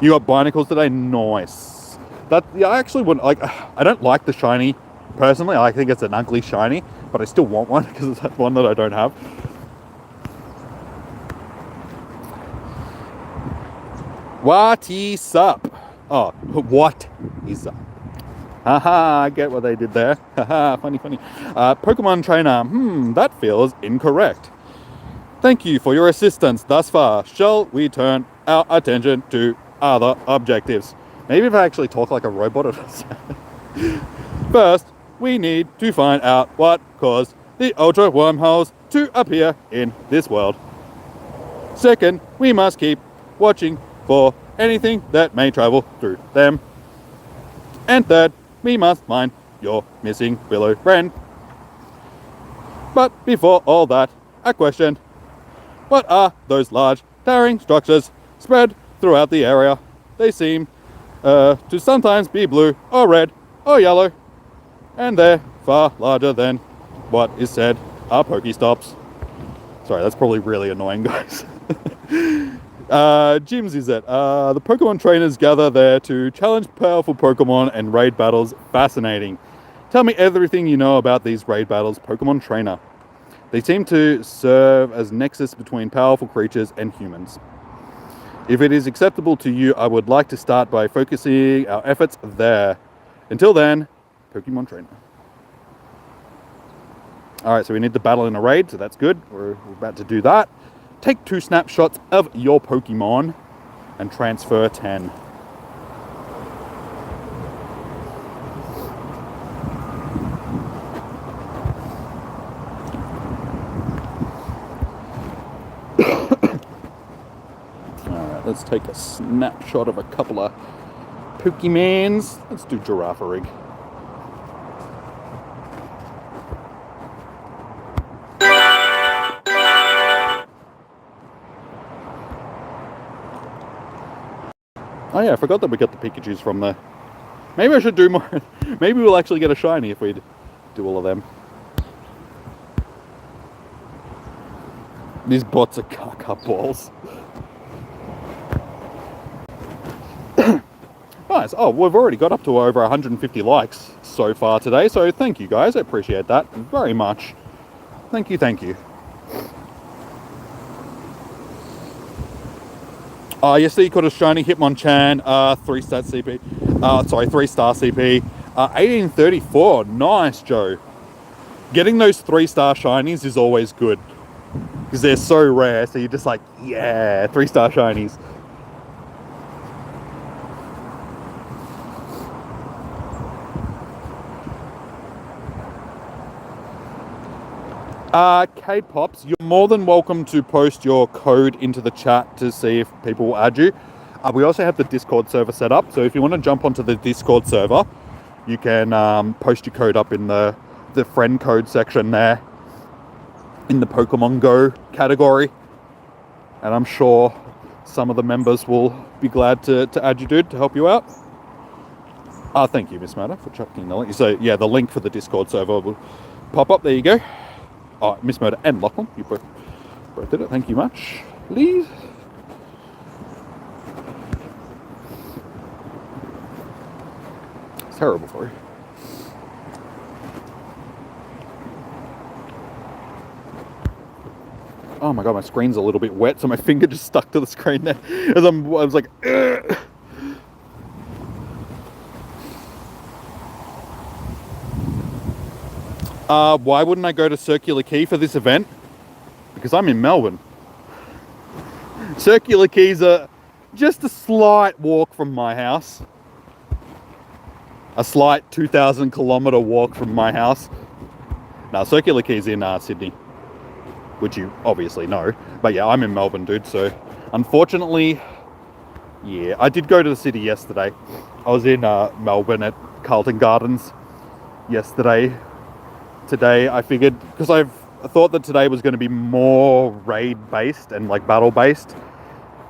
You got Binacles today? Nice. I actually wouldn't like. I don't like the shiny personally. I think it's an ugly shiny, but I still want one because it's one that I don't have. What is up? Oh, what is up? Haha, I get what they did there. Haha, funny. Pokemon trainer. That feels incorrect. Thank you for your assistance thus far. Shall we turn our attention to other objectives? Maybe if I actually talk like a robot, it'll sound. First, we need to find out what caused the ultra wormholes to appear in this world. Second, we must keep watching for anything that may travel through them. And third, we must find your missing willow friend. But before all that, a question. What are those large towering structures spread throughout the area? They seem to sometimes be blue or red or yellow, and they're far larger than what is said are Pokestops. Sorry, that's probably really annoying, guys. Gyms is it. The Pokemon trainers gather there to challenge powerful Pokemon and raid battles. Fascinating. Tell me everything you know about these raid battles, Pokemon trainer. They seem to serve as nexus between powerful creatures and humans. If it is acceptable to you, I would like to start by focusing our efforts there. Until then, Pokemon trainer. Alright, so we need to battle in a raid, so that's good. We're about to do that. Take 2 snapshots of your Pokemon and transfer 10. Alright, let's take a snapshot of a couple of Pokemons. Let's do Girafarig. Oh yeah, I forgot that we got the Pikachus from there. Maybe I should do more. Maybe we'll actually get a shiny if we do all of them. These bots are caca balls. Nice. Oh, we've already got up to over 150 likes so far today, so thank you guys. I appreciate that very much. Thank you. Yesterday you caught a shiny Hitmonchan, 3-star CP. 3-star CP. 1834. Nice, Joe. Getting those 3-star shinies is always good. Because they're so rare, so you're just like, yeah, 3-star shinies. Kate Pops, you're more than welcome to post your code into the chat to see if people will add you. We also have the Discord server set up, so if you want to jump onto the Discord server, you can post your code up in the friend code section there, in the Pokemon Go category. And I'm sure some of the members will be glad to add you, dude, to help you out. Thank you, Miss Matter, for chucking the link. So, yeah, the link for the Discord server will pop up. There you go. Oh, Miss Murder and Lachlan, you both did it. Thank you much, please. It's terrible for you. Oh my god, my screen's a little bit wet, so my finger just stuck to the screen there. As I was like, ugh. Why wouldn't I go to Circular Quay for this event? Because I'm in Melbourne. Circular Quays are just a slight walk from my house. A slight 2,000 kilometre walk from my house. Now, Circular Quay's in Sydney, which you obviously know. But yeah, I'm in Melbourne, dude. So, unfortunately, yeah, I did go to the city yesterday. I was in Melbourne at Carlton Gardens yesterday. Today, I figured, because I thought that today was going to be more raid based and like battle based,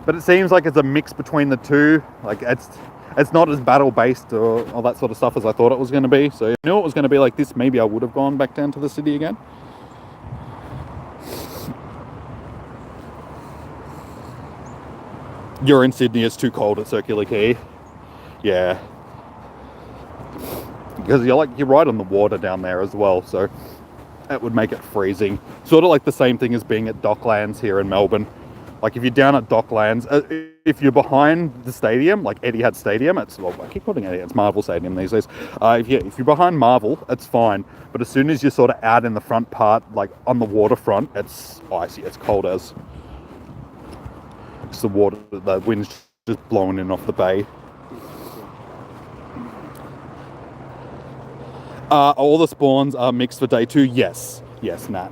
but it seems like it's a mix between the two. Like it's not as battle based or all that sort of stuff as I thought it was going to be. So if I knew it was going to be like this, maybe I would have gone back down to the city again. You're in Sydney, it's too cold at Circular Quay. Yeah. Because you're right on the water down there as well, so that would make it freezing. Sort of like the same thing as being at Docklands here in Melbourne. Like if you're down at Docklands, if you're behind the stadium, like Etihad Stadium, I keep calling it, it's Marvel Stadium these days. If you're behind Marvel, it's fine. But as soon as you're sort of out in the front part, like on the waterfront, it's icy, it's cold as. It's the water, the wind's just blowing in off the bay. All the spawns are mixed for day 2. Yes, Nat.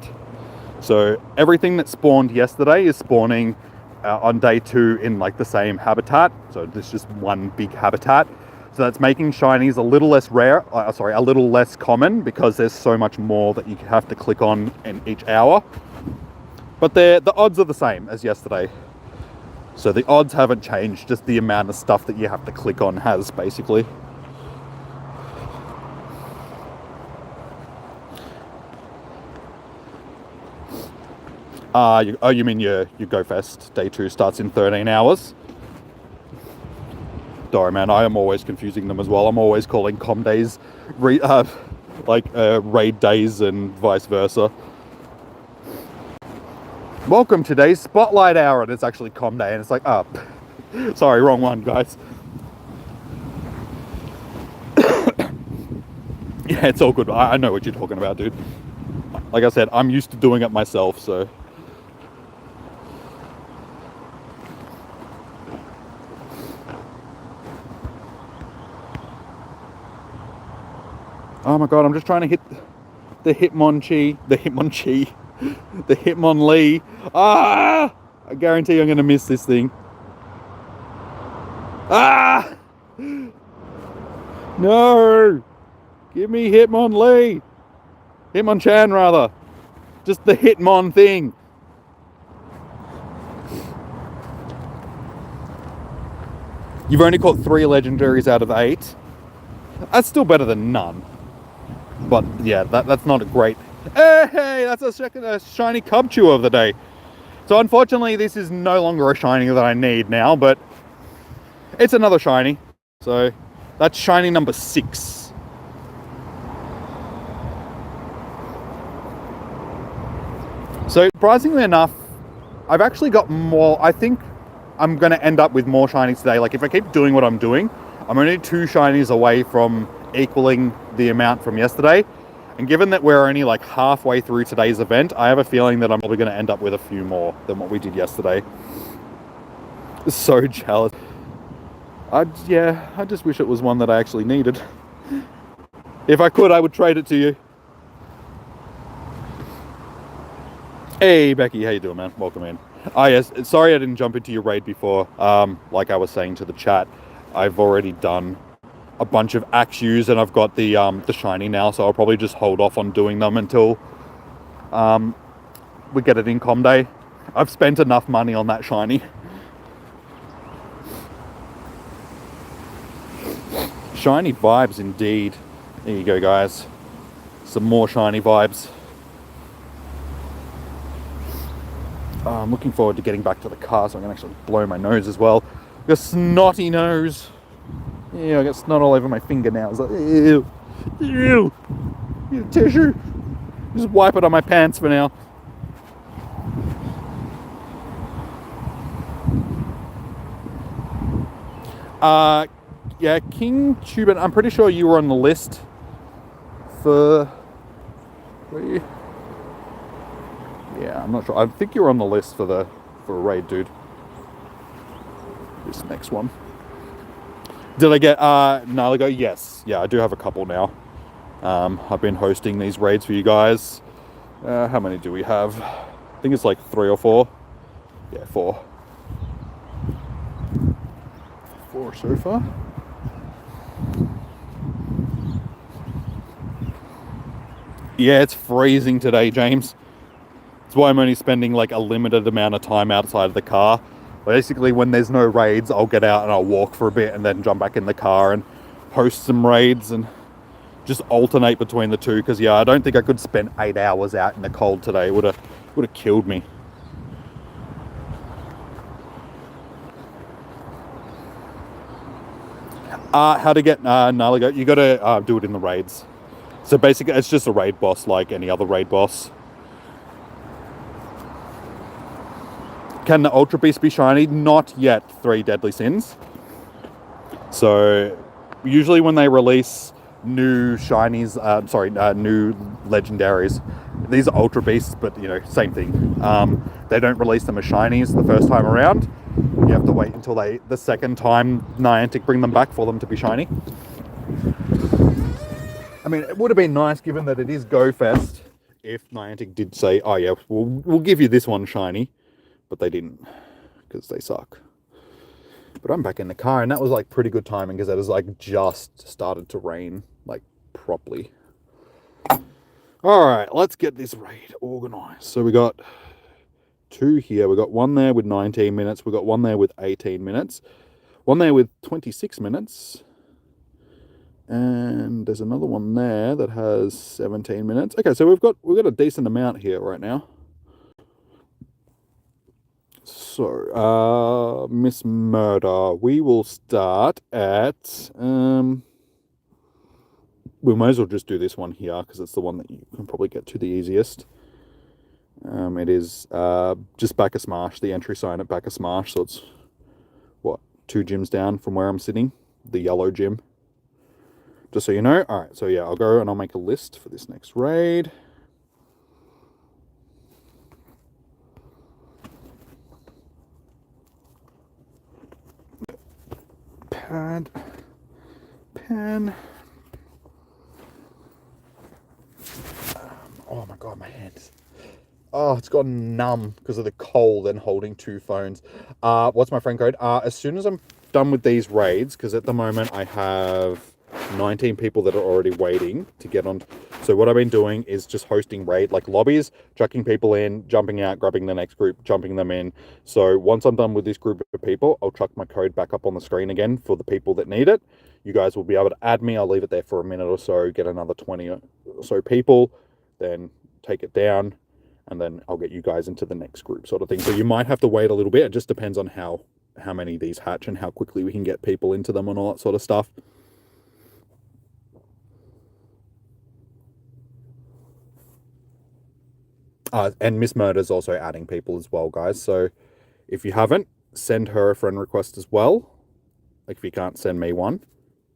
So everything that spawned yesterday is spawning on day 2 in like the same habitat. So there's just one big habitat. So that's making shinies a little less rare. A little less common because there's so much more that you have to click on in each hour. But the odds are the same as yesterday. So the odds haven't changed, just the amount of stuff that you have to click on has, basically. You mean your Go Fest day 2 starts in 13 hours? Sorry, man, I am always confusing them as well. I'm always calling com days raid days and vice versa. Welcome to today's Spotlight Hour, and it's actually com day, and it's like, sorry, wrong one, guys. Yeah, it's all good. I know what you're talking about, dude. Like I said, I'm used to doing it myself, so. Oh my god, I'm just trying to hit the Hitmonchan. The Hitmonlee. I guarantee I'm going to miss this thing. No! Give me Hitmonlee. Hitmonchan, rather. Just the Hitmon thing. You've only caught 3 legendaries out of 8. That's still better than none. But yeah, that's not a great... Hey, that's a shiny Cubchoo of the day. So unfortunately, this is no longer a shiny that I need now, but it's another shiny. So that's shiny number 6. So surprisingly enough, I've actually got more. I think I'm going to end up with more shinies today. Like if I keep doing what I'm doing, I'm only 2 shinies away from equaling the amount from yesterday. And given that we're only like halfway through today's event, I have a feeling that I'm probably going to end up with a few more than what we did yesterday. So jealous. I just wish it was one that I actually needed. If I could, I would trade it to you. Hey Becky, how you doing, man? Welcome in. Yes, sorry I didn't jump into your raid before. Like I was saying to the chat, I've already done a bunch of Axews and I've got the shiny now, so I'll probably just hold off on doing them until we get it in com day. I've spent enough money on that shiny. Shiny vibes indeed. There you go, guys. Some more shiny vibes. I'm looking forward to getting back to the car so I can actually blow my nose as well. Got a snotty nose. Yeah, I got snot all over my fingernails. Like, ew. Need a tissue. Just wipe it on my pants for now. Yeah, King Tuban, I'm pretty sure you were on the list for... Yeah, I'm not sure. I think you were on the list for a raid, dude. This next one. Did I get Naligo? Yes. Yeah, I do have a couple now. I've been hosting these raids for you guys. How many do we have? I think it's like 3 or 4. Yeah, 4. 4 so far. Yeah, it's freezing today, James. That's why I'm only spending like a limited amount of time outside of the car. Basically, when there's no raids, I'll get out and I'll walk for a bit and then jump back in the car and host some raids and just alternate between the two. Because yeah, I don't think I could spend 8 hours out in the cold today. It would have killed me. How to get Naligo? You got to do it in the raids. So basically, it's just a raid boss like any other raid boss. Can the Ultra Beast be shiny? Not yet. 3 Deadly Sins. So usually when they release new shinies, new legendaries, these are Ultra Beasts, but you know, same thing. They don't release them as shinies the first time around. You have to wait until the second time Niantic bring them back for them to be shiny. I mean, it would have been nice, given that it is Go Fest, if Niantic did say, oh yeah, we'll give you this one shiny. But they didn't, because they suck. But I'm back in the car, and that was like pretty good timing, because it was like just started to rain, like properly. Alright, let's get this raid organised. So we got 2 here. We got one there with 19 minutes. We got one there with 18 minutes. One there with 26 minutes. And there's another one there that has 17 minutes. Okay, so we've got a decent amount here right now. So, Miss Murder, we will start at, we might as well just do this one here, because it's the one that you can probably get to the easiest. It is just back of Smash, the entry sign at back of Smash, so it's, 2 gyms down from where I'm sitting, the yellow gym. Just so you know. Alright, so yeah, I'll go and I'll make a list for this next raid. Pen. Oh my god, my hands. Oh, it's gotten numb because of the cold and holding 2 phones. What's my friend code? As soon as I'm done with these raids, because at the moment I have 19 people that are already waiting to get on. So what I've been doing is just hosting raid, like lobbies, chucking people in, jumping out, grabbing the next group, jumping them in. So once I'm done with this group of people, I'll chuck my code back up on the screen again for the people that need it. You guys will be able to add me. I'll leave it there for a minute or so, get another 20 or so people, then take it down, and then I'll get you guys into the next group sort of thing. So you might have to wait a little bit. It just depends on how many of these hatch and how quickly we can get people into them and all that sort of stuff. And Miss Murder's also adding people as well, guys. So if you haven't, send her a friend request as well. Like if you can't, send me one.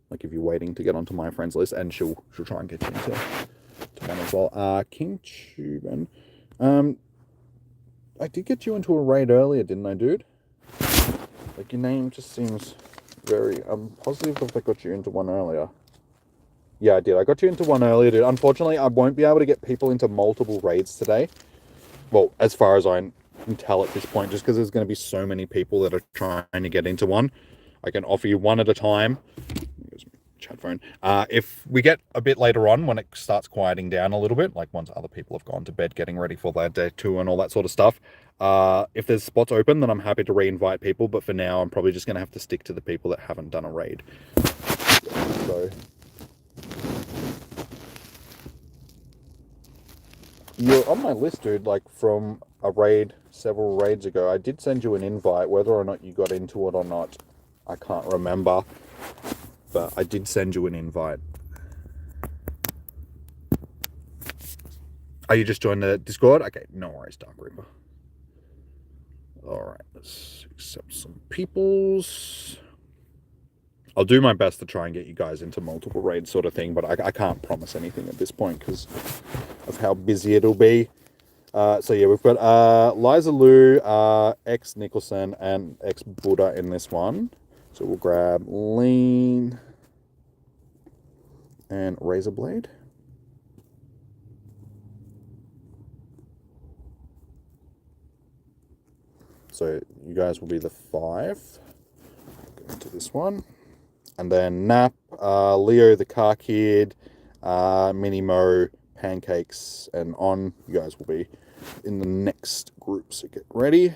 Like if you're waiting to get onto my friends list, and she'll try and get you into one as well. King Tuban. I did get you into a raid earlier, didn't I, dude? Like your name just seems very. I'm positive if I got you into one earlier. Yeah, I did. I got you into one earlier, dude. Unfortunately, I won't be able to get people into multiple raids today. Well, as far as I can tell at this point, just because there's going to be so many people that are trying to get into one. I can offer you one at a time. Here's my chat phone. If we get a bit later on, when it starts quieting down a little bit, like once other people have gone to bed, getting ready for their day 2 and all that sort of stuff, if there's spots open, then I'm happy to re-invite people. But for now, I'm probably just going to have to stick to the people that haven't done a raid. So... you're on my list, dude, like from a raid several raids ago. I did send you an invite. Whether or not you got into it or not, I can't remember. But I did send you an invite. Are you just joined the Discord? Okay, no worries, Dark Reaper. Alright, let's accept some peoples. I'll do my best to try and get you guys into multiple raids sort of thing, but I can't promise anything at this point because of how busy it'll be. So yeah, we've got Liza Lou, X Nicholson, and X Buddha in this one. So we'll grab Lean and Razorblade. So you guys will be the 5. Go into this one. And then Nap, Leo the Car Kid, Minnie Mo, pancakes and on. You guys will be in the next group, so get ready.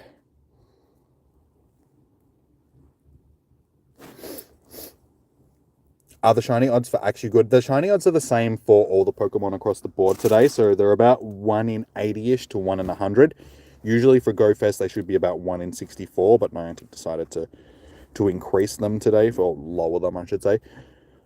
Are the shiny odds for actually good? The shiny odds are the same for all the Pokemon across the board today, so they're about 1 in 80-ish to 1 in 100. Usually for GoFest, they should be about 1 in 64, but Niantic decided to increase them today, or lower them, I should say,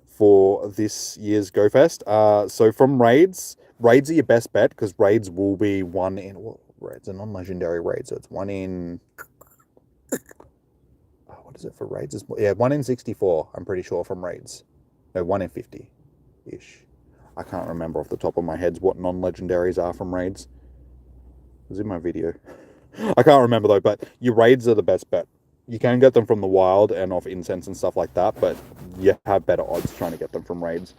for this year's GoFest. So from raids are your best bet, because raids will be 1 in... Well, raids are non-legendary raids, so it's 1 in... what is it for raids? Yeah, 1 in 64, I'm pretty sure, from raids. No, 1 in 50-ish. I can't remember off the top of my head what non-legendaries are from raids. It was in my video. I can't remember though, but your raids are the best bet. You can get them from the wild and off incense and stuff like that, but you have better odds trying to get them from raids.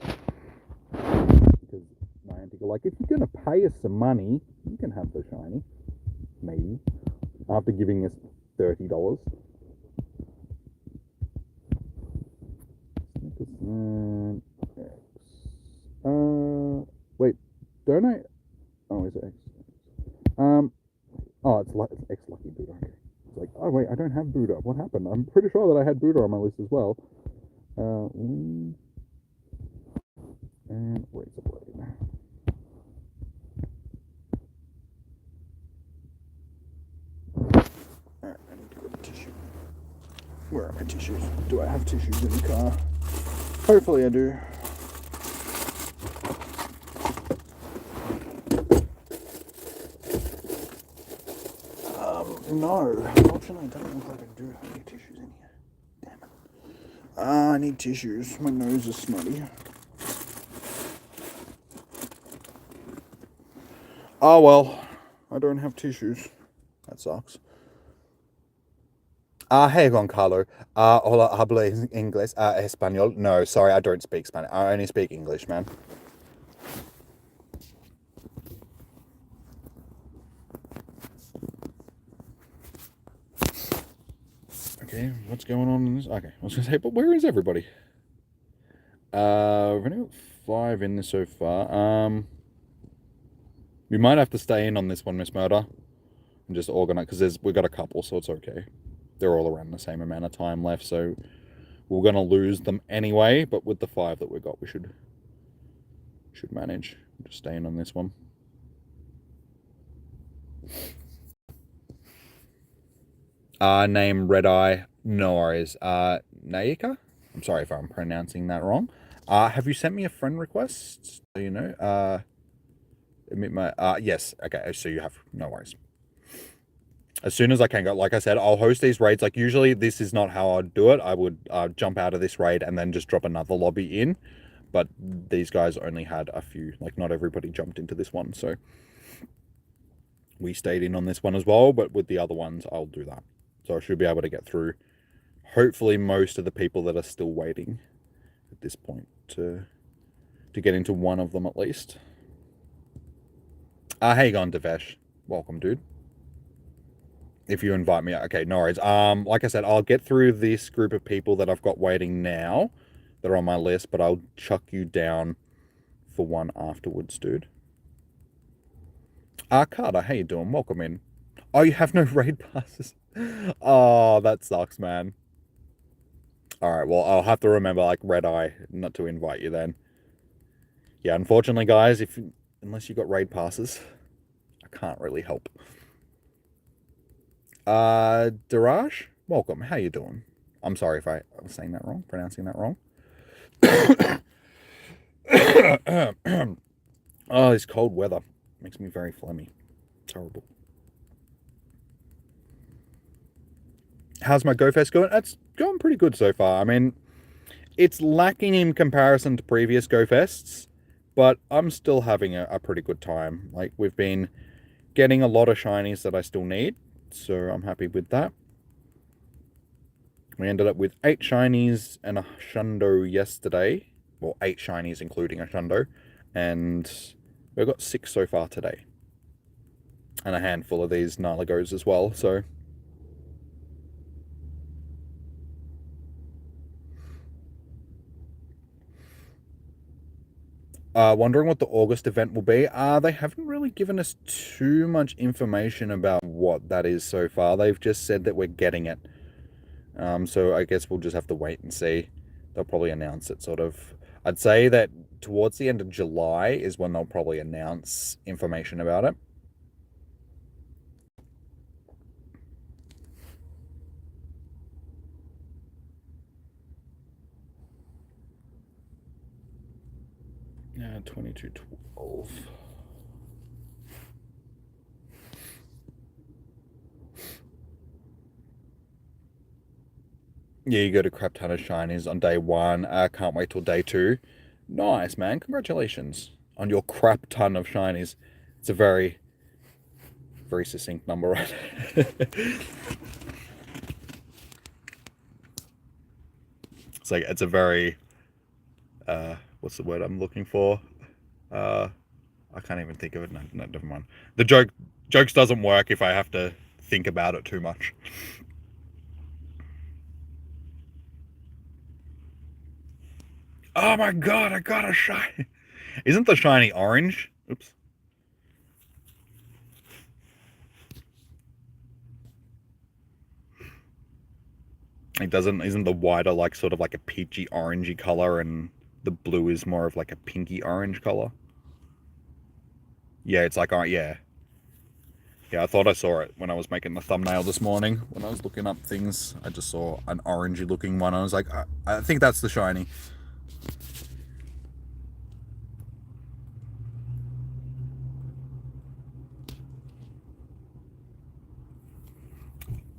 Because Niantic are like, if you're going to pay us some money, you can have the shiny. Maybe. After giving us $30. Wait, don't I? Oh, is it X? Oh, it's X Lucky Buddha. Okay. It's like, oh wait, I don't have Buddha. What happened? I'm pretty sure that I had Buddha on my list as well. And Razor Blade. Alright, I need to grab a tissue. Where are my tissues? Do I have tissues in the car? Hopefully I do. No, unfortunately, I don't look like I do have any tissues in here. Damn it. I need tissues. My nose is snotty. Oh well, I don't have tissues. That sucks. Hey, Goncalo. Hola, hablo inglés, español. No, sorry, I don't speak Spanish. I only speak English, man. Okay, what's going on in this? Okay, I was going to say, but where is everybody? We've only got 5 in this so far. We might have to stay in on this one, Miss Murder, and just organize, because we've got a couple, so it's okay. They're all around the same amount of time left, so we're going to lose them anyway, but with the 5 that we've got, we should manage. Just staying on this one. Name Red Eye. No worries. Naika? I'm sorry if I'm pronouncing that wrong. Have you sent me a friend request? Do you know? Admit my... yes. Okay, so you have. No worries. As soon as I can go, like I said, I'll host these raids. Like, usually this is not how I'd do it. I would jump out of this raid and then just drop another lobby in. But these guys only had a few. Like, not everybody jumped into this one, so... We stayed in on this one as well, but with the other ones, I'll do that. So I should be able to get through, hopefully, most of the people that are still waiting at this point to get into one of them at least. How you going, Devesh? Welcome, dude. If you invite me, okay, no worries. Like I said, I'll get through this group of people that I've got waiting now that are on my list, but I'll chuck you down for one afterwards, dude. Carter, how you doing? Welcome in. Oh, you have no raid passes? Oh, that sucks, man. Alright, well, I'll have to remember, like, Red Eye, not to invite you then. Yeah, unfortunately, guys, unless you got raid passes, I can't really help. Daraj? Welcome, how you doing? I'm sorry if I was saying that wrong, pronouncing that wrong. Oh, this cold weather makes me very phlegmy. Terrible. How's my GoFest going? It's going pretty good so far. I mean, it's lacking in comparison to previous GoFests, but I'm still having a pretty good time. Like, we've been getting a lot of shinies that I still need, so I'm happy with that. We ended up with 8 shinies and a shundo yesterday. Well, 8 shinies including a shundo, and we've got 6 so far today. And a handful of these Naligos as well, so... Wondering what the August event will be. They haven't really given us too much information about what that is so far. They've just said that we're getting it. So I guess we'll just have to wait and see. They'll probably announce it sort of. I'd say that towards the end of July is when they'll probably announce information about it. Yeah, 2212. Yeah, you go to crap ton of shinies on day one. Can't wait till day two. Nice, man. Congratulations on your crap ton of shinies. It's a very, very succinct number, right? It's a very, what's the word I'm looking for? I can't even think of it. No, never mind. The jokes doesn't work if I have to think about it too much. Oh my god, I got a shiny. Isn't the shiny orange? Oops. It doesn't, isn't the whiter like sort of like a peachy orangey color and the blue is more of like a pinky orange color? Yeah, it's like, oh yeah. Yeah, I thought I saw it when I was making the thumbnail this morning. When I was looking up things, I just saw an orangey looking one. I was like, I think that's the shiny.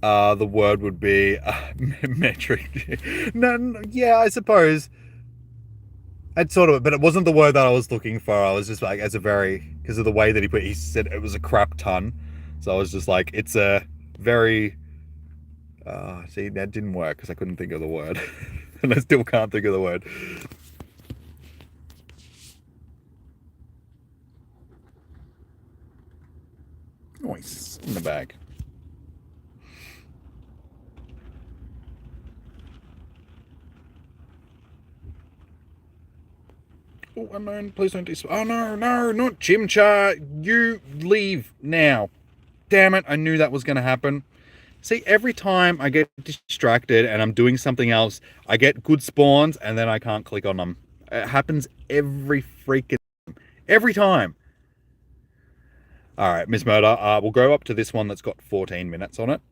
The word would be metric. No, yeah, I suppose. It's sort of, but it wasn't the word that I was looking for. I was just like, as a very, because of the way that he said it was a crap ton. So I was just like, it's a very, see, that didn't work because I couldn't think of the word. And I still can't think of the word. Nice, in the bag. Oh, unknown, please don't oh no, not Chimchar. You leave now. Damn it, I knew that was going to happen. See, every time I get distracted and I'm doing something else, I get good spawns and then I can't click on them. It happens every time. All right, Miss Murder, we'll go up to this one that's got 14 minutes on it,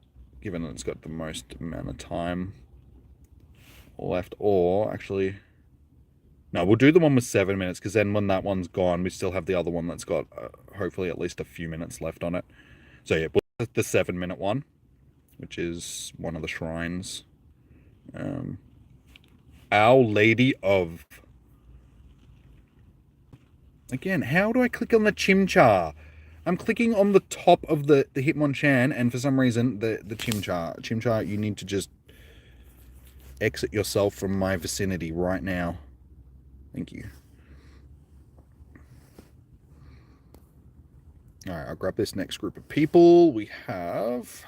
given that it's got the most amount of time left. Or actually, no, we'll do the one with 7 minutes because then when that one's gone, we still have the other one that's got hopefully at least a few minutes left on it. So yeah, we'll the 7 minute one, which is one of the shrines. Our Lady of. Again, how do I click on the Chimchar? I'm clicking on the top of the Hitmonchan, and for some reason, the Chimchar. Chimchar, you need to just exit yourself from my vicinity right now. Thank you. Alright, I'll grab this next group of people. We have.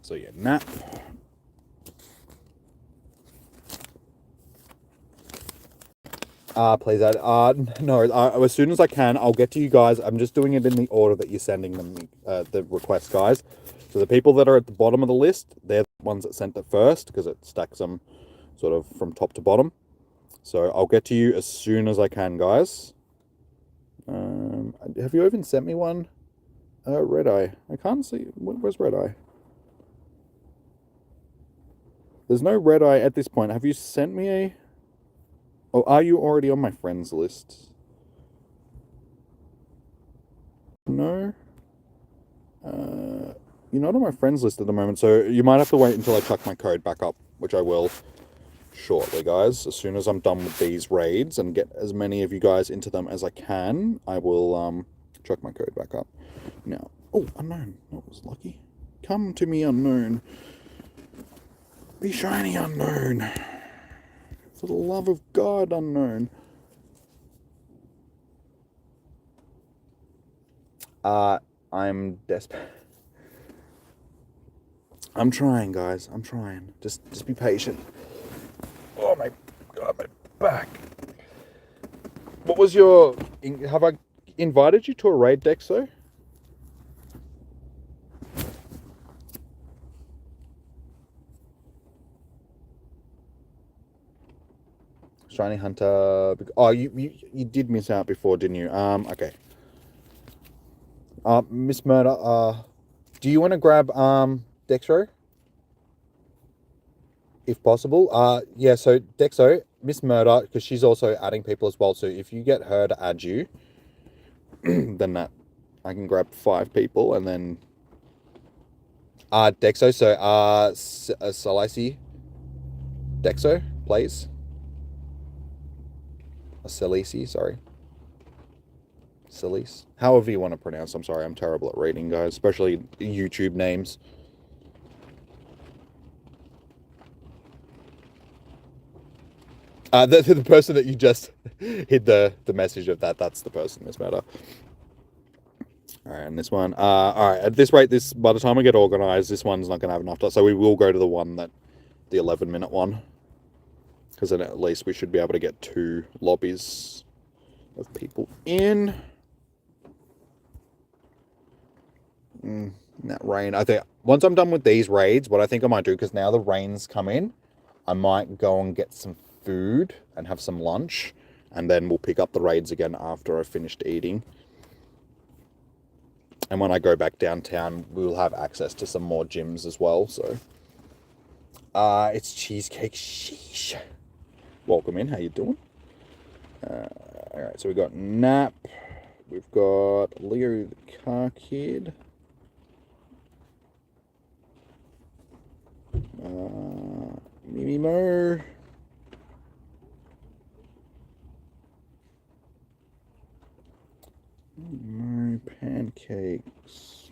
So yeah, Nap. Please add. No, as soon as I can, I'll get to you guys. I'm just doing it in the order that you're sending them, the requests, guys. So the people that are at the bottom of the list, they're the ones that sent it first, because it stacks them sort of from top to bottom. So I'll get to you as soon as I can, guys. Have you even sent me one? Red Eye. I can't see. Where's Red Eye? There's no Red Eye at this point. Have you sent me a... Oh, are you already on my friends list? No. You're not on my friends list at the moment, so you might have to wait until I chuck my code back up, which I will shortly, guys. As soon as I'm done with these raids and get as many of you guys into them as I can, I will chuck my code back up. Now, oh, unknown. That was lucky. Come to me, unknown. Be shiny, unknown. For the love of God, unknown. I'm desperate. I'm trying, guys. I'm trying. Just be patient. Oh my God, my back. What was your... Have I invited you to a raid, Dexo? Shiny Hunter... Oh, you did miss out before, didn't you? Okay. Miss Murder, do you want to grab, Dexo? If possible. Yeah, so Dexo, Miss Murder, because she's also adding people as well, so if you get her to add you, then that I can grab 5 people, and then Dexo, so Salisi Dexo, please. Salisi, sorry. Salis. However you want to pronounce. I'm sorry, I'm terrible at reading, guys, especially YouTube names. The person that you just hid the message of that's the person, this matter. Alright, and this one. Alright, at this rate, by the time we get organized, this one's not gonna have enough time. So we will go to the 11-minute one. Because then at least we should be able to get 2 lobbies of people in. That rain. I think once I'm done with these raids, what I think I might do, because now the rain's come in, I might go and get some food and have some lunch, and then we'll pick up the raids again after I've finished eating. And when I go back downtown, we'll have access to some more gyms as well. So, it's Cheesecake. Sheesh. Welcome in. How you doing? All right. So we got Nap. We've got Leo the Car Kid. Mimimo. Mimimo Pancakes.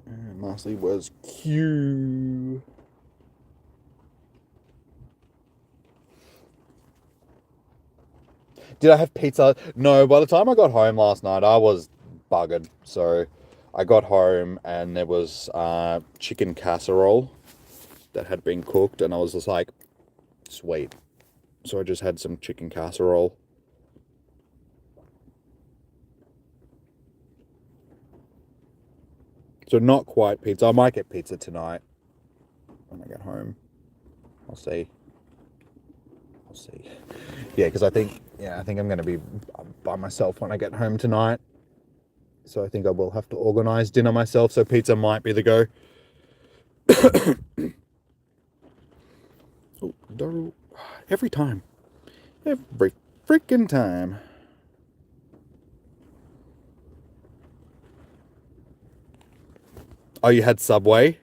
And lastly was Q. Did I have pizza? No, by the time I got home last night, I was buggered. So I got home and there was chicken casserole that had been cooked, and I was just like, sweet. So I just had some chicken casserole. So not quite pizza. I might get pizza tonight when I get home. I'll see. Yeah, because I think I'm going to be by myself when I get home tonight. So I think I will have to organise dinner myself. So pizza might be the go. Oh, Daru. Every time. Every freaking time. Oh, you had Subway?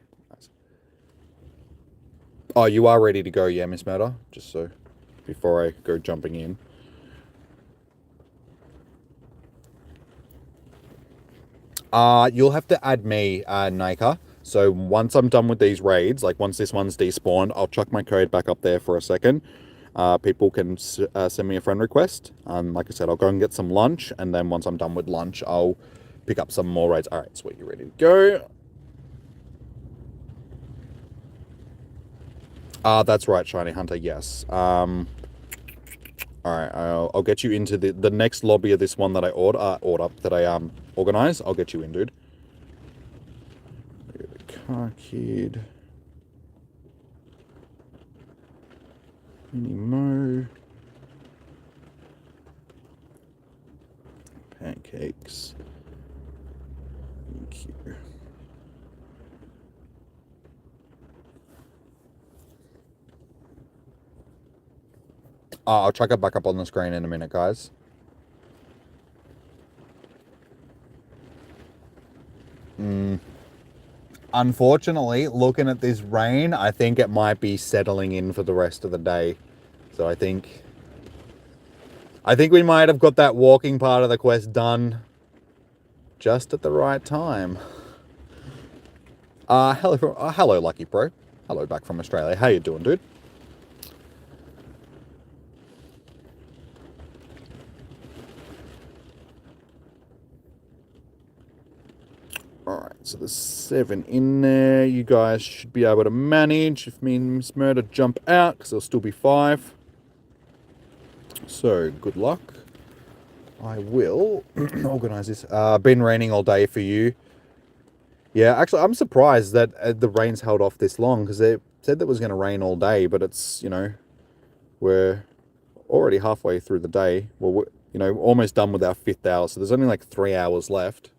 Oh, you are ready to go, yeah, Miss Murder? Just so, before I go jumping in. You'll have to add me, Nika. So once I'm done with these raids, like once this one's despawned, I'll chuck my code back up there for a second. People can send me a friend request. Like I said, I'll go and get some lunch, and then once I'm done with lunch, I'll pick up some more raids. All right, sweet, you ready to go? That's right, Shiny Hunter, yes. Alright, I'll get you into the next lobby of this one that I organize. I'll get you in, dude. The Car Kid. Minimo. Pancakes. Thank you. I'll chuck it back up on the screen in a minute, guys. Unfortunately, looking at this rain, I think it might be settling in for the rest of the day. So I think we might have got that walking part of the quest done just at the right time. Hello, Lucky Pro. Hello, back from Australia. How you doing, dude? Alright, so there's 7 in there. You guys should be able to manage. If me and Miss Murder jump out, because there'll still be 5. So, good luck. I will organise this. Been raining all day for you. Yeah, actually, I'm surprised that the rain's held off this long, because they said that it was going to rain all day, but it's, we're already halfway through the day. Well, we're, almost done with our 5th hour, so there's only like 3 hours left.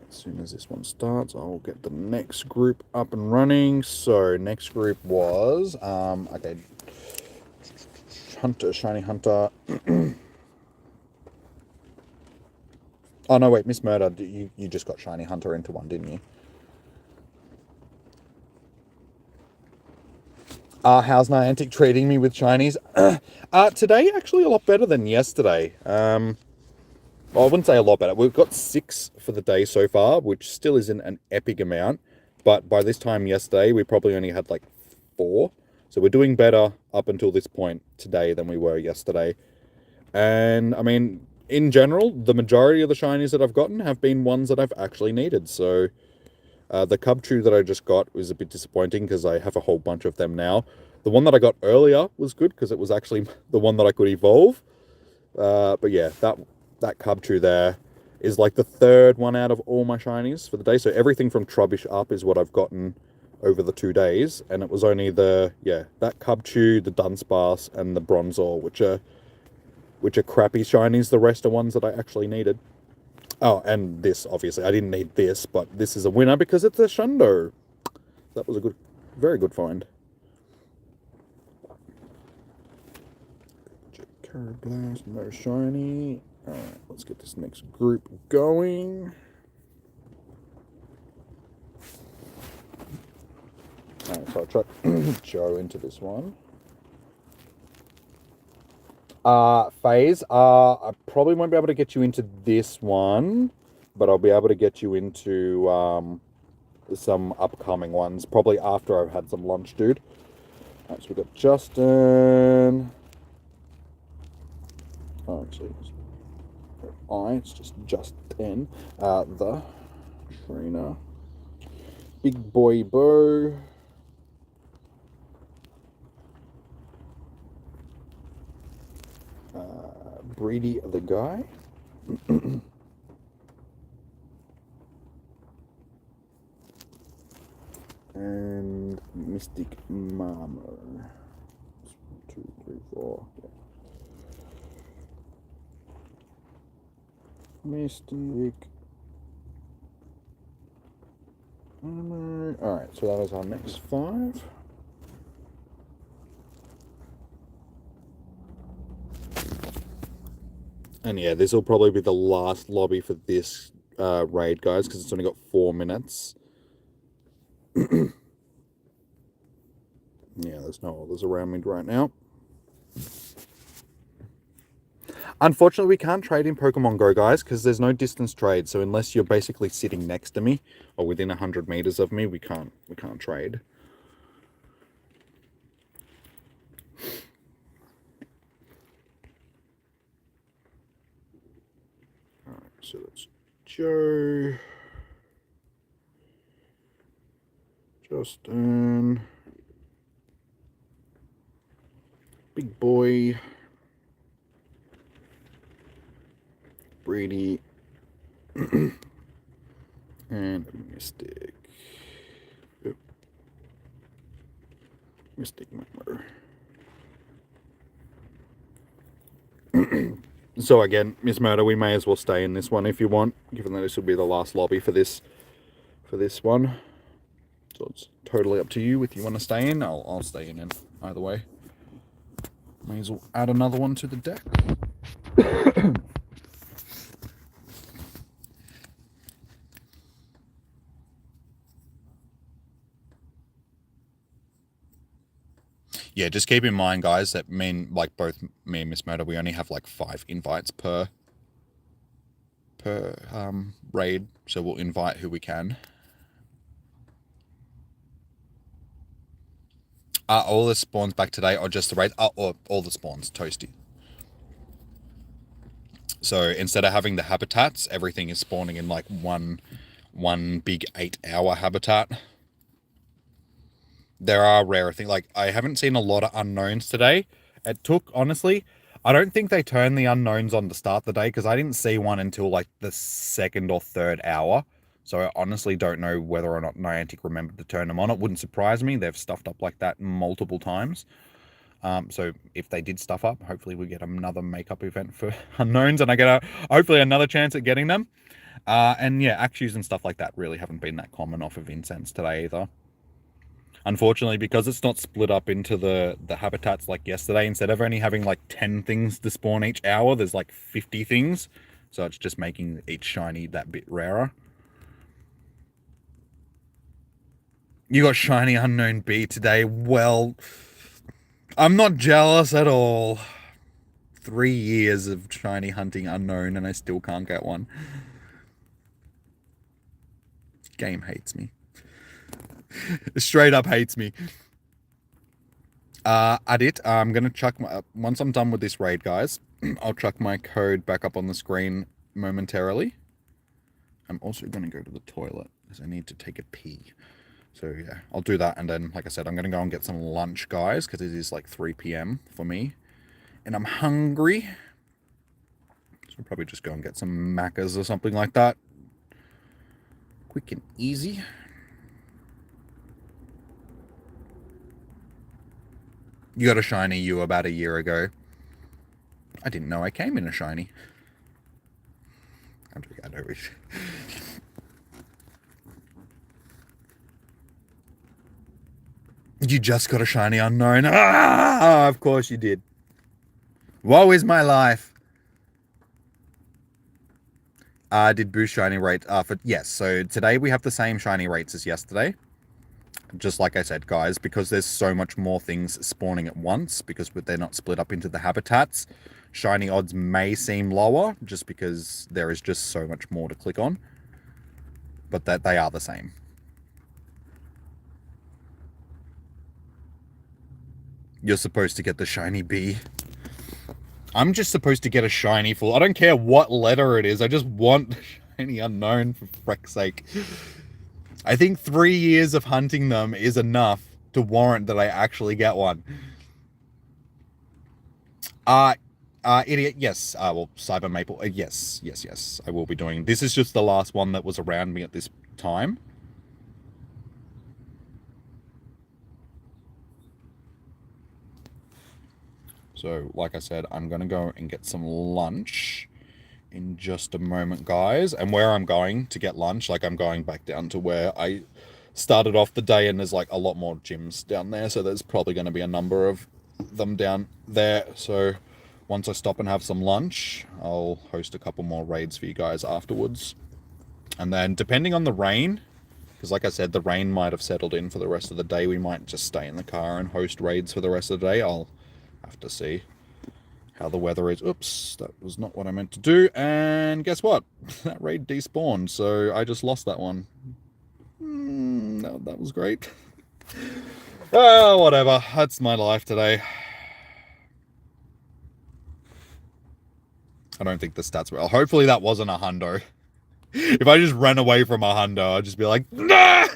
As soon as this one starts, I'll get the next group up and running. So, next group was, okay, Hunter, Shiny Hunter. Oh, no, wait, Miss Murder, you just got Shiny Hunter into one, didn't you? How's Niantic treating me with Shinies? Today, actually, a lot better than yesterday. Well, I wouldn't say a lot better. We've got 6 for the day so far, which still isn't an epic amount. But by this time yesterday, we probably only had like 4. So we're doing better up until this point today than we were yesterday. And, I mean, in general, the majority of the shinies that I've gotten have been ones that I've actually needed. So the Cubchoo that I just got was a bit disappointing because I have a whole bunch of them now. The one that I got earlier was good because it was actually the one that I could evolve. But yeah, that Cubchoo there is like the 3rd one out of all my shinies for the day. So everything from Trubbish up is what I've gotten over the 2 days. And it was only that Cubchoo, the Dunsparce, and the Bronzor, which are crappy shinies. The rest are ones that I actually needed. Oh, and this, obviously. I didn't need this, but this is a winner because it's a Shundo. That was a very good find. Carablast, no shiny. Alright, let's get this next group going. Alright, so I'll try Joe into this one. Phase, I probably won't be able to get you into this one, but I'll be able to get you into some upcoming ones, probably after I've had some lunch, dude. Alright, so we've got Justin. Oh, actually, it's just Justin. The trainer. Big Boy Bo. Brady the guy. And Mystic Mama. 1, 2, 3, 4. Yeah. Mystic Mama. Alright, so that was our next 5. And yeah, this will probably be the last lobby for this raid, guys, because it's only got 4 minutes. Yeah, there's no others around me right now. Unfortunately, we can't trade in Pokemon Go, guys, because there's no distance trade. So unless you're basically sitting next to me or within 100 meters of me, we can't trade. Alright, so that's Joe. Justin. Big Boy. Brady. And Mystic. Yep. Mystic Mama. So again, Miss Murder, we may as well stay in this one if you want, given that this will be the last lobby for this one. So it's totally up to you if you want to stay in. I'll stay in either way. May as well add another one to the deck. Yeah, just keep in mind, guys, that both me and Miss Murder, we only have like 5 invites per raid, so we'll invite who we can. Are all the spawns back today, or just the raid? Or all the spawns, Toasty. So instead of having the habitats, everything is spawning in like one big 8-hour habitat. there are rare things. Like, I haven't seen a lot of unknowns today. It took, honestly, I don't think they turned the unknowns on to start the day, because I didn't see one until like the 2nd or 3rd hour. So I honestly don't know whether or not Niantic remembered to turn them on. It wouldn't surprise me. They've stuffed up like that multiple times. So if they did stuff up, hopefully we get another makeup event for unknowns, and I get hopefully another chance at getting them. And yeah, Axews and stuff like that really haven't been that common off of Incense today either. Unfortunately, because it's not split up into the habitats like yesterday, instead of only having like 10 things to spawn each hour, there's like 50 things. So it's just making each shiny that bit rarer. You got shiny unknown B today. Well, I'm not jealous at all. 3 years of shiny hunting unknown and I still can't get one. Game hates me. Straight up hates me. At it, I'm gonna chuck my, once I'm done with this raid, guys, I'll chuck my code back up on the screen momentarily. I'm also gonna go to the toilet because I need to take a pee. So yeah, I'll do that, and then, like I said, I'm gonna go and get some lunch, guys, because it is like 3 p.m. for me, and I'm hungry. So I'll probably just go and get some Maccas or something like that. Quick and easy. You got a shiny you about a year ago. I didn't know I came in a shiny. I know. You just got a shiny unknown. Ah, of course you did. Woe is my life. Did boost shiny rate for yes. So today we have the same shiny rates as yesterday. Just like I said, guys, because there's so much more things spawning at once, because they're not split up into the habitats, shiny odds may seem lower just because there is just so much more to click on. But that they are the same. You're supposed to get the shiny B. I'm just supposed to get a shiny full. I don't care what letter it is. I just want shiny unknown, for frick's sake. I think 3 years of hunting them is enough to warrant that I actually get one. Idiot, yes. Well, Cyber Maple, yes. I will be doing. This is just the last one that was around me at this time. So, like I said, I'm going to go and get some lunch in just a moment, guys. And where I'm going to get lunch, like, I'm going back down to where I started off the day, and there's like a lot more gyms down there. So there's probably going to be a number of them down there. So once I stop and have some lunch, I'll host a couple more raids for you guys afterwards. And then depending on the rain, because like I said, the rain might have settled in for the rest of the day, we might just stay in the car and host raids for the rest of the day. I'll have to see how the weather is. Oops, that was not what I meant to do. And guess what? That raid despawned, so I just lost that one. That was great. Oh, whatever. That's my life today. I don't think the stats were... Hopefully that wasn't a hundo. If I just ran away from a hundo, I'd just be like, nah!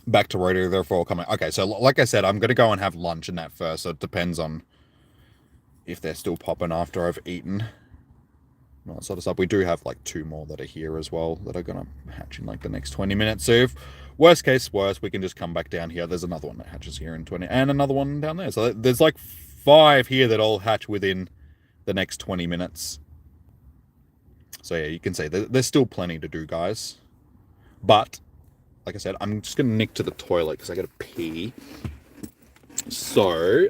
Back to radio, therefore coming. Okay, so like I said, I'm going to go and have lunch in that first, so it depends on if they're still popping after I've eaten. All that sort of stuff. We do have like 2 more that are here as well that are going to hatch in like the next 20 minutes. So if worst case worst, we can just come back down here. There's another one that hatches here in 20 and another one down there. So there's like 5 here that all hatch within the next 20 minutes. So yeah, you can see there's still plenty to do, guys. But like I said, I'm just going to nick to the toilet because I got to pee. So,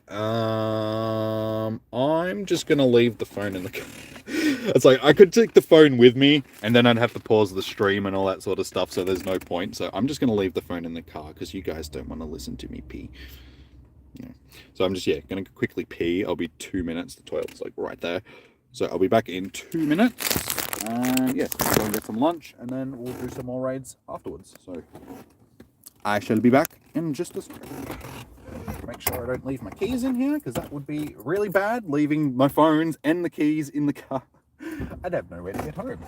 I'm just going to leave the phone in the car. It's like, I could take the phone with me, and then I'd have to pause the stream and all that sort of stuff, so there's no point. So I'm just going to leave the phone in the car, because you guys don't want to listen to me pee. Yeah. So I'm just, going to quickly pee. I'll be 2 minutes. The toilet's like right there. So I'll be back in 2 minutes. And yeah, we'll go and get some lunch, and then we'll do some more raids afterwards. So I shall be back in just a second. Make sure I don't leave my keys in here, because that would be really bad, leaving my phones and the keys in the car. I'd have nowhere to get home.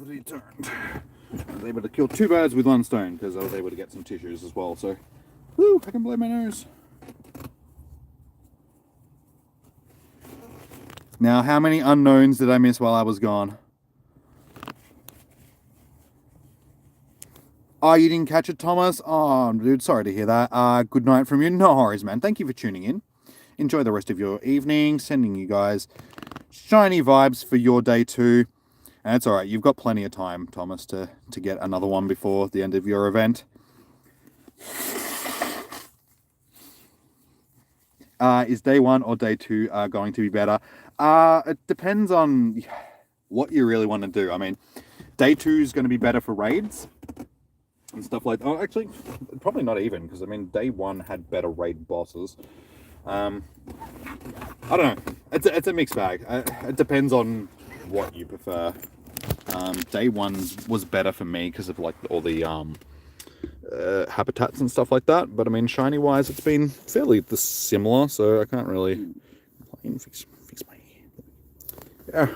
returned. I was able to kill 2 birds with 1 stone because I was able to get some tissues as well. So, woo! I can blow my nose. Now, how many unknowns did I miss while I was gone? Oh, you didn't catch it, Thomas? Oh, dude, sorry to hear that. Good night from you. No worries, man. Thank you for tuning in. Enjoy the rest of your evening. Sending you guys shiny vibes for your day too. And it's alright. You've got plenty of time, Thomas, to get another one before the end of your event. Is day 1 or day 2 going to be better? It depends on what you really want to do. I mean, day 2 is going to be better for raids and stuff like that. Oh, actually, probably not even, because I mean, day 1 had better raid bosses. I don't know. It's a mixed bag. It depends on what you prefer. Day 1 was better for me because of like all the habitats and stuff like that. But I mean, shiny wise, it's been fairly similar, so I can't really fix my hair. Yeah,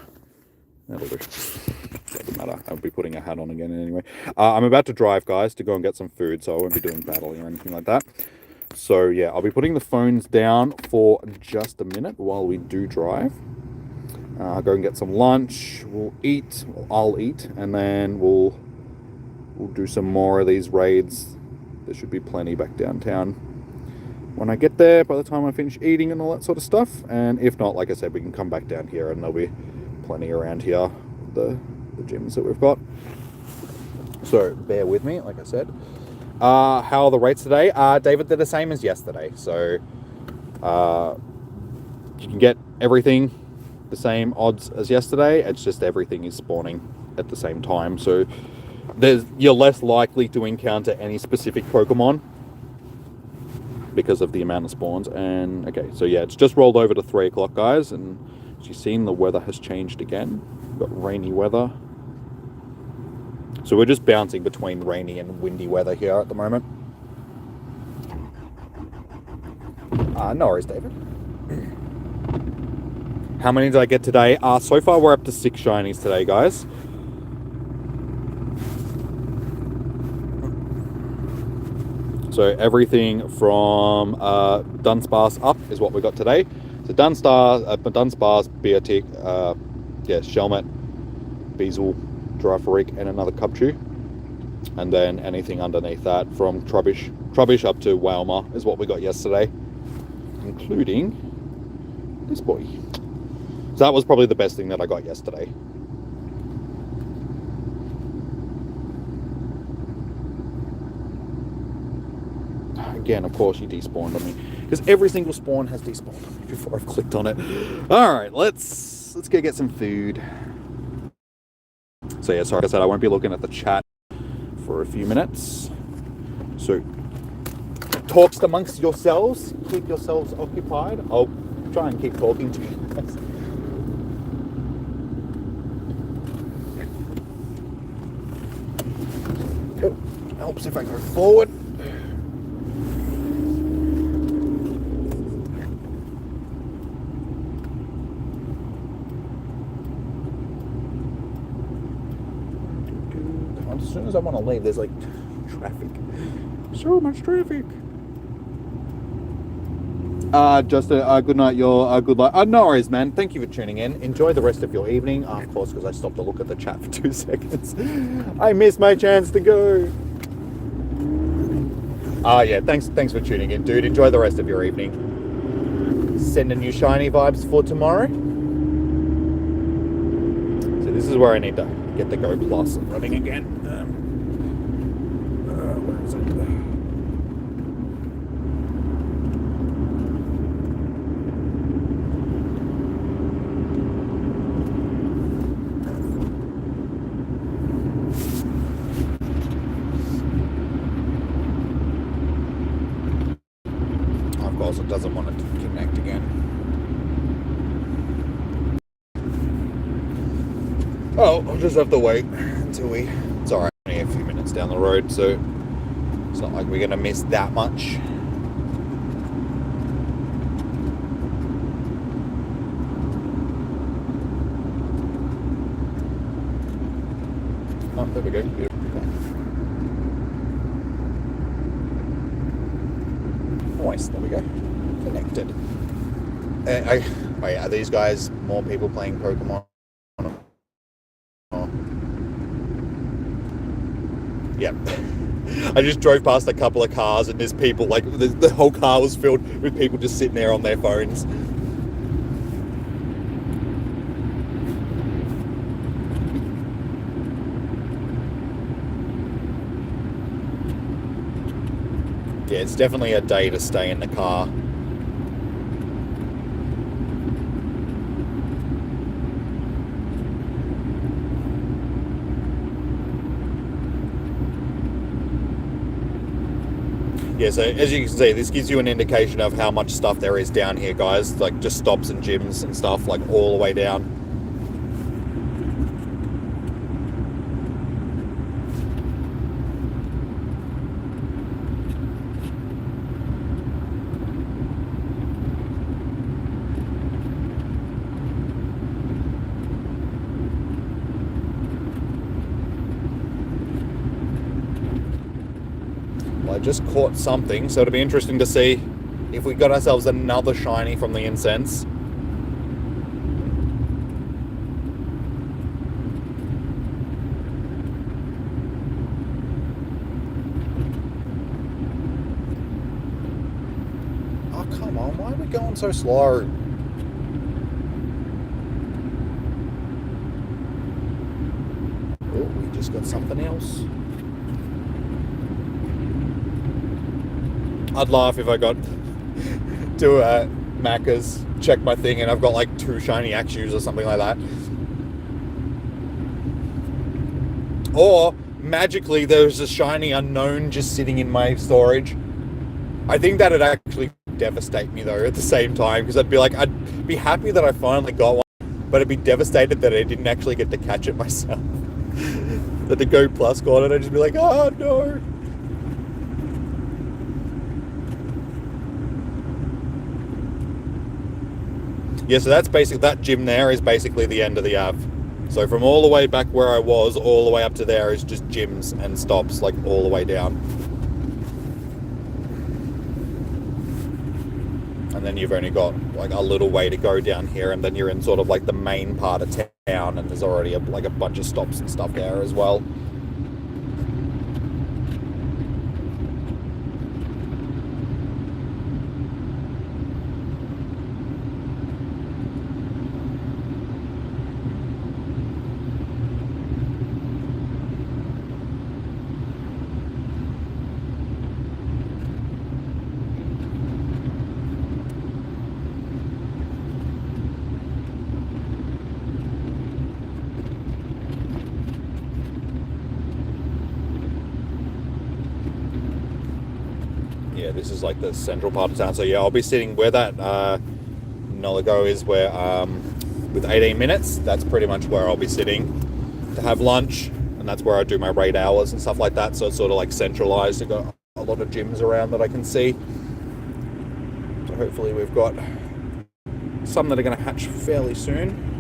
that'll do. Doesn't matter. I'll be putting a hat on again anyway. I'm about to drive, guys, to go and get some food, so I won't be doing battling or anything like that. So yeah, I'll be putting the phones down for just a minute while we do drive. Go and get some lunch. We'll eat. Well, I'll eat, and then we'll do some more of these raids. There should be plenty back downtown when I get there, by the time I finish eating and all that sort of stuff. And if not, like I said, we can come back down here and there'll be plenty around here, the gyms that we've got. So bear with me, like I said. How are the rates today? David, they're the same as yesterday. So you can get everything the same odds as yesterday. It's just everything is spawning at the same time. So you're less likely to encounter any specific Pokemon because of the amount of spawns. And okay, so yeah, it's just rolled over to 3 o'clock, guys, and as you've seen, the weather has changed again. We've got rainy weather, so we're just bouncing between rainy and windy weather here at the moment. No worries, David. How many did I get today? So far we're up to 6 shinies today, guys. So everything from Dunsparce up is what we got today. So Dunsparce, Beartic, Shelmet, Beazle, Girafarig, and another Cubchoo. And then anything underneath that from Trubbish up to Wailmer is what we got yesterday, including this boy. So that was probably the best thing that I got yesterday. Again, of course, you despawned on me because every single spawn has despawned on me before I've clicked on it. All right, let's go get some food. So yeah, sorry, like I said, I won't be looking at the chat for a few minutes. So talks amongst yourselves, keep yourselves occupied. I'll try and keep talking to you guys. Oh, helps if I go forward. As soon as I want to leave, there's like traffic. So much traffic. Just a good night, your good luck. No worries, man. Thank you for tuning in. Enjoy the rest of your evening. Of course, because I stopped to look at the chat for 2 seconds. I missed my chance to go. Yeah, thanks for tuning in, dude. Enjoy the rest of your evening. Sending you shiny vibes for tomorrow. So this is where I need to get the Go Plus running again. Where is it? Of course, it doesn't want it to connect again. Oh, I'll just have to wait until it's alright, only a few minutes down the road, so it's not like we're going to miss that much. There we go. Beautiful. Nice. There we go. Connected. Wait, are these guys more people playing Pokemon? Oh. Yep. I just drove past a couple of cars and there's people, like, the whole car was filled with people just sitting there on their phones. Yeah, it's definitely a day to stay in the car. Yeah, so as you can see, this gives you an indication of how much stuff there is down here, guys. Like, just stops and gyms and stuff, like, all the way down. I just caught something, so it'll be interesting to see if we got ourselves another shiny from the incense. Oh, come on, why are we going so slow? Oh, we just got something else. I'd laugh if I got to Macca's, check my thing, and I've got like 2 shiny Axews or something like that. Or, magically, there's a shiny unknown just sitting in my storage. I think that'd actually devastate me, though, at the same time, because I'd be like, I'd be happy that I finally got one, but I'd be devastated that I didn't actually get to catch it myself. That the Go Plus got it, I'd just be like, oh, no. Yeah, so that's basically, that gym there is basically the end of the Ave. So from all the way back where I was, all the way up to there is just gyms and stops, like all the way down. And then you've only got like a little way to go down here, and then you're in sort of like the main part of town, and there's already like a bunch of stops and stuff there as well. Yeah, this is like the central part of town. So yeah, I'll be sitting where that Naligo is, where with 18 minutes, that's pretty much where I'll be sitting to have lunch, and that's where I do my raid hours and stuff like that. So it's sort of like centralized. I've got a lot of gyms around that I can see. So hopefully we've got some that are going to hatch fairly soon.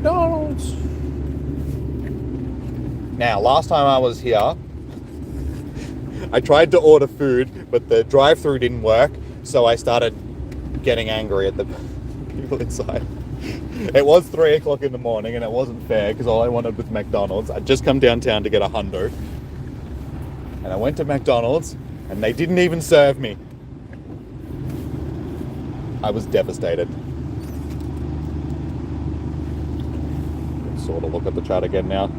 McDonald's. Now, last time I was here, I tried to order food, but the drive-thru didn't work, so I started getting angry at the people inside. It was 3 o'clock in the morning, and it wasn't fair, because all I wanted was McDonald's. I'd just come downtown to get a hundo, and I went to McDonald's, and they didn't even serve me. I was devastated. Sort of look at the chat again now.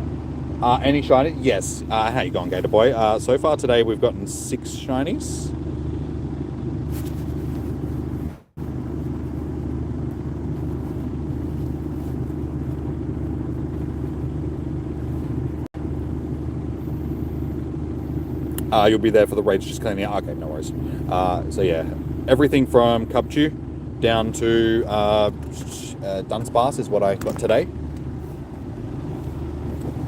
Any shiny? Yes. How you going, Gator Boy? So far today we've gotten 6 shinies. You'll be there for the raids, just cleaning out. Okay, no worries. So yeah, everything from Cubchew down to Dunsparce is what I got today.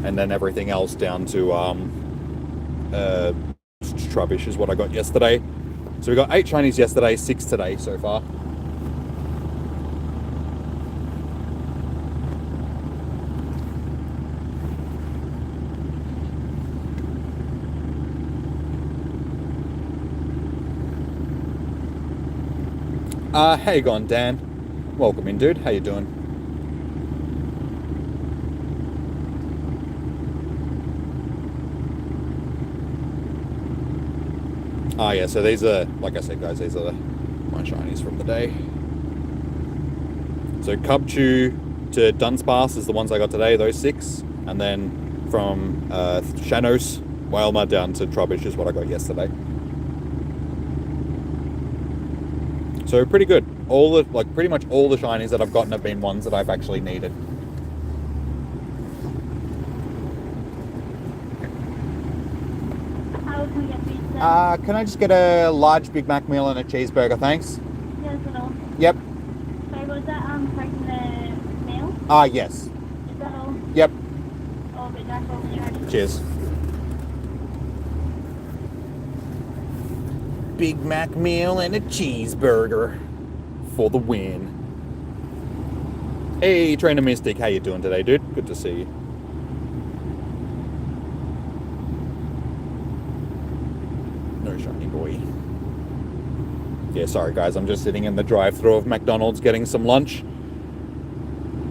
And then everything else down to Trubbish is what I got yesterday. So we got 8 shinies yesterday, 6 today so far. How you going, Dan? Welcome in, dude. How you doing? Yeah, so these are, like I said, guys, these are my shinies from the day. So Cubchew to Dunsparce is the ones I got today, those 6. And then from Shanos, Whalmer down to Trubbish is what I got yesterday. So pretty good. Pretty much all the shinies that I've gotten have been ones that I've actually needed. Can I just get a large Big Mac meal and a cheeseburger, thanks?
Yes, at all.
Yep.
Sorry, was that taking the meal?
Yes.
Is that all?
Yep.
Oh, Big Mac when you're ready.
Cheers. Big Mac meal and a cheeseburger for the win. Hey, Trainer Mystic, how you doing today, dude? Good to see you. No shiny boy. Yeah, sorry guys, I'm just sitting in the drive-thru of McDonald's getting some lunch.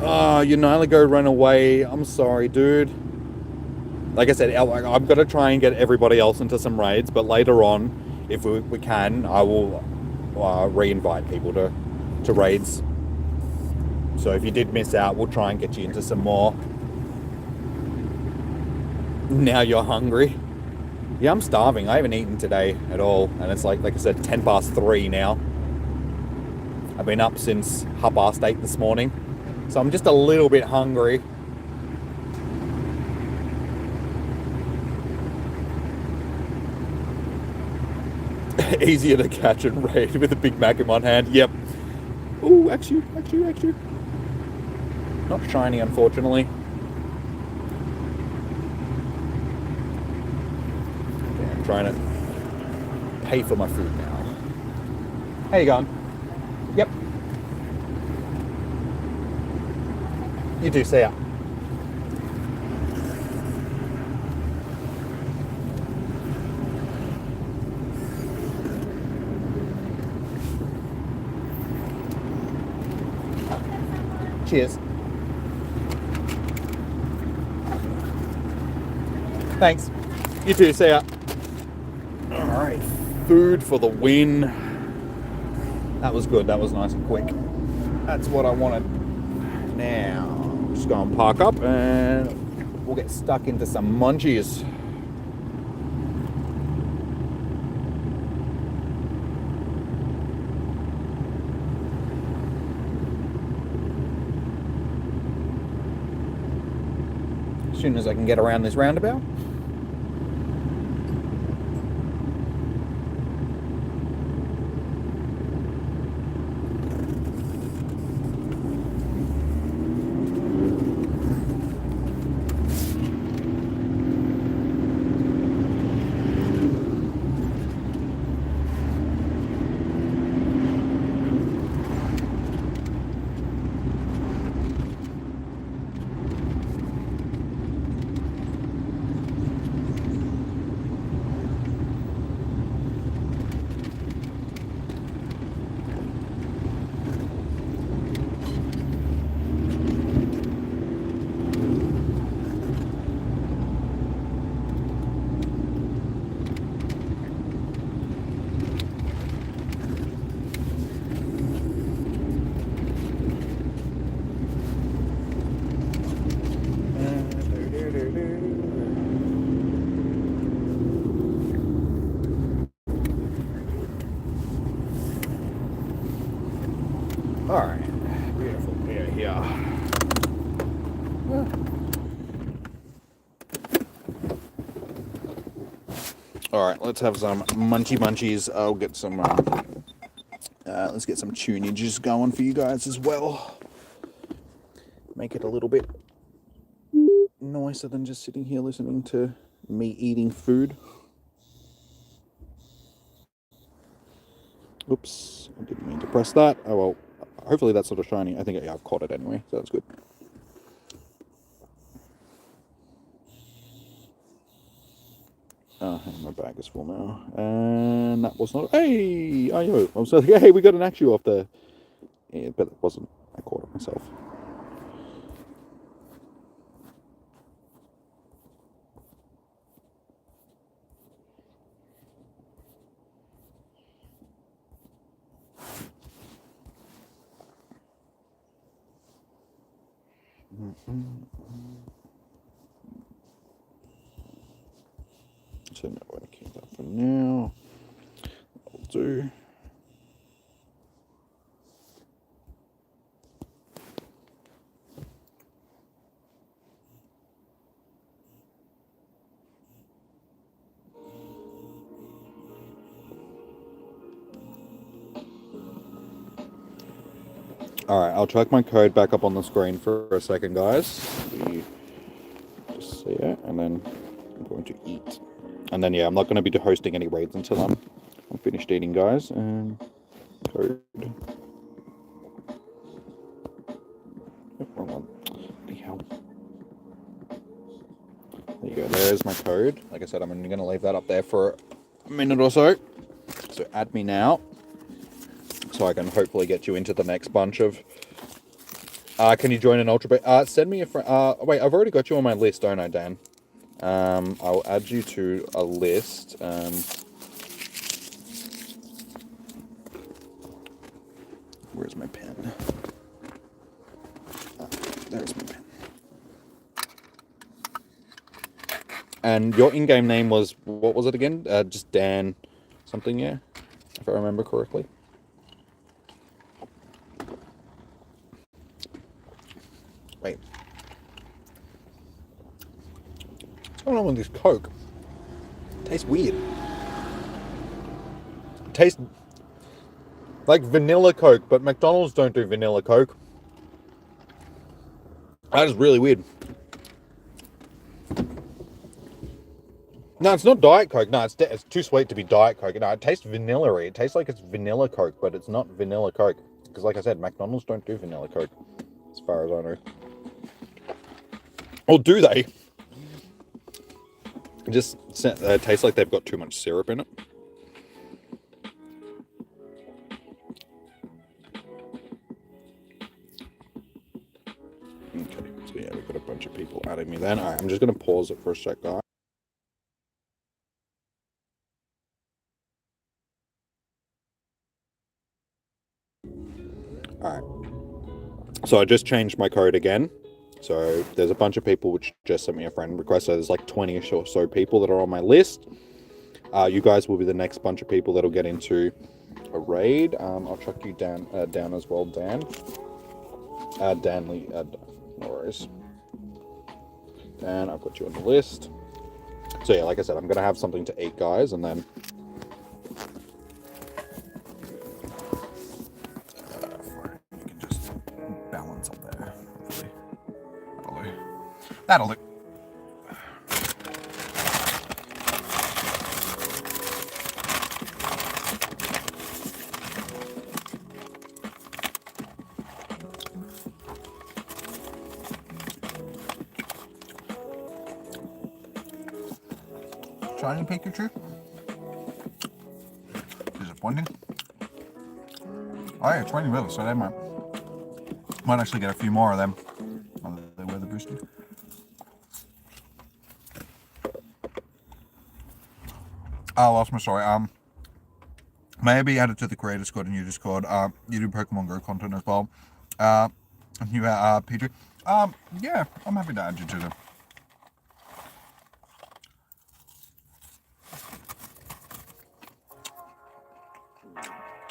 Your Naligo ran away. I'm sorry, dude. Like I said, I've got to try and get everybody else into some raids, but later on, if we can, I will re-invite people to raids. So if you did miss out, we'll try and get you into some more. Now you're hungry. Yeah, I'm starving. I haven't eaten today at all. And it's like I said, 10 past 3 now. I've been up since 8:30 this morning. So I'm just a little bit hungry. Easier to catch and raid with a Big Mac in one hand. Yep. Ooh, actually. Not shiny, unfortunately. Okay, I'm trying to pay for my food now. How you going? Yep. You do, see ya. Cheers. Thanks. You too, see ya. Alright, food for the win. That was good, that was nice and quick. That's what I wanted. Now, I'm just going to park up and we'll get stuck into some munchies. As soon as I can get around this roundabout. Alright, beautiful. Yeah. Alright, let's have some munchies. I'll get some, let's get some tunages going for you guys as well. Make it a little bit nicer than just sitting here listening to me eating food. Oops, I didn't mean to press that. Oh well, hopefully that's sort of shiny. I think I've caught it anyway, so that's good. My bag is full now. And that was not... Hey! I know. I was like, hey, we got an Axew off there. Yeah, but it wasn't. I caught it myself. So no, I'm going to keep that for now. That'll do. Alright, I'll chuck my code back up on the screen for a second, guys. Just see it, and then I'm going to eat. And then, yeah, I'm not going to be hosting any raids until I'm finished eating, guys. And code. Oh, wrong one. Bloody hell. There you go, there's my code. Like I said, I'm only going to leave that up there for a minute or so. So add me now. So I can hopefully get you into the next bunch of... can you join an Ultra... send me a friend... wait, I've already got you on my list, don't I, Dan? I'll add you to a list. Where's my pen? There's my pen. And your in-game name was... What was it again? Just Dan something, yeah? If I remember correctly. Wait. What's going on with this Coke? It tastes weird. It tastes like vanilla Coke, but McDonald's don't do vanilla Coke. That is really weird. No, it's not Diet Coke. No, it's too sweet to be Diet Coke. No, it tastes vanilla-y. It tastes like it's vanilla Coke, but it's not vanilla Coke. Because like I said, McDonald's don't do vanilla Coke, as far as I know. Or do they? It just tastes like they've got too much syrup in it. Okay, so yeah, we've got a bunch of people adding me then. Alright, I'm just going to pause it for a sec, guys. Alright. So I just changed my code again. So there's a bunch of people which just sent me a friend request. So there's like 20-ish or so people that are on my list. You guys will be the next bunch of people that'll get into a raid. I'll chuck you down as well, Dan. Dan Lee. No worries. Dan, I've got you on the list. So yeah, like I said, I'm going to have something to eat, guys, and then... you can just balance up there. That'll do. Shiny Pikachu? Disappointing. Oh yeah, 20 mil, so they might actually get a few more of them. They weather boosted. I lost my story. May I be added to the creator squad and you Discord? You do Pokemon Go content as well. And you PG. Yeah, I'm happy to add you to them.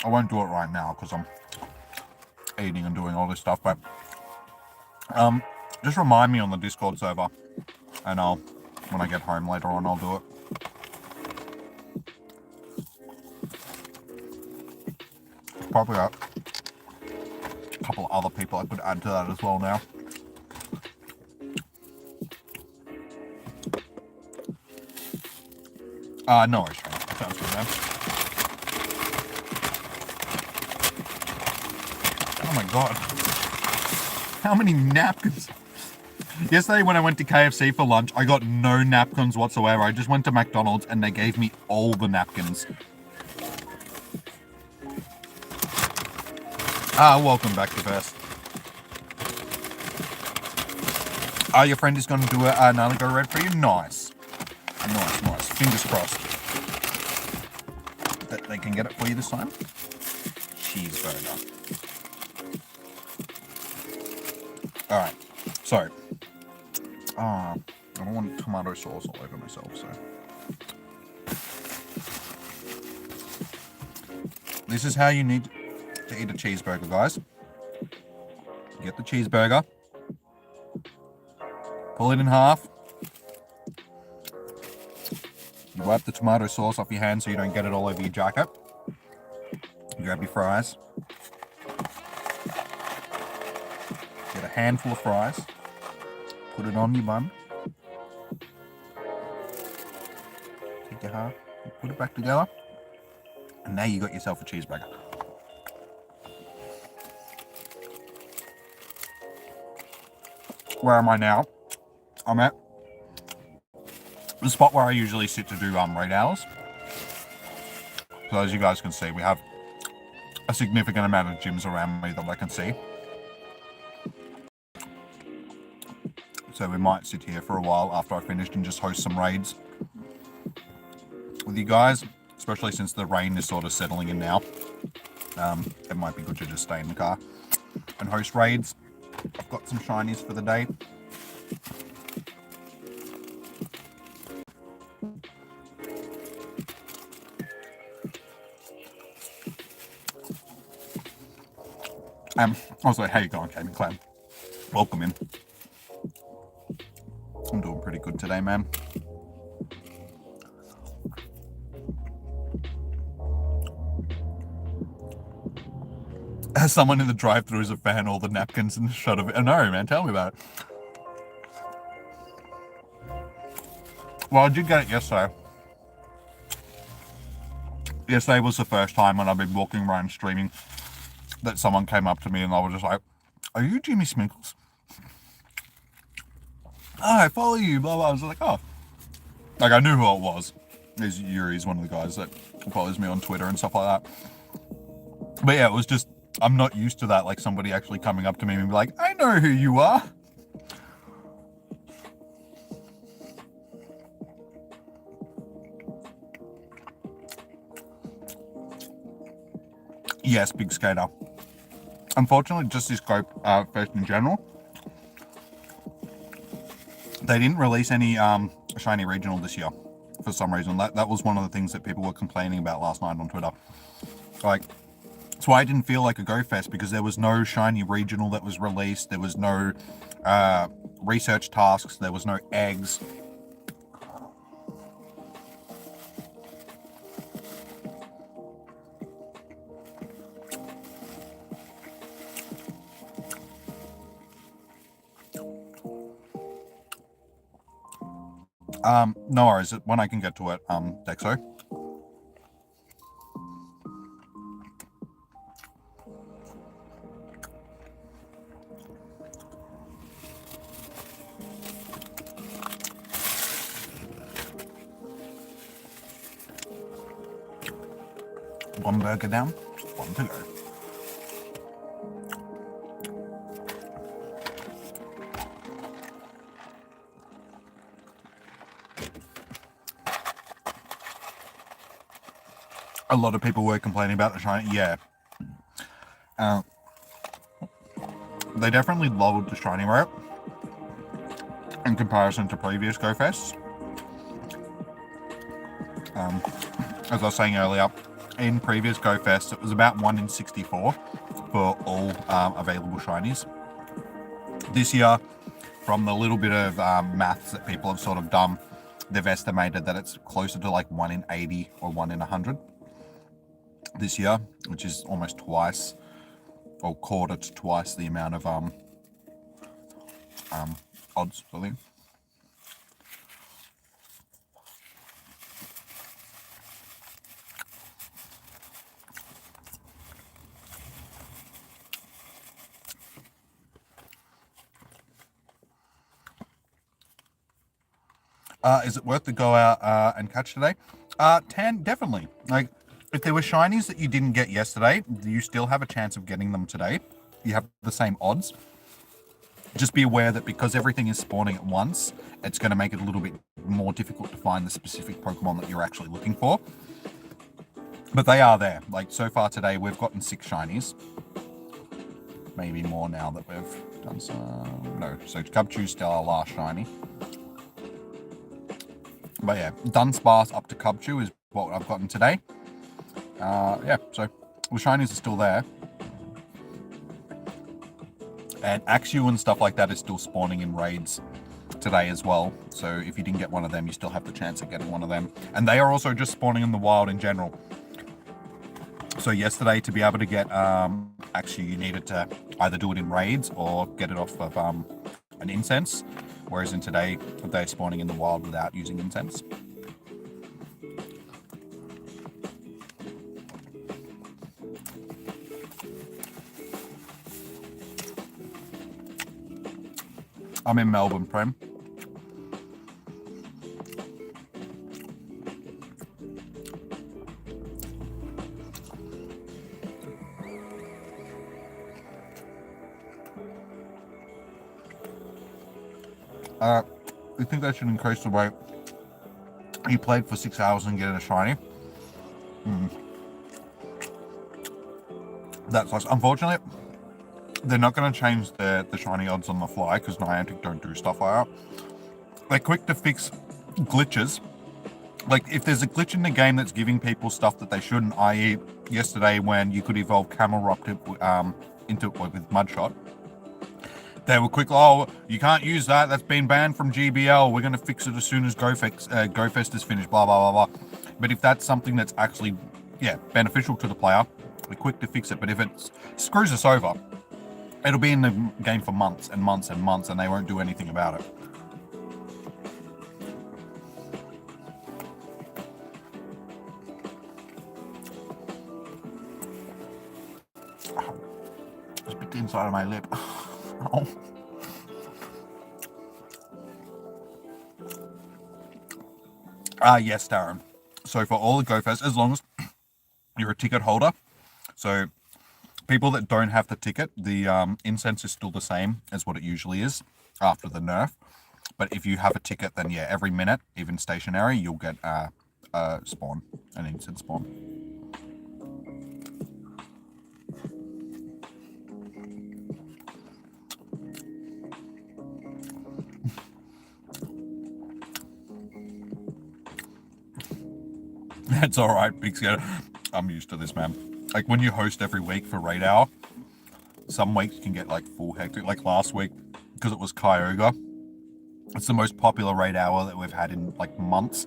I won't do it right now because I'm eating and doing all this stuff. But just remind me on the Discord server, and when I get home later on, I'll do it. Probably a couple of other people I could add to that as well now. No worries, Shane. Sounds good, man. Oh my god. How many napkins? Yesterday when I went to KFC for lunch, I got no napkins whatsoever. I just went to McDonald's and they gave me all the napkins. Welcome back to Verse. Your friend is going to do a Naligo Raid for you? Nice. Nice. Fingers crossed that they can get it for you this time. Cheeseburger. Alright, so. I don't want tomato sauce all over myself, so. This is how you need to eat a cheeseburger, guys. Get the cheeseburger. Pull it in half. You wipe the tomato sauce off your hand so you don't get it all over your jacket. You grab your fries. Get a handful of fries. Put it on your bun. Take your half. Put it back together. And now you got yourself a cheeseburger. Where am I now? I'm at the spot where I usually sit to do raid hours. So as you guys can see, we have a significant amount of gyms around me that I can see. So we might sit here for a while after I finished and just host some raids with you guys, especially since the rain is sort of settling in now. It might be good to just stay in the car and host raids. I've got some shinies for the day. Also, how you going, Gaming Clan? Welcome in. I'm doing pretty good today, man. As someone in the drive-thru is a fan, all the napkins and the shot of it. I know, man. Tell me about it. Well, I did get it yesterday. Yesterday was the first time when I've been walking around streaming that someone came up to me and I was just like, "Are you Jimmy Smiggles?" "Oh, I follow you, blah, blah." I was like, "Oh." Like, I knew who it was. Yuri's one of the guys that follows me on Twitter and stuff like that. But yeah, it was just, I'm not used to that, like somebody actually coming up to me and be like, "I know who you are." Yes, big skater. Unfortunately, just this Go Fest in general, they didn't release any shiny regional this year for some reason. That was one of the things that people were complaining about last night on Twitter. Like, that's why it didn't feel like a Go Fest, because there was no shiny regional that was released. There was no research tasks. There was no eggs. No worries, when I can get to it, Dexo. One burger down, one to go. A lot of people were complaining about the shiny. Yeah. They definitely lowered the shiny rate in comparison to previous Go Fests. As I was saying earlier, in previous Go Fests, it was about 1 in 64 for all available shinies. This year, from the little bit of maths that people have sort of done, they've estimated that it's closer to like 1 in 80 or 1 in 100 this year, which is almost twice or quarter to twice the amount of odds, I think. Is it worth to go out and catch today? 10, definitely. Like, if there were shinies that you didn't get yesterday, you still have a chance of getting them today. You have the same odds. Just be aware that because everything is spawning at once, it's going to make it a little bit more difficult to find the specific Pokemon that you're actually looking for. But they are there. Like, so far today, we've gotten 6 shinies. Maybe more now that we've done some... No, so Cubchew's still our last shiny. But yeah, Dunsparce up to Cubchew is what I've gotten today. Yeah, so the shinies are still there. And Axew and stuff like that is still spawning in raids today as well. So if you didn't get one of them, you still have the chance of getting one of them. And they are also just spawning in the wild in general. So yesterday, to be able to get Axew, you needed to either do it in raids or get it off of an incense. Whereas in today, they're spawning in the wild without using incense. I'm in Melbourne, Prem. I think they should increase the rate. He played for 6 hours and getting a shiny. That sucks. Unfortunately, they're not going to change the shiny odds on the fly because Niantic don't do stuff like that. They're quick to fix glitches. Like, if there's a glitch in the game that's giving people stuff that they shouldn't, i.e. yesterday when you could evolve Camelrupt into with Mudshot, they were quick, oh, you can't use that. That's been banned from GBL. We're going to fix it as soon as GoFest is finished, blah, blah, blah, blah. But if that's something that's actually, beneficial to the player, we're quick to fix it. But if it screws us over, it'll be in the game for months and months and months, and they won't do anything about it. Just bit the inside of my lip. Oh. Yes, Darren. So for all the GoFest, as long as you're a ticket holder, so people that don't have the ticket, the incense is still the same as what it usually is after the nerf. But if you have a ticket, then yeah, every minute, even stationary, you'll get spawn, an incense spawn. That's all right, Big Scatter. I'm used to this, man. Like when you host every week for Raid Hour, some weeks you can get like full hectic. Like last week, because it was Kyogre, it's the most popular Raid Hour that we've had in like months.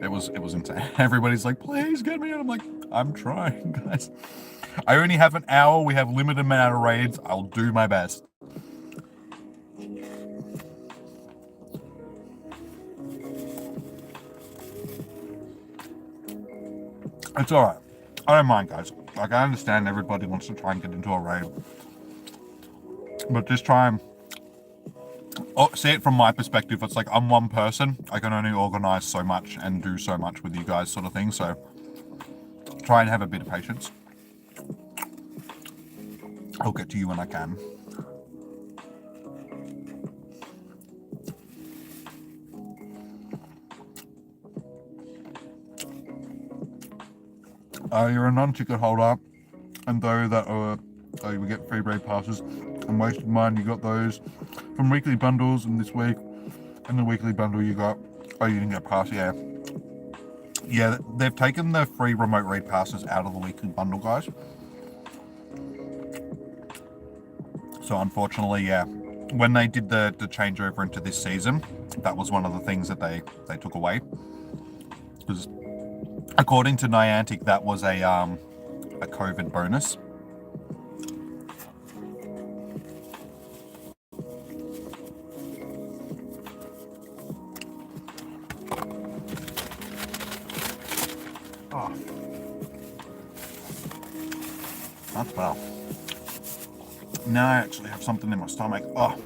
It was insane. Everybody's like, please get me. And I'm like, I'm trying, guys. I only have an hour. We have limited amount of raids. I'll do my best. It's all right. I don't mind, guys. Like, I understand everybody wants to try and get into a raid. But just try and... see it from my perspective. It's like, I'm one person. I can only organize so much and do so much with you guys sort of thing. So, try and have a bit of patience. I'll get to you when I can. You're a non-ticket holder, and though that you get free raid passes, and most of mine you got those from weekly bundles, and this week, and the weekly bundle you got, you didn't get a pass, yeah, they've taken the free remote raid passes out of the weekly bundle, guys. So unfortunately, yeah, when they did the changeover into this season, that was one of the things that they took away. Because according to Niantic, that was a COVID bonus. Oh, that's well. Now I actually have something in my stomach. Oh.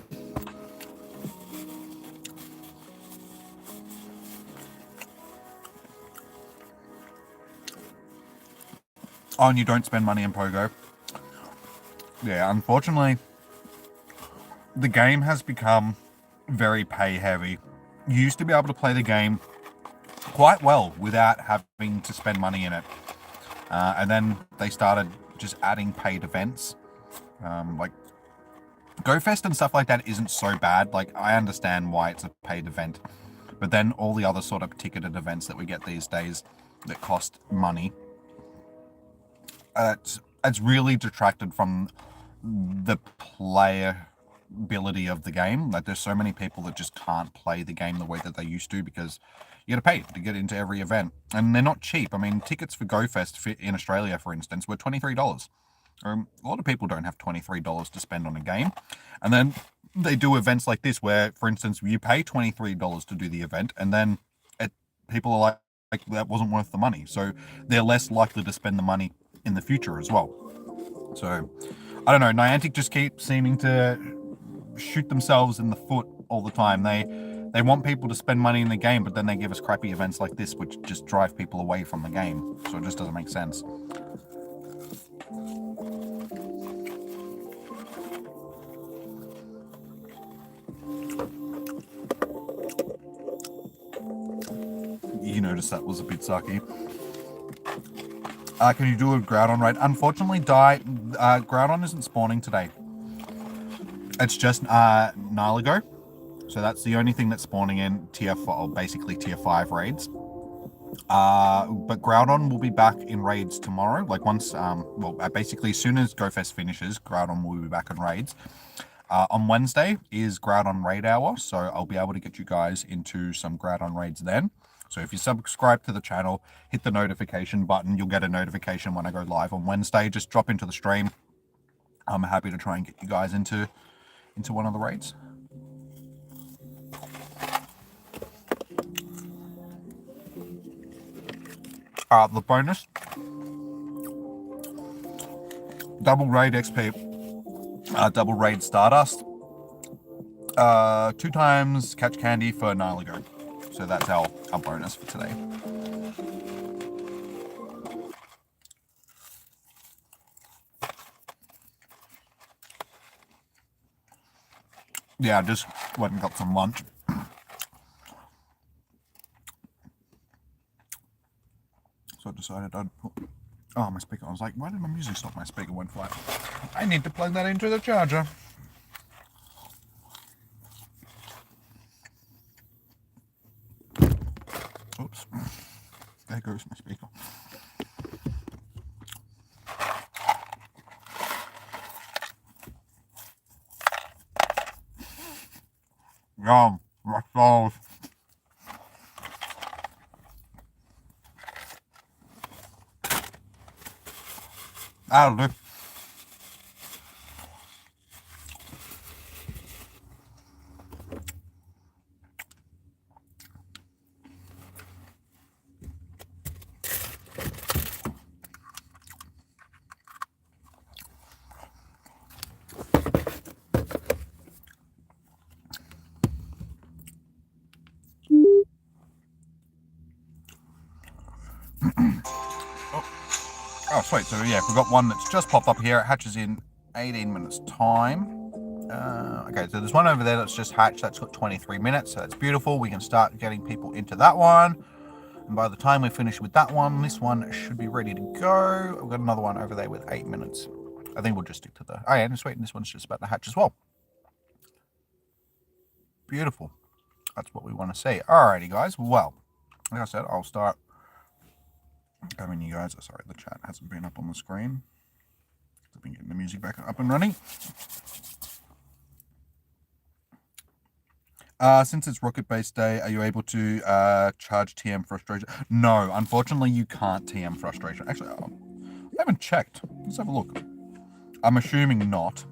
Oh, and you don't spend money in Pogo. Yeah, unfortunately, the game has become very pay heavy. You used to be able to play the game quite well without having to spend money in it. And then they started just adding paid events. Like GoFest and stuff like that isn't so bad. Like, I understand why it's a paid event. But then all the other sort of ticketed events that we get these days that cost money, it's really detracted from the playability of the game. Like, there's so many people that just can't play the game the way that they used to because you got to pay to get into every event, and they're not cheap. I mean, tickets for GoFest in Australia, for instance, were $23. A lot of people don't have $23 to spend on a game, and then they do events like this where, for instance, you pay $23 to do the event, and then people are like that wasn't worth the money, so they're less likely to spend the money in the future as well. So I don't know, Niantic just keep seeming to shoot themselves in the foot all the time. They want people to spend money in the game, but then they give us crappy events like this which just drive people away from the game, so it just doesn't make sense. You noticed that was a bit sucky. Can you do a Groudon raid? Unfortunately, Groudon isn't spawning today. It's just Naligo. So that's the only thing that's spawning in tier 4, or basically tier 5 raids. But Groudon will be back in raids tomorrow. Like once, basically as soon as GoFest finishes, Groudon will be back in raids. On Wednesday is Groudon raid hour, so I'll be able to get you guys into some Groudon raids then. So if you subscribe to the channel, hit the notification button, you'll get a notification when I go live on Wednesday. Just drop into the stream. I'm happy to try and get you guys into one of the raids. The bonus, double raid XP, double raid Stardust, 2 times catch candy for Naligo. So that's our bonus for today. Yeah, I just went and got some lunch. So I decided I'd put... Oh, my speaker. I was like, why did my music stop? My speaker went flat. I need to plug that into the charger. Oops. There goes my speaker. Yum. My sauce. That'll do. Oh, sweet. So, yeah, we've got one that's just popped up here. It hatches in 18 minutes' time. Okay, so there's one over there that's just hatched. That's got 23 minutes, so that's beautiful. We can start getting people into that one. And by the time we finish with that one, this one should be ready to go. We've got another one over there with 8 minutes. I think we'll just stick to the... Oh, yeah, and sweet. And this one's just about to hatch as well. Beautiful. That's what we want to see. Alrighty, guys. Well, like I said, I'll start... having you guys, sorry, the chat hasn't been up on the screen. I've been getting the music back up and running. Since it's Rocket Base Day, are you able to charge TM frustration? No, unfortunately, you can't TM frustration. Actually, I haven't checked. Let's have a look. I'm assuming not,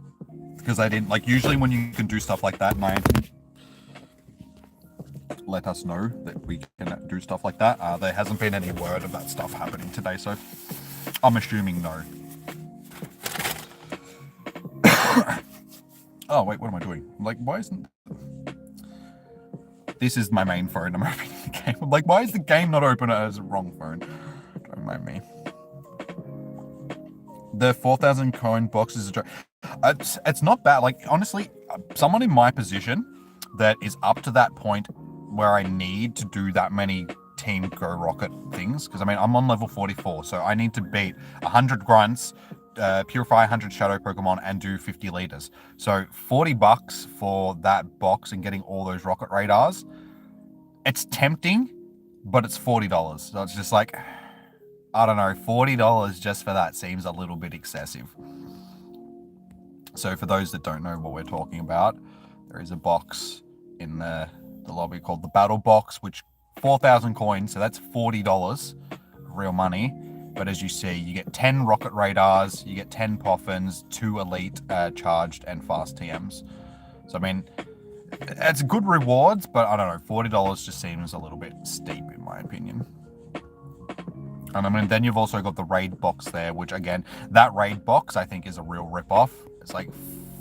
because I didn't. Like, usually when you can do stuff like that, Niantic let us know that we can do stuff like that. There hasn't been any word of that stuff happening today, so I'm assuming no. Oh, wait, what am I doing? Like, why isn't... This is my main phone. I'm opening the game. I'm like, why is the game not open as a wrong phone? Don't mind me. The 4,000 coin box is it's not bad. Like, honestly, someone in my position that is up to that point where I need to do that many Team Go Rocket things, because I mean, I'm on level 44, so I need to beat 100 grunts, purify 100 shadow Pokemon, and do 50 liters. So $40 for that box and getting all those rocket radars. It's tempting, but it's $40. So it's just like, I don't know, $40 just for that seems a little bit excessive. So for those that don't know what we're talking about, there is a box in the lobby called the Battle Box, which 4,000 coins, so that's $40 real money. But as you see, you get 10 rocket radars, you get 10 Poffins, 2 elite charged and fast TMs. So I mean, it's good rewards, but I don't know, $40 just seems a little bit steep in my opinion. And I mean, then you've also got the raid box there, which again, that raid box I think is a real rip-off. It's like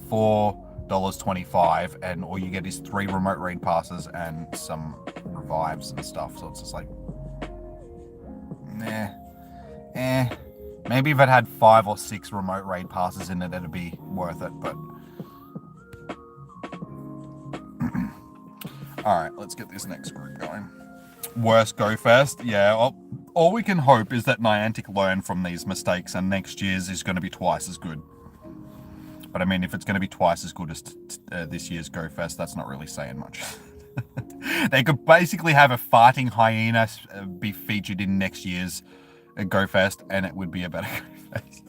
$4.25, and all you get is 3 remote raid passes and some revives and stuff. So it's just like, maybe if it had 5 or 6 remote raid passes in it, it'd be worth it. But all right, let's get this next group going. Worst Go Fest, yeah. All we can hope is that Niantic learn from these mistakes, and next year's is going to be twice as good. But I mean, if it's going to be twice as good as this year's Go Fest, that's not really saying much. They could basically have a fighting hyena be featured in next year's Go Fest, and it would be a better Go Fest.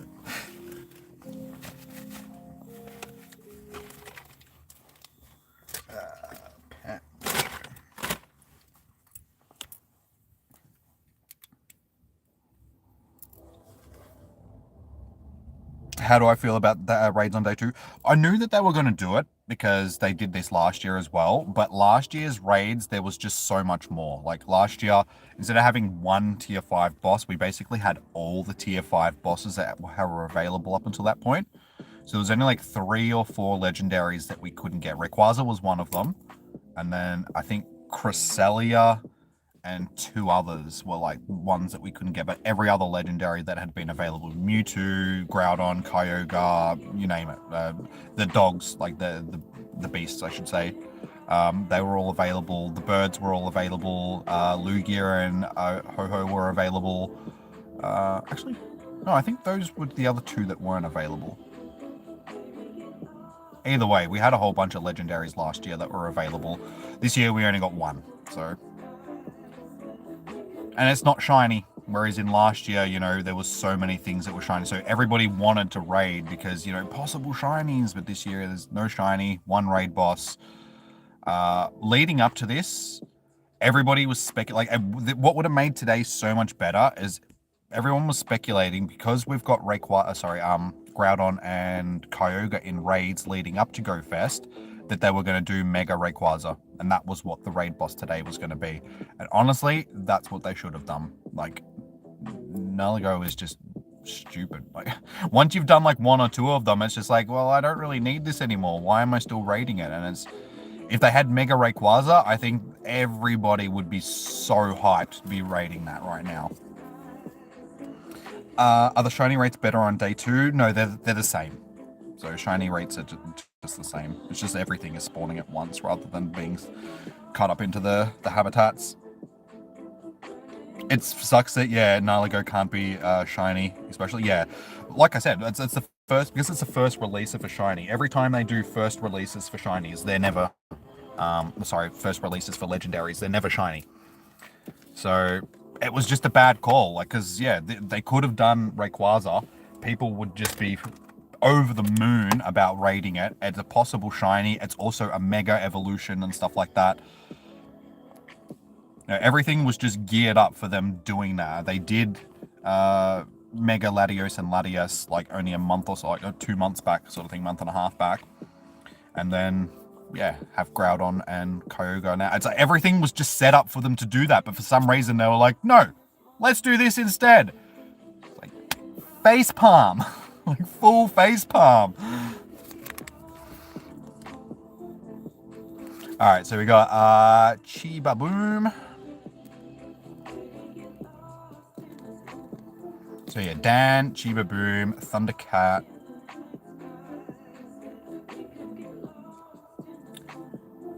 How do I feel about the raids on day 2? I knew that they were going to do it because they did this last year as well. But last year's raids, there was just so much more. Like last year, instead of having one tier 5 boss, we basically had all the tier 5 bosses that were available up until that point. So there was only like 3 or 4 legendaries that we couldn't get. Rayquaza was one of them. And then I think Cresselia and 2 others were like ones that we couldn't get, but every other legendary that had been available, Mewtwo, Groudon, Kyogre, you name it, the dogs, like the beasts, I should say, they were all available. The birds were all available. Lugia and Ho-Ho were available. Actually, no, I think those were the other 2 that weren't available. Either way, we had a whole bunch of legendaries last year that were available. This year we only got 1, so... And it's not shiny, whereas in last year, you know, there was so many things that were shiny. So everybody wanted to raid because, you know, possible shinies. But this year, there's no shiny, 1 raid boss. Leading up to this, everybody was speculating. Like, what would have made today so much better is everyone was speculating because we've got Groudon and Kyogre in raids leading up to Go Fest, that they were going to do Mega Rayquaza, and that was what the raid boss today was going to be. And honestly, that's what they should have done. Like, Naligo is just stupid. Like, once you've done like 1 or 2 of them, it's just like, well, I don't really need this anymore. Why am I still raiding it? And it's, if they had Mega Rayquaza, I think everybody would be so hyped to be raiding that right now. Are the shiny rates better on day 2? No, they're the same. So shiny rates are just the same. It's just everything is spawning at once rather than being cut up into the habitats. It sucks that, yeah, Naligo can't be shiny, especially, yeah. Like I said, it's the first, because it's the first release of a shiny. Every time they do first releases for shinies, they're never, first releases for legendaries, they're never shiny. So it was just a bad call, like, because, yeah, they could have done Rayquaza. People would just be over the moon about raiding it. It's a possible shiny. It's also a mega evolution and stuff like that. Everything was just geared up for them doing that. They did Mega Latios and Latias like only a month or so, like 2 months back, sort of thing, month and a half back. And then, yeah, have Groudon and Kyogre now. It's like everything was just set up for them to do that, but for some reason they were like, no, let's do this instead. Like, face palm. Like, full face palm. Alright, so we got Chibaboom. So yeah, Dan, Chibaboom, Thundercat.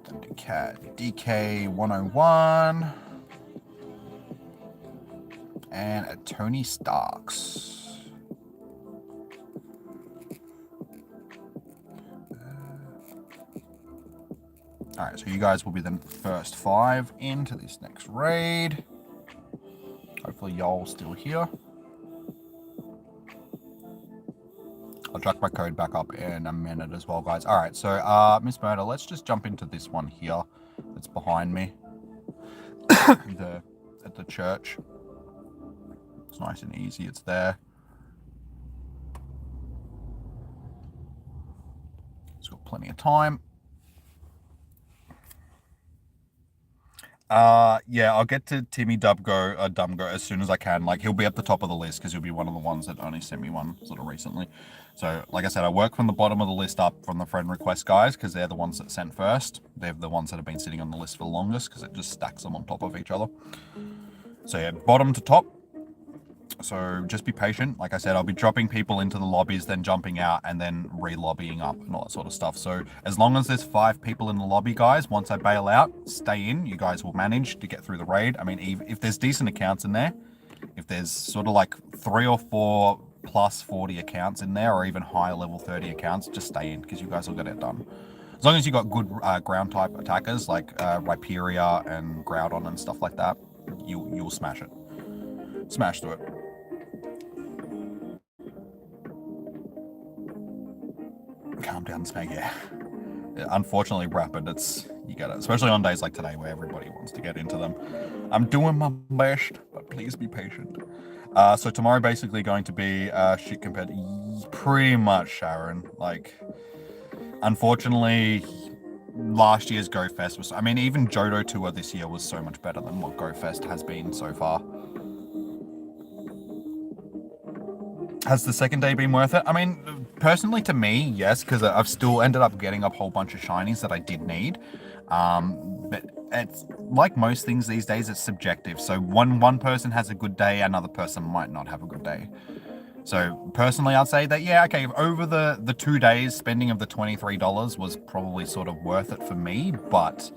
Thundercat, DK101. And a Tony Starks. Alright, so you guys will be the first 5 into this next raid. Hopefully y'all still here. I'll drag my code back up in a minute as well, guys. Alright, so Miss Murder, let's just jump into this one here that's behind me. At the church. It's nice and easy, it's there. It's got plenty of time. Yeah, I'll get to Timmy Dumgo as soon as I can. Like, he'll be at the top of the list because he'll be one of the ones that only sent me one sort of recently. So, like I said, I work from the bottom of the list up from the friend request guys because they're the ones that sent first. They're the ones that have been sitting on the list for the longest because it just stacks them on top of each other. So yeah, bottom to top. So just be patient. Like I said, I'll be dropping people into the lobbies, then jumping out, and then re-lobbying up and all that sort of stuff. So as long as there's 5 people in the lobby, guys, once I bail out, stay in. You guys will manage to get through the raid. I mean, if there's decent accounts in there, if there's sort of like 3 or 4 plus 40 accounts in there, or even higher level 30 accounts, just stay in because you guys will get it done. As long as you got good ground type attackers like Rhyperior and Groudon and stuff like that, you'll smash it. Smash through it. Calm down, Smeg, yeah. Unfortunately, rapid, you get it. Especially on days like today where everybody wants to get into them. I'm doing my best, but please be patient. So tomorrow basically going to be shit compared to pretty much Sharon. Like, unfortunately, last year's Go Fest was, I mean, even Johto Tour this year was so much better than what Go Fest has been so far. Has the second day been worth it? I mean, personally to me, yes, because I've still ended up getting a whole bunch of shinies that I did need. But it's like most things these days, it's subjective. So one person has a good day, another person might not have a good day. So personally, I'd say that, yeah, okay, over the 2 days, spending of the $23 was probably sort of worth it for me. But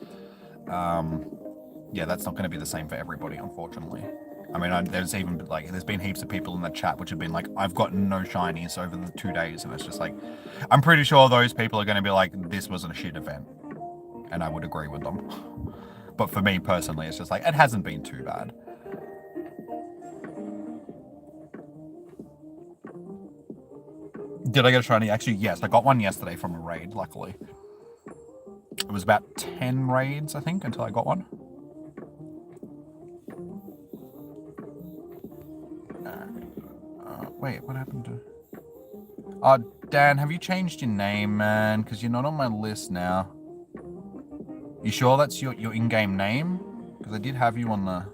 yeah, that's not going to be the same for everybody, unfortunately. I mean, there's been heaps of people in the chat which have been like, I've got no shinies over the 2 days. And it's just like, I'm pretty sure those people are going to be like, this wasn't a shit event. And I would agree with them. But for me personally, it's just like, it hasn't been too bad. Did I get a shiny? Actually, yes. I got one yesterday from a raid, luckily. It was about 10 raids, I think, until I got one. Wait, what happened to... Dan, have you changed your name, man? Because you're not on my list now. You sure that's your in-game name? Because I did have you on the...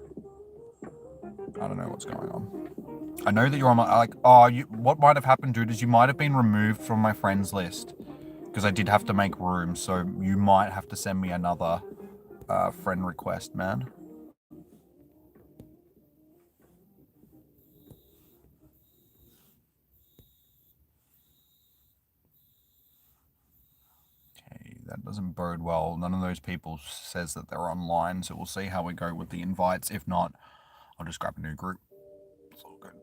I don't know what's going on. I know that you're on my... Like, what might have happened, dude, is you might have been removed from my friends list. Because I did have to make room, so you might have to send me another friend request, man. That doesn't bode well. None of those people says that they're online, so we'll see how we go with the invites. If not, I'll just grab a new group. It's all good.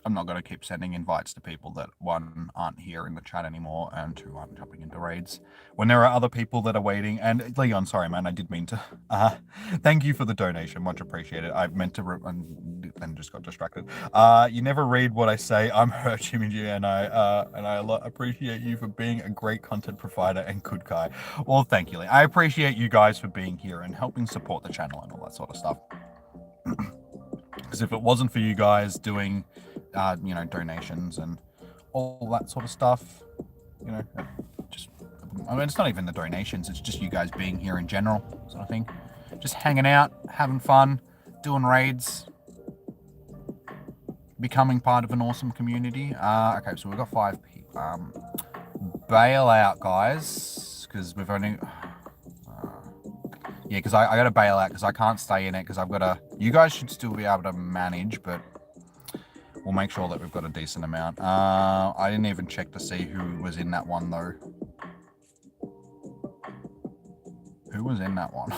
I'm not going to keep sending invites to people that, one, aren't here in the chat anymore, and two, aren't jumping into raids when there are other people that are waiting. And Leon, sorry, man, I did mean to. Thank you for the donation. Much appreciated. I meant to, and then just got distracted. You never read what I say. I'm hurt, Jimmy, and I appreciate you for being a great content provider and good guy. Well, thank you, Lee. I appreciate you guys for being here and helping support the channel and all that sort of stuff. Because if it wasn't for you guys doing, donations and all that sort of stuff, it's not even the donations, it's just you guys being here in general, sort of thing. Just hanging out, having fun, doing raids, becoming part of an awesome community. Okay, so we've got 5 people. Bail out, guys, because we've only... yeah, because I got to bail out because I can't stay in it because I've got to... You guys should still be able to manage, but we'll make sure that we've got a decent amount. I didn't even check to see who was in that one, though. Who was in that one?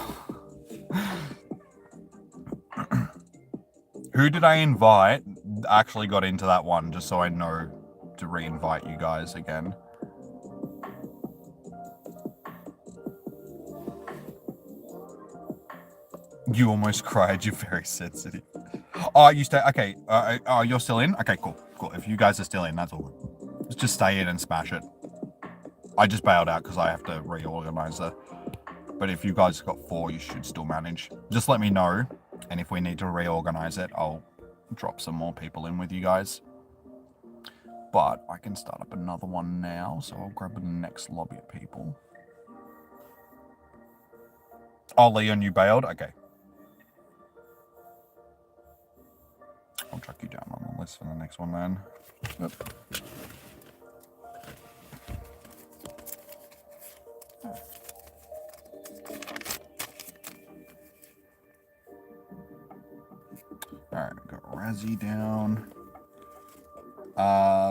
Who did I invite actually got into that one, just so I know to re-invite you guys again? You almost cried. You're very sensitive. Oh, you stay. Okay. You're still in? Okay, cool. Cool. If you guys are still in, that's all good. Let's just stay in and smash it. I just bailed out because I have to reorganize it. But if you guys got 4, you should still manage. Just let me know. And if we need to reorganize it, I'll drop some more people in with you guys. But I can start up another one now. So I'll grab the next lobby of people. Oh, Leon, you bailed? Okay. I'll track you down on the list for the next one, then. Yep. Alright, got Razzie down.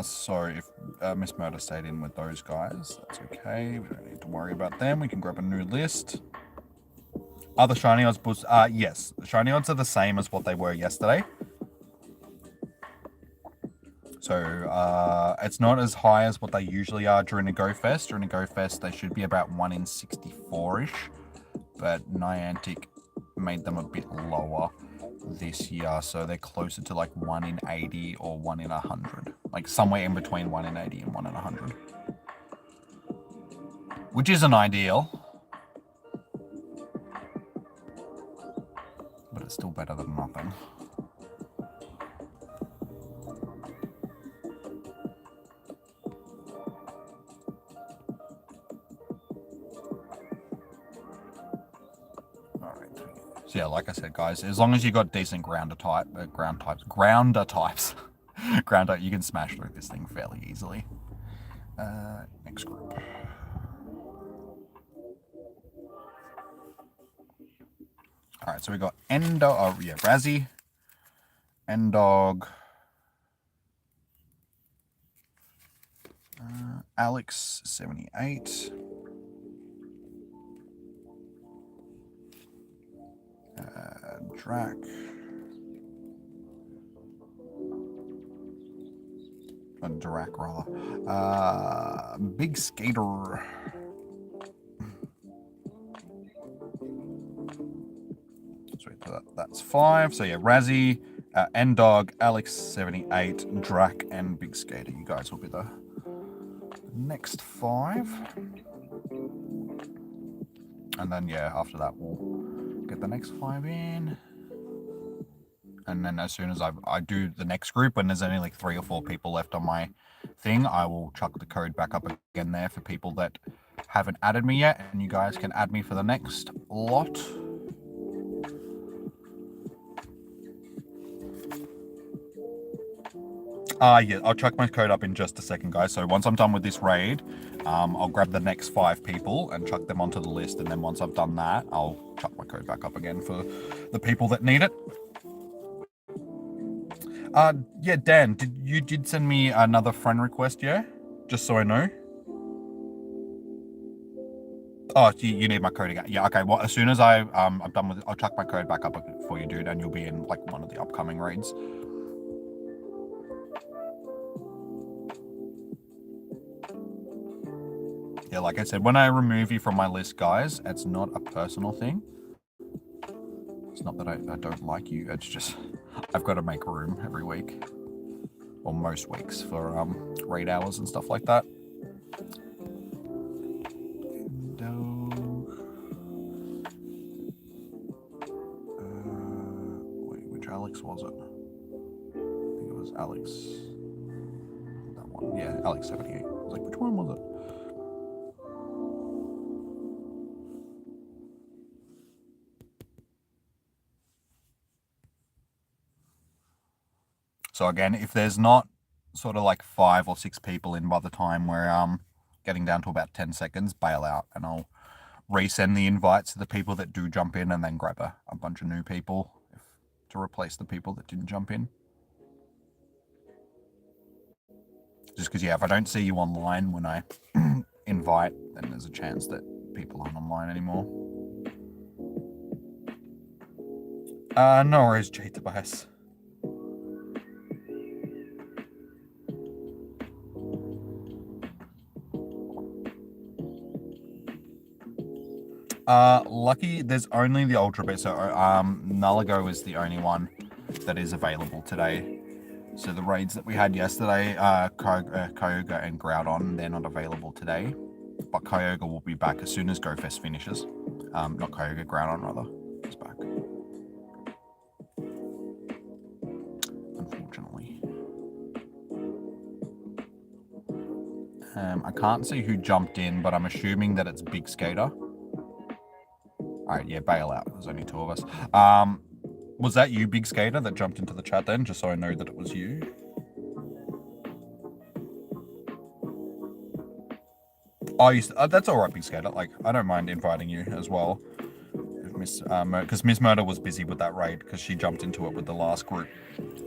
So if Miss Murder stayed in with those guys, that's okay. We don't need to worry about them. We can grab a new list. Are the shiny odds boosts? Yes. The shiny odds are the same as what they were yesterday. So it's not as high as what they usually are during a Go Fest. During a Go Fest, they should be about 1 in 64-ish. But Niantic made them a bit lower this year. So they're closer to like 1 in 80 or 1 in 100. Like somewhere in between 1 in 80 and 1 in 100. Which isn't ideal. But it's still better than nothing. So yeah, like I said, guys, as long as you got decent grounder types, grounder, you can smash through this thing fairly easily. Next group. All right, so we got Razzie, Endog, Alex 78. Drac. Drac, rather. Big Skater. Sweet, that's 5. So yeah, Razzie, Endog, Alex 78, Drac, and Big Skater. You guys will be the next 5. And then yeah, after that we'll get the next 5 in. And then as soon as I do the next group, when there's only like 3 or 4 people left on my thing, I will chuck the code back up again there for people that haven't added me yet, and you guys can add me for the next lot. Yeah, I'll chuck my code up in just a second, guys. So once I'm done with this raid, I'll grab the next 5 people and chuck them onto the list. And then once I've done that, I'll chuck my code back up again for the people that need it. Yeah, Dan, you did send me another friend request, yeah? Just so I know. Oh, you need my code again. Yeah, okay. Well, as soon as I'm done with it, I'll chuck my code back up for you, dude, and you'll be in like one of the upcoming raids. Yeah, like I said, when I remove you from my list, guys, it's not a personal thing. It's not that I don't like you. It's just I've got to make room every week, or most weeks, for raid hours and stuff like that. Wait, which Alex was it? I think it was Alex. That one, yeah, Alex 78. I was like, which one was it? So again, if there's not sort of like 5 or 6 people in by the time we're getting down to about 10 seconds, bail out, and I'll resend the invites to the people that do jump in, and then grab a bunch of new people to replace the people that didn't jump in. Just because, yeah, if I don't see you online when I invite, then there's a chance that people aren't online anymore. No worries, J. Tobias. Lucky, there's only the Ultra Bear, so Naligo is the only one that is available today. So the raids that we had yesterday, Kyogre and Groudon, they're not available today. But Kyogre will be back as soon as GoFest finishes. Not Kyogre, Groudon rather, is back. Unfortunately. I can't see who jumped in, but I'm assuming that it's Big Skater. Alright, yeah, bail out. There's only 2 of us. Was that you, Big Skater, that jumped into the chat then, just so I know that it was you? Oh, that's alright, Big Skater. Like, I don't mind inviting you as well. Because Miss Murder was busy with that raid, because she jumped into it with the last group.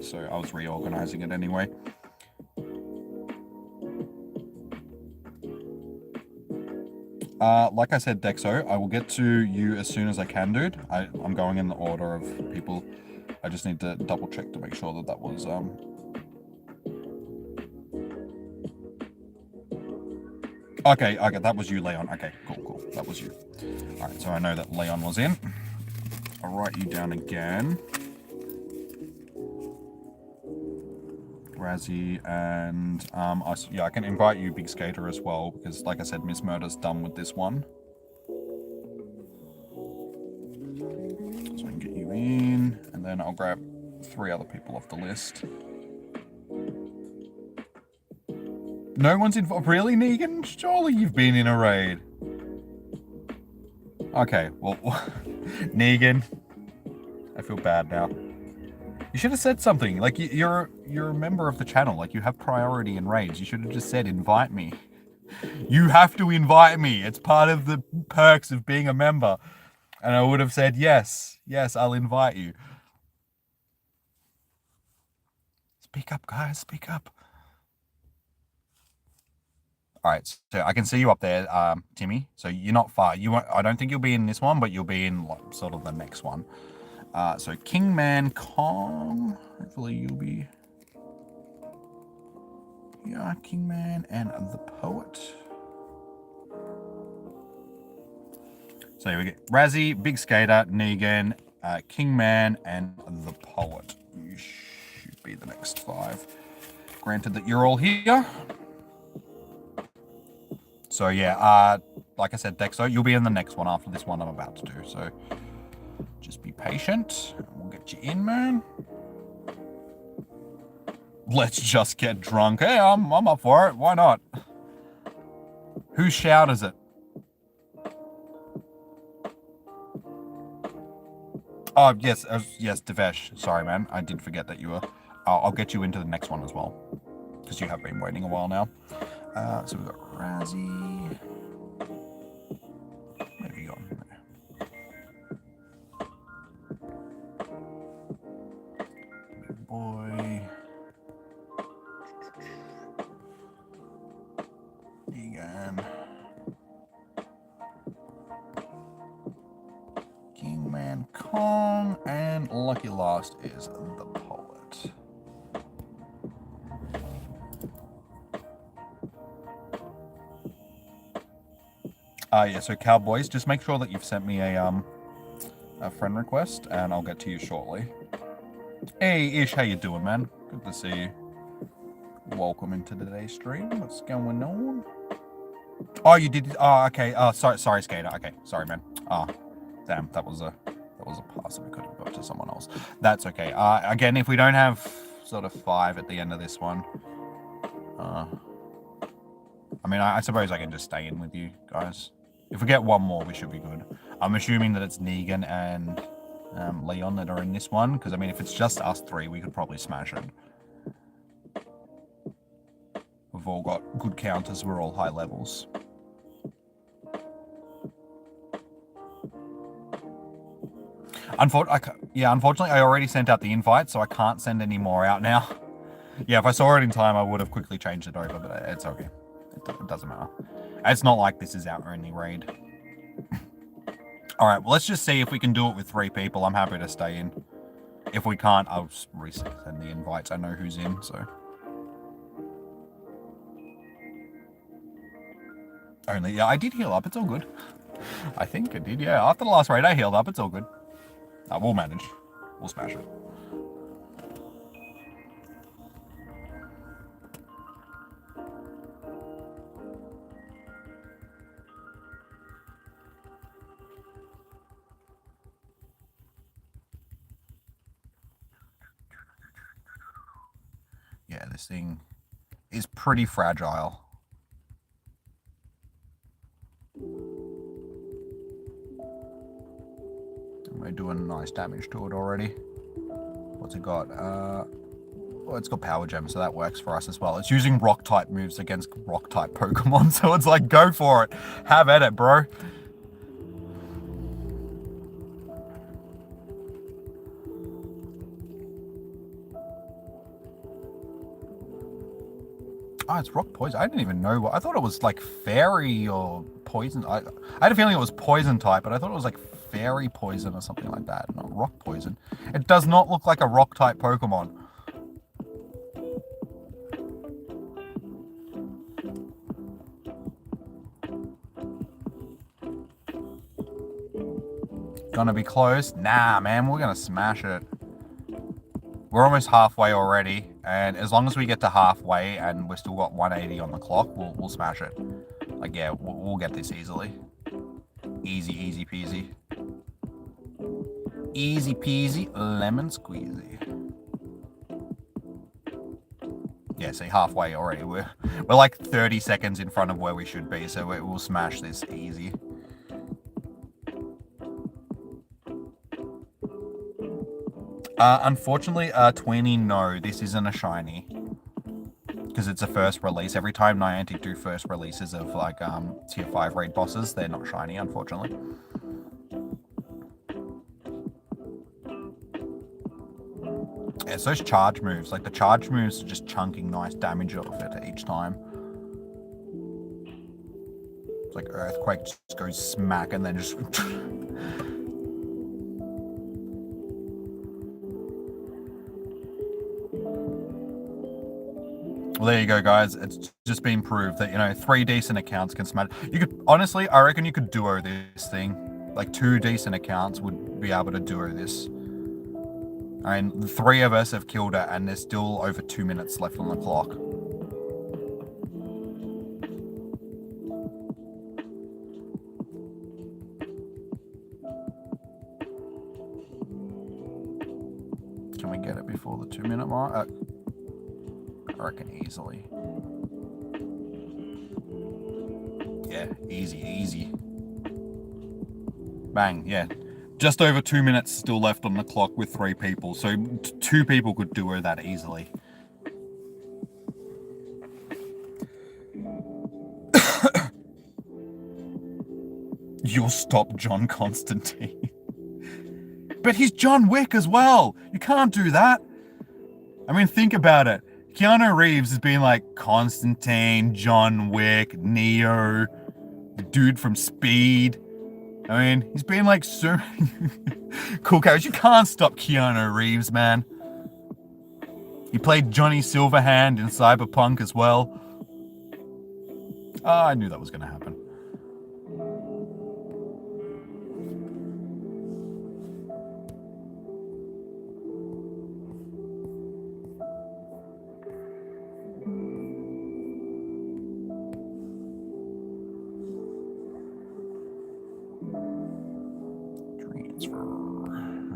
So I was reorganizing it anyway. Like I said, Dexo, I will get to you as soon as I can, dude. I'm going in the order of people. I just need to double check to make sure that that was Okay, that was you, Leon. Okay, cool. That was you. Alright, so I know that Leon was in. I'll write you down again. Razzie, and I can invite you, Big Skater, as well, because like I said, Miss Murder's done with this one. So I can get you in, and then I'll grab 3 other people off the list. No one's involved. Really, Negan? Surely you've been in a raid. Okay, well, Negan, I feel bad now. You should have said something. Like, you're a member of the channel. Like, you have priority in raids. You should have just said, invite me. You have to invite me. It's part of the perks of being a member. And I would have said, yes, I'll invite you. Speak up, guys, speak up. All right, so I can see you up there, Timmy. So you're not far. I don't think you'll be in this one, but you'll be in sort of the next one. So Kingman Kong. Hopefully you'll be. Yeah, Kingman and the Poet. So we get Razzie, Big Skater, Negan, Kingman, and the Poet. You should be the next 5. Granted that you're all here. So yeah, like I said, Dexo, you'll be in the next one after this one I'm about to do. So just be patient. We'll get you in, man. Let's just get drunk. Hey, I'm up for it. Why not? Whose shout is it? Oh, yes, Devesh. Sorry, man. I did forget that you were... I'll get you into the next one as well. Because you have been waiting a while now. So we've got Razzie. Where have you gone? Good boy. Egan. Kingman Kong. And lucky last is the Poet. Yeah, so Cowboys, just make sure that you've sent me a friend request, and I'll get to you shortly. Hey, Ish, how you doing, man? Good to see you. Welcome into today's stream. What's going on? Oh, you did. Oh, okay. Sorry, Skater. Okay, sorry, man. Damn, that was a pass that we could have got to someone else. That's okay. Again, if we don't have sort of 5 at the end of this one, I mean, I suppose I can just stay in with you guys. If we get one more, we should be good. I'm assuming that it's Negan and Leon that are in this one, because I mean, if it's just us 3, we could probably smash it. We've all got good counters. We're all high levels. Unfortunately, I already sent out the invite, so I can't send any more out now. Yeah, if I saw it in time, I would have quickly changed it over, but it's okay. It doesn't matter. It's not like this is our only raid. All right, well, let's just see if we can do it with 3 people. I'm happy to stay in. If we can't, I'll just resend the invites. I know who's in, so. Yeah, I did heal up. It's all good. I think I did, yeah. After the last raid, I healed up. It's all good. We'll manage. We'll smash it. Yeah, this thing is pretty fragile. We're doing nice damage to it already. What's it got? Well, it's got power gem, so that works for us as well. It's using rock type moves against rock type Pokemon, so it's like, go for it. Have at it, bro. Oh, it's rock poison. I didn't even know. I thought it was like fairy or poison. I had a feeling it was poison type, but I thought it was like fairy poison or something like that. Not rock poison. It does not look like a rock type Pokemon. Gonna be close? Nah, man, we're gonna smash it. We're almost halfway already, and as long as we get to halfway and we've still got 180 on the clock, we'll smash it. Like, yeah, we'll get this easily. Easy peasy. Easy peasy, lemon squeezy. Yeah, see, halfway already. We're like 30 seconds in front of where we should be, so we'll smash this easy. Unfortunately, Tweenie, no, this isn't a shiny. Because it's a first release. Every time Niantic do first releases of, like, tier 5 raid bosses, they're not shiny, unfortunately. Yeah, it's those charge moves. Like, the charge moves are just chunking nice damage off it each time. It's like Earthquake just goes smack and then just... Well, there you go, guys. It's just been proved that, you know, 3 decent accounts can smash. You could, honestly, I reckon you could duo this thing. Like, 2 decent accounts would be able to duo this. I mean, 3 of us have killed it, and there's still over 2 minutes left on the clock. Can we get it before the 2-minute mark? I reckon easily. Yeah, easy. Bang, yeah. Just over 2 minutes still left on the clock with 3 people, so 2 people could duo that easily. You'll stop John Constantine. But he's John Wick as well! You can't do that! I mean, think about it. Keanu Reeves has been like Constantine, John Wick, Neo, the dude from Speed. I mean, he's been like so many cool characters. You can't stop Keanu Reeves, man. He played Johnny Silverhand in Cyberpunk as well. Oh, I knew that was going to happen.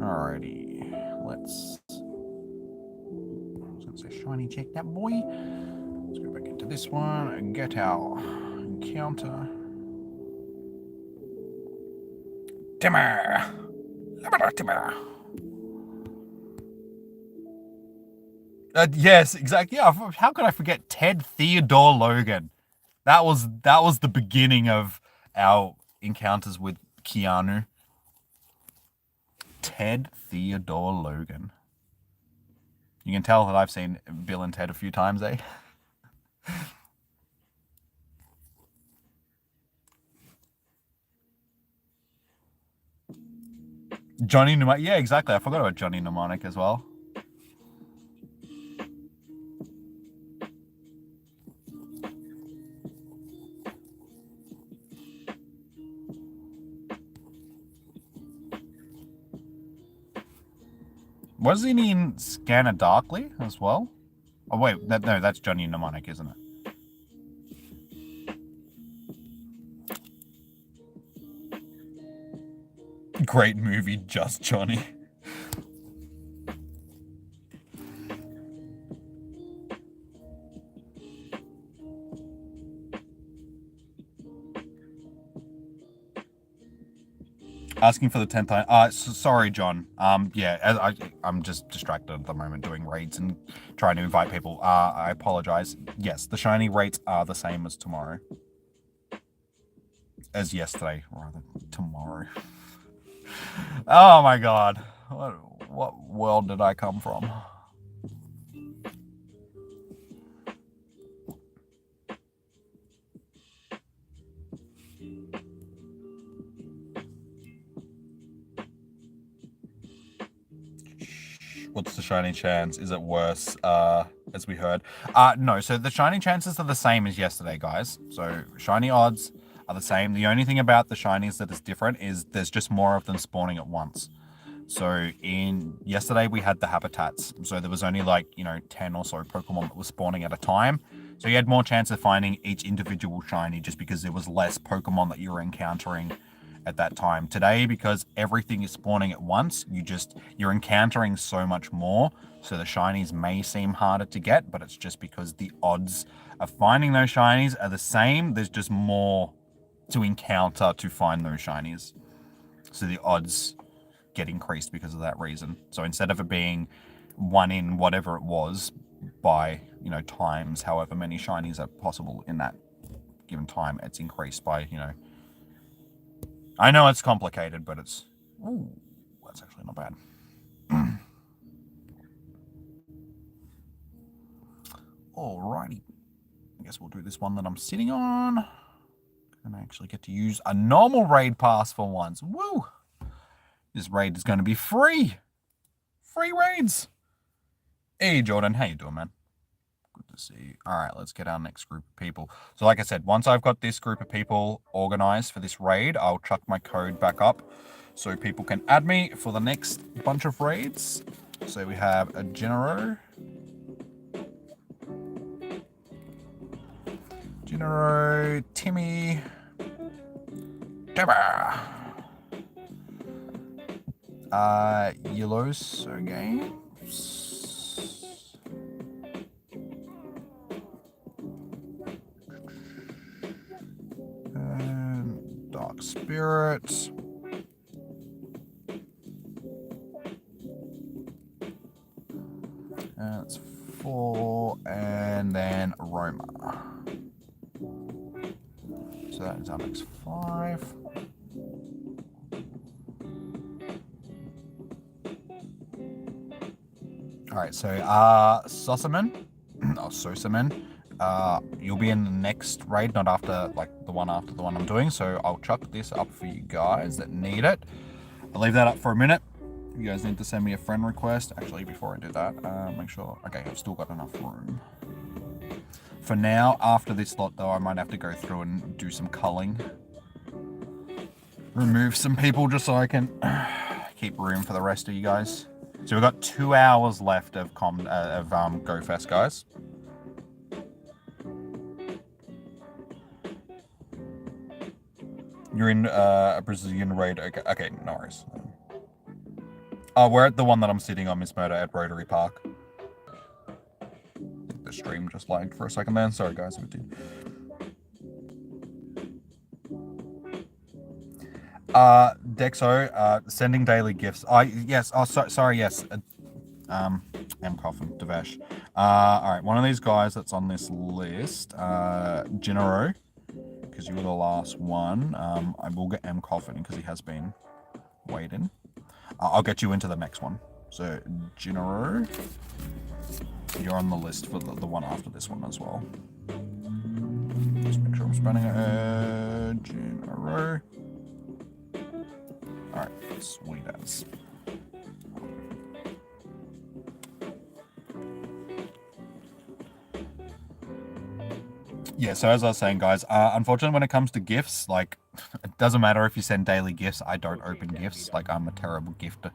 Alrighty, let's. I was going to say shiny check that boy. Let's go back into this one and get our encounter. Timmer! Timmer! Yes, exactly. Yeah, how could I forget Ted Theodore Logan? That was the beginning of our encounters with Keanu. Ted Theodore Logan. You can tell that I've seen Bill and Ted a few times, eh? Johnny Mnemonic. Yeah, exactly. I forgot about Johnny Mnemonic as well. Was he in Scanner Darkly as well? Oh wait, no, that's Johnny Mnemonic, isn't it? Great movie, Just Johnny. Asking for the 10th time. Sorry, John. Yeah, I'm just distracted at the moment doing raids and trying to invite people. I apologize. Yes, the shiny rates are the same as tomorrow. As yesterday, rather. Tomorrow. Oh my god. What world did I come from? What's the shiny chance? Is it worse, as we heard? No, so the shiny chances are the same as yesterday, guys. So shiny odds are the same. The only thing about the shinies that is different is there's just more of them spawning at once. So in yesterday we had the habitats. So there was only like, 10 or so Pokemon that were spawning at a time. So you had more chance of finding each individual shiny just because there was less Pokemon that you were encountering at that time. Today, because everything is spawning at once, you're encountering so much more, so the shinies may seem harder to get, but it's just because the odds of finding those shinies are the same. There's just more to encounter to find those shinies, so the odds get increased because of that reason. So instead of it being 1 in whatever it was by times however many shinies are possible in that given time, it's increased by I know it's complicated, but it's... Ooh, that's actually not bad. Alrighty. I guess we'll do this one that I'm sitting on. And I actually get to use a normal raid pass for once. Woo! This raid is going to be free. Free raids. Hey, Jordan. How you doing, man? Good to see you. All right, let's get our next group of people. So like I said, once I've got this group of people organized for this raid, I'll chuck my code back up so people can add me for the next bunch of raids. So we have a Genero, Timmy, Deborah, Yellows Games, Dark Spirit, that's 4, and then Roma. So that is our next 5. Alright, so Sosaman, or Sosaman, you'll be in the next raid, not after, like, the one after the one I'm doing, so I'll chuck this up for you guys that need it. I'll leave that up for a minute. You guys need to send me a friend request. Actually, before I do that, make sure... Okay, I've still got enough room. For now, after this lot, though, I might have to go through and do some culling. Remove some people just so I can keep room for the rest of you guys. So we've got 2 hours left of GoFest, guys. You're in a Brazilian raid. Okay, no worries. Oh, we're at the one that I'm sitting on, Miss Murder, at Rotary Park. The stream just lagged for a second there. Sorry, guys, if it did. Dexo, sending daily gifts. Yes. Oh, sorry. Yes. M. Coffin, Devesh. All right. One of these guys that's on this list, Jinaro, because you were the last one. I will get M. Coffin because he has been waiting. I'll get you into the next one. So, Jinaro, you're on the list for the one after this one as well. Just make sure I'm spelling it. Jinaro. Alright, sweet as. Yeah, so as I was saying, guys, unfortunately when it comes to gifts, like, it doesn't matter if you send daily gifts. I don't open gifts. Like, I'm a terrible gift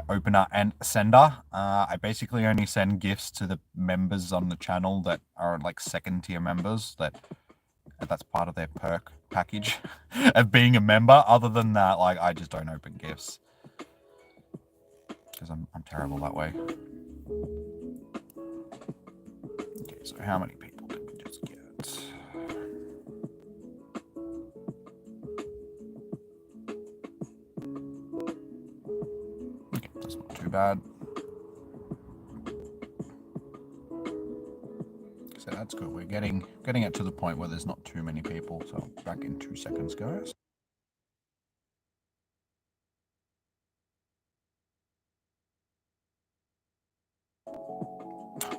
opener and sender. I basically only send gifts to the members on the channel that are like second tier members, that's part of their perk package of being a member. Other than that, like, I just don't open gifts because I'm terrible that way. Okay, so how many people did we just get? Okay, that's not too bad. So that's good. We're getting it to the point where there's not too many people. So back in 2 seconds, guys.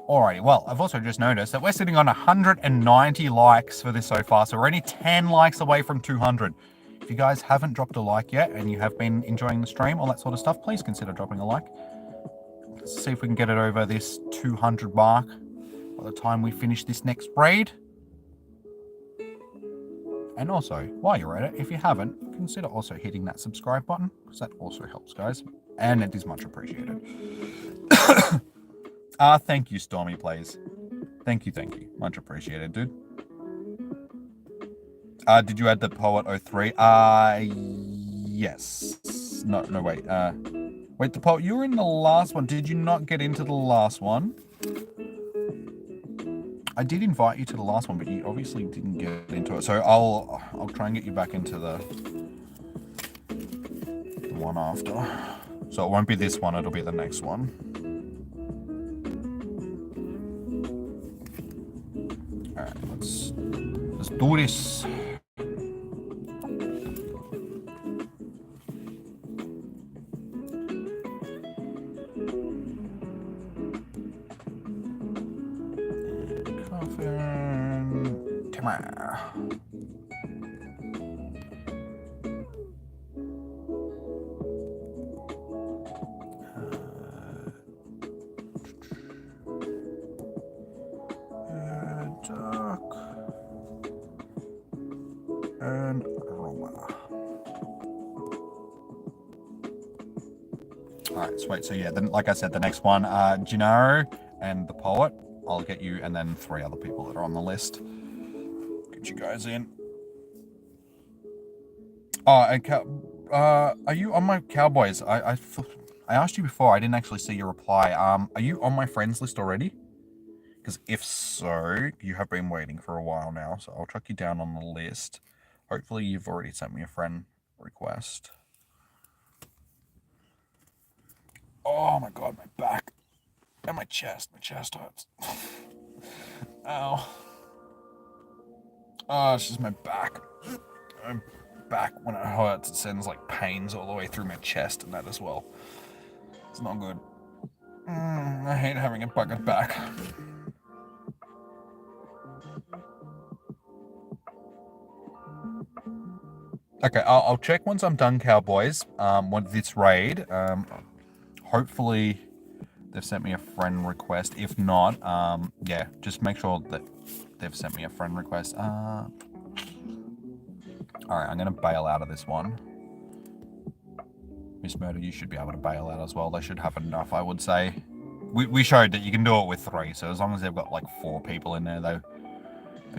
Alrighty, well, I've also just noticed that we're sitting on 190 likes for this so far, so we're only 10 likes away from 200. If you guys haven't dropped a like yet and you have been enjoying the stream, all that sort of stuff, please consider dropping a like. Let's see if we can get it over this 200 mark by the time we finish this next raid. And also, while you're at it, if you haven't, consider also hitting that subscribe button, because that also helps, guys. And it is much appreciated. Thank you, Stormy Plays. Thank you. Much appreciated, dude. Did you add the Poet 03? Yes. No, wait. Wait, the Poet, you were in the last one. Did you not get into the last one? I did invite you to the last one, but you obviously didn't get into it. So I'll try and get you back into the one after. So it won't be this one, it'll be the next one. Alright, let's do this. And Roma. Alright, sweet. So yeah, then like I said, the next one, Gennaro and the Poet. I'll get you, and then 3 other people that are on the list. Get you guys in. Oh, and are you on my Cowboys? I asked you before. I didn't actually see your reply. Are you on my friends list already? Because if so, you have been waiting for a while now. So I'll track you down on the list. Hopefully, you've already sent me a friend request. Oh my god, my back and my chest. My chest hurts. Ow. Oh, it's just my back. My back, when it hurts, it sends like pains all the way through my chest and that as well. It's not good. I hate having a bucket back. Okay, I'll check once I'm done, Cowboys. With this raid, hopefully they've sent me a friend request. If not, yeah, just make sure that they've sent me a friend request. All right, I'm gonna bail out of this one. Miss Murder, you should be able to bail out as well. They should have enough, I would say. We showed that you can do it with 3, so as long as they've got like 4 people in there, they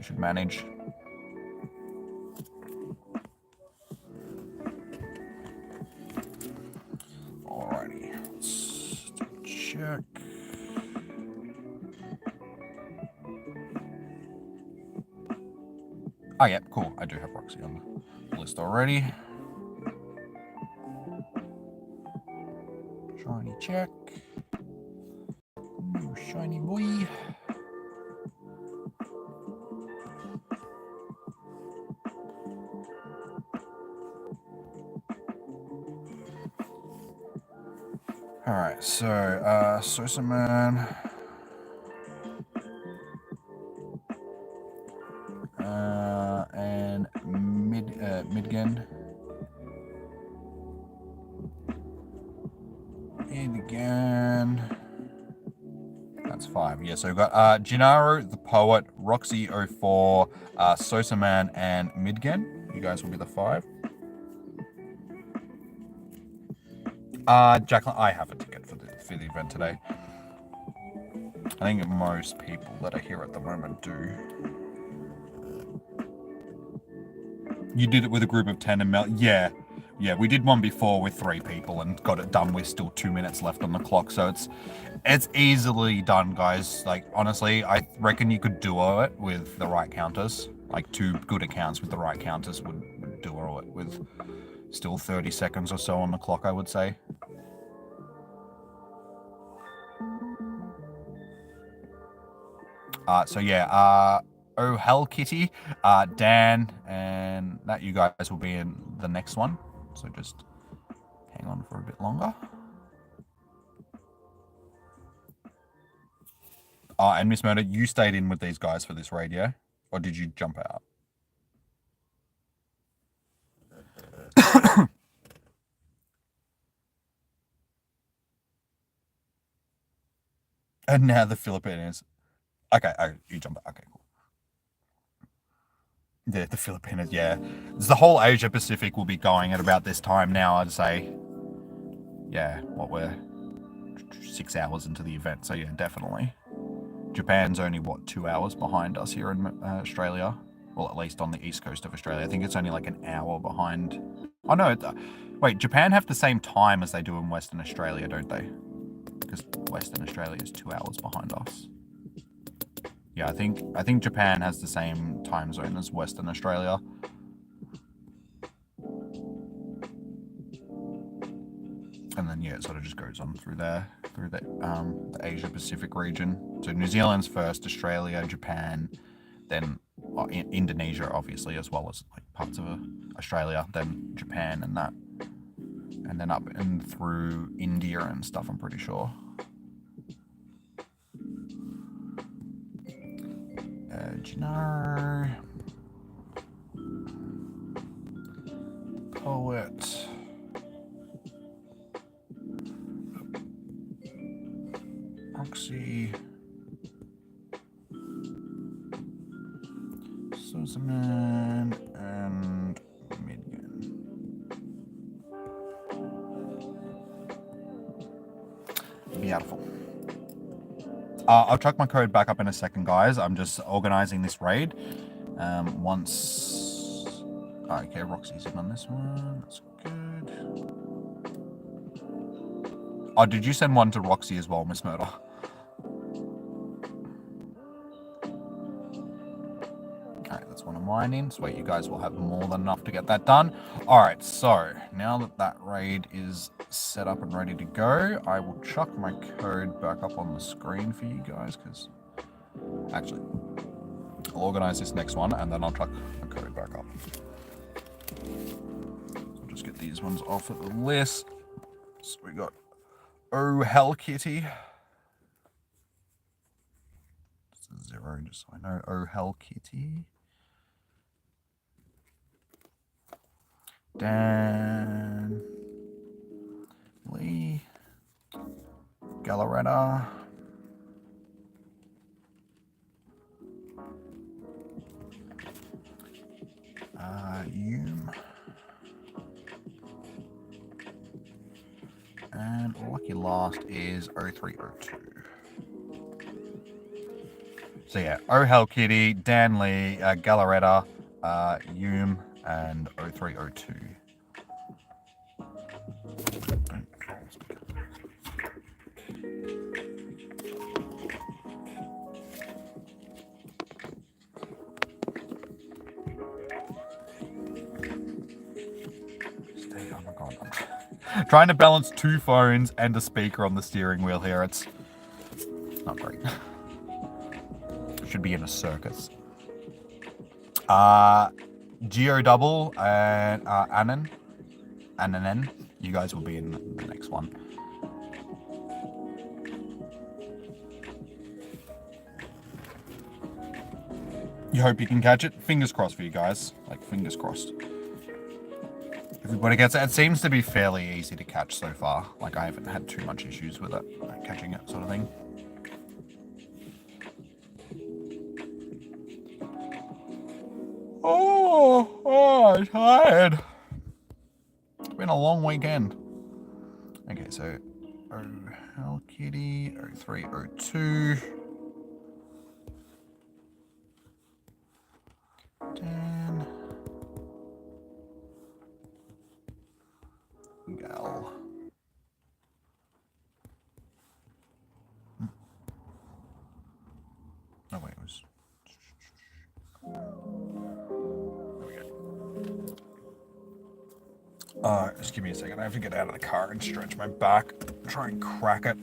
should manage. Alrighty. check. Oh yeah, cool. I do have Roxy on the list already. Shiny check. Ooh, shiny boy. Alright, so Sosaman. And Midgen. Midgen. That's 5. Yeah, so we've got Gennaro, the Poet, Roxy04, Sosaman, and Midgen. You guys will be the 5. Jacqueline, I have a ticket for the event today. I think most people that are here at the moment do. You did it with a group of 10 and Mel. Yeah, we did one before with 3 people and got it done with still 2 minutes left on the clock. So it's easily done, guys. Like, honestly, I reckon you could duo it with the right counters. Like 2 good accounts with the right counters would duo it with still 30 seconds or so on the clock, I would say. So yeah, Oh Hell Kitty, Dan, and that you guys will be in the next one. So just hang on for a bit longer. And Miss Murder, you stayed in with these guys for this raid, yeah? Or did you jump out? And now the Filipinos. Okay, you jump out. Okay, cool. Yeah, the Filipinos, yeah. The whole Asia Pacific will be going at about this time now, I'd say. Yeah, what we're 6 hours into the event, so yeah, definitely. Japan's only, what, 2 hours behind us here in Australia? Well, at least on the east coast of Australia. I think it's only like an hour behind. Oh, no. Wait, Japan have the same time as they do in Western Australia, don't they? Because Western Australia is 2 hours behind us. Yeah, I think Japan has the same time zone as Western Australia. And then yeah, it sort of just goes on through there, through the Asia Pacific region. So New Zealand's first, Australia, Japan, then Indonesia, obviously, as well as like parts of Australia, then Japan and that, and then up and through India and stuff. I'm pretty sure. Gennaro, Poet, Roxy, Susan, and Midgen. Beautiful. I'll chuck my code back up in a second, guys. I'm just organizing this raid. Once... okay, Roxy's in on this one. That's good. Oh, did you send one to Roxy as well, Miss Murder? Alright, that's one of mine in. Sweet, you guys will have more than enough to get that done. Alright, so now that that raid is set up and ready to go, I will chuck my code back up on the screen for you guys, because actually, I'll organize this next one and then I'll chuck the code back up. So I'll just get these ones off of the list. So we got Oh Hell Kitty. It's a 0, just so I know. Oh Hell Kitty. Dan. Lee. Gallaretta. Hume. And lucky last is 0302. So yeah, Oh Hell Kitty, Dan Lee, Gallaretta, Hume, and 0302. my god. I'm trying to balance 2 phones and a speaker on the steering wheel here. It's not great. Should be in a circus. Geo Double and Anan, you guys will be in the next one. You hope you can catch it. Fingers crossed for you guys. Like, fingers crossed. Everybody gets it. It seems to be fairly easy to catch so far. Like, I haven't had too much issues with it, like catching it sort of thing. I'm tired. It's been a long weekend. Okay, so Oh Hell Kitty 0302. 10. Gal. Oh wait, it was. There we go. Just give me a second. I have to get out of the car and stretch my back. Try and crack it.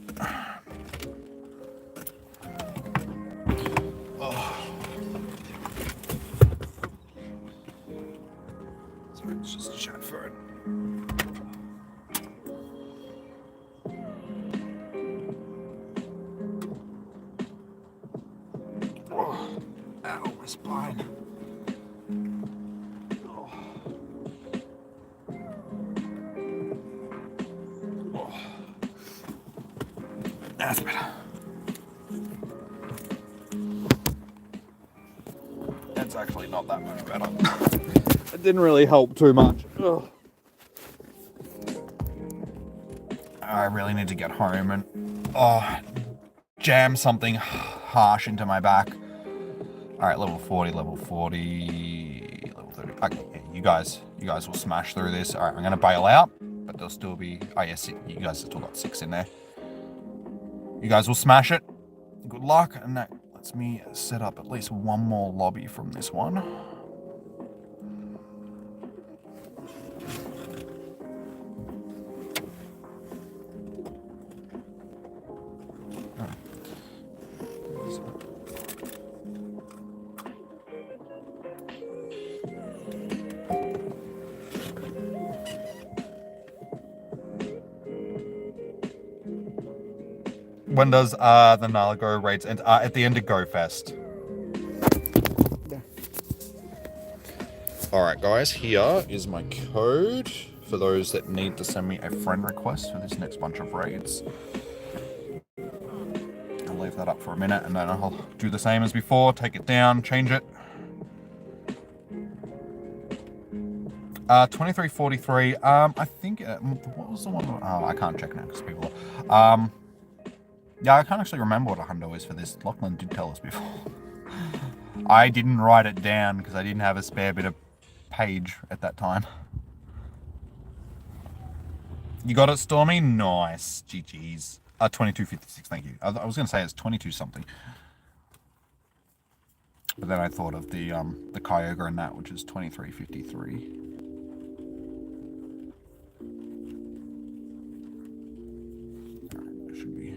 Oh. Sorry, it's just a chat phone. Oh. Ow, my spine. That's better. That's actually not that much better. It didn't really help too much. Ugh. I really need to get home and jam something harsh into my back. Alright, level 40, level 40, level 30. Okay, yeah, you guys will smash through this. Alright, I'm gonna bail out, but there'll still be, oh yes, you guys have still got 6 in there. You guys will smash it. Good luck, and that lets me set up at least one more lobby from this one. When does the Naligo raids end? At the end of Go Fest. Alright guys, here is my code for those that need to send me a friend request for this next bunch of raids. I'll leave that up for a minute and then I'll do the same as before, take it down, change it. 2343, I think, what was the one? Oh, I can't check now because people are, yeah, I can't actually remember what a hundo is for this. Lachlan did tell us before. I didn't write it down because I didn't have a spare bit of page at that time. You got it, Stormy? Nice. GG's. 2256, thank you. I was going to say it's 22 something. But then I thought of the Kyogre and that, which is 2353. Should be.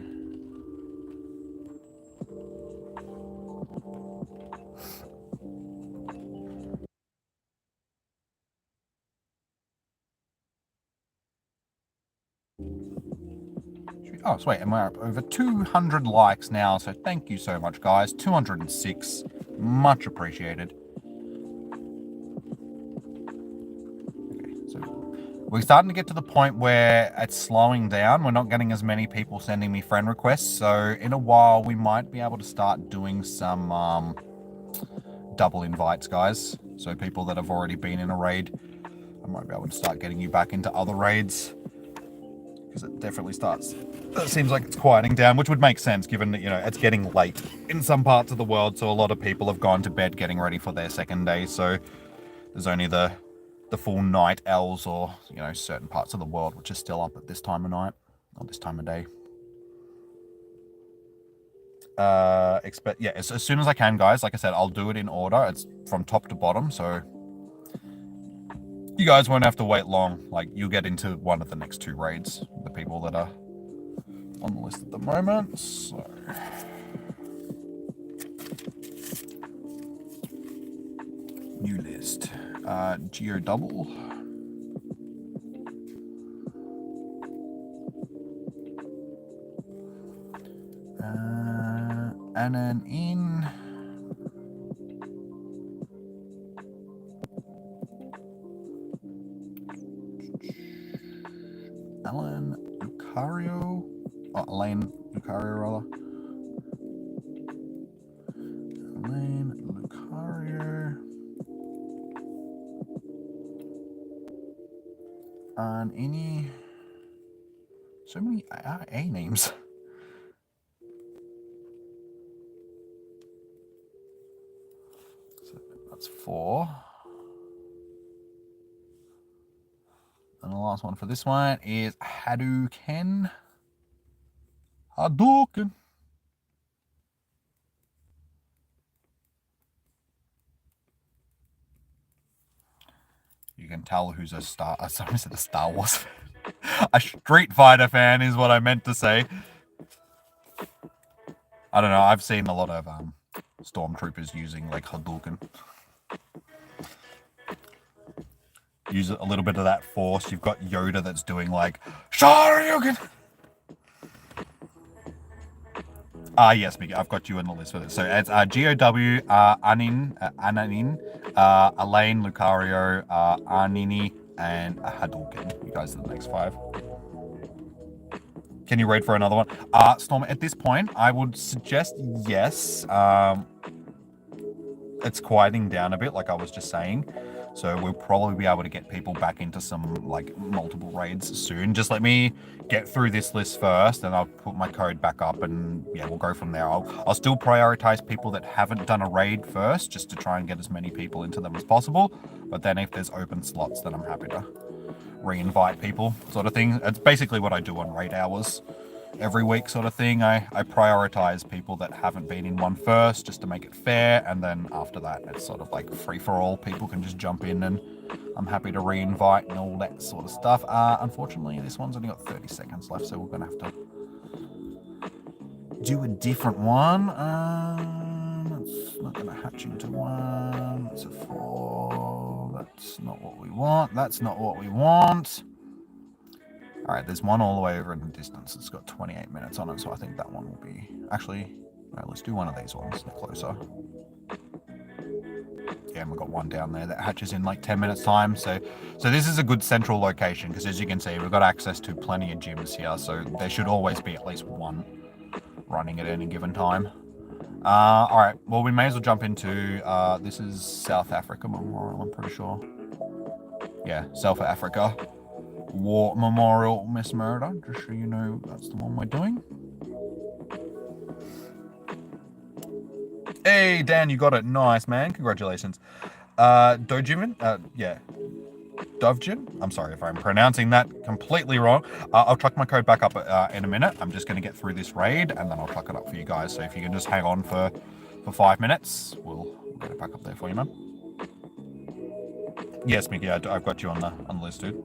Oh, so wait, and we're up over 200 likes now, so thank you so much, guys. 206, much appreciated. Okay, so we're starting to get to the point where it's slowing down. We're not getting as many people sending me friend requests, so in a while we might be able to start doing some double invites, guys. So people that have already been in a raid, I might be able to start getting you back into other raids. Because it definitely starts, it seems like it's quieting down, which would make sense given that, you know, it's getting late in some parts of the world, so a lot of people have gone to bed getting ready for their second day, so there's only the full night owls or, you know, certain parts of the world which are still up at this time of night, or this time of day. Yeah, as soon as I can, guys, like I said, I'll do it in order. It's from top to bottom, so You guys won't have to wait long. Like, you'll get into one of the next 2 raids. The people that are on the list at the moment. So, new list. Geo Double. And then in Elaine Lucario, Elaine Lucario rather. Elaine Lucario. And any, so many A names. So that's 4. And the last one for this one is Hadouken. Hadouken. You can tell who's a Star. Sorry, I said a Star Wars. A Street Fighter fan is what I meant to say. I don't know. I've seen a lot of stormtroopers using like Hadouken. Use a little bit of that force. You've got Yoda that's doing like Shoryuken. Yes, Mickey, I've got you on the list for this. So it's GOW, Ananin, Elaine, Lucario, Arnini, and Hadouken. You guys are the next 5. Can you raid for another one? Storm, at this point, I would suggest yes. It's quieting down a bit, like I was just saying. So we'll probably be able to get people back into some like multiple raids soon. Just let me get through this list first, and I'll put my code back up, and yeah, we'll go from there. I'll still prioritize people that haven't done a raid first, just to try and get as many people into them as possible. But then if there's open slots, then I'm happy to re-invite people, sort of thing. It's basically what I do on raid hours. Every week sort of thing. I prioritize people that haven't been in one first, just to make it fair, and then after that it's sort of like free for all. People can just jump in, and I'm happy to re-invite and all that sort of stuff. Unfortunately this one's only got 30 seconds left, so we're gonna have to do a different one. It's not gonna hatch into 1. It's a 4. That's not what we want. That's not what we want. All right, there's one all the way over in the distance. It's got 28 minutes on it, so I think that one will be... Actually, no, let's do one of these ones closer. Yeah, and we've got one down there that hatches in like 10 minutes time. So this is a good central location, because as you can see, we've got access to plenty of gyms here, so there should always be at least one running at any given time. All right, well, we may as well jump into... this is South Africa Memorial, I'm pretty sure. Yeah, South Africa War Memorial Miss Murder, just so you know that's the one we're doing. Hey Dan, you got it. Nice, man. Congratulations. Dojin, yeah, Dovjin. I'm sorry if I'm pronouncing that completely wrong. I'll chuck my code back up in a minute. I'm just going to get through this raid, and then I'll chuck it up for you guys. So if you can just hang on for 5 minutes, we'll get it back up there for you, man. Yes, Mickey, I've got you on the list, dude.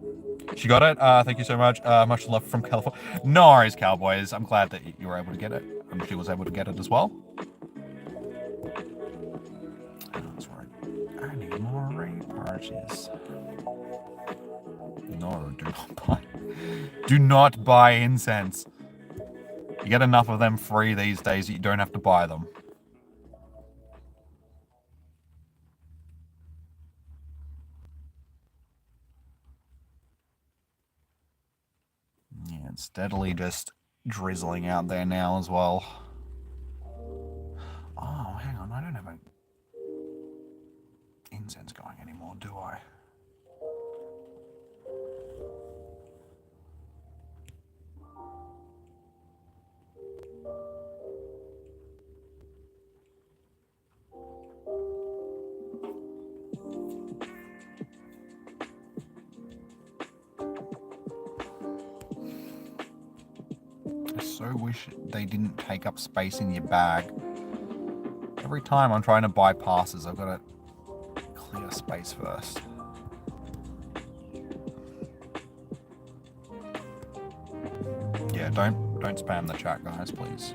She got it. Thank you so much. Much love from California. No worries, Cowboys. I'm glad that you were able to get it. And she was able to get it as well. That's right. I need more raid parties. No, do not buy. Do not buy incense. You get enough of them free these days that you don't have to buy them. Yeah, it's steadily just drizzling out there now as well. Oh, hang on, I don't have an incense going anymore, do I? I so wish they didn't take up space in your bag. Every time I'm trying to buy passes, I've got to clear space first. Yeah, don't spam the chat, guys, please.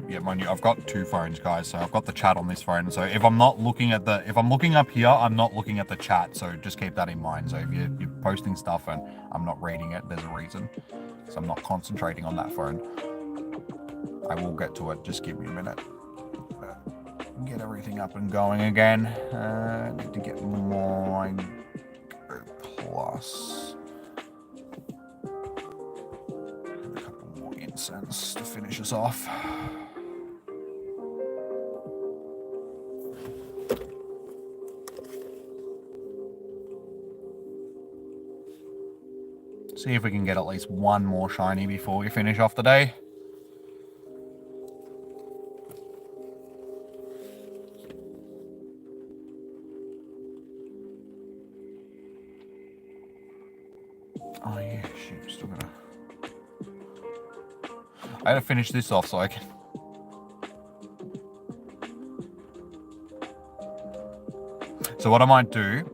Yeah, mind you, I've got two phones, guys, so I've got the chat on this phone. So if I'm looking up here, I'm not looking at the chat. So just keep that in mind. So if you're posting stuff and I'm not reading it, there's a reason. So I'm not concentrating on that phone. I will get to it. Just give me a minute. Get everything up and going again. Need to get my Go Plus. And a couple more incense to finish us off. See if we can get at least one more shiny before we finish off the day. Oh yeah, shoot, still gotta... I gotta finish this off so I can... So what I might do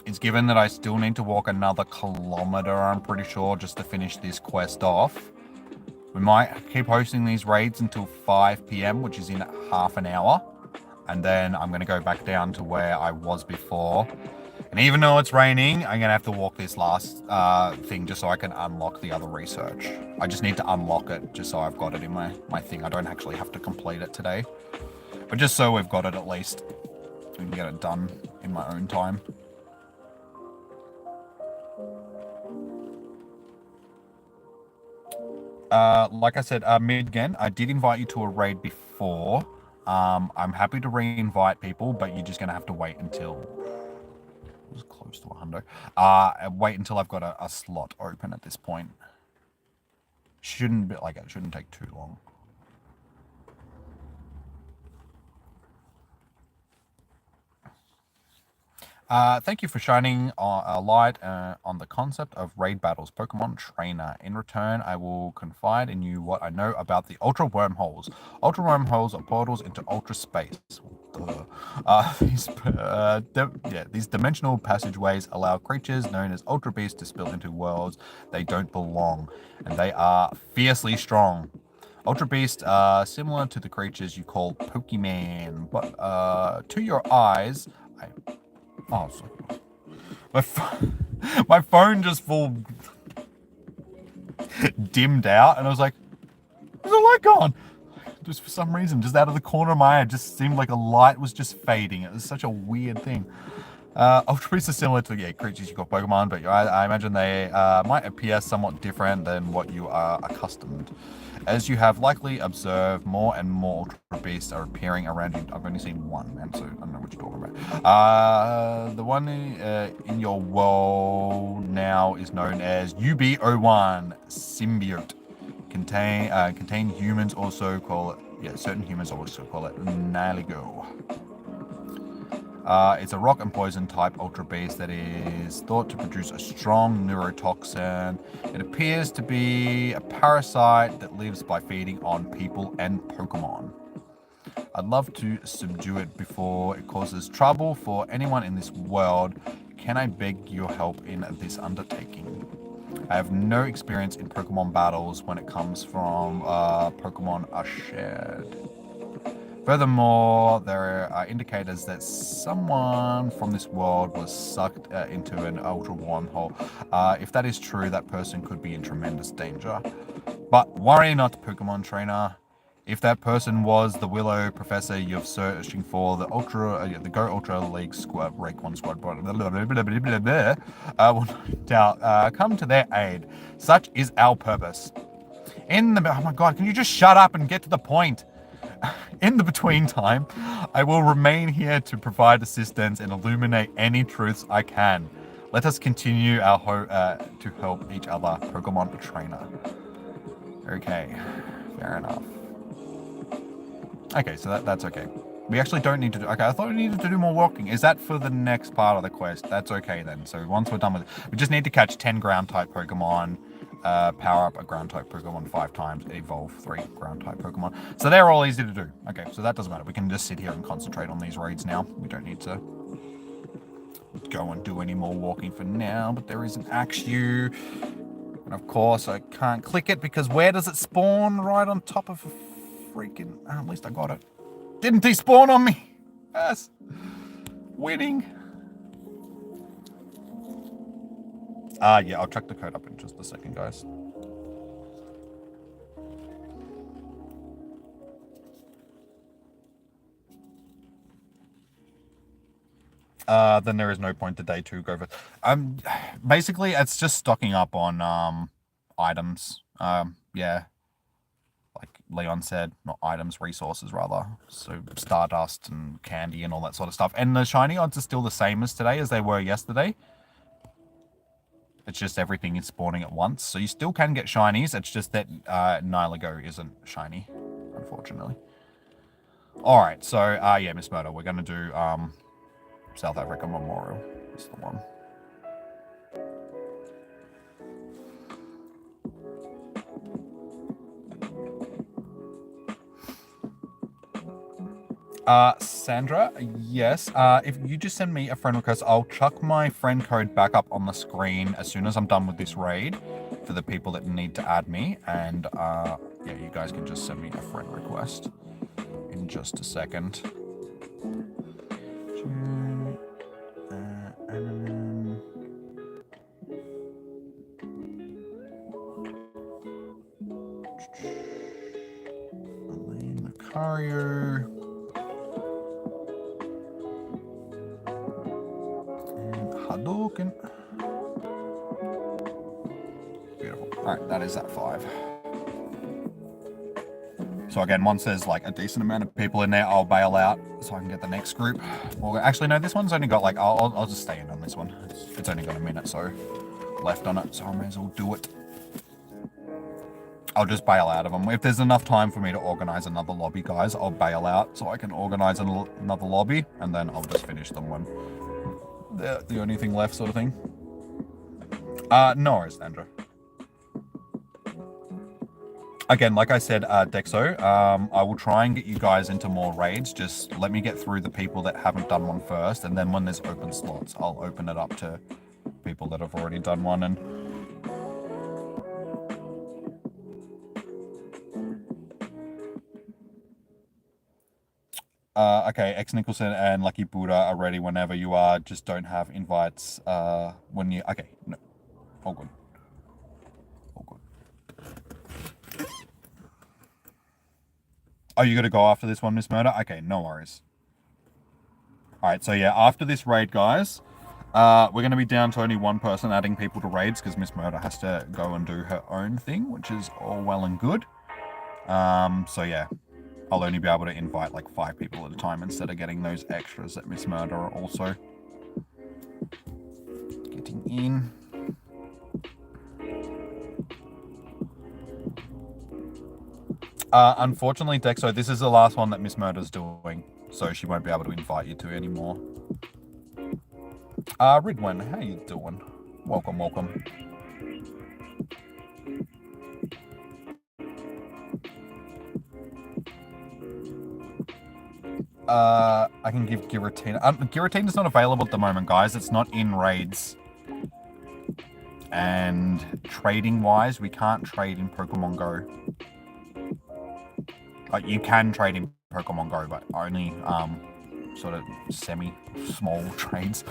is, given that I still need to walk another kilometer, I'm pretty sure, just to finish this quest off, we might keep hosting these raids until 5 PM, which is in half an hour. And then I'm going to go back down to where I was before. And even though it's raining, I'm going to have to walk this last thing just so I can unlock the other research. I just need to unlock it just so I've got it in my thing. I don't actually have to complete it today. But just so we've got it at least. We can get it done in my own time. Like I said, Midgen, I did invite you to a raid before. I'm happy to re-invite people, but you're just going to have to wait until... It was close to 100. Wait until I've got a slot open at this point. Shouldn't be like it shouldn't take too long. Thank you for shining a light on the concept of raid battles, Pokemon Trainer. In return, I will confide in you what I know about the Ultra Wormholes. Ultra Wormholes are portals into Ultra Space. These dimensional passageways allow creatures known as Ultra Beasts to spill into worlds they don't belong, and they are fiercely strong. Ultra Beasts are similar to the creatures you call Pokemon, but to your eyes... Oh, sorry. My phone just full dimmed out, and I was like, "There's a light gone." Just for some reason, just out of the corner of my eye, it just seemed like a light was just fading. It was such a weird thing. Ultra Beasts are similar to creatures you call Pokemon, but I imagine they might appear somewhat different than what you are accustomed. As you have likely observed, more and more Ultra Beasts are appearing around you. I've only seen one, man, so I don't know what you're talking about. The one in your world now is known as UB01 Symbiote. Contain humans also call it, certain humans also call it Naligo. It's a rock and poison type Ultra Beast that is thought to produce a strong neurotoxin. It appears to be a parasite that lives by feeding on people and Pokemon. I'd love to subdue it before it causes trouble for anyone in this world. Can I beg your help in this undertaking? I have no experience in Pokemon battles when it comes from Pokemon are shared. Furthermore, there are indicators that someone from this world was sucked into an Ultra Wormhole. If that is true, that person could be in tremendous danger. But worry not, Pokemon Trainer. If that person was the Willow Professor you're searching for, the Go Ultra League squad, Rayquan squad, will no doubt come to their aid. Such is our purpose. Oh my God, can you just shut up and get to the point? In the between time, I will remain here to provide assistance and illuminate any truths I can. Let us continue our to help each other, Pokemon Trainer. Okay, fair enough. Okay, so that's okay. We actually don't need to do... Okay, I thought we needed to do more walking. Is that for the next part of the quest? That's okay then. So once we're done with it, we just need to catch 10 ground-type Pokemon. power up a ground type Pokemon 5 times, evolve 3 ground type Pokemon. So they're all easy to do. Okay, so that doesn't matter. We can just sit here and concentrate on these raids now. We don't need to go and do any more walking for now, but there is an Axew. And of course, I can't click it because where does it spawn? Right on top of a freaking... at least I got it. Didn't despawn on me. Yes. Winning. Yeah, I'll check the code up in just a second, guys. Then there is no point to day 2 go for. Basically, it's just stocking up on items. Yeah, like Leon said, not items, resources rather. So Stardust and candy and all that sort of stuff. And the shiny odds are still the same as today as they were yesterday. It's just everything is spawning at once. So you still can get shinies. It's just that Naligo isn't shiny, unfortunately. All right, so yeah, Miss Murder, we're going to do South Africa Memorial. That's the one. Sandra, yes. If you just send me a friend request, I'll chuck my friend code back up on the screen as soon as I'm done with this raid for the people that need to add me. And yeah, you guys can just send me a friend request in just a second. Macario. Hadouken. Beautiful. Alright, that is that 5. So again, once there's like a decent amount of people in there, I'll bail out so I can get the next group. Well, actually, no, this one's only got like, I'll just stay in on this one. It's only got a minute so left on it, so I may as well do it. I'll just bail out of them. If there's enough time for me to organize another lobby, guys, I'll bail out so I can organize another lobby, and then I'll just finish them when they're the only thing left, sort of thing. No worries, Andrew. Again, like I said, Dexo, I will try and get you guys into more raids. Just let me get through the people that haven't done one first, and then when there's open slots, I'll open it up to people that have already done one. And okay, X Nicholson and Lucky Buddha are ready whenever you are. Just don't have invites when you... Okay, no. All good. All good. Oh, you got to go after this one, Miss Murder? Okay, no worries. Alright, so yeah, after this raid, guys, we're going to be down to only one person adding people to raids because Miss Murder has to go and do her own thing, which is all well and good. So yeah. I'll only be able to invite like 5 people at a time instead of getting those extras that Miss Murder are also getting in. Unfortunately, Dexo, this is the last one that Miss Murder's doing, so she won't be able to invite you to anymore. Ridwen, how you doing? Welcome, welcome. I can give Giratina. Giratina's not available at the moment, guys. It's not in raids. And trading-wise, we can't trade in Pokemon Go. Like, you can trade in Pokemon Go, but only sort of semi-small trades.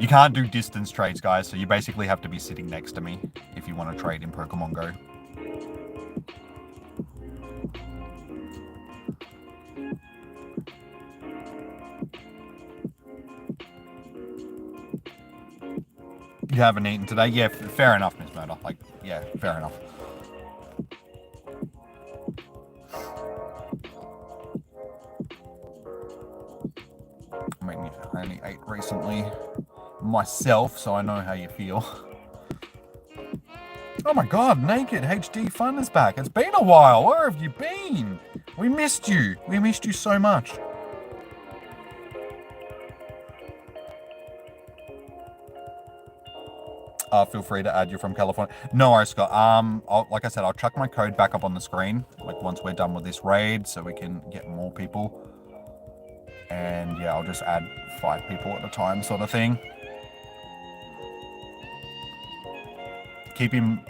You can't do distance trades, guys, so you basically have to be sitting next to me if you want to trade in Pokemon Go. You haven't eaten today? Yeah, fair enough, Miss Murder. Like, yeah, fair enough. I mean, I only ate recently myself, so I know how you feel. Oh my god, Naked HD Fun is back. It's been a while. Where have you been? We missed you. We missed you so much. Feel free to add you from California. No worries, Scott. Like I said, I'll chuck my code back up on the screen, like once we're done with this raid, so we can get more people. And yeah, I'll just add 5 people at a time, sort of thing. Keep in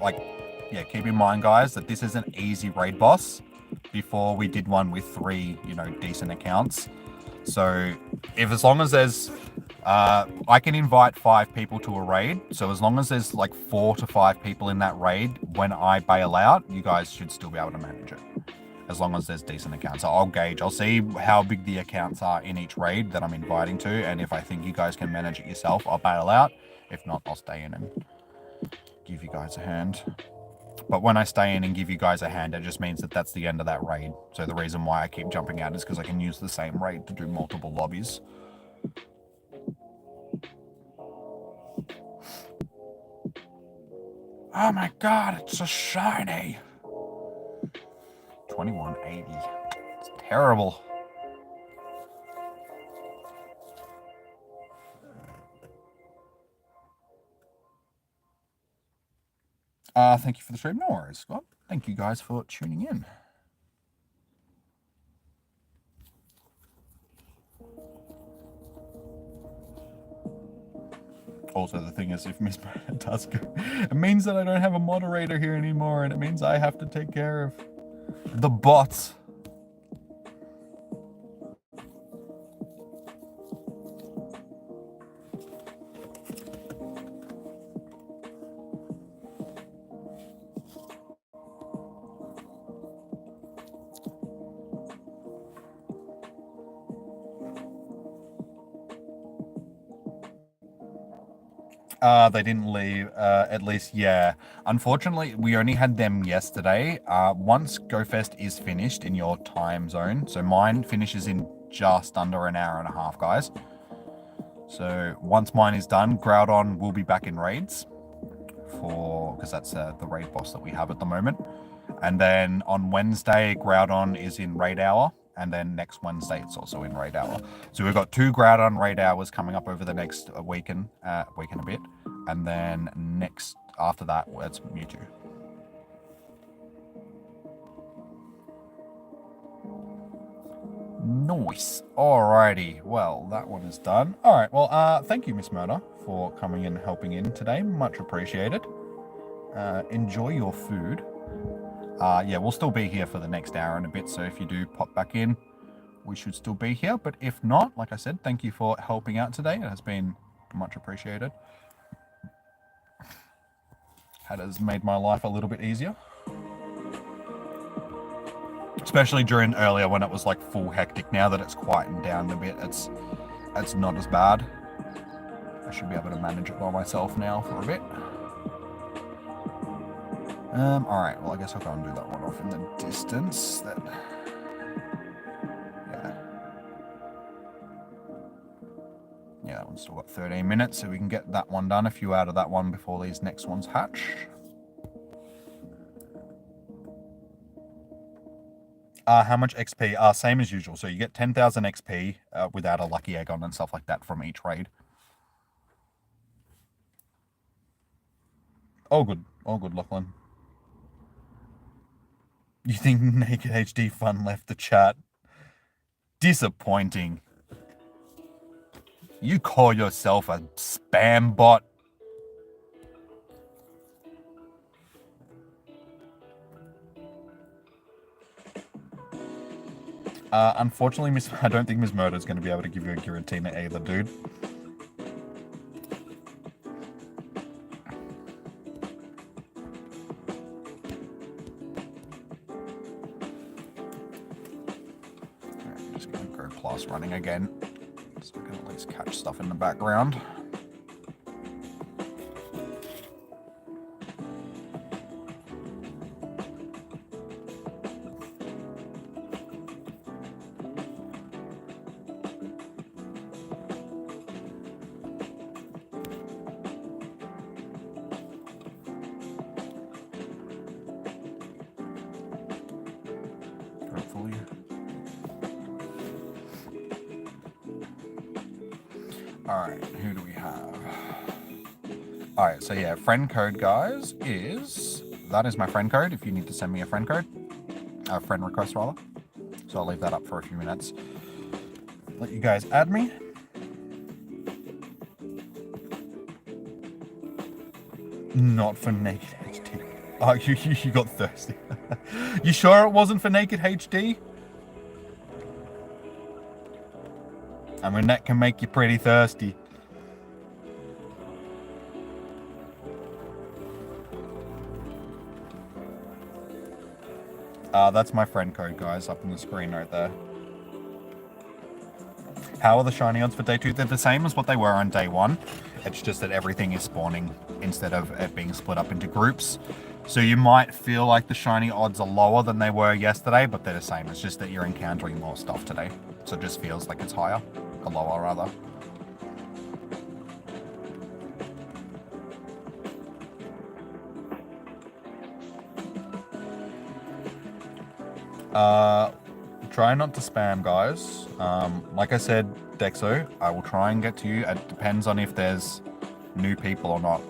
mind, guys, that this is an easy raid boss. Before we did one with 3, decent accounts. So as long as there's I can invite 5 people to a raid. So as long as there's like 4 to 5 people in that raid, when I bail out, you guys should still be able to manage it. As long as there's decent accounts. So I'll see how big the accounts are in each raid that I'm inviting to. And if I think you guys can manage it yourself, I'll bail out. If not, I'll stay in and give you guys a hand. But when I stay in and give you guys a hand, it just means that that's the end of that raid. So the reason why I keep jumping out is because I can use the same raid to do multiple lobbies. Oh my god, it's so shiny. 2180. It's terrible. Thank you for the stream. No worries, Scott. Thank you guys for tuning in. Also, the thing is, if Miss does go, it means that I don't have a moderator here anymore, and it means I have to take care of the bots. They didn't leave, at least, yeah. Unfortunately, we only had them yesterday. Once GoFest is finished in your time zone, so mine finishes in just under an hour and a half, guys. So once mine is done, Groudon will be back in raids, because that's the raid boss that we have at the moment. And then on Wednesday, Groudon is in raid hour. And then next Wednesday, it's also in raid hour. So we've got 2 Groudon raid hours coming up over the next week and a bit. And then after that, it's Mewtwo. Nice. Alrighty. Well, that one is done. All right. Well, thank you, Miss Murder, for coming and helping in today. Much appreciated. Enjoy your food. Yeah, we'll still be here for the next hour and a bit, so if you do pop back in, we should still be here. But if not, like I said, thank you for helping out today. It has been much appreciated. It has made my life a little bit easier. Especially during earlier when it was like full hectic. Now that it's quietened down a bit, it's not as bad. I should be able to manage it by myself now for a bit. Alright, well I guess I'll go and do that one off in the distance. Yeah, that one's still got 13 minutes, so we can get that one done, a few out of that one before these next ones hatch. How much XP? Same as usual, so you get 10,000 XP without a lucky egg on and stuff like that from each raid. All good, Lachlan. You think Naked HD Fun left the chat? Disappointing. You call yourself a spam bot? Unfortunately, I don't think Miss Murder is going to be able to give you a Giratina either, dude. Running again, so I can at least catch stuff in the background. Hopefully. All right, who do we have? Alright, so yeah, friend code, guys, that is my friend code if you need to send me a friend code. A friend request, rather. So I'll leave that up for a few minutes. Let you guys add me. Not for Naked HD. Oh, you got thirsty. You sure it wasn't for Naked HD? I mean, that can make you pretty thirsty. That's my friend code, guys, up on the screen right there. How are the shiny odds for day 2? They're the same as what they were on day 1. It's just that everything is spawning instead of it being split up into groups. So you might feel like the shiny odds are lower than they were yesterday, but they're the same. It's just that you're encountering more stuff today. So it just feels like it's higher, or lower rather. Try not to spam, guys. Like I said, Dexo, I will try and get to you. It depends on if there's new people or not.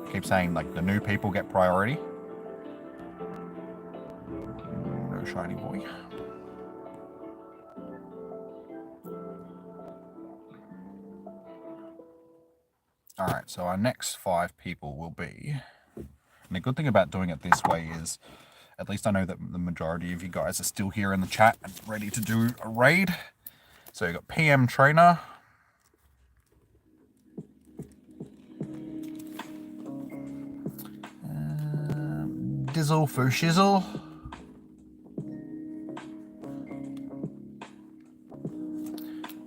I keep saying, like, the new people get priority. No shiny boy. Alright, so our next 5 people will be... And the good thing about doing it this way is, at least I know that the majority of you guys are still here in the chat and ready to do a raid. So you've got PM Trainer. Dizzle for Shizzle.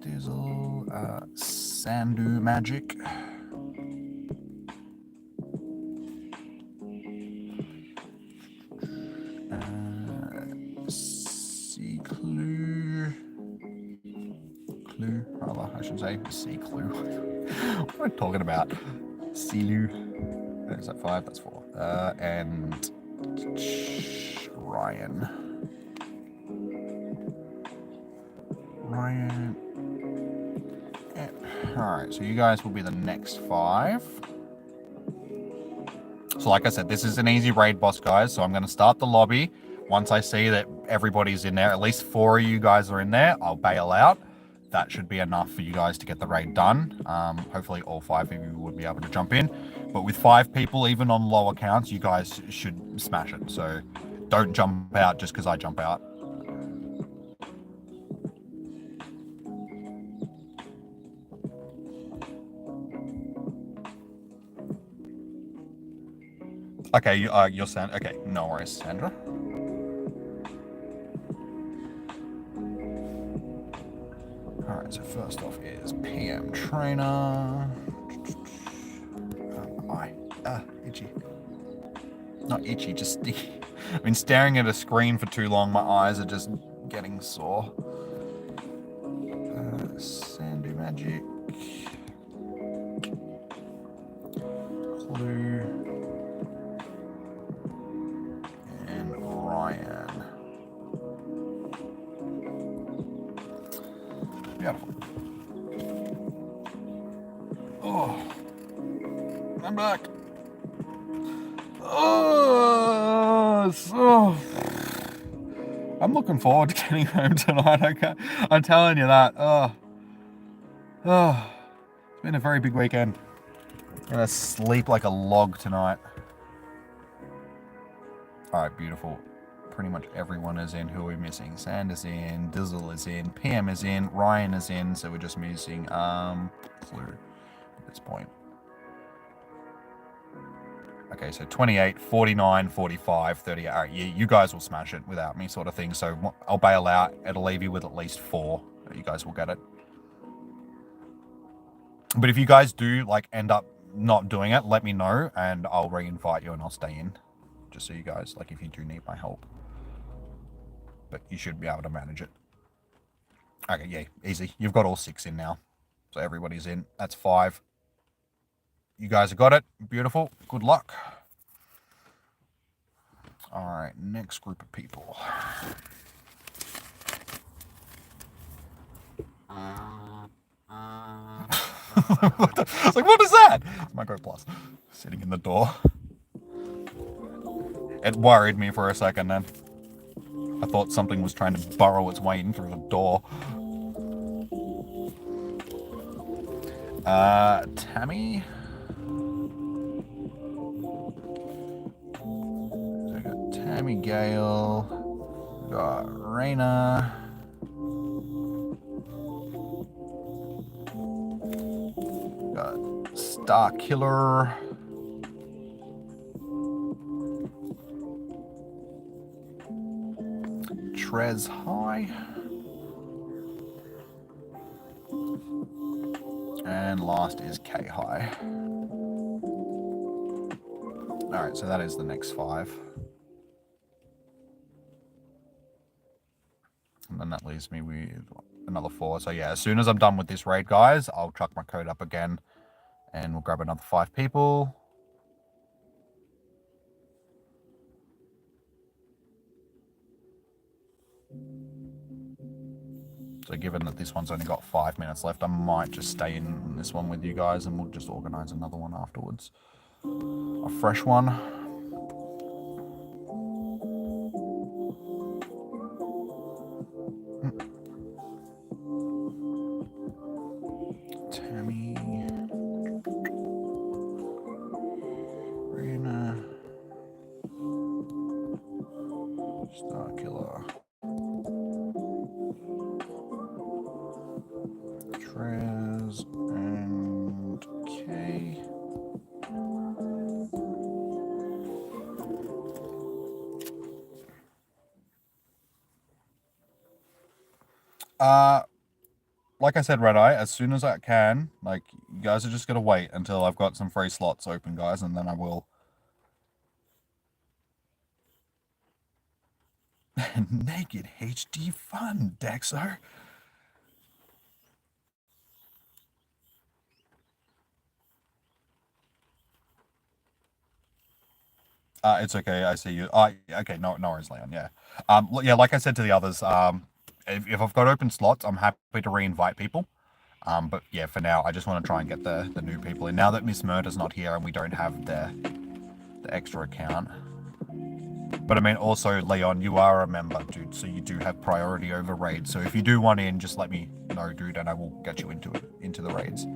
Dizzle, Sandu Magic. I should say sea clue. What am I talking about? Silu. Is that 5? That's 4. And Ryan. Yeah. Alright, so you guys will be the next 5. So like I said, this is an easy raid boss, guys. So I'm going to start the lobby. Once I see that everybody's in there, at least 4 of you guys are in there, I'll bail out. That should be enough for you guys to get the raid done. Hopefully all 5 of you would be able to jump in. But with 5 people, even on low accounts, you guys should smash it. So don't jump out just because I jump out. Okay, you're Sandra. Okay, no worries, Sandra. Alright, so first off is PM Trainer. Itchy. Not itchy, just sticky. I've been staring at a screen for too long. My eyes are just getting sore. Sandu Magic. Clue. And Ryan. Beautiful. Oh, I'm back. Oh, so I'm looking forward to getting home tonight. I'm telling you that. It's been a very big weekend. I'm gonna sleep like a log tonight. All right, beautiful. Pretty much everyone is in. Who are we missing? Sand is in, Dizzle is in, PM is in, Ryan is in, so we're just missing Clue at this point. Okay, so 28, 49, 45, 38. All right, you guys will smash it without me, sort of thing. So I'll bail out. It'll leave you with at least 4. You guys will get it. But if you guys do like end up not doing it, let me know and I'll re-invite you and I'll stay in. Just so you guys, like, if you do need my help. But you should be able to manage it. Okay, yeah, easy. You've got all 6 in now. So everybody's in. That's 5. You guys have got it. Beautiful. Good luck. All right, next group of people. Like, what is that? Micro Plus. Sitting in the door. It worried me for a second then. I thought something was trying to burrow its way in through the door. Tammy? So we got Tammy Gale. We got Raina. We got Star Killer. Trez High. And last is K High. Alright, so that is the next 5. And then that leaves me with another 4. So yeah, as soon as I'm done with this raid, guys, I'll chuck my code up again and we'll grab another 5 people. So given that this one's only got 5 minutes left, I might just stay in this one with you guys and we'll just organize another one afterwards. A fresh one. Tammy. Rena. Star Killer. Trez and K. Like I said, Red Eye, as soon as I can, like, you guys are just gonna wait until I've got some free slots open, guys, and then I will. Naked HD fun, Dexo. It's okay. I see you. Okay. No worries, Leon. Yeah. Yeah. Like I said to the others, if I've got open slots, I'm happy to re-invite people. But yeah, for now, I just want to try and get the new people in. Now that Miss Murder's not here and we don't have the extra account. But I mean, also, Leon, you are a member, dude, so you do have priority over raids. So if you do want in, just let me know, dude, and I will get you into the raids.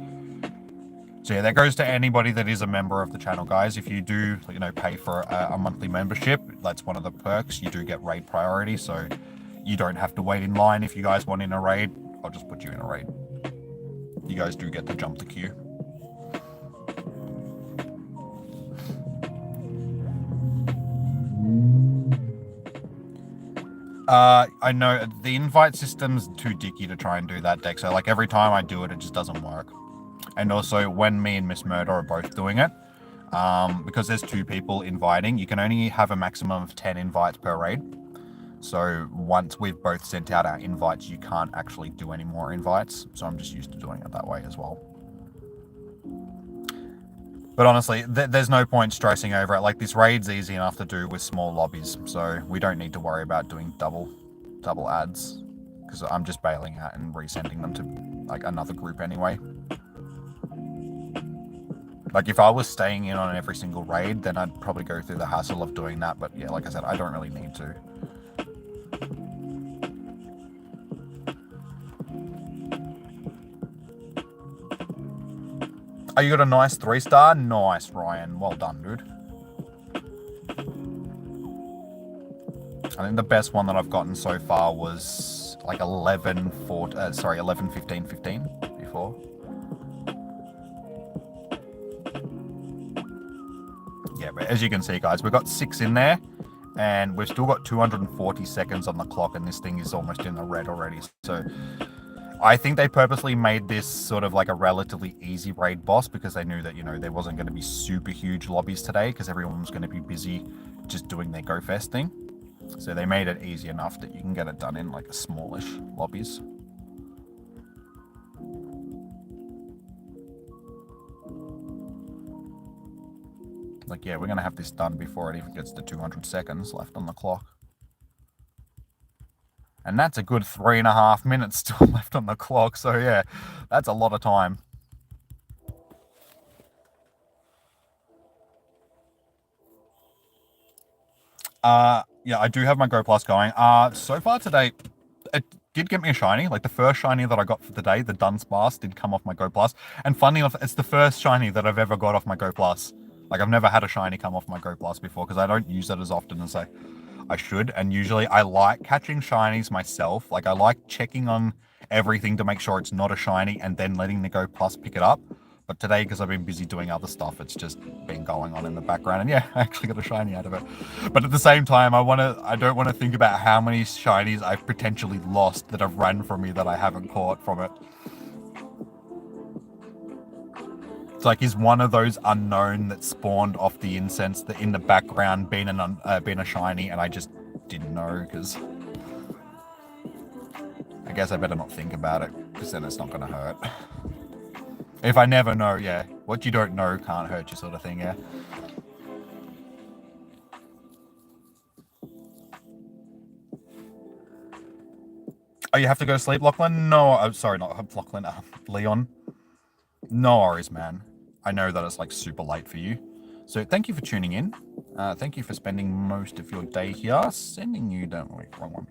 So yeah, that goes to anybody that is a member of the channel, guys. If you do, pay for a monthly membership, that's one of the perks. You do get raid priority, so you don't have to wait in line. If you guys want in a raid, I'll just put you in a raid. You guys do get to jump the queue. I know the invite system's too dicky to try and do that, Dex. So like every time I do it, it just doesn't work. And also when me and Miss Murder are both doing it, because there's 2 people inviting, you can only have a maximum of 10 invites per raid. So once we've both sent out our invites, you can't actually do any more invites. So I'm just used to doing it that way as well. But honestly, there's no point stressing over it. Like, this raid's easy enough to do with small lobbies, so we don't need to worry about doing double ads, because I'm just bailing out and resending them to like another group anyway. Like, if I was staying in on every single raid, then I'd probably go through the hassle of doing that. But yeah, like I said, I don't really need to. Oh, you got a nice 3-star? Nice, Ryan. Well done, dude. I think the best one that I've gotten so far was like 11, 15, 15 before. Yeah, but as you can see, guys, we've got 6 in there, and we've still got 240 seconds on the clock, and this thing is almost in the red already. So I think they purposely made this sort of like a relatively easy raid boss, because they knew that, there wasn't going to be super huge lobbies today, because everyone was going to be busy just doing their Go Fest thing. So they made it easy enough that you can get it done in like a smallish lobbies. Like, yeah, we're going to have this done before it even gets to 200 seconds left on the clock. And that's a good 3.5 minutes still left on the clock. So yeah, that's a lot of time. Yeah, I do have my Go Plus going. So far today, it did get me a shiny. Like the first shiny that I got for the day, the Dunsparce, did come off my Go Plus. And funny enough, it's the first shiny that I've ever got off my Go Plus. Like I've never had a shiny come off my Go Plus before because I don't use it as often as I should. And usually I like catching shinies myself. Like I like checking on everything to make sure it's not a shiny and then letting the Go Plus pick it up. But today, because I've been busy doing other stuff, it's just been going on in the background. And yeah, I actually got a shiny out of it. But at the same time, I don't want to think about how many shinies I've potentially lost that have run from me that I haven't caught from it. It's like he's one of those unknown that spawned off the incense that in the background being a shiny, and I just didn't know because I guess I better not think about it because then it's not going to hurt. If I never know, yeah, what you don't know can't hurt you sort of thing, yeah. Oh, you have to go to sleep, Lachlan? No, I'm sorry, not Lachlan, Leon. No worries, man. I know that it's like super late for you. So thank you for tuning in. Thank you for spending most of your day here. Sending you, don't wait, wrong one.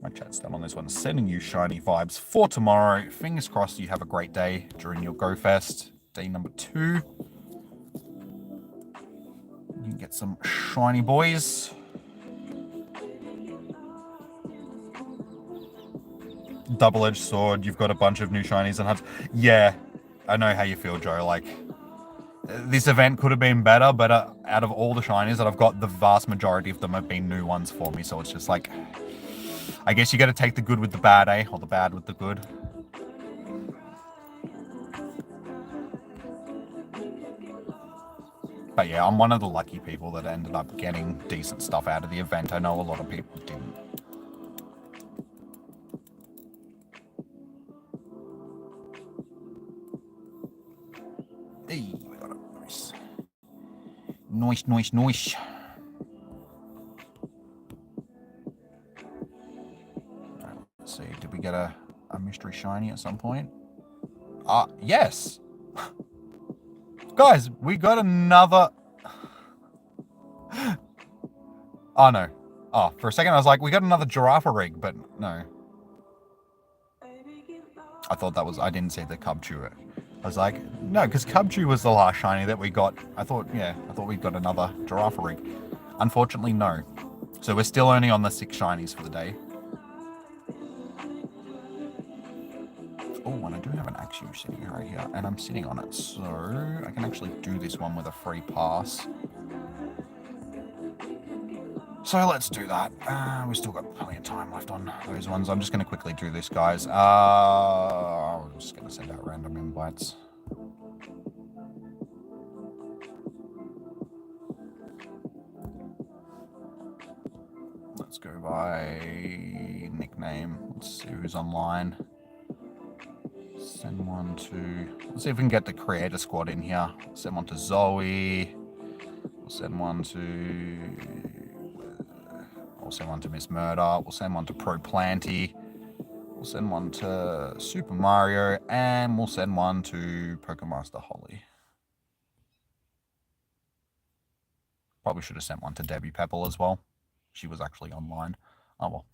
My chat's done on this one. Sending you shiny vibes for tomorrow. Fingers crossed you have a great day during your Go Fest. Day number 2. You can get some shiny boys. Double-edged sword. You've got a bunch of new shinies and hunts. Yeah, I know how you feel, Joe. Like, this event could have been better, but out of all the shinies that I've got, the vast majority of them have been new ones for me. So it's just like, I guess you got to take the good with the bad, eh? Or the bad with the good. But yeah, I'm one of the lucky people that ended up getting decent stuff out of the event. I know a lot of people didn't. Hey, we got it. Nice. Nice. Let's see, did we get a mystery shiny at some point? Yes. Guys, we got another... Oh, no. Oh, for a second I was like, we got another Giraffe rig, but no. I thought that was... I didn't see the Cubchoo. I was like, no, because Cubchoo was the last shiny that we got. I thought we got another Giraffe rig. Unfortunately, no. So we're still only on the 6 shinies for the day. Oh, and I do have an Axew sitting right here, and I'm sitting on it, so I can actually do this one with a free pass. So let's do that. We've still got plenty of time left on those ones. I'm just going to quickly do this, guys. I'm just going to send out random invites. Let's go by nickname. Let's see who's online. Send one to... Let's see if we can get the creator squad in here. Send one to Zoe. We'll send one to... We'll send one to Miss Murder. We'll send one to Pro Planty. We'll send one to Super Mario. And we'll send one to Pokemaster Holly. Probably should have sent one to Debbie Pepple as well. She was actually online. Oh well.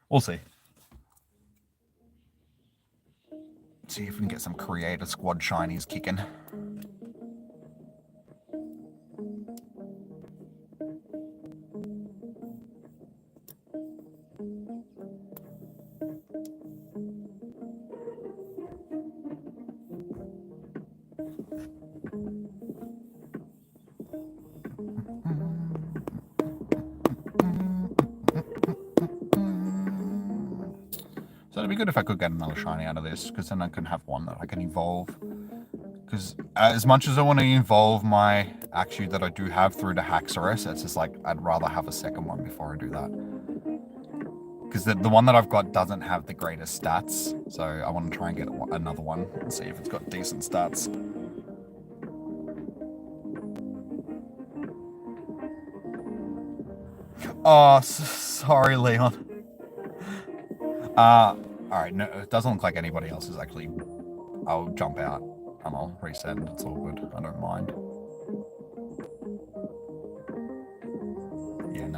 We'll see. See if we can get some creator squad shinies kicking. So it'd be good if I could get another shiny out of this, because then I can have one that I can evolve. Because as much as I want to evolve my Axew that I do have through the Haxorus, it's just like, I'd rather have a second one before I do that. Because the one that I've got doesn't have the greatest stats, so I want to try and get another one and see if it's got decent stats. Oh, sorry, Leon. Alright, no, it doesn't look like anybody else is actually... I'll jump out and I'll resend. It's all good. I don't mind.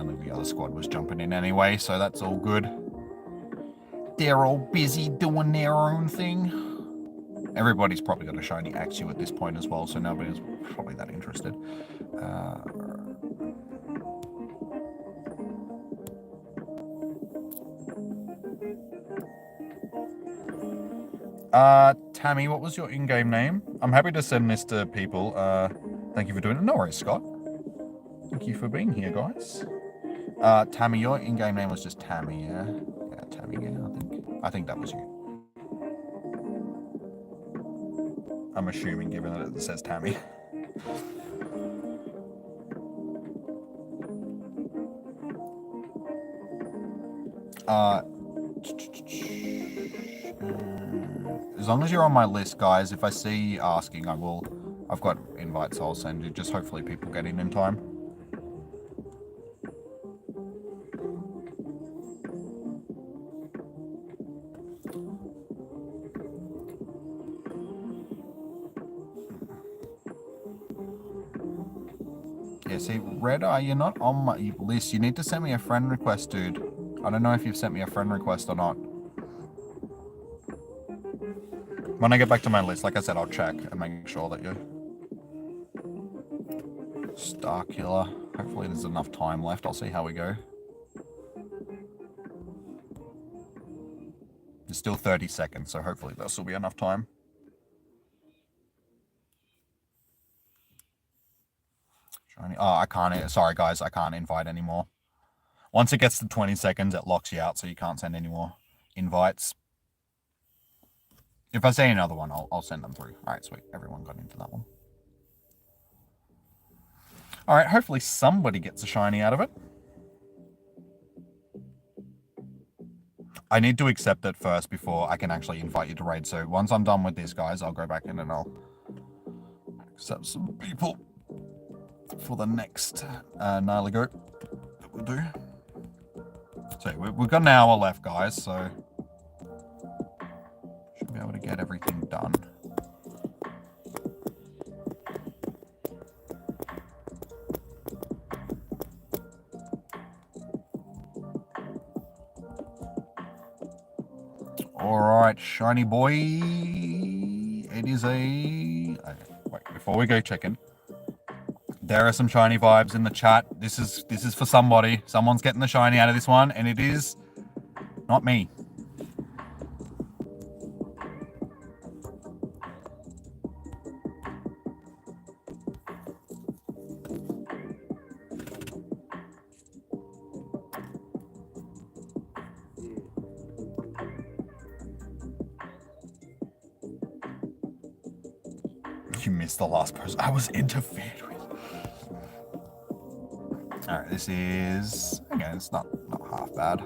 none of the other squad was jumping in anyway, so that's all good. They're all busy doing their own thing. Everybody's probably got a shiny Axew at this point as well, so nobody's probably that interested. Tammy, what was your in-game name? I'm happy to send this to people. Thank you for doing it. No worries, Scott. Thank you for being here, guys. Tammy, your in-game name was just Tammy, yeah? Yeah, Tammy, yeah, I think that was you. I'm assuming, given that it says Tammy. As long as you're on my list, guys, if I see you asking, I've got invites I'll send you. Just hopefully people get in time. Yeah, see, Red, you're not on my list. You need to send me a friend request, dude. I don't know if you've sent me a friend request or not. When I get back to my list, like I said, I'll check and make sure that you're... Starkiller. Hopefully there's enough time left. I'll see how we go. There's still 30 seconds, so hopefully there'll still be enough time. Shiny. Oh, I can't... Sorry, guys. I can't invite anymore. Once it gets to 20 seconds, it locks you out, so you can't send any more invites. If I see another one, I'll send them through. All right, sweet. Everyone got into that one. All right, hopefully somebody gets a shiny out of it. I need to accept it first before I can actually invite you to raid. So once I'm done with this, guys, I'll go back in and I'll accept some people for the next Naligo that we'll do. So we've got an hour left, guys, so should be able to get everything done. All right, shiny boy. It is a... Okay, wait, before we go checking, there are some shiny vibes in the chat. This is for somebody. Someone's getting the shiny out of this one, and it is not me. You missed the last person. I was interfered with. All right, this is, again, it's not half bad.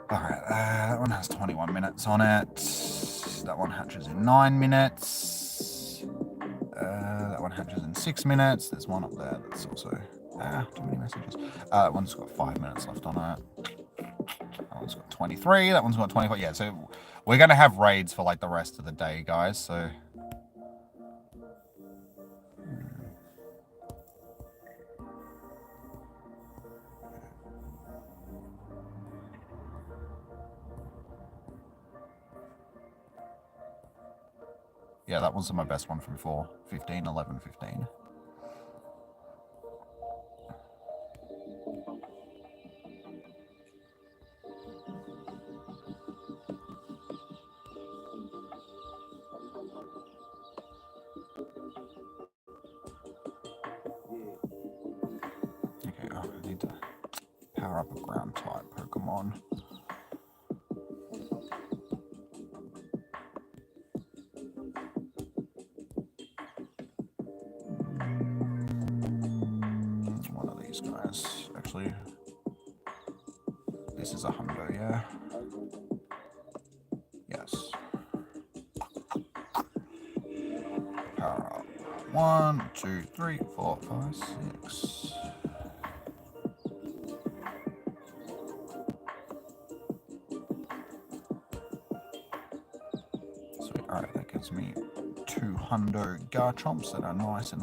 All right, that one has 21 minutes on it. That one hatches in 9 minutes. That one hatches in 6 minutes. There's one up there that's also, too many messages. That one's got 5 minutes left on it. That one's got 23. That one's got 24. Yeah, so we're going to have raids for like the rest of the day, guys, so... Yeah, that was my best one from before. 15, 11, 15. Okay, I need to power up a ground type Pokemon. One of these guys. Actually, this is a hundo, yeah? Yes. Power up. 1, 2, 3, 4, 5, 6. Sweet. Alright, that gives me 2 hundo Garchomps that are nice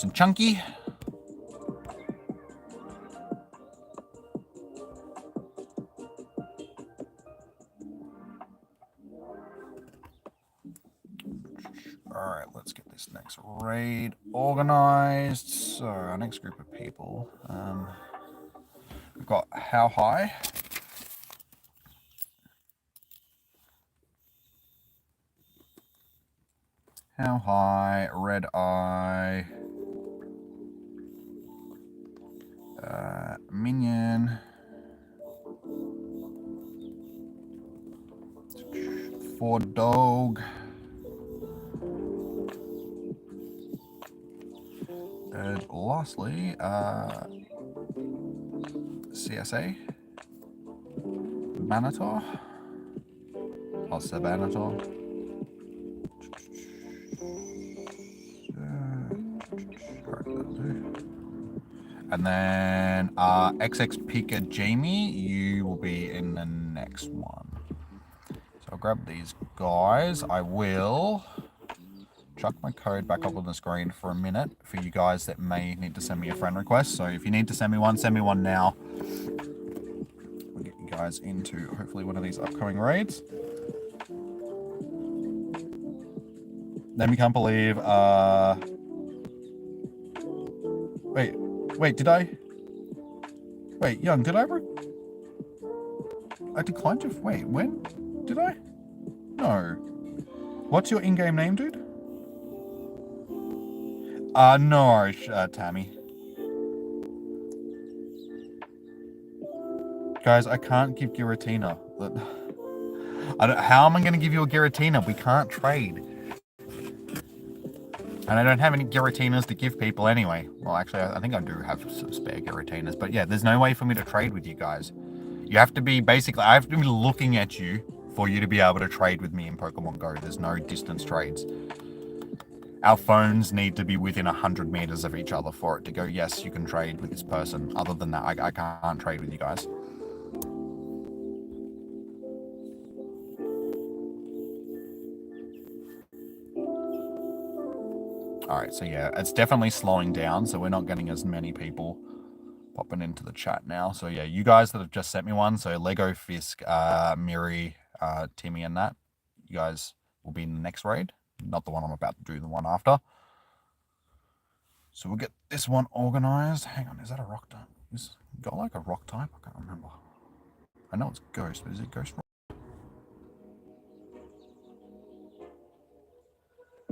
and chunky. Alright, let's get this next raid organized. So, our next group of people. We've got How High. How High, Red Eye, Minion, Ford Dog, and lastly, CSA, Manator, or Sabanator. And then XX Pika Jamie, you will be in the next one. So I'll grab these guys. I will chuck my code back up on the screen for a minute for you guys that may need to send me a friend request. So if you need to send me one now. We'll get you guys into hopefully one of these upcoming raids. Then we can't believe Wait, did I? Wait, Young, did I declined your... Wait, when? Did I? No. What's your in-game name, dude? No, Tammy. Guys, I can't give Giratina. How am I going to give you a Giratina? We can't trade. And I don't have any Giratinas to give people anyway. Well, actually, I think I do have some spare Giratinas. But yeah, there's no way for me to trade with you guys. You have to be, basically, I have to be looking at you for you to be able to trade with me in Pokemon Go. There's no distance trades. Our phones need to be within 100 meters of each other for it to go, yes, you can trade with this person. Other than that, I can't trade with you guys. Alright, so yeah, it's definitely slowing down, so we're not getting as many people popping into the chat now. So yeah, you guys that have just sent me one, so Lego, Fisk, Miri, Timmy and that, you guys will be in the next raid. Not the one I'm about to do, the one after. So we'll get this one organized. Hang on, is that a rock type? Is it got like a rock type? I can't remember. I know it's Ghost, but is it Ghost rock?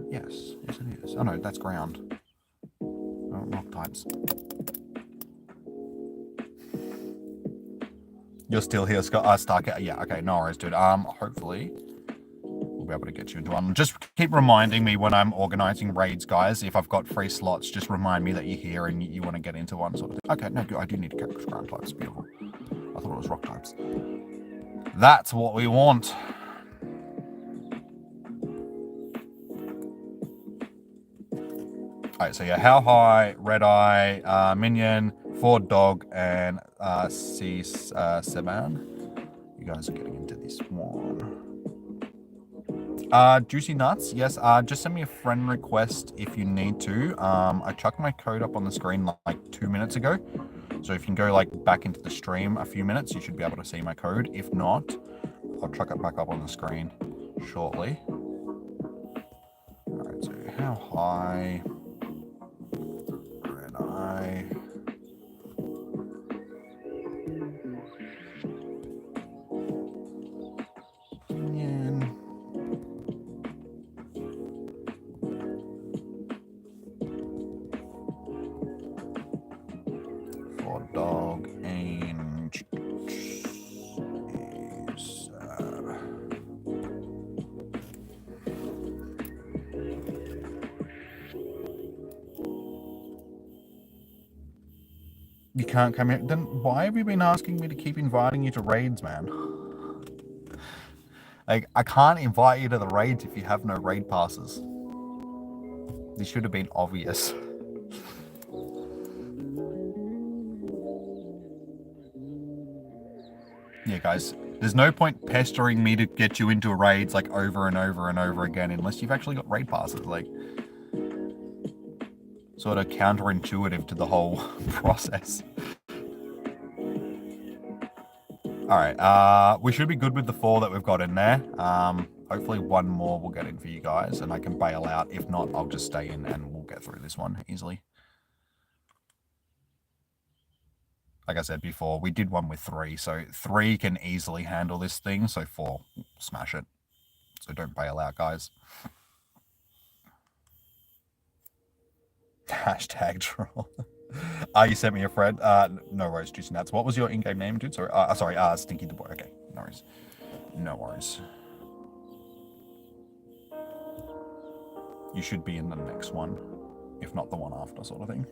Yes, yes it is. Oh no, that's ground. Oh, rock types. You're still here, Scott. Stark. Yeah, okay, no worries, dude. Hopefully we'll be able to get you into one. Just keep reminding me when I'm organizing raids, guys. If I've got free slots, just remind me that you're here and you want to get into one sort of thing. Okay, no, good. I do need to get ground types. Beautiful. I thought it was rock types. That's what we want. Alright, so yeah, How High, Red Eye, Minion, Ford Dog, and Seban. You guys are getting into this one. Juicy Nuts, yes, just send me a friend request if you need to. I chucked my code up on the screen like 2 minutes ago. So if you can go like back into the stream a few minutes, you should be able to see my code. If not, I'll chuck it back up on the screen shortly. Alright, so How High... For dog and is you can't come here. Then why have you been asking me to keep inviting you to raids, man? Like, I can't invite you to the raids if you have no raid passes. This should have been obvious. Yeah, guys, there's no point pestering me to get you into raids like over and over and over again unless you've actually got raid passes. Like, sort of counterintuitive to the whole process. All right, we should be good with the 4 that we've got in there. Hopefully one more will get in for you guys and I can bail out. If not, I'll just stay in and we'll get through this one easily. Like I said before, we did one with 3, so 3 can easily handle this thing, so 4, smash it. So don't bail out, guys. Hashtag troll. You sent me a friend. No worries, Juicy Nuts. What was your in-game name, dude? Sorry, Stinky the Boy. Okay, no worries. No worries. You should be in the next one, if not the one after, sort of thing.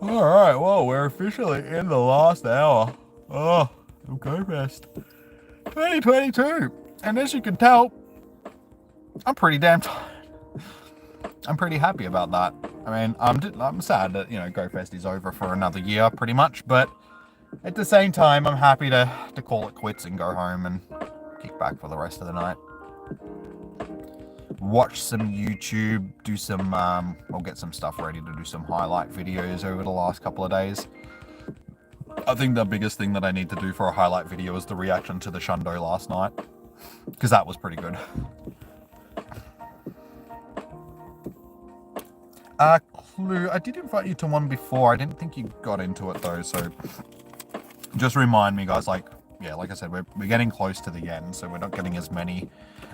All right, well, we're officially in the last hour. Oh, GoFest 2022. And as you can tell, I'm pretty damn tired. I'm pretty happy about that. I mean, I'm sad that, you know, GoFest is over for another year, pretty much. But at the same time, I'm happy to call it quits and go home and kick back for the rest of the night. Watch some YouTube, do some, I'll get some stuff ready to do some highlight videos over the last couple of days. I think the biggest thing that I need to do for a highlight video is the reaction to the Shundo last night, because that was pretty good. Clue, I did invite you to one before. I didn't think you got into it though, so just remind me, guys. Like, yeah, like I said, we're getting close to the end, so we're not getting as many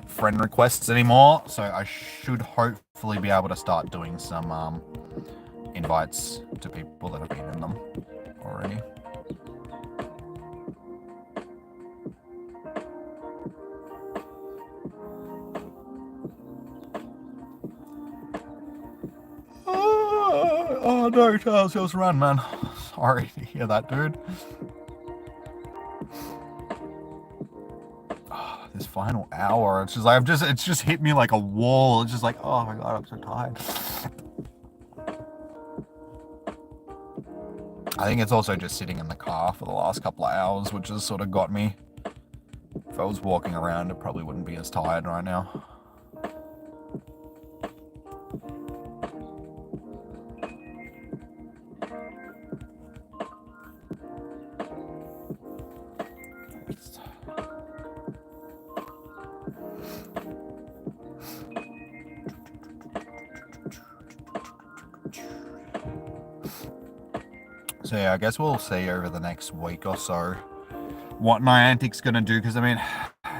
friend requests anymore, so I should hopefully be able to start doing some invites to people that have been in them already. Oh no, Charles Hills Run, man. Sorry to hear that, dude. This final hour, it's just like it's just hit me like a wall. It's just like, oh my god, I'm so tired. I think it's also just sitting in the car for the last couple of hours, which has sort of got me. If I was walking around, it probably wouldn't be as tired right now. So yeah, I guess we'll see over the next week or so what Niantic's going to do, because I mean,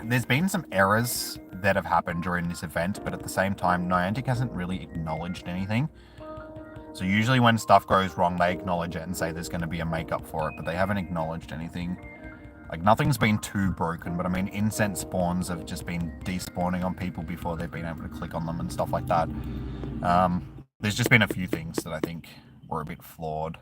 there's been some errors that have happened during this event, but at the same time, Niantic hasn't really acknowledged anything. So usually when stuff goes wrong, they acknowledge it and say there's going to be a makeup for it, but they haven't acknowledged anything. Like, nothing's been too broken, but I mean, incense spawns have just been despawning on people before they've been able to click on them and stuff like that. There's just been a few things that I think were a bit flawed.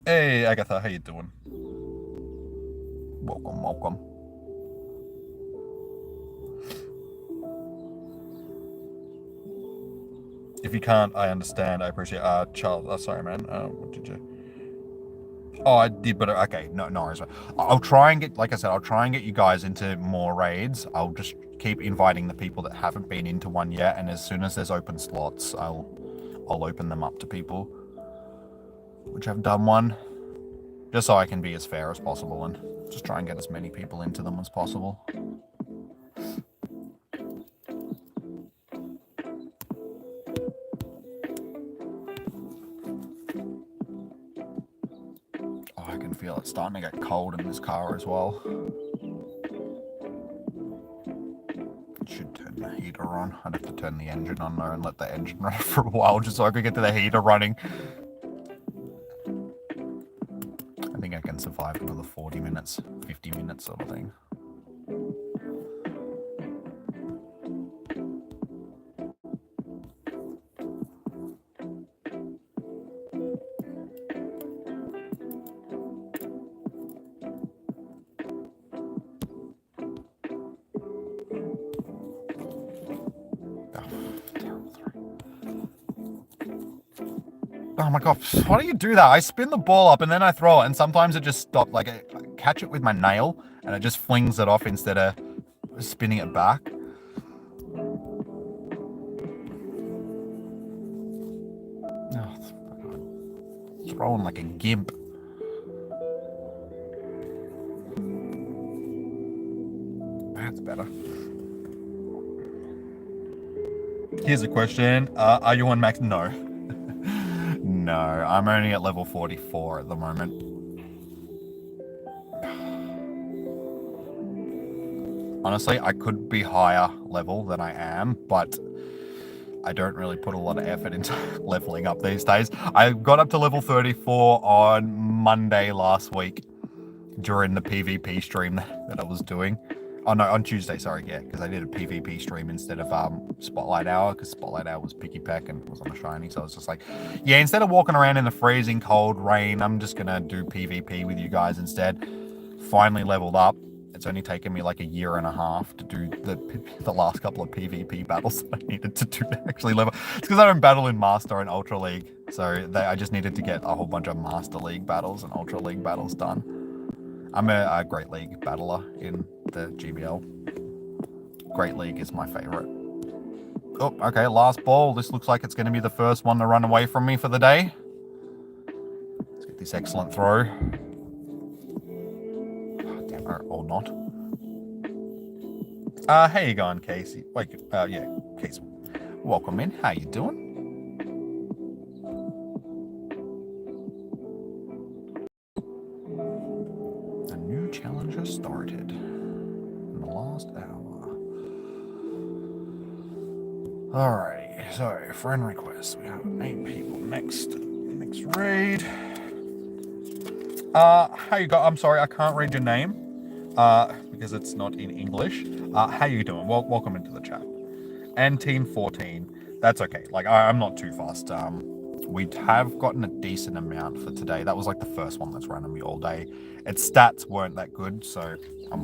Hey, Agatha, how you doing? Welcome, welcome. If you can't, I understand. I appreciate. Charles, sorry, man. What did you? Oh, I did, but okay, no worries. I'll try and get, like I said, I'll try and get you guys into more raids. I'll just keep inviting the people that haven't been into one yet, and as soon as there's open slots, I'll open them up to people which have done one, just so I can be as fair as possible and just try and get as many people into them as possible. Oh, I can feel it starting to get cold in this car as well. Should turn the heater on. I'd have to turn the engine on though and let the engine run for a while just so I could get to the heater running. I think I can survive another 40 minutes, 50 minutes sort of thing. Oh my god, why do you do that? I spin the ball up and then I throw it, and sometimes it just stops. Like, I catch it with my nail and it just flings it off instead of spinning it back. Oh, throwing like a gimp. That's better. Here's a question. Are you on max? No. No, I'm only at level 44 at the moment. Honestly, I could be higher level than I am, but I don't really put a lot of effort into leveling up these days. I got up to level 34 on Monday last week during the PvP stream that I was doing. Oh no, on Tuesday, sorry, yeah, because I did a PvP stream instead of Spotlight Hour, because Spotlight Hour was picky peck and was on a shiny, so I was just like, yeah, instead of walking around in the freezing cold rain, I'm just gonna do PvP with you guys instead. Finally leveled up. It's only taken me like a year and a half to do the last couple of PvP battles that I needed to do to actually level. It's because I don't battle in Master and Ultra League, so I just needed to get a whole bunch of Master League battles and Ultra League battles done. I'm a Great League battler in the GBL. Great League is my favorite. Oh, okay, last ball. This looks like it's going to be the first one to run away from me for the day. Let's get this excellent throw. Oh, damn, or not. How you going, Casey? Wait, yeah, Casey. Welcome in. How you doing? A new challenger started in the last hour. Alrighty, so friend requests. We have 8 people next raid. How you go? I'm sorry, I can't read your name. Because it's not in English. How you doing? Well, welcome into the chat. And Team 14. That's okay. Like, I'm not too fast. We have gotten a decent amount for today. That was like the first one that's running me all day. Its stats weren't that good, so I'm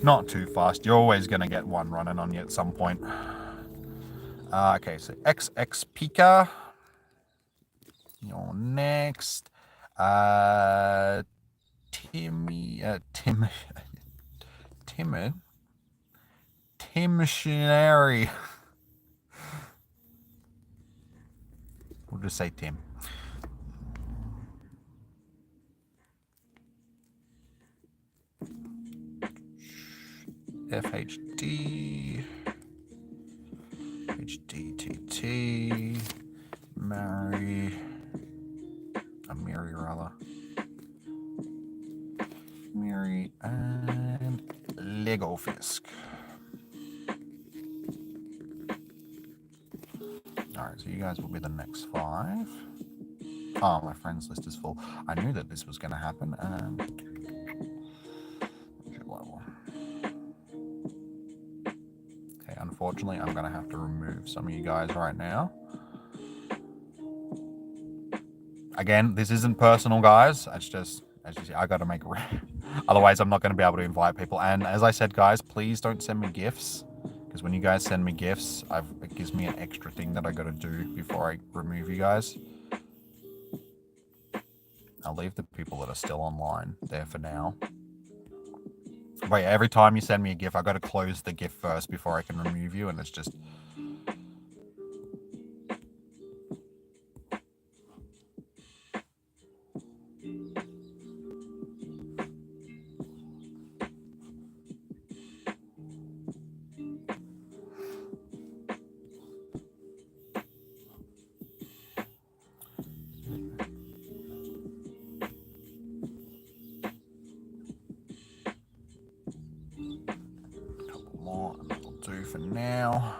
not too fast. You're always gonna get one running on you at some point. Okay, so XX Pika. You're next. Tim Shinari. We'll just say Tim. FHD. HDTT. Mary rather. Mary and Lego Fisk. Alright, so you guys will be the next 5. Oh, my friends list is full. I knew that this was going to happen. What's your level? Okay, unfortunately, I'm going to have to remove some of you guys right now. Again, this isn't personal, guys. It's just, as you see, I got to make otherwise I'm not going to be able to invite people. And as I said, guys, please don't send me gifts, because when you guys send me gifts, it gives me an extra thing that I got to do before I remove you guys. I'll leave the people that are still online there for now. But yeah, every time you send me a GIF, I got to close the GIF first before I can remove you, and it's just... for now.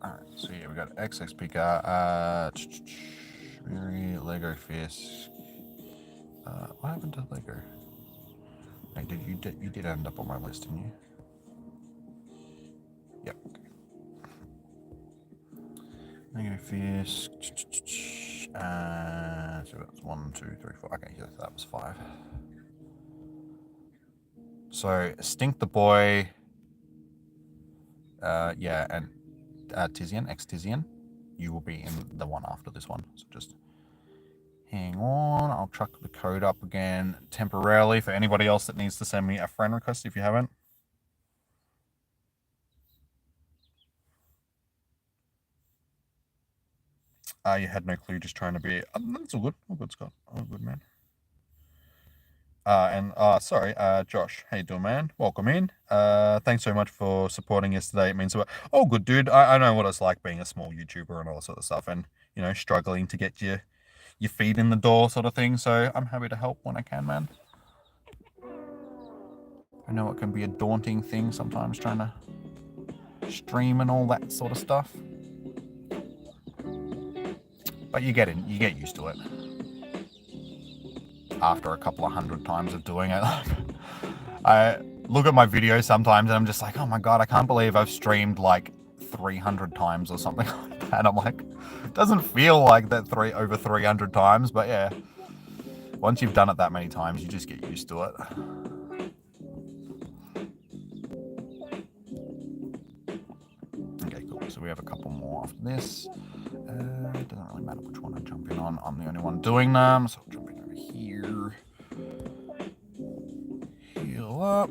Alright, so yeah, we got XX Pika, Mary, Lego Fisk. What happened to Lego? Hey, you did end up on my list, didn't you? Yep. Lego Fisk, So it's 1, 2, 3, 4. Okay, yeah, that was 5. So Stink the Boy, yeah, and Tizian, ex-Tizian, you will be in the one after this one. So just hang on. I'll chuck the code up again temporarily for anybody else that needs to send me a friend request if you haven't. You had no clue, just trying to be. That's all good. All good, Scott. All good, man. Sorry, Josh. How you doing, man? Welcome in. Thanks so much for supporting yesterday. It means so much. Oh, good, dude. I know what it's like being a small YouTuber and all that sort of stuff, and you know, struggling to get your feet in the door, sort of thing. So I'm happy to help when I can, man. I know it can be a daunting thing sometimes trying to stream and all that sort of stuff, but you get used to it after a couple of 100 times of doing it. I look at my videos sometimes and I'm just like, oh my god, I can't believe I've streamed like 300 times or something like that. I'm like, it doesn't feel like that over 300 times, but yeah, once you've done it that many times, you just get used to it. Okay, cool. So we have a couple more after this. It doesn't really matter which one I jump in on. I'm the only one doing them, so I'll jump in over here. Heal up.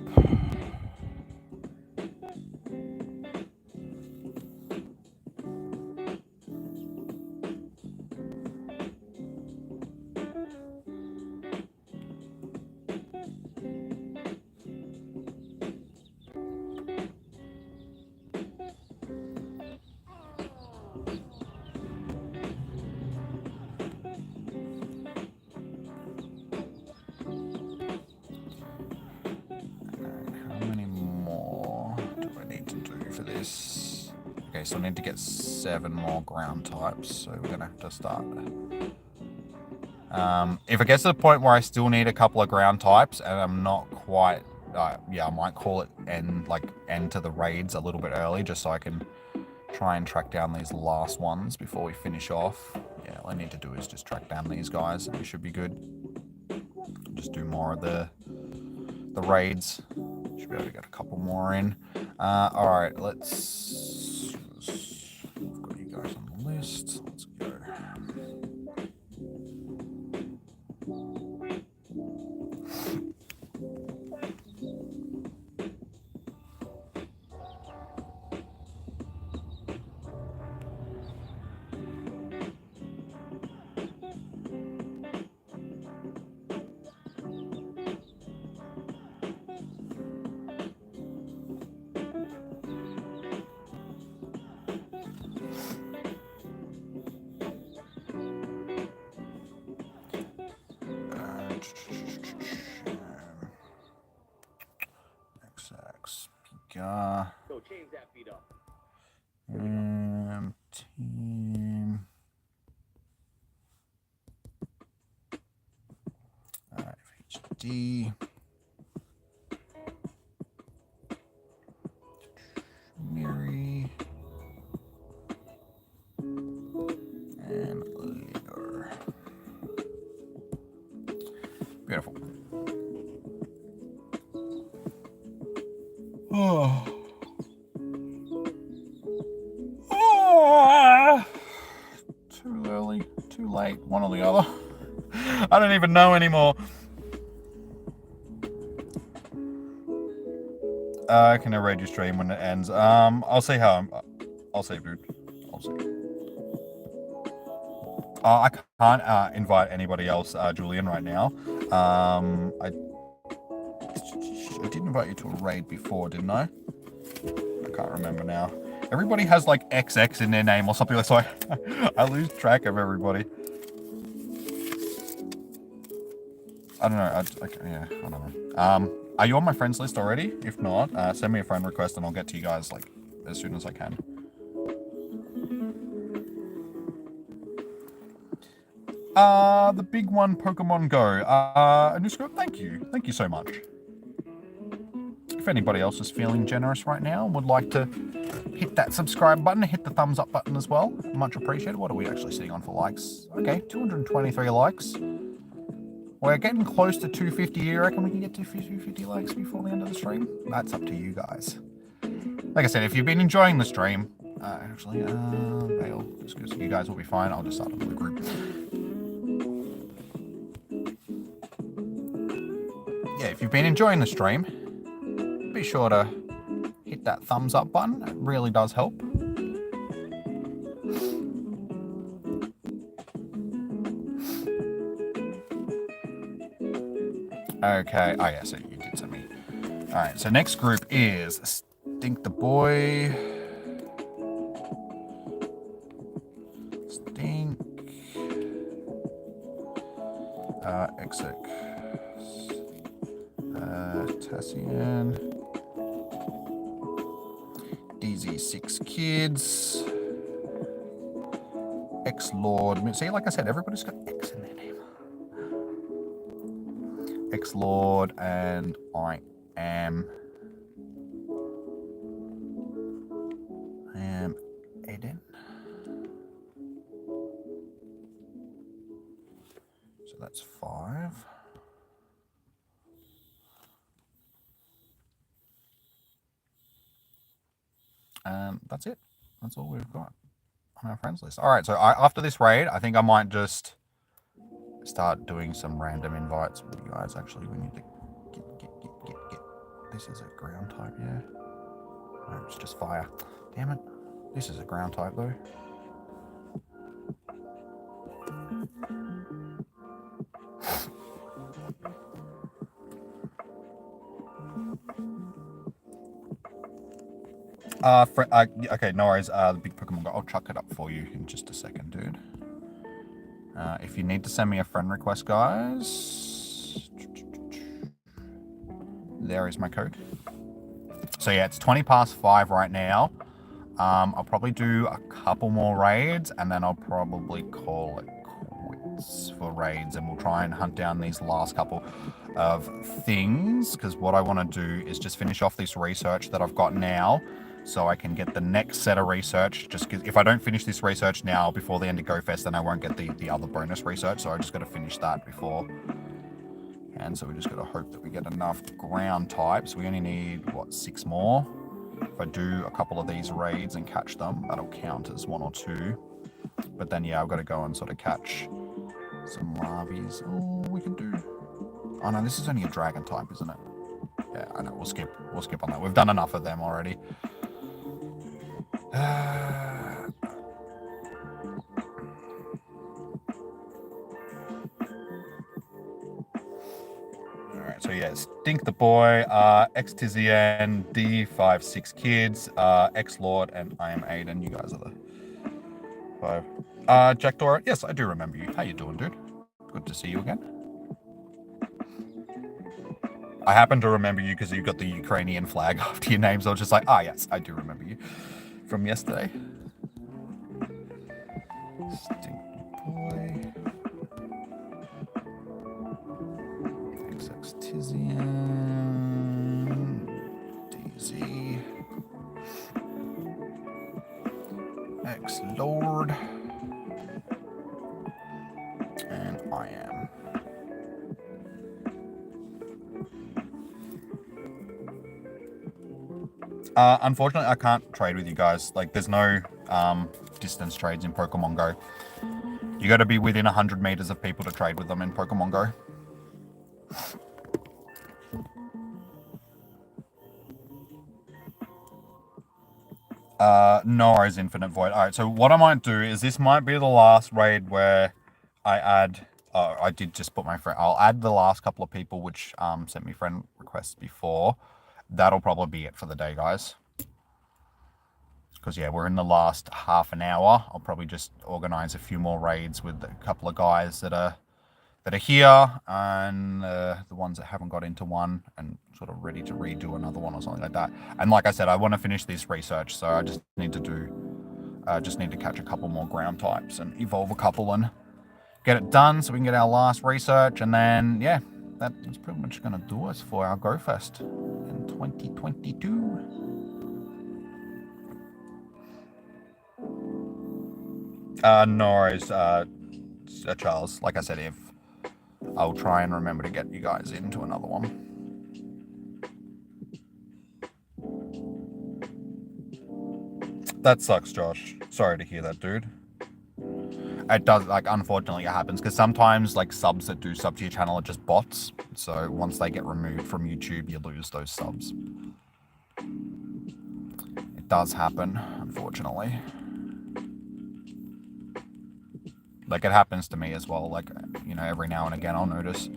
Okay, so I need to get 7 more ground types, so we're gonna have to start. If it gets to the point where I still need a couple of ground types and I'm not quite, yeah, I might call it end to the raids a little bit early, just so I can try and track down these last ones before we finish off. Yeah, all I need to do is just track down these guys and we should be good. Just do more of the raids. Should be able to get a couple more in. Alright, let's... I've got you guys on the list. Let's go.
So change that beat up.
Team. Alright, HD. Miri. And Ligo. Beautiful. Oh. Too early, too late, one or the other. I don't even know anymore. Can I raid your stream when it ends? I'll see how I'll see, dude. I'll see. I can't invite anybody else, Julian, right now. I did invite you to a raid before, didn't I? I can't remember now. Everybody has like XX in their name or something, so I lose track of everybody. I don't know. Yeah, I don't know. Are you on my friends list already? If not, send me a friend request and I'll get to you guys like as soon as I can. The big one, Pokemon Go. Anuska, thank you so much. if anybody else is feeling generous right now and would like to hit that subscribe button, hit the thumbs up button as well. Much appreciated. What are we actually sitting on for likes? Okay, 223 likes. We're getting close to 250. You reckon we can get to 250 likes before the end of the stream? That's up to you guys. Like I said, if you've been enjoying the stream, bail, just because you guys will be fine. I'll just start another group. Yeah, if you've been enjoying the stream, be sure to hit that thumbs up button. It really does help. Okay. Oh, yeah, so you did send me. All right, so next group is Stink the Boy. Stink. Exec. Tassian. DZ6 Kids. X-Lord. See, like I said, everybody's got X in their name. X-Lord, and I am Aiden. So that's 5. And that's it. That's all we've got on our friends list. All right, so after this raid, I think I might just start doing some random invites with you guys. Actually, we need to get. This is a ground type, yeah. No, it's just fire. Damn it. This is a ground type, though. Okay, no worries. The big Pokemon, I'll chuck it up for you in just a second, dude. If you need to send me a friend request, guys, there is my code. So yeah, it's 20 past 5 right now. I'll probably do a couple more raids, and then I'll probably call it quits for raids, and we'll try and hunt down these last couple of things, because what I want to do is just finish off this research that I've got now, so I can get the next set of research. Just because if I don't finish this research now before the end of GoFest, then I won't get the other bonus research. So I just got to finish that before. And so we just got to hope that we get enough ground types. We only need, what, 6 more? If I do a couple of these raids and catch them, that'll count as 1 or 2. But then, yeah, I've got to go and sort of catch some Larvies. Oh, we can do... Oh, no, this is only a dragon type, isn't it? Yeah, I know. We'll skip on that. We've done enough of them already. Alright, so yeah, Stink the Boy, X-Tizian, D56 Kids, X-Lord, and I am Aiden. You guys are the 5. Jack Dora, yes, I do remember you. How you doing, dude? Good to see you again. I happen to remember you because you've got the Ukrainian flag after your name, so I was just like, yes, I do remember you from yesterday. Stink Boy. XX Tizian. DZ. X-Lord. And I am. Unfortunately, I can't trade with you guys. Like, there's no distance trades in Pokemon Go. You got to be within 100 meters of people to trade with them in Pokemon Go. Nora's Infinite Void. All right, so what I might do is this might be the last raid where I add... I did just put my friend... I'll add the last couple of people which sent me friend requests before. That'll probably be it for the day, guys. Because, yeah, we're in the last half an hour. I'll probably just organize a few more raids with a couple of guys that are here, and the ones that haven't got into one, and sort of ready to redo another one or something like that. And like I said, I want to finish this research, so I just need to catch a couple more ground types and evolve a couple and get it done so we can get our last research, and then, yeah, that's pretty much going to do us for our GoFest. And 2022. No worries, Charles. Like I said, if I'll try and remember to get you guys into another one. That sucks, Josh. Sorry to hear that, dude. It does, like, unfortunately it happens, because sometimes, like, subs that do sub to your channel are just bots. So once they get removed from YouTube, you lose those subs. It does happen, unfortunately. Like, it happens to me as well. Like, you know, every now and again I'll notice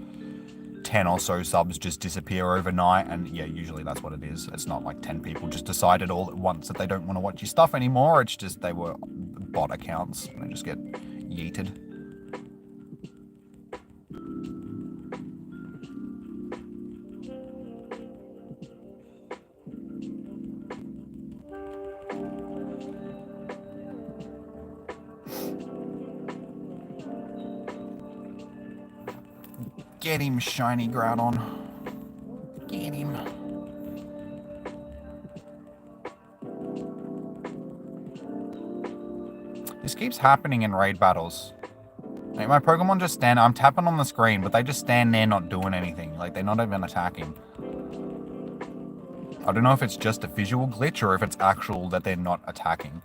10 or so subs just disappear overnight, and yeah, usually that's what it is. It's not like 10 people just decided all at once that they don't want to watch your stuff anymore. It's just they were bot accounts and they just get yeeted. Get him, shiny Groudon. Get him. This keeps happening in raid battles. Like, my Pokemon just stand... I'm tapping on the screen, but they just stand there not doing anything. Like, they're not even attacking. I don't know if it's just a visual glitch or if it's actual that they're not attacking.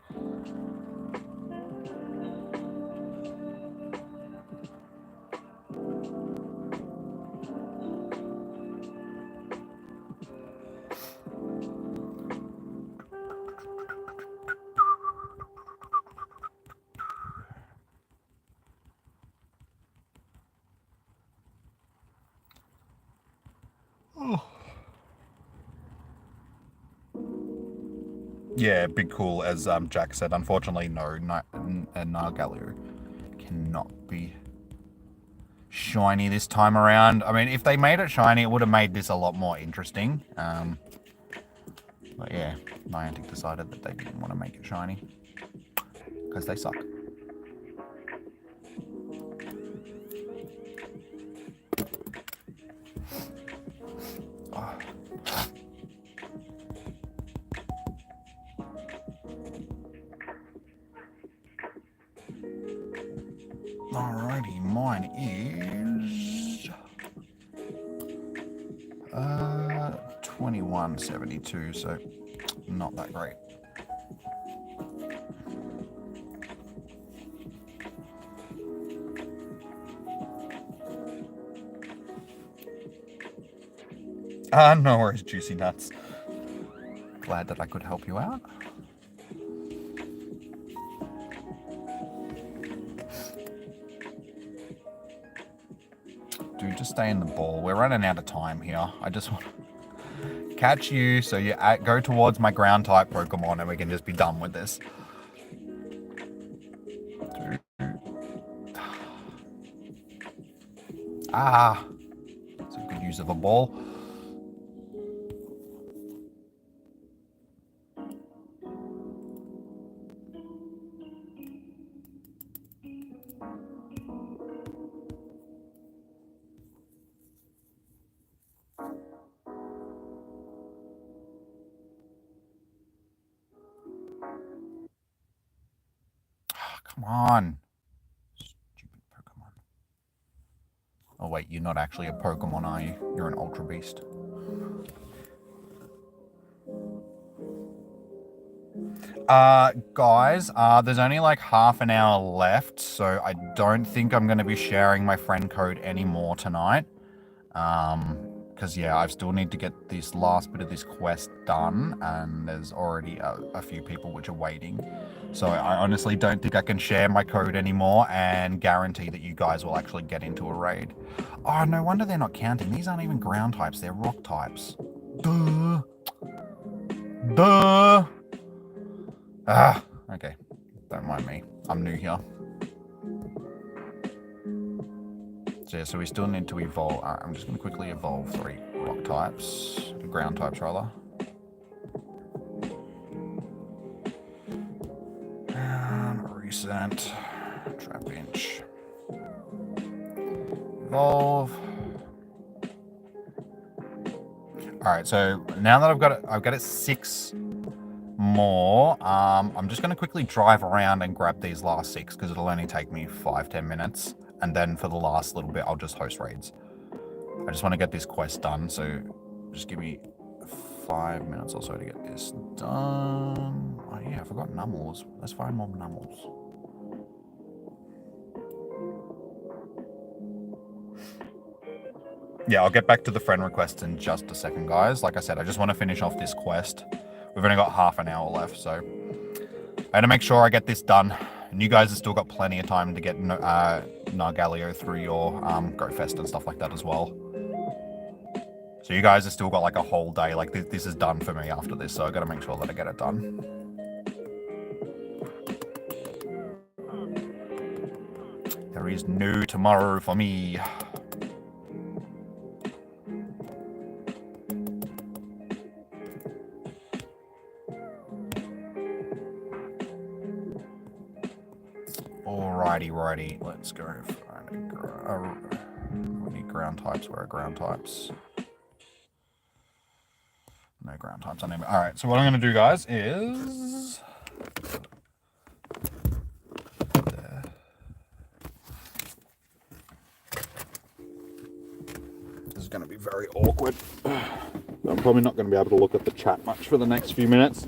Yeah, big cool, as Jack said. Unfortunately, no, Naligo cannot be shiny this time around. I mean, if they made it shiny, it would have made this a lot more interesting. But yeah, Niantic decided that they didn't want to make it shiny because they suck. Oh. Alrighty, mine is 2172, so not that great. No worries, Juicy Nuts. Glad that I could help you out. Dude, just stay in the ball. We're running out of time here. I just want to catch you so you go towards my ground type Pokemon and we can just be done with this. Dude. Ah, it's a good use of a ball. Come on. Stupid Pokemon. Oh wait, you're not actually a Pokemon, are you? You're an Ultra Beast. Guys, there's only like half an hour left, so I don't think I'm going to be sharing my friend code anymore tonight. Because yeah, I still need to get this last bit of this quest done, and there's already a few people which are waiting. So I honestly don't think I can share my code anymore and guarantee that you guys will actually get into a raid. Oh, no wonder they're not counting. These aren't even ground types, they're rock types. Duh. Duh. Ah, okay. Don't mind me. I'm new here. So yeah, so we still need to evolve. I'm just going to quickly evolve 3 rock types, ground types rather. Recent, Trapinch. Evolve. All right, so now that I've got it 6 more. I'm just gonna quickly drive around and grab these last 6 because it'll only take me 5-10 minutes, and then for the last little bit, I'll just host raids. I just want to get this quest done, so just give me 5 minutes or so to get this done. Oh yeah, I forgot Nummels. Let's find more Nummels. Yeah, I'll get back to the friend requests in just a second, guys. Like I said, I just want to finish off this quest. We've only got half an hour left, so I had to make sure I get this done. And you guys have still got plenty of time to get Nargalio through your Go Fest and stuff like that as well. So you guys have still got like a whole day. Like this is done for me after this, so I got to make sure that I get it done. There is no tomorrow for me. Alrighty, let's go. We need ground types. Where are ground types? No ground types. Alright, so what I'm going to do, guys, is... This is going to be very awkward. I'm probably not going to be able to look at the chat much for the next few minutes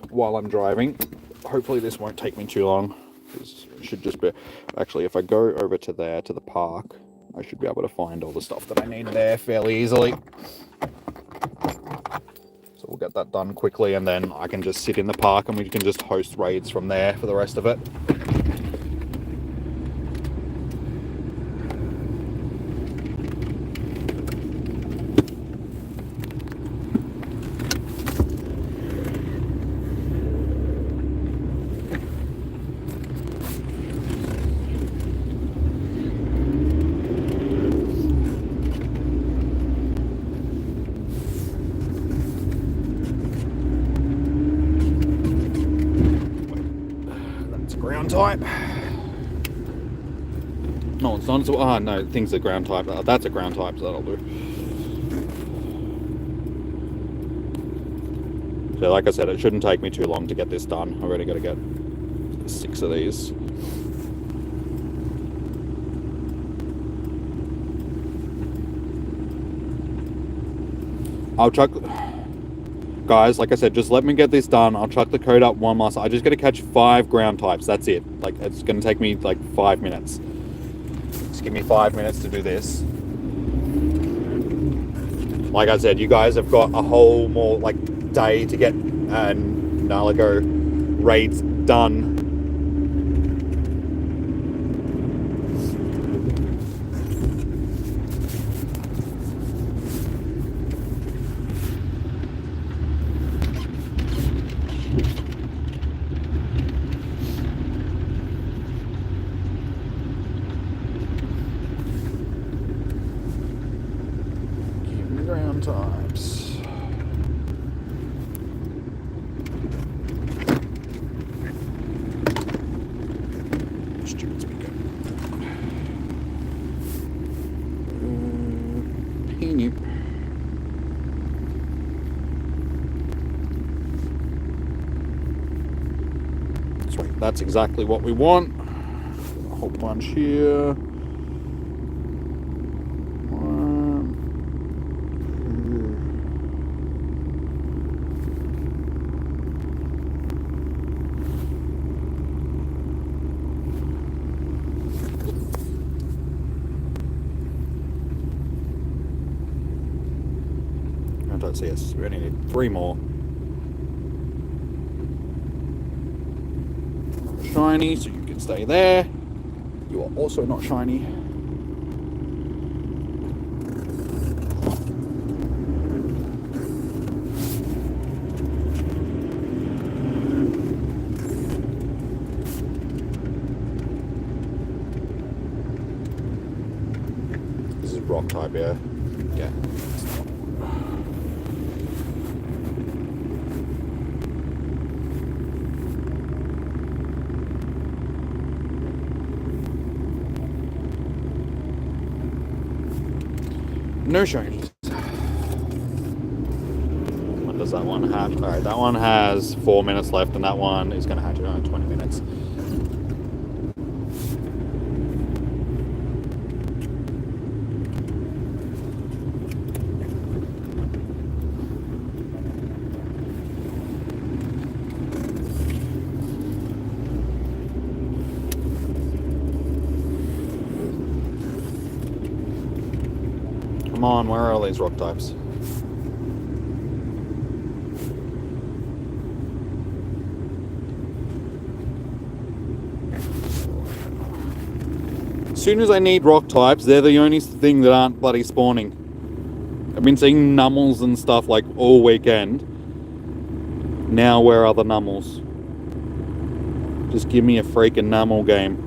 while I'm driving. Hopefully this won't take me too long. It should just be... Actually, if I go over to there, to the park, I should be able to find all the stuff that I need there fairly easily. So we'll get that done quickly, and then I can just sit in the park and we can just host raids from there for the rest of it. Type. No, it's not. Ah, no, things are ground type. That's a ground type, so that'll do. So, like I said, it shouldn't take me too long to get this done. I've already got to get 6 of these. I'll chuck... Guys, like I said, just let me get this done. I'll chuck the code up one last. I just got to catch 5 ground types. That's it. Like, it's going to take me like 5 minutes. Just give me 5 minutes to do this. Like I said, you guys have got a whole more like day to get Naligo raids done. Types. Students be good. Sweet, that's exactly what we want. A whole bunch here. So yes, we only need 3 more. Shiny, so you can stay there. You are also not shiny. This is rock type, yeah. Yeah. No shinies.
does that one hatch? Alright, that one has 4 minutes left, and that one is going to hatch in 20 minutes. Come on, where are all these rock types? As soon as I need rock types, they're the only thing that aren't bloody spawning. I've been seeing nummels and stuff like all weekend. Now where are the nummels? Just give me a freaking nummel game.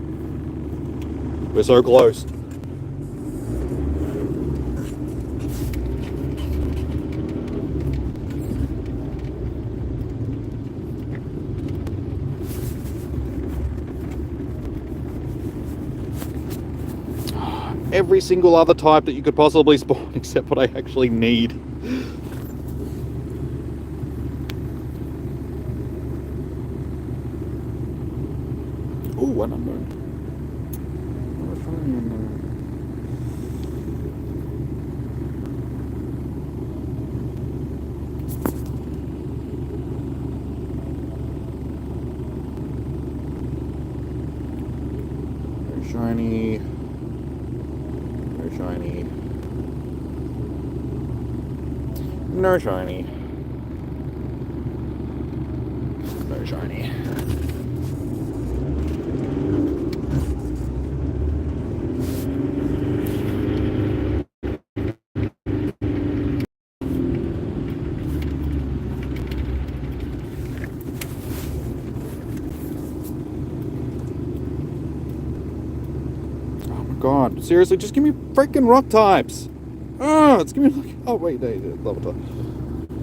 We're so close. Every single other type that you could possibly spawn except what I actually need. Ooh, an unknown. No shiny. Shiny. No shiny. No shiny. God, seriously, just give me freaking rock types. Oh, it's giving me like, oh wait, Lavatar.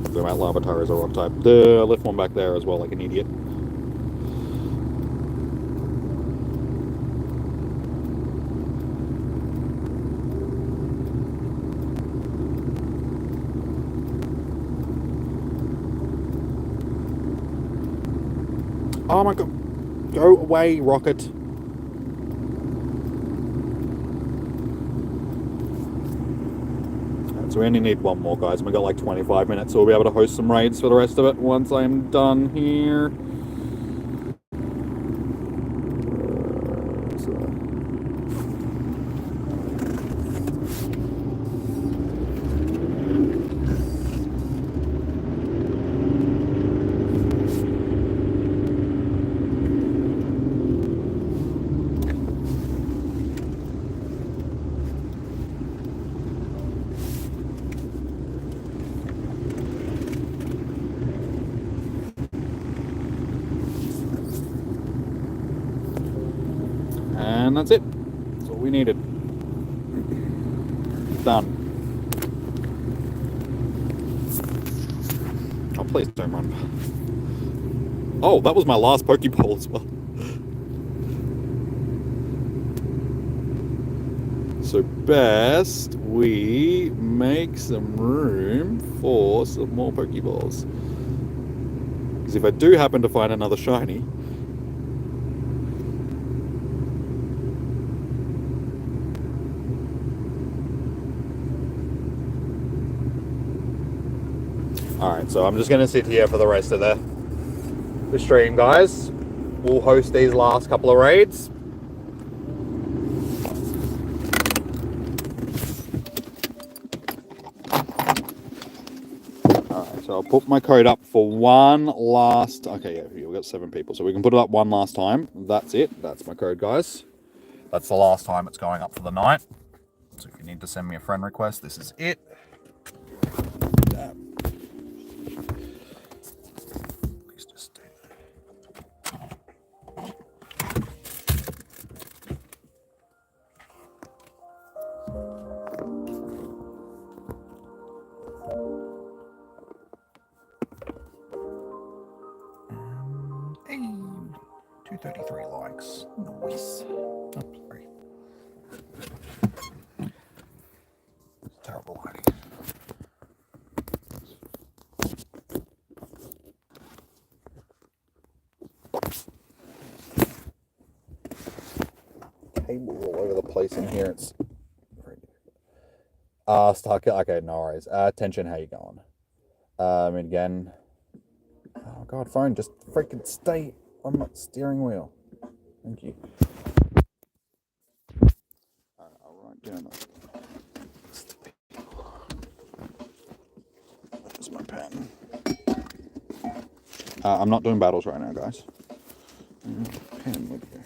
Talking about Lavatar as a rock type. I left one back there as well, like an idiot. Oh my god, go away, Rocket. So we only need one more, guys, and we've got like 25 minutes, so we'll be able to host some raids for the rest of it once I'm done here. And that's it. That's all we needed. Done. Oh, please don't run. Oh, that was my last Pokeball as well. So best we make some room for some more Pokeballs. Because if I do happen to find another shiny, alright, so I'm just going to sit here for the rest of the stream, guys. We'll host these last couple of raids. Alright, so I'll put my code up for one last... Okay, yeah, we've got 7 people, so we can put it up one last time. That's it. That's my code, guys.
That's the last time it's going up for the night. So if you need to send me a friend request, this is it. Please just stay there. Hey, 233 likes. Nice. Oh, sorry. Terrible lighting.
cables all over the place in here. It's Stark. Okay, no worries. Tension, how you going? And again. Oh god, phone, just freaking stay on my steering wheel. Thank you. Alright, I'll write down There's my pen. I'm not doing battles right now, guys. Pen with you.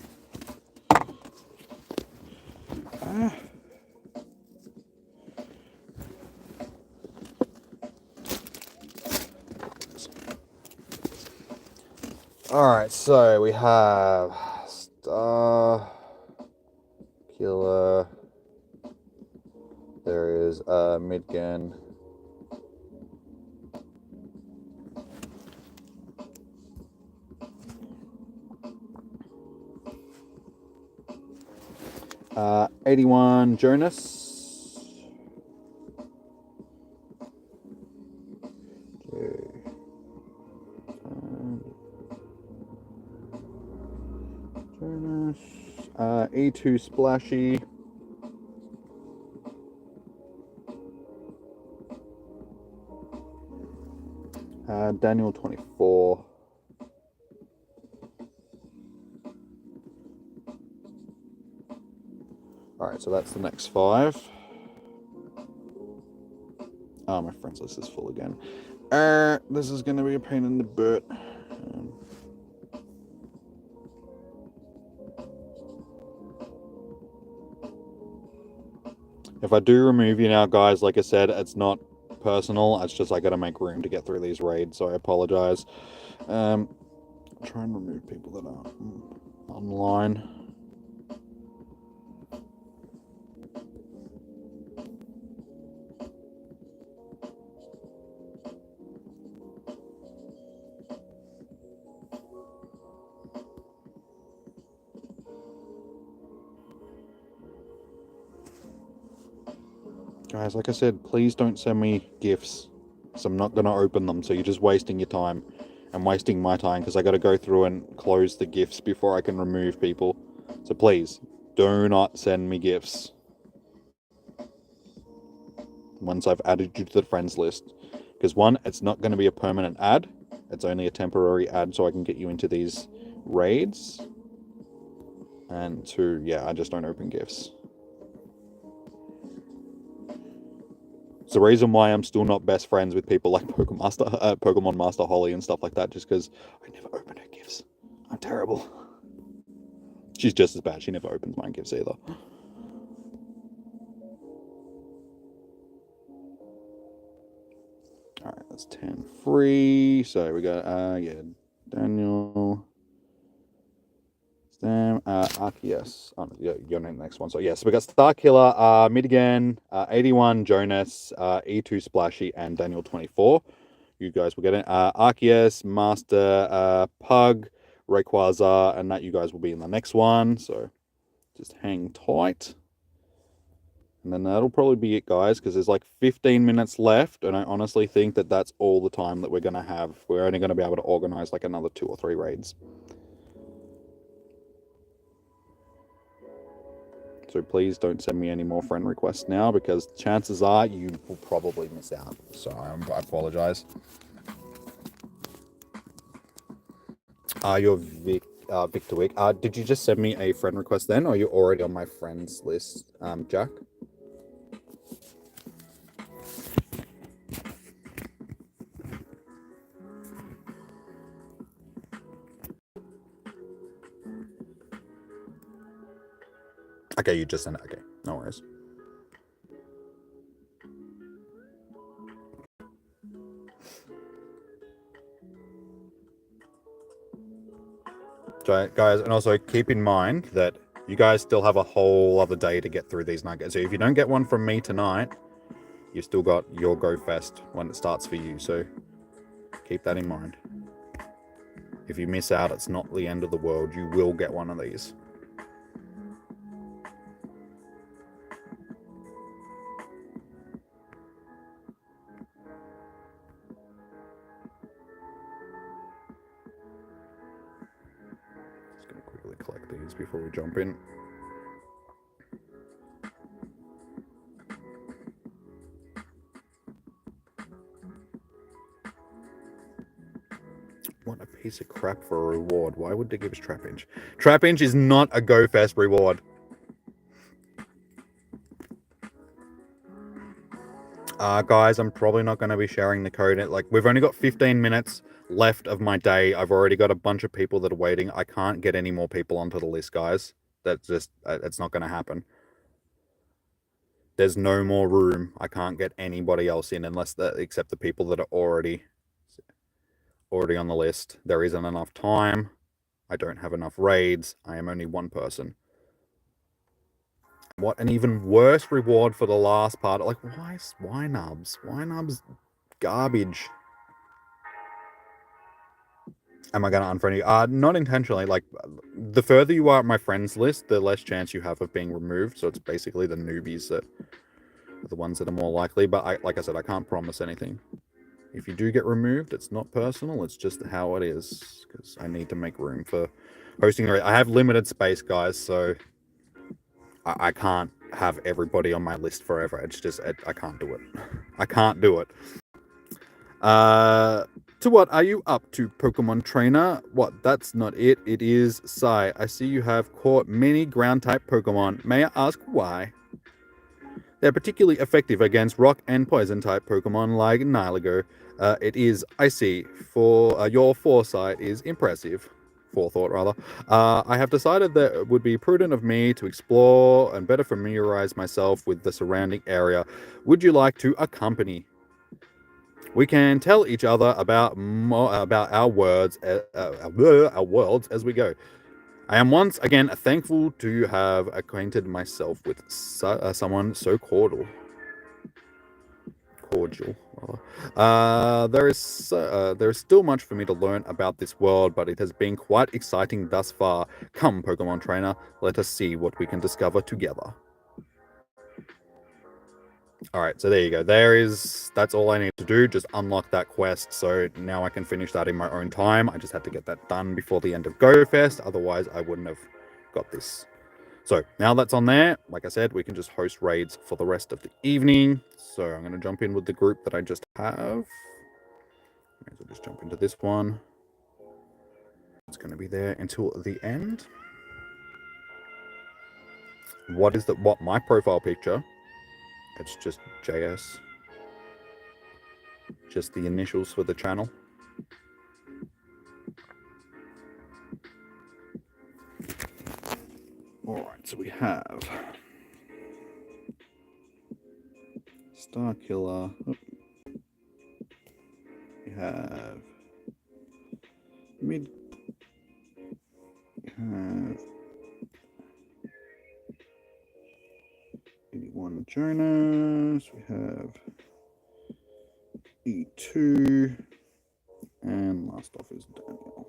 Alright, so we have Star Killer. There is Midgen. Uh, 81 Jonas. Okay. Jonas. E2 Splashy. Daniel 24. Alright, so that's the next 5. Oh, my friends list is full again. This is going to be a pain in the butt. If I do remove you now, guys, like I said, it's not personal. It's just I got to make room to get through these raids, so I apologize. Try and remove people that are online. Guys, like I said, please don't send me gifts, because I'm not going to open them, so you're just wasting your time. and wasting my time, because I got to go through and close the gifts before I can remove people. So please, do not send me gifts once I've added you to the friends list. Because one, it's not going to be a permanent ad. It's only a temporary ad so I can get you into these raids. And two, yeah, I just don't open gifts. It's the reason why I'm still not best friends with people like Pokemon Master Holly and stuff like that, just because I never open her gifts. I'm terrible. She's just as bad. She never opens my gifts either. Alright, that's 10 free. So we got, yeah, Daniel. Sam, Arceus. Oh, no, your name next one. So, yes, we got Star Killer, Midigan, 81 Jonas, E2 Splashy, and Daniel 24. You guys will get it. Arceus, Master, Pug, Rayquaza, and that you guys will be in the next one. So, just hang tight. And then that'll probably be it, guys, because there's like 15 minutes left, and I honestly think that that's all the time that we're going to have. We're only going to be able to organize like another 2 or 3 raids. So please don't send me any more friend requests now, because chances are you will probably miss out. So I apologize. You're Victor Wick. Did you just send me a friend request then, or are you already on my friends list, Jack? Okay, you just sent it. Okay, no worries. So, guys, and also keep in mind that you guys still have a whole other day to get through these nuggets. So if you don't get one from me tonight, you still got your Go Fest when it starts for you. So keep that in mind. If you miss out, it's not the end of the world. You will get one of these. Just going to quickly collect these before we jump in. piece of crap for a reward. Why would they give us Trapinch? Trapinch is not a Go Fest reward. Guys, I'm probably not going to be sharing the code. Like, we've only got 15 minutes left of my day. I've already got a bunch of people that are waiting. I can't get any more people onto the list, guys. That's just, it's not going to happen. There's no more room. I can't get anybody else in except the people that are already on the list. There isn't enough time. I don't have enough raids. I am only one person. What an even worse reward for the last part. Like, why Swinubs? Swinubs garbage. Am I going to unfriend you? Not intentionally. Like, the further you are at my friends list, the less chance you have of being removed. So it's basically the newbies that are the ones that are more likely. But like I said, I can't promise anything. If you do get removed, it's not personal. It's just how it is. Because I need to make room for hosting. I have limited space, guys. So I can't have everybody on my list forever. It's just, I can't do it. I can't do it. To what are you up to, Pokemon Trainer? What, that's not it. It is Sai. I see you have caught many ground-type Pokemon. May I ask why? They're particularly effective against rock and poison-type Pokemon like Naligo. It is icy. Your foresight is impressive. Forethought, rather. I have decided that it would be prudent of me to explore and better familiarize myself with the surrounding area. Would you like to accompany? We can tell each other about our worlds as we go. I am once again thankful to have acquainted myself with someone so cordial. There is still much for me to learn about this world, but it has been quite exciting thus far. Come, Pokemon Trainer, let us see what we can discover together. Alright, so there you go. That's all I need to do, just unlock that quest, so now I can finish that in my own time. I just had to get that done before the end of GoFest, otherwise I wouldn't have got this. So, now that's on there, like I said, we can just host raids for the rest of the evening. So, I'm going to jump in with the group that I just have. May as well just jump into this one. It's going to be there until the end. What my profile picture? It's just JS. Just the initials for the channel. Alright, so we have Starkiller. We have We have 81 Jonas. We have E2. And last off is Daniel.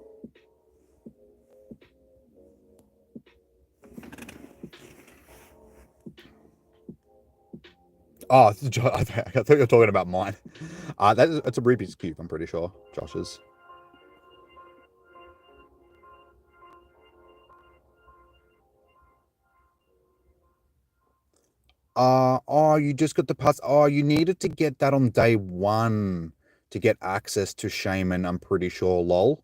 Oh, I thought you were talking about mine. That's a Rubik's Cube, I'm pretty sure. Josh's. You just got the pass. Oh, you needed to get that on day 1 to get access to Shaman, I'm pretty sure, lol.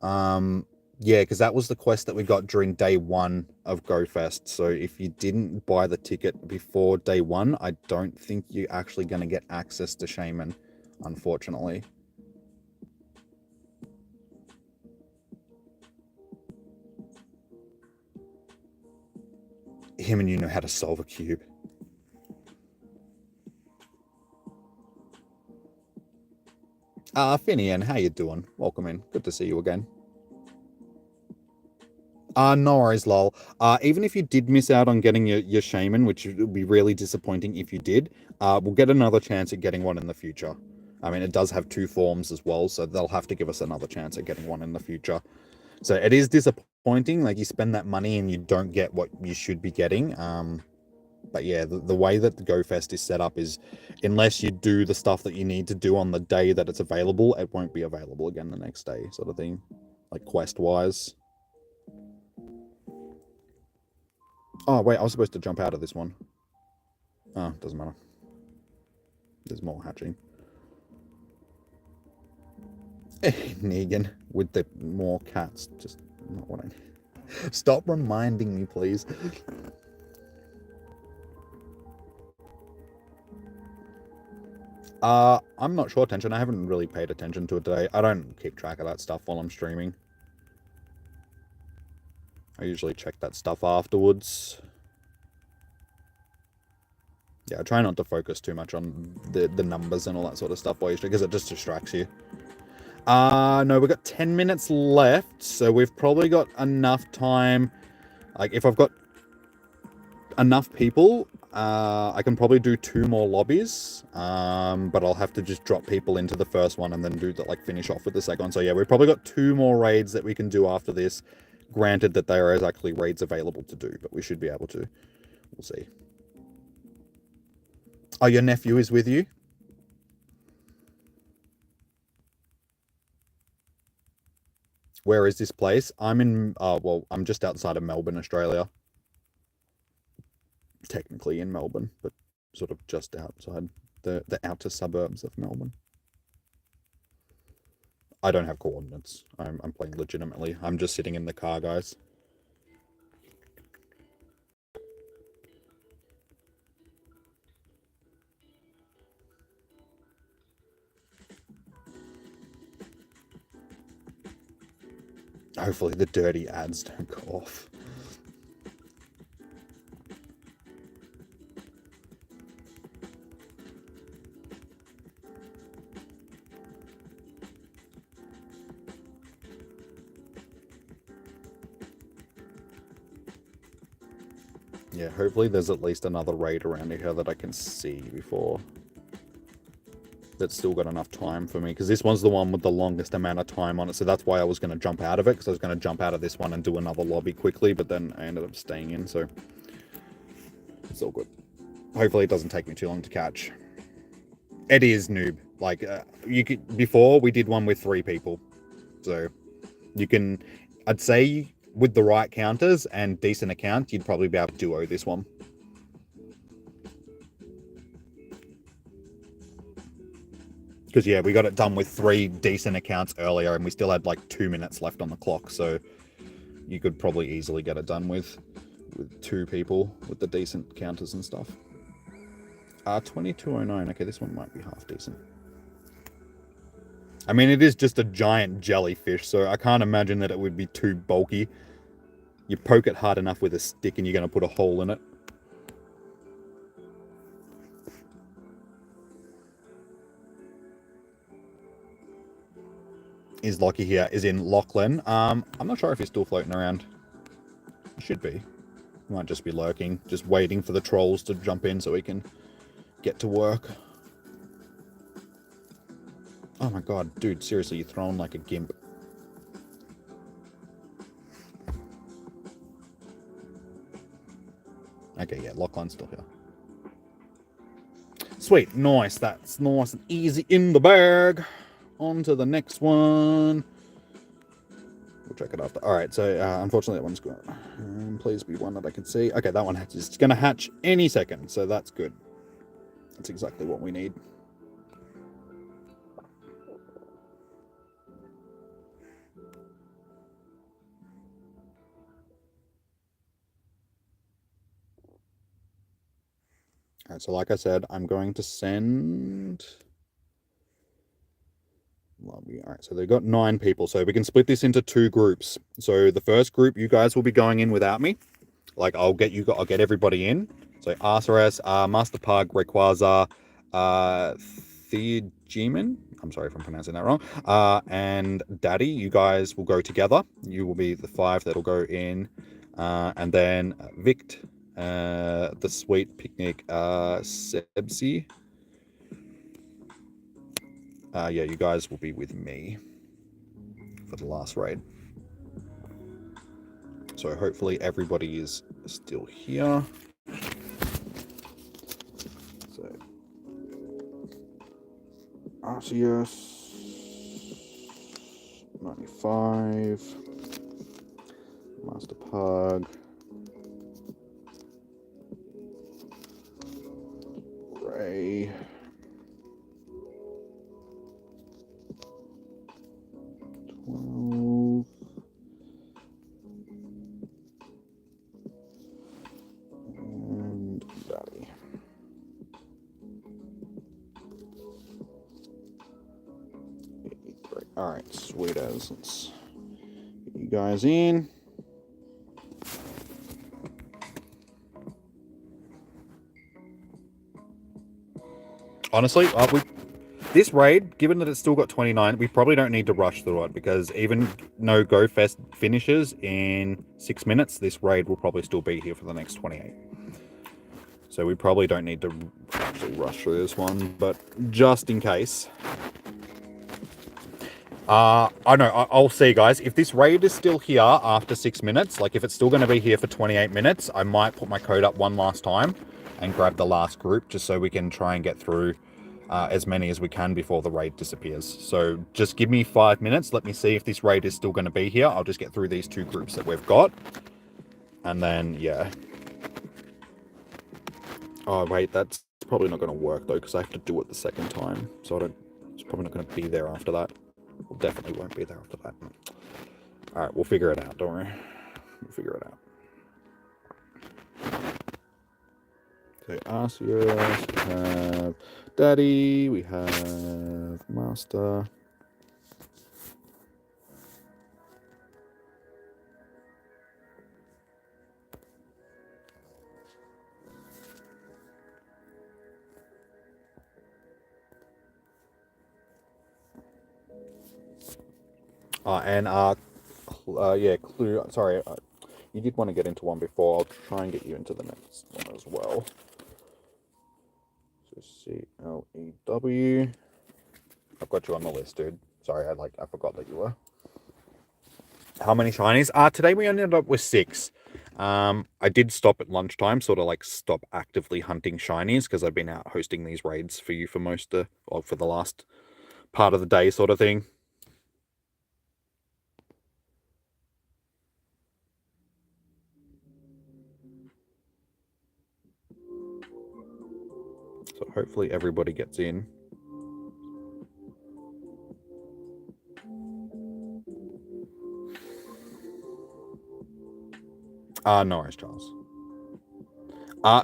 Yeah, because that was the quest that we got during day 1 of GoFest. So if you didn't buy the ticket before day 1, I don't think you're actually going to get access to Shaman, unfortunately. Him and you know how to solve a cube. Finian, how you doing? Welcome in. Good to see you again. No worries, lol. Even if you did miss out on getting your Shaman, which would be really disappointing if you did, we'll get another chance at getting one in the future. I mean, it does have 2 forms as well, so they'll have to give us another chance at getting one in the future. So it is disappointing, like you spend that money and you don't get what you should be getting. But yeah, the way that the GoFest is set up is, unless you do the stuff that you need to do on the day that it's available, it won't be available again the next day, sort of thing, like quest-wise. Oh, wait, I was supposed to jump out of this one. Oh, doesn't matter. There's more hatching.
Negan, with the more cats. Just not what I... Stop reminding me, please. I'm not sure, Attention. I haven't really paid attention to it today. I don't keep track of that stuff while I'm streaming. I usually check that stuff afterwards. Yeah, I try not to focus too much on the numbers and all that sort of stuff while you stream, because it just distracts you. No, we've got 10 minutes left, so we've probably got enough time. Like, if I've got enough people, I can probably do 2 more lobbies, but I'll have to just drop people into the first one and then do the, like, finish off with the second one. So yeah, we've probably got 2 more raids that we can do after this, granted that there is actually raids available to do, but we should be able to. We'll see. Oh, your nephew is with you? Where is this place? I'm in, well, I'm just outside of Melbourne, Australia. Technically in Melbourne, but sort of just outside the outer suburbs of Melbourne. I don't have coordinates. I'm playing legitimately. I'm just sitting in the car, guys. Hopefully the dirty ads don't go off. Yeah, hopefully there's at least another raid around here that I can see before. That's still got enough time for me, because this one's the one with the longest amount of time on it, so that's why I was going to jump out of it, because I was going to jump out of this one and do another lobby quickly, but then I ended up staying in, so it's all good. Hopefully it doesn't take me too long to catch. It is noob. Like, you could, before we did one with 3 people, so you can, I'd say with the right counters and decent account, you'd probably be able to duo this one. Because, yeah, we got it done with 3 decent accounts earlier, and we still had, like, 2 minutes left on the clock, so you could probably easily get it done with 2 people with the decent counters and stuff. 2209. Okay, this one might be half decent. I mean, it is just a giant jellyfish, so I can't imagine that it would be too bulky. You poke it hard enough with a stick and you're going to put a hole in it. Is Lockie here? Is in Lachlan. I'm not sure if he's still floating around. He should be. He might just be lurking, just waiting for the trolls to jump in so he can get to work. Oh my god, dude, seriously, you're throwing like a gimp. Okay, yeah, Lachlan's still here. Sweet, nice. That's nice and easy in the bag. On to the next one. We'll check it after. Alright, so unfortunately that one's gone. Please be one that I can see. Okay, that one hatches. It's going to hatch any second, so that's good. That's exactly what we need. Alright, so like I said, I'm going to send... Alright, so they've got 9 people, so we can split this into 2 groups. So the first group, you guys will be going in without me. Like, I'll get everybody in. So Arceus, Master Pug, Rayquaza, Theogeman, I'm sorry if I'm pronouncing that wrong, and Daddy, you guys will go together. You will be the 5 that'll go in. And then Vict, the Sweet Picnic, Sebsi. Yeah, you guys will be with me for the last raid. So hopefully everybody is still here. So Arceus 95, Master Pug, Ray, Alright, sweet as. Let's get you guys in. Honestly, this raid, given that it's still got 29, we probably don't need to rush through it, because even no Go Fest finishes in 6 minutes, this raid will probably still be here for the next 28. So we probably don't need to actually rush through this one, but just in case. I know, I'll see, guys. If this raid is still here after 6 minutes, like if it's still going to be here for 28 minutes, I might put my code up one last time and grab the last group, just so we can try and get through as many as we can before the raid disappears. So just give me 5 minutes. Let me see if this raid is still going to be here. I'll just get through these 2 groups that we've got. And then, yeah. Oh, wait, that's probably not going to work, though, because I have to do it the second time. So it's probably not going to be there after that. Well, definitely won't be there after that. Alright, we'll figure it out, don't worry. We'll figure it out. So Arceus, we have Daddy, we have Master. Yeah, Clue. Sorry, you did want to get into one before. I'll try and get you into the next one as well. So CLEW. I've got you on the list, dude. Sorry, I forgot that you were. How many shinies? Today we ended up with 6. I did stop at lunchtime, sort of like stop actively hunting shinies, because I've been out hosting these raids for you for for the last part of the day, sort of thing. So hopefully everybody gets in. No worries, Charles.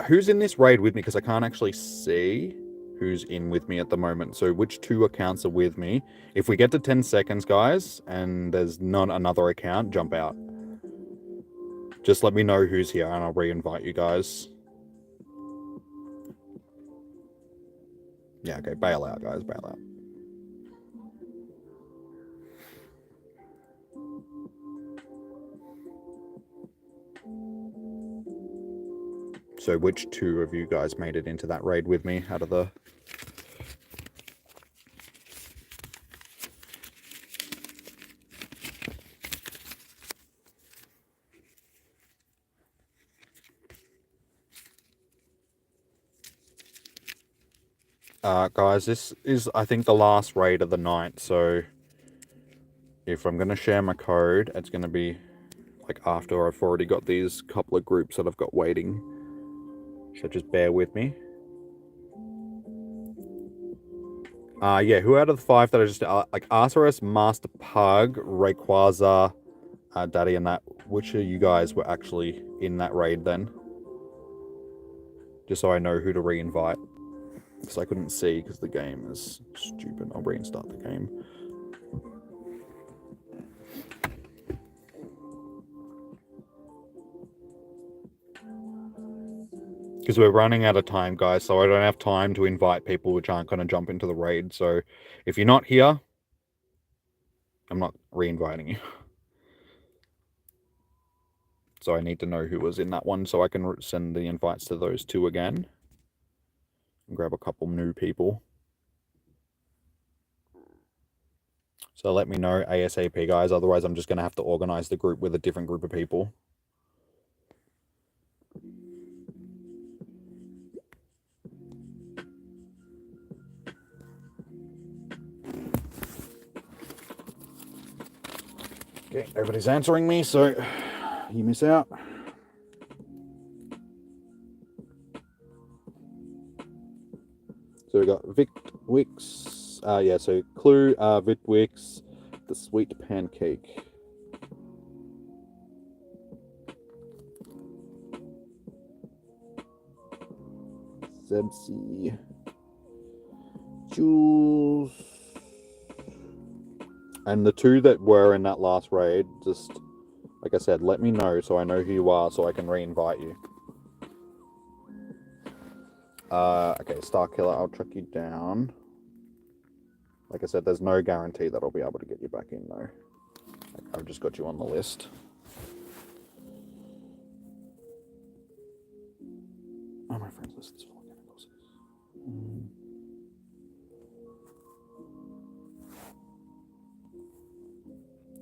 Who's in this raid with me? Because I can't actually see who's in with me at the moment. So which 2 accounts are with me? If we get to 10 seconds, guys, and there's not another account, jump out. Just let me know who's here, and I'll re-invite you guys. Yeah, okay, bail out, guys, bail out. So which 2 of you guys made it into that raid with me out of the... Guys, this is, I think, the last raid of the night, so if I'm going to share my code, it's going to be like after I've already got these couple of groups that I've got waiting. So just bear with me. Yeah, who out of the 5 that I just, like Arceus, Master Pug, Rayquaza, Daddy, and that, which of you guys were actually in that raid then? Just so I know who to re-invite. Because I couldn't see because the game is stupid. I'll reinstart the game. Because we're running out of time, guys, so I don't have time to invite people which aren't going to jump into the raid. So if you're not here, I'm not re-inviting you. So I need to know who was in that one so I can send the invites to those 2 again. And grab a couple new people. So let me know ASAP, guys. Otherwise, I'm just going to have to organize the group with a different group of people. Okay, everybody's answering me, so you miss out. So we got Vic Wix, yeah, so Clue, Vic Wix, the Sweet Pancake. Zebsy. Jules. And the 2 that were in that last raid, just, like I said, let me know so I know who you are so I can re-invite you. Okay, Star Killer, I'll track you down. Like I said, there's no guarantee that I'll be able to get you back in, though. I've just got you on the list. Oh, my friends list is full of chemicals.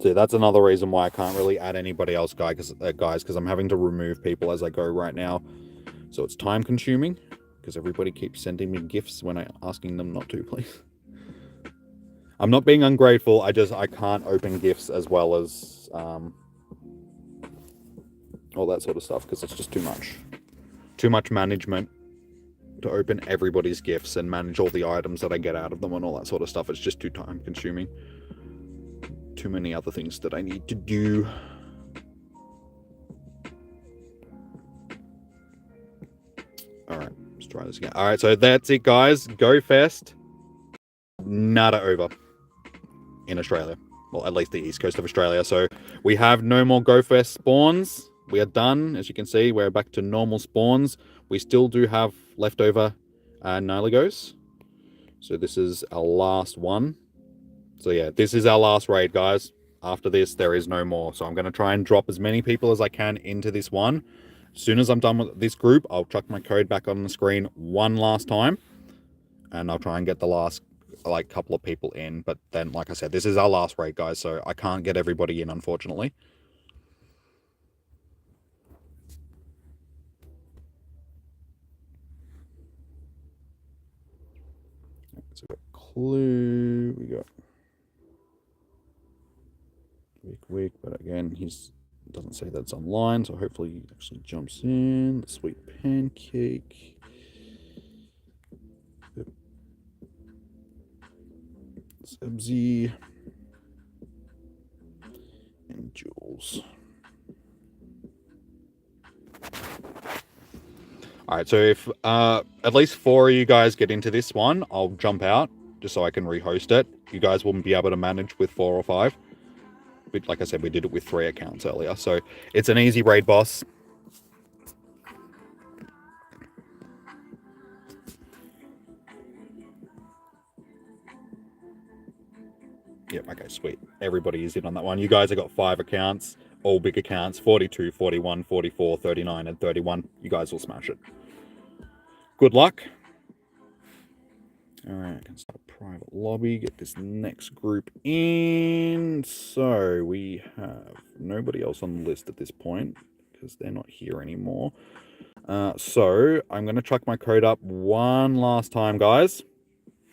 See, that's another reason why I can't really add anybody else, guys, because I'm having to remove people as I go right now. So it's time consuming, because everybody keeps sending me gifts when I'm asking them not to, please. I'm not being ungrateful, I can't open gifts as well as all that sort of stuff, because it's just too much. Too much management to open everybody's gifts and manage all the items that I get out of them and all that sort of stuff. It's just too time consuming. Too many other things that I need to do. Alright, let's try this again. Alright, so that's it, guys. Go Fest. Nada over in Australia. Well, at least the east coast of Australia. So we have no more Go Fest spawns. We are done. As you can see, we're back to normal spawns. We still do have leftover Naligos. So this is our last one. So yeah, this is our last raid, guys. After this, there is no more. So I'm going to try and drop as many people as I can into this one. As soon as I'm done with this group, I'll chuck my code back on the screen one last time. And I'll try and get the last couple of people in. But then, like I said, this is our last raid, guys. So I can't get everybody in, unfortunately. So we got Clue, we got Week, but again, he's doesn't say that's online, so hopefully he actually jumps in. The Sweet Pancake. Sebzi. And Jules. Alright, so if at least 4 of you guys get into this one, I'll jump out just so I can rehost it. You guys wouldn't be able to manage with 4 or 5. But like I said, we did it with 3 accounts earlier, so it's an easy raid boss. Yep, okay, sweet. Everybody is in on that one. You guys have got 5 accounts, all big accounts, 42, 41, 44, 39, and 31. You guys will smash it. Good luck. All right, I can start a private lobby, get this next group in. So we have nobody else on the list at this point because they're not here anymore. So I'm going to chuck my code up one last time, guys.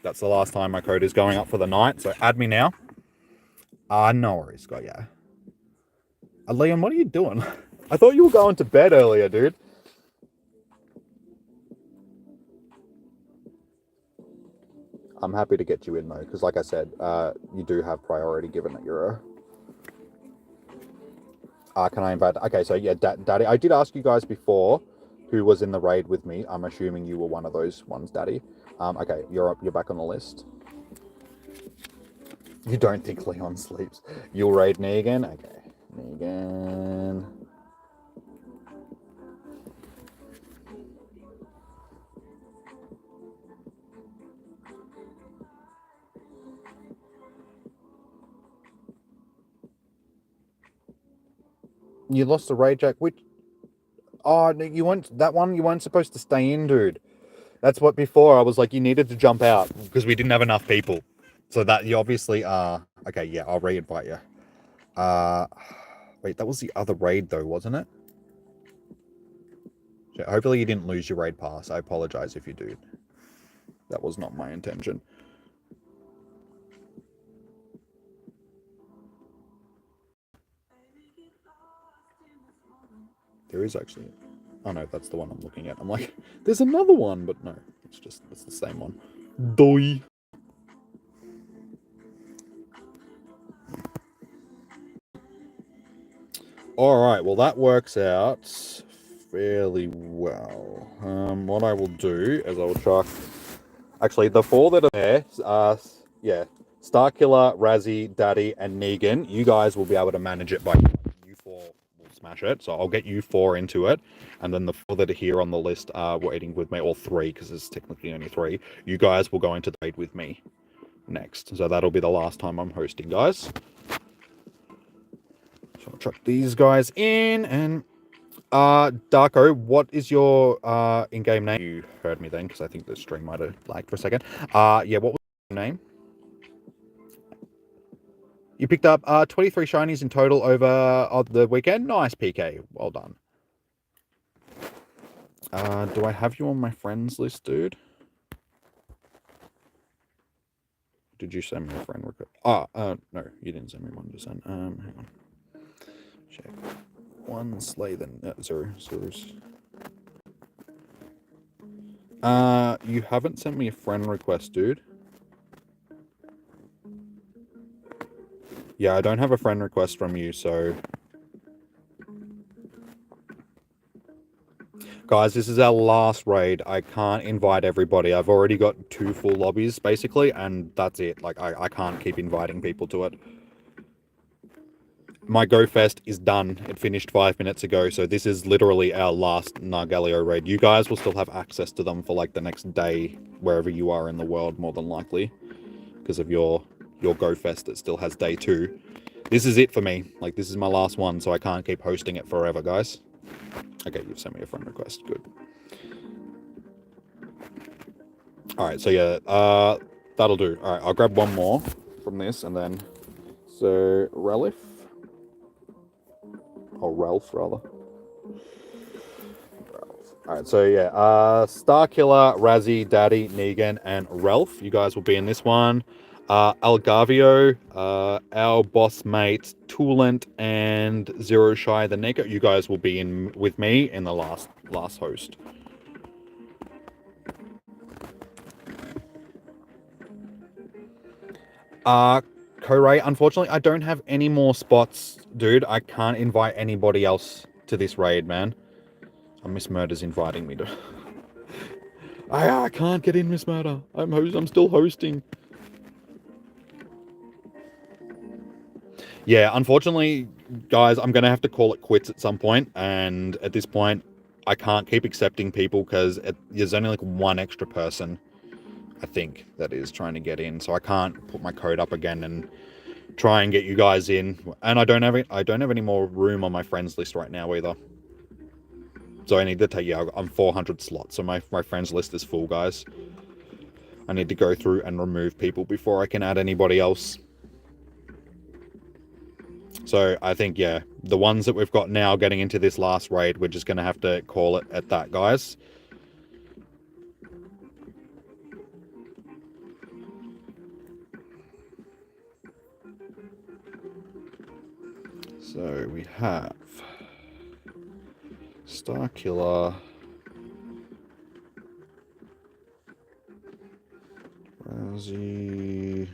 That's the last time my code is going up for the night. So add me now. No worries, got ya. Liam, what are you doing? I thought you were going to bed earlier, dude. I'm happy to get you in though, because like I said, you do have priority given that you're a... can I invite... Okay, so yeah, Daddy, I did ask you guys before who was in the raid with me. I'm assuming you were one of those ones, Daddy. Okay, you're back on the list. You don't think Leon sleeps. You'll raid Negan? Okay, Negan... You lost the raid jack, which... Oh, no, you weren't... That one, you weren't supposed to stay in, dude. That's what before, I was like, you needed to jump out, because we didn't have enough people. So that, you obviously are... Okay, yeah, I'll re-invite you. Wait, that was the other raid, though, wasn't it? So hopefully you didn't lose your raid pass. I apologize if you do. That was not my intention. There is actually... Oh no, that's the one I'm looking at. I'm like, there's another one, but no. It's the same one. Doi. Alright, well that works out fairly well. What I will do is I will chuck... Actually, the 4 that are there, yeah, Starkiller, Razzie, Daddy, and Negan, you guys will be able to manage it by you four will smash it. So I'll get you four into it. And then the four that are here on the list are waiting with me, or three, because there's technically only three. You guys will go into the raid with me next. So that'll be the last time I'm hosting, guys. So I'll chuck these guys in. And Darko, what is your in-game name? You heard me then, because I think the stream might have lagged for a second. Yeah, what was your name? You picked up 23 shinies in total over the weekend. Nice, PK. Well done. Do I have you on my friends list, dude? Did you send me a friend request? No, you didn't send me one to send. Hang on. Check. One slay, then zeros. You haven't sent me a friend request, dude. Yeah, I don't have a friend request from you, so... Guys, this is our last raid. I can't invite everybody. I've already got 2 full lobbies, basically, and that's it. Like, I can't keep inviting people to it. My Go Fest is done. It finished 5 minutes ago, so this is literally our last Nargalio raid. You guys will still have access to them for, like, the next day, wherever you are in the world, more than likely, because of your Go Fest that still has day 2. This is it for me. Like, this is my last one, so I can't keep hosting it forever, guys. Okay, you've sent me a friend request. Good. Alright, so yeah, that'll do. Alright, I'll grab one more from this, and then... So, Ralph? Or Ralph, rather. Alright, so yeah, Starkiller, Razzie, Daddy, Negan, and Ralph. You guys will be in this one. Algarvio, our boss mate, Toolant, and Zero Shy the Neko. You guys will be in with me in the last host. Koray, unfortunately, I don't have any more spots, dude. I can't invite anybody else to this raid, man. Miss Murder's inviting me to... I can't get in, Miss Murder. I'm still hosting. Yeah, unfortunately, guys, I'm going to have to call it quits at some point. And at this point, I can't keep accepting people because there's only like one extra person, I think, that is trying to get in. So I can't put my code up again and try and get you guys in. And I don't have any more room on my friends list right now either. So I need to take, yeah, I'm 400 slots. So my friends list is full, guys. I need to go through and remove people before I can add anybody else. So I think, yeah, the ones that we've got now getting into this last raid, we're just going to have to call it at that, guys. So we have Starkiller, Razzie,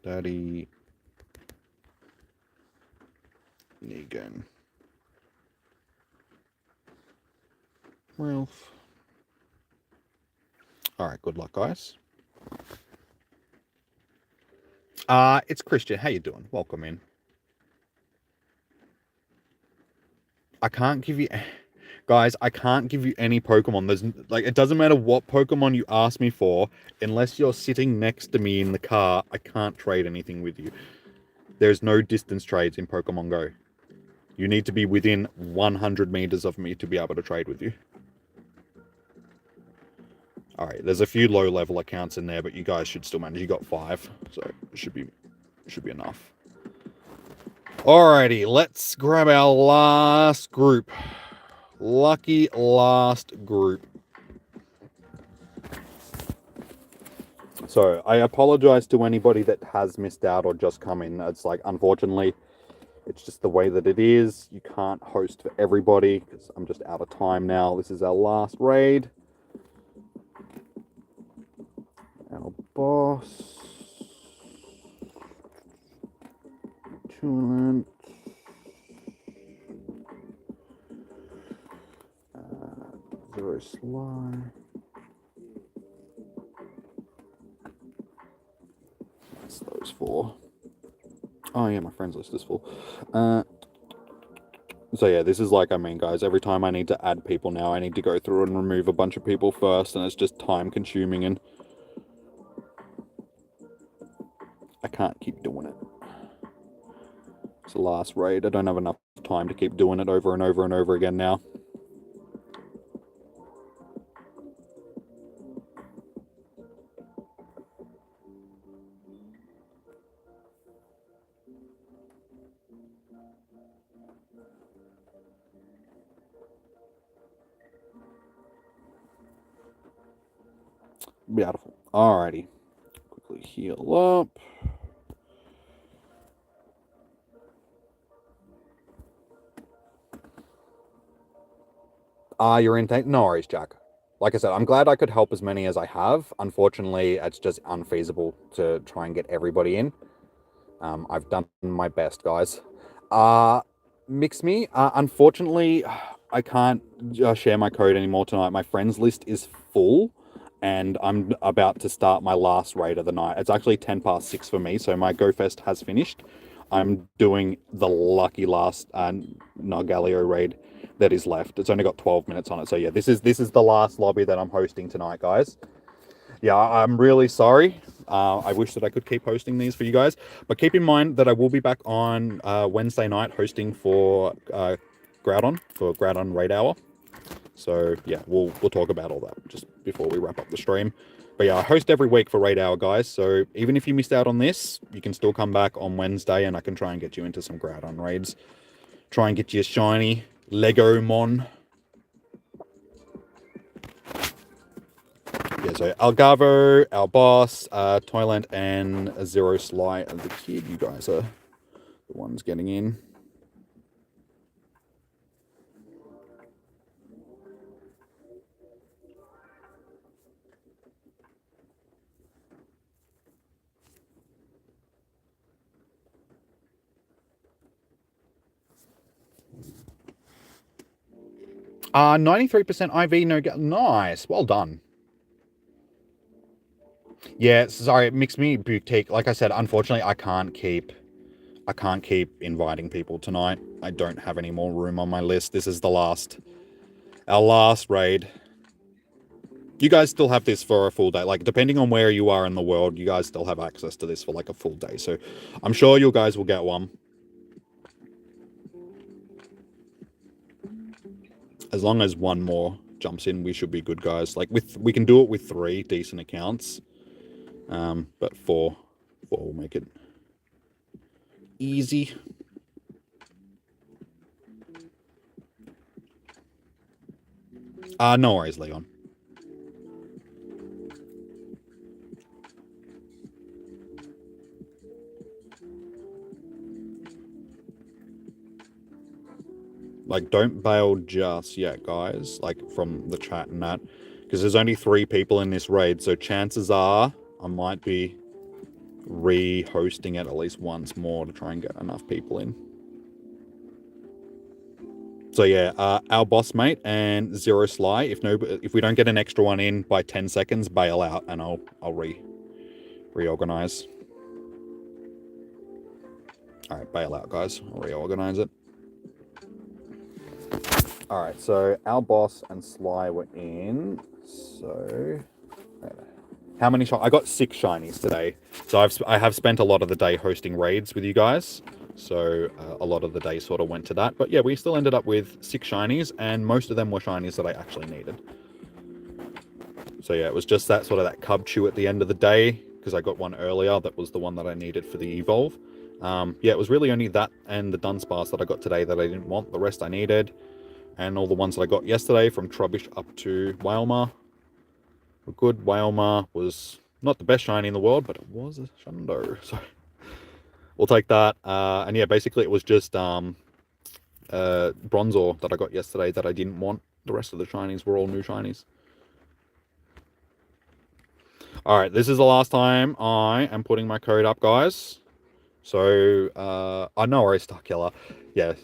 Daddy, Negan, Ralph. Alright, good luck, guys. It's Christian. How you doing? Welcome in. I can't give you... Guys, I can't give you any Pokemon. There's like, it doesn't matter what Pokemon you ask me for, unless you're sitting next to me in the car, I can't trade anything with you. There's no distance trades in Pokemon Go. You need to be within 100 meters of me to be able to trade with you. Alright, there's a few low-level accounts in there, but you guys should still manage. You got 5, so it should be enough. Alrighty, let's grab our last group. Lucky last group. So, I apologize to anybody that has missed out or just come in. It's like, unfortunately, it's just the way that it is. You can't host for everybody, because I'm just out of time now. This is our last raid. Our boss. Toolant. Zero Sly. for? Oh yeah, my friends list is full. So yeah, this is like, I mean, guys, every time I need to add people now, I need to go through and remove a bunch of people first, and it's just time consuming, and I can't keep doing it. It's the last raid. I don't have enough time to keep doing it over and over and over again now. Beautiful. Alrighty. Quickly heal up. You're in. No worries, Jack. Like I said, I'm glad I could help as many as I have. Unfortunately, it's just unfeasible to try and get everybody in. I've done my best, guys. Mix me. Unfortunately, I can't share my code anymore tonight. My friends list is full, and I'm about to start my last raid of the night. It's actually 10 past 6 for me, so my GoFest has finished. I'm doing the lucky last Naligo raid that is left. It's only got 12 minutes on it, so yeah, this is the last lobby that I'm hosting tonight, guys. Yeah, I'm really sorry. I wish that I could keep hosting these for you guys, but keep in mind that I will be back on Wednesday night hosting for Groudon Raid Hour. So yeah, we'll talk about all that just before we wrap up the stream. But yeah, I host every week for Raid Hour, guys. So even if you missed out on this, you can still come back on Wednesday, and I can try and get you into some Groudon raids. Try and get you a shiny Legomon. Yeah, so Algarvo, our boss, Toyland, and Zero Sly as the kid. You guys are the ones getting in. Uh, 93% IV, no... Nice, well done. Yeah, sorry, Mix Me Boutique. Like I said, unfortunately, I can't keep inviting people tonight. I don't have any more room on my list. This is our last raid. You guys still have this for a full day. Like, depending on where you are in the world, you guys still have access to this for like a full day. So I'm sure you guys will get one. As long as one more jumps in, we should be good, guys. Like, we can do it with 3 decent accounts. But 4 will make it easy. No worries, Leon. Like, don't bail just yet, guys. Like, from the chat and that. Because there's only 3 people in this raid. So chances are I might be re-hosting it at least once more to try and get enough people in. So yeah, our boss mate and Zero Sly. If we don't get an extra one in by 10 seconds, bail out, and I'll reorganize. All right, bail out, guys. I'll reorganize it. All right, so our boss and Sly were in. So how many I got 6 shinies today. So I have spent a lot of the day hosting raids with you guys. So a lot of the day sort of went to that. But yeah, we still ended up with 6 shinies, and most of them were shinies that I actually needed. So yeah, it was just that sort of that Cubchoo at the end of the day, because I got one earlier. That was the one that I needed for the Evolve. Yeah, it was really only that and the Dunsparce that I got today that I didn't want. The rest I needed. And all the ones that I got yesterday from Trubbish up to Wailmer were good. Wailmer was not the best shiny in the world, but it was a Shundo. So we'll take that. And yeah, basically it was just Bronzor that I got yesterday that I didn't want. The rest of the shinies were all new shinies. Alright, this is the last time I am putting my code up, guys. So, I know worries, Star Killer. Yeah.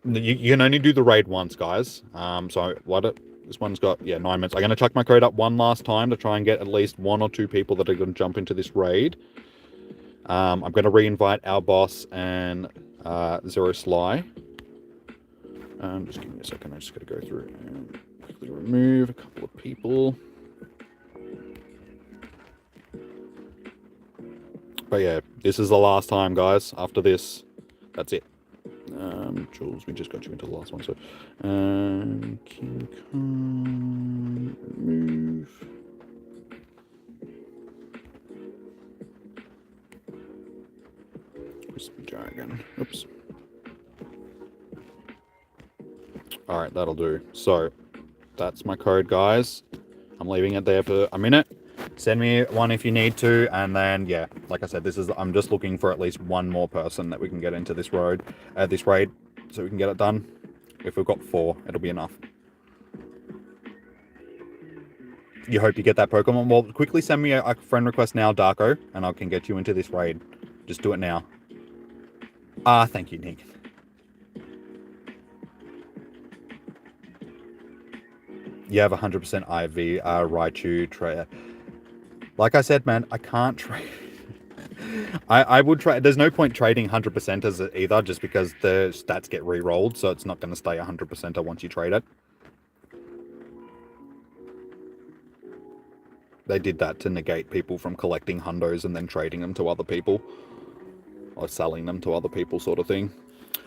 You can only do the raid once, guys. So This one's got, yeah, 9 minutes. I'm going to chuck my code up one last time to try and get at least 1 or 2 people that are going to jump into this raid. I'm going to re-invite our boss and Zero Sly. Just give me a second. I just got to go through and quickly remove a couple of people. But yeah, this is the last time, guys. After this, that's it. Jules, we just got you into the last one. So, King Kong, move. Crispy Dragon. Oops. All right, that'll do. So, that's my code, guys. I'm leaving it there for a minute. Send me one if you need to, and then yeah, like I said, I'm just looking for at least one more person that we can get into this raid, so we can get it done. If we've got 4, it'll be enough. You hope you get that Pokemon. Well, quickly send me a friend request now, Darko, and I can get you into this raid. Just do it now. Thank you, Nick. You have 100% IV, Raichu, Treya. Like I said, man, I can't trade. I would trade. There's no point trading 100% as either, just because the stats get re-rolled, so it's not going to stay 100% once you trade it. They did that to negate people from collecting hundos and then trading them to other people, or selling them to other people, sort of thing.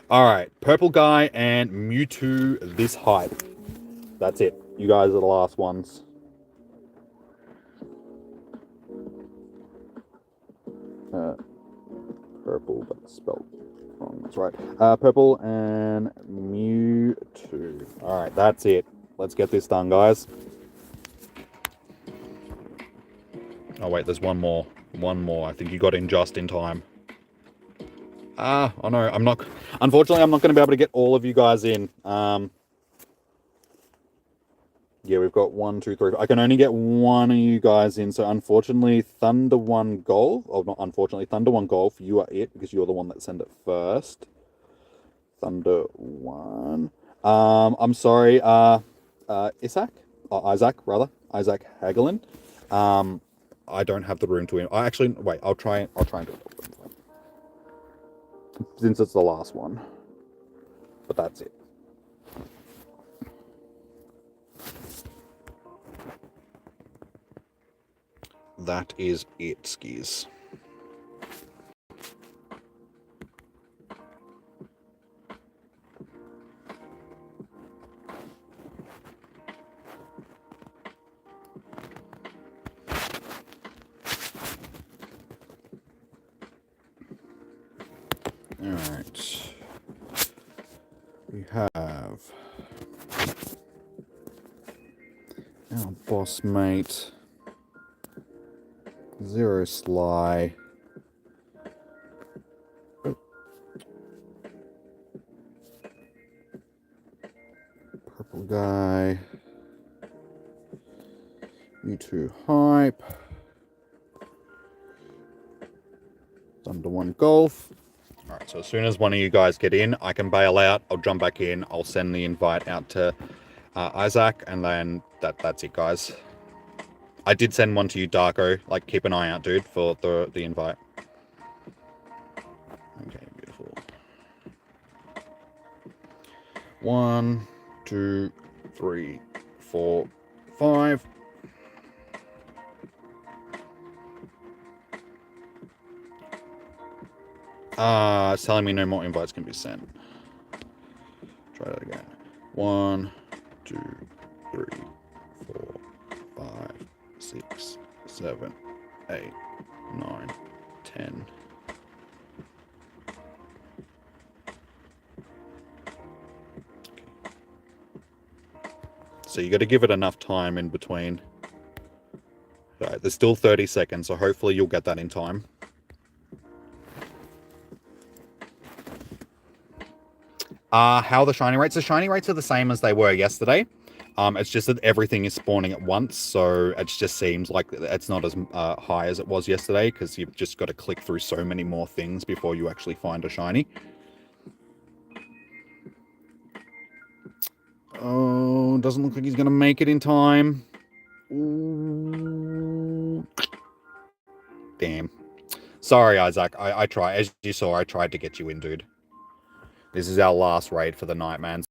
All right, Purple Guy and Mewtwo. This hype. That's it. You guys are the last ones. Purple, but spelled wrong. That's right. Purple and Mewtwo. All right, that's it. Let's get this done, guys. Oh wait, there's one more. One more. I think you got in just in time. Oh no, I'm not. Unfortunately, I'm not going to be able to get all of you guys in. Yeah, we've got 1, 2, 3. I can only get one of you guys in. So unfortunately, Thunder One Golf. Oh, not unfortunately, Thunder One Golf. You are it because you're the one that sent it first. Thunder One. I'm sorry. Isaac Hagelin. I don't have the room to win. I actually wait. I'll try and do it since it's the last one. But that's it. That is it, skis. All right. We have our boss mate. Zero Sly. Oh. Purple Guy. Mewtwo Hype. Thunder One Golf. Alright, so as soon as one of you guys get in, I can bail out. I'll jump back in. I'll send the invite out to Isaac, and then that's it, guys. I did send one to you, Darko. Like, keep an eye out, dude, for the invite. Okay, beautiful. 1, 2, 3, 4, 5. It's telling me no more invites can be sent. Try that again. 1, 2, 3, 4, 5, 6, 7, 8, 9, 10. So you got to give it enough time in between. Right, there's still 30 seconds, so hopefully you'll get that in time. How are the shiny rates? The shiny rates are the same as they were yesterday. It's just that everything is spawning at once, so it just seems like it's not as high as it was yesterday, because you've just got to click through so many more things before you actually find a shiny. Oh Oh, doesn't look like he's going to make it in time. Ooh. Damn. Sorry, Isaac. I tried. As you saw, I tried to get you in, dude. This is our last raid for the night, man. So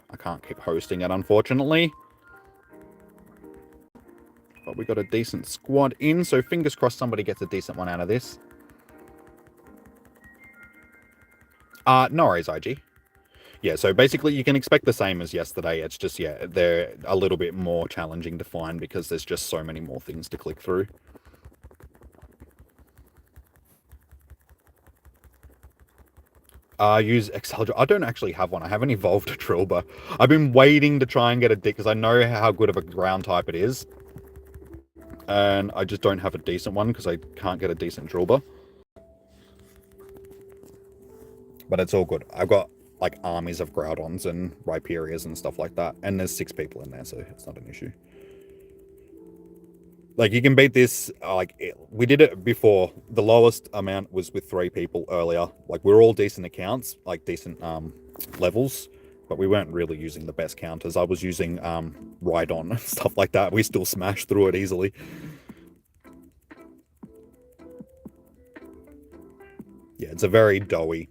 I can't keep hosting it, unfortunately. But we got a decent squad in, so fingers crossed somebody gets a decent one out of this. No worries, IG. Yeah, so basically you can expect the same as yesterday. It's just, yeah, they're a little bit more challenging to find because there's just so many more things to click through. Use Excel. I don't actually have one. I haven't evolved a Trilba. I've been waiting to try and get a Dick because I know how good of a ground type it is. And I just don't have a decent one because I can't get a decent Trilba. But it's all good. I've got like armies of Groudons and Rhyperias and stuff like that. And there's 6 people in there, so it's not an issue. Like, you can beat this, we did it before. The lowest amount was with 3 people earlier. Like, we're all decent accounts, like decent levels, but we weren't really using the best counters. I was using Rhydon and stuff like that. We still smashed through it easily. Yeah, it's a very doughy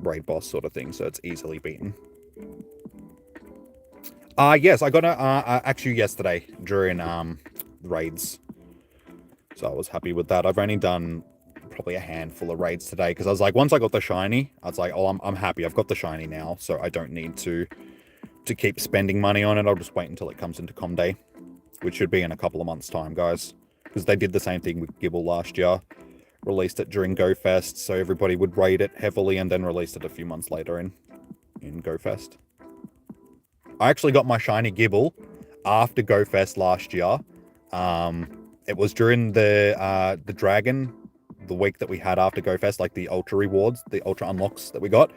raid boss sort of thing, so it's easily beaten. Yes, I got actually yesterday during raids, so I was happy with that. I've only done probably a handful of raids today because I was like, once I got the shiny, I was like, oh, I'm happy. I've got the shiny now, so I don't need to keep spending money on it. I'll just wait until it comes into Com Day, which should be in a couple of months' time, guys, because they did the same thing with Gibble last year. Released it during GoFest, so everybody would raid it heavily, and then released it a few months later in GoFest. I actually got my shiny Gibble after GoFest last year. It was during the Dragon, the week that we had after GoFest, like the Ultra rewards, the Ultra unlocks that we got.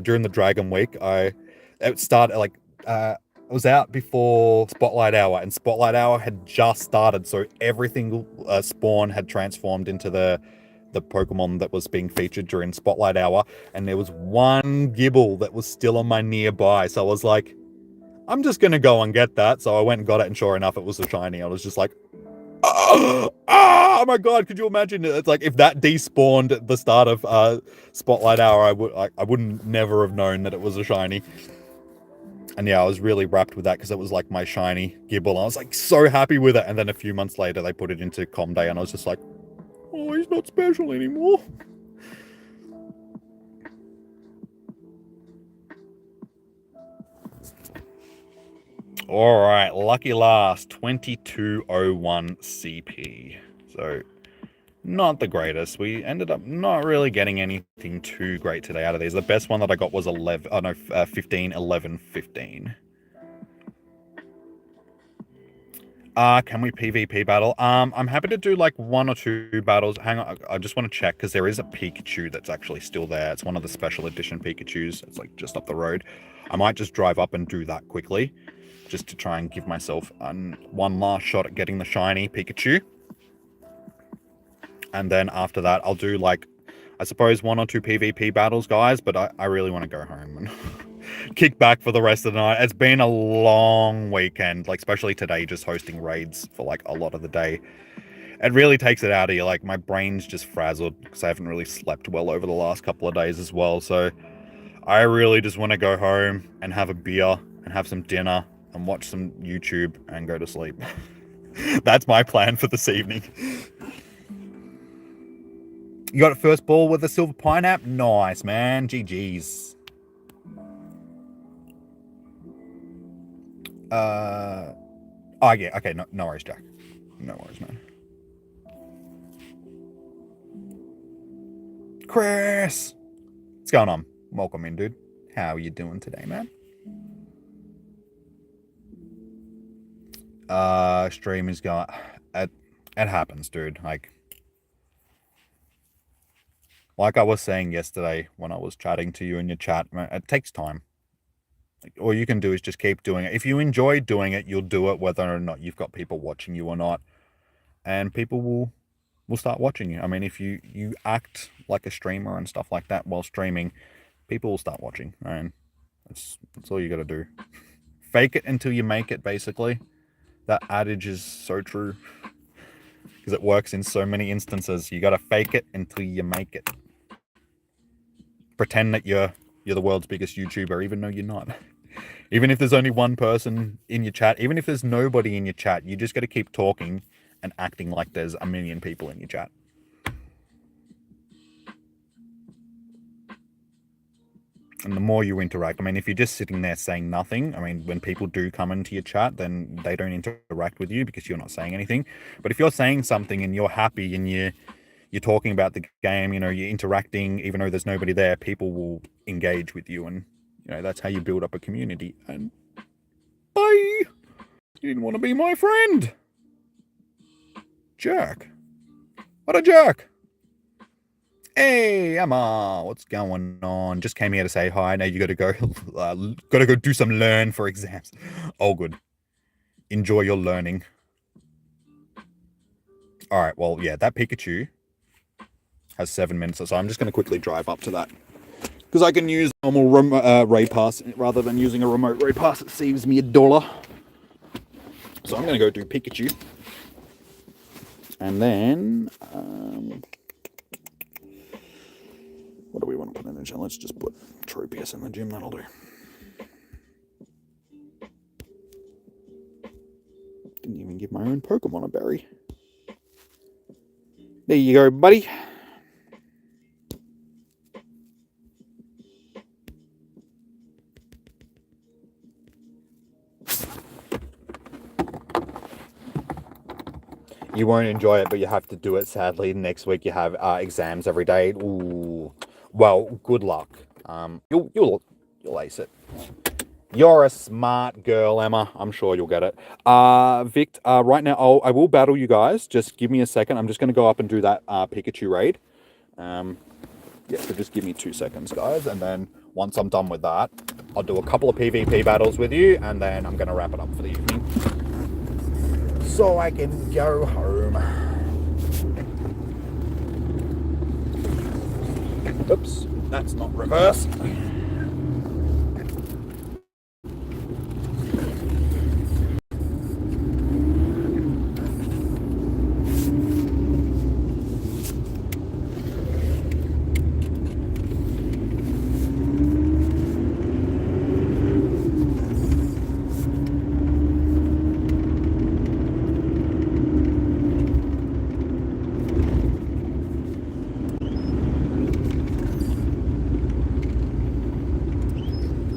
During the Dragon week, it started like it was out before Spotlight Hour, and Spotlight Hour had just started, so everything spawn had transformed into the Pokemon that was being featured during Spotlight Hour, and there was one Gibble that was still on my nearby, so I was like, I'm just gonna go and get that. So I went and got it, and sure enough, it was a shiny. I was just like, oh my god, could you imagine? It's like if that despawned at the start of Spotlight Hour, I wouldn't never have known that it was a shiny. And yeah, I was really wrapped with that because it was like my shiny Gibble. I was like so happy with it, and then a few months later they put it into Com Day, and I was just like, oh, he's not special anymore. All right, lucky last, 2201 CP. So, not the greatest. We ended up not really getting anything too great today out of these. The best one that I got was 15, 11, 15. Can we PvP battle? I'm happy to do like 1 or 2 battles. Hang on, I just want to check because there is a Pikachu that's actually still there. It's one of the special edition Pikachus. It's like just up the road. I might just drive up and do that quickly, just to try and give myself one last shot at getting the shiny Pikachu. And then after that, I'll do like, I suppose 1 or 2 PvP battles, guys, but I really want to go home and kick back for the rest of the night. It's been a long weekend, like especially today, just hosting raids for like a lot of the day. It really takes it out of you. Like my brain's just frazzled because I haven't really slept well over the last couple of days as well. So I really just want to go home and have a beer and have some dinner and watch some YouTube and go to sleep. That's my plan for this evening. You got a first ball with a silver pineapple? Nice, man. GG's. Oh, yeah. Okay, no worries, Jack. No worries, man. Chris! What's going on? Welcome in, dude. How are you doing today, man? Stream is going... It happens, dude. Like I was saying yesterday when I was chatting to you in your chat, it takes time. All you can do is just keep doing it. If you enjoy doing it, you'll do it whether or not you've got people watching you or not. And people will start watching you. I mean, if you act like a streamer and stuff like that while streaming, people will start watching. And
That's all you got to do. Fake it until you make it, basically. That adage is so true. Because it works in so many instances. You got to fake it until you make it. Pretend that you're the world's biggest YouTuber, even though you're not. Even if there's only one person in your chat, even if there's nobody in your chat, you just got to keep talking and acting like there's a million people in your chat. And the more you interact, I mean, if you're just sitting there saying nothing, I mean, when people do come into your chat, then they don't interact with you because you're not saying anything. But if you're saying something and you're happy and you're talking about the game, you know, you're interacting, even though there's nobody there, people will engage with you. And, you know, that's how you build up a community. And bye! You didn't want to be my friend! Jerk. What a jerk! Hey, Emma, what's going on? Just came here to say hi. Now you got to go, do some learn for exams. Oh, good. Enjoy your learning. All right. Well, yeah, that Pikachu has 7 minutes, so I'm just going to quickly drive up to that because I can use normal raid pass rather than using a remote raid pass. It saves me $1. So I'm going to go do Pikachu, and then. What do we want to put in the gym? Let's just put Tropius in the gym. That'll do. Didn't even give my own Pokemon a berry. There you go, buddy. You won't enjoy it, but you have to do it, sadly. Next week you have exams every day. Ooh. Well, good luck. You'll ace it. You're a smart girl, Emma. I'm sure you'll get it. Vic, right now, I will battle you guys. Just give me a second. I'm just going to go up and do that Pikachu raid. Yeah, so just give me 2 seconds, guys. And then once I'm done with that, I'll do a couple of PvP battles with you. And then I'm going to wrap it up for the evening. So I can go home. Oops, that's not reverse.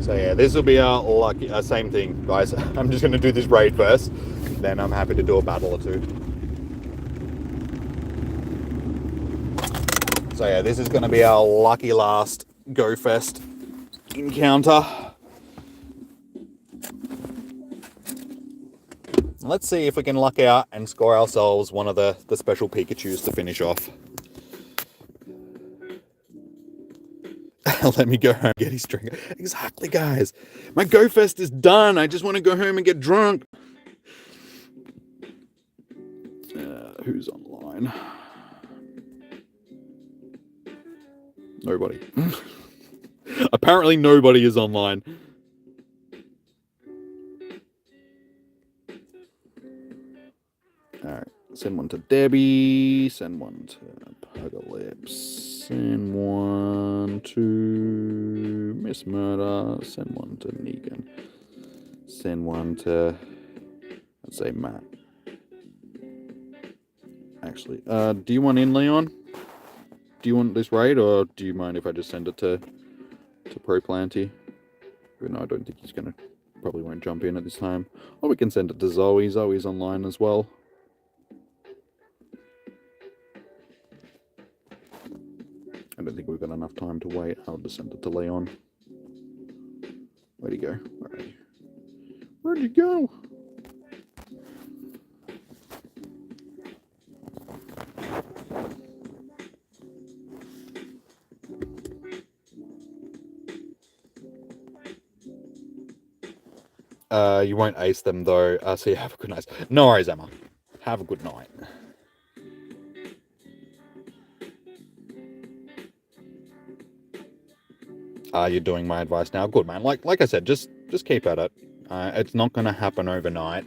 So yeah, this will be a same thing, guys. I'm just going to do this raid first, then I'm happy to do a battle or two. So yeah, this is going to be our lucky last Go Fest encounter. Let's see if we can luck out and score ourselves one of the special Pikachus to finish off. Let me go home and get his drink. Exactly, guys. My Go Fest is done. I just want to go home and get drunk. Who's online? Nobody. Apparently nobody is online. Alright. Send one to Debbie. Send one to Pugalips. Send one to Miss Murder. Send one to Negan. Send one to, let's say, Matt. Actually, do you want in, Leon? Do you want this raid, or do you mind if I just send it to Pro Planty? Even though I don't think he's gonna, probably won't jump in at this time. Or we can send it to Zoe. Zoe's online as well. I don't think we've got enough time to wait. I'll just send it to Leon. Where'd he go? Where'd he go? You won't ace them though, so you have a good night. No worries, Emma. Have a good night.
You're doing my advice now. Good, man. Like I said, just keep at it. It's not going to happen overnight.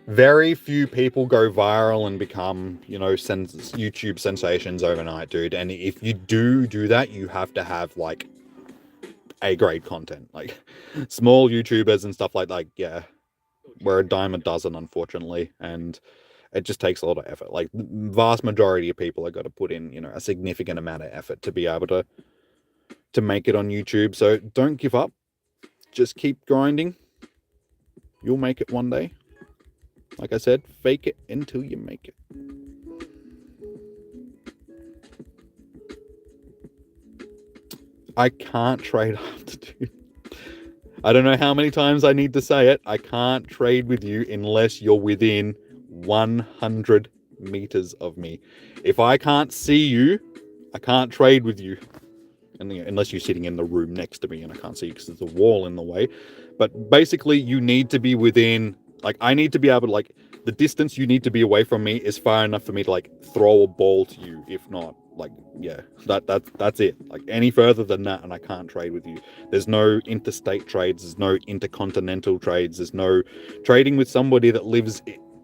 Very few people go viral and become, YouTube sensations overnight, dude. And if you do that, you have to have like A-grade content, like small YouTubers and stuff like yeah, we're a dime a dozen, unfortunately, and it just takes a lot of effort. Like the vast majority of people have got to put in, a significant amount of effort to be able to make it on YouTube. So don't give up. Just keep grinding. You'll make it one day. Like I said, fake it until you make it. I can't trade after, dude. I don't know how many times I need to say it. I can't trade with you unless you're within 100 meters of me. If I can't see you, I can't trade with you. Unless you're sitting in the room next to me and I can't see you because there's a wall in the way. But basically, you need to be within, like, I need to be able to, like, the distance you need to be away from me is far enough for me to, like, throw a ball to you. If not, like, yeah, that's it. Like, any further than that and I can't trade with you. There's no interstate trades. There's no intercontinental trades. There's no trading with somebody that lives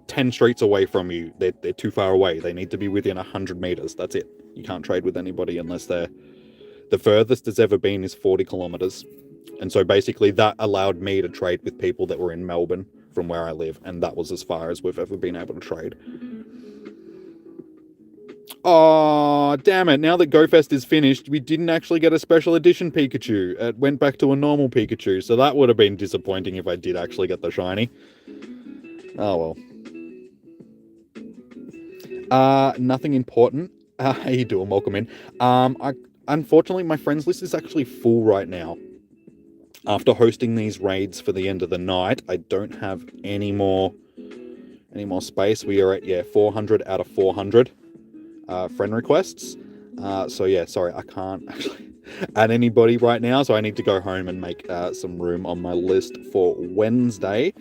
10 streets away from you. They're too far away. They need to be within 100 meters. That's it. You can't trade with anybody unless they're... The furthest it's ever been is 40 kilometers. And so basically that allowed me to trade with people that were in Melbourne from where I live. And that was as far as we've ever been able to trade. Oh, damn it. Now that GoFest is finished, we didn't actually get a special edition Pikachu. It went back to a normal Pikachu. So that would have been disappointing if I did actually get the shiny. Oh, well. Nothing important. How you doing? Welcome in. Unfortunately, my friends list is actually full right now. After hosting these raids for the end of the night, I don't have any more space. We are at 400 out of 400 friend requests. So yeah, sorry, I can't actually add anybody right now. So I need to go home and make some room on my list for Wednesday.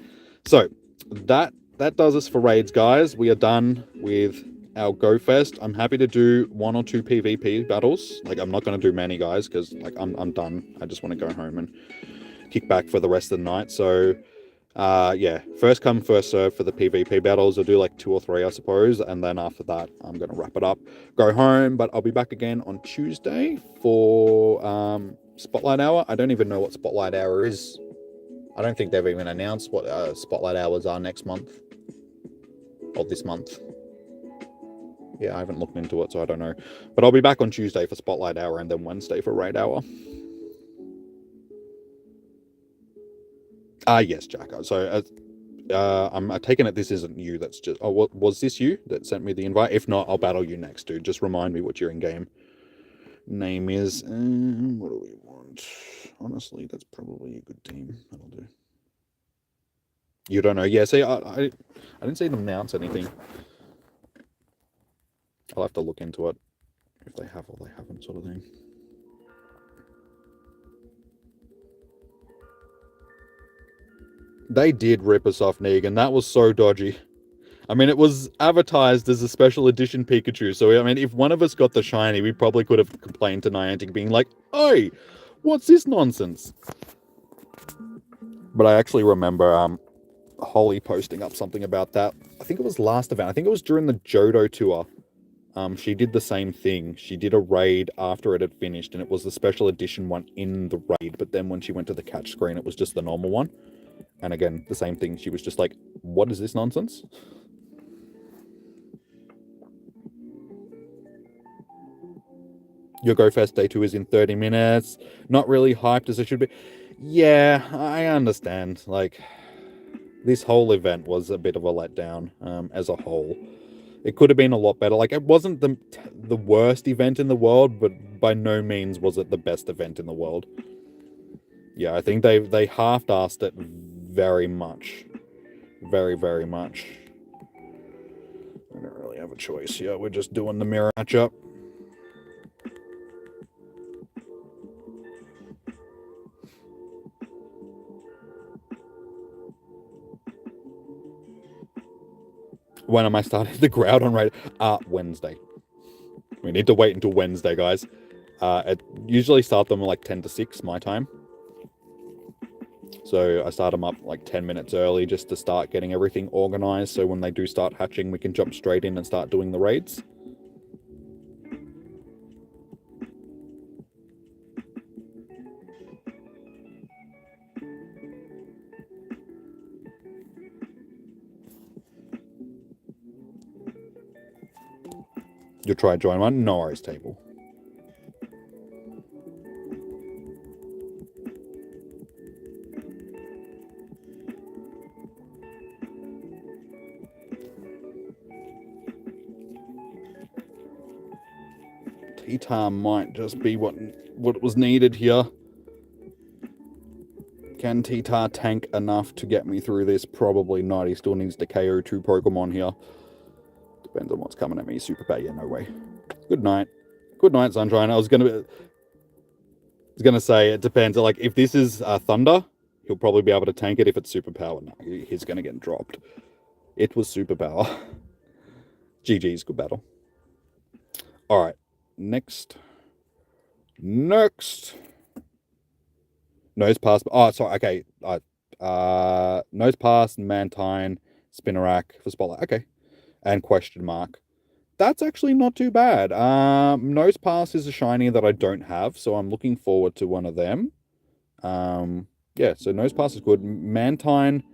So that does us for raids, guys. We are done with our GoFest. I'm happy to do 1 or 2 PvP battles. Like, I'm not going to do many, guys, because like I'm done. I just want to go home and kick back for the rest of the night. So yeah, first come, first serve for the PvP battles. I'll do like 2 or 3, I suppose, and then after that I'm going to wrap it up, go home. But I'll be back again on Tuesday for Spotlight Hour. I don't even know what Spotlight Hour is. I don't think they've even announced what Spotlight Hours are next month or this month. Yeah, I haven't looked into it, so I don't know. But I'll be back on Tuesday for Spotlight Hour and then Wednesday for Raid Hour. Yes, Jacko. So I'm taking it this isn't you. That's just... Oh, was this you that sent me the invite? If not, I'll battle you next, dude. Just remind me what your in-game name is. What do we want? Honestly, that's probably a good team. That'll do. You don't know? Yeah, see, I didn't see them announce anything. I'll have to look into it. If they have or they haven't, sort of thing. They did rip us off, Negan. That was so dodgy. I mean, it was advertised as a special edition Pikachu. So, I mean, if one of us got the shiny, we probably could have complained to Niantic being like, "Oi, what's this nonsense?" But I actually remember Holly posting up something about that. I think it was last event. I think it was during the Johto tour. She did the same thing. She did a raid after it had finished, and it was the special edition one in the raid. But then when she went to the catch screen, it was just the normal one. And again, the same thing. She was just like, "What is this nonsense?" Your GoFest Day 2 is in 30 minutes. Not really hyped as it should be. Yeah, I understand. Like, this whole event was a bit of a letdown as a whole. It could have been a lot better. Like, it wasn't the worst event in the world, but by no means was it the best event in the world. Yeah, I think they half-assed it very much. Very, very much. I don't really have a choice. Yeah, we're just doing the mirror matchup. When am I starting the Groudon raid? Wednesday. We need to wait until Wednesday, guys. It usually start them like 10 to 6 my time. So I start them up like 10 minutes early just to start getting everything organized. So when they do start hatching, we can jump straight in and start doing the raids. You'll try to join one? No worries, table. T-Tar might just be what was needed here. Can T-Tar tank enough to get me through this? Probably not. He still needs to KO 2 Pokemon here. Depends on what's coming at me. Super Bat, yeah, no way. Good night. Good night, Sunshine. I was gonna say it depends. Like if this is Thunder, he'll probably be able to tank it. If it's Superpower, no, he's gonna get dropped. It was Superpower. GG's, good battle. All right, next. Nose Pass. Oh, sorry. Okay. Nose Pass, Mantine, Spinarak for Spotlight. Okay, and question mark. That's actually not too bad. Nose Pass is a shiny that I don't have, so I'm looking forward to one of them. Yeah, so Nose Pass is good. Mantine,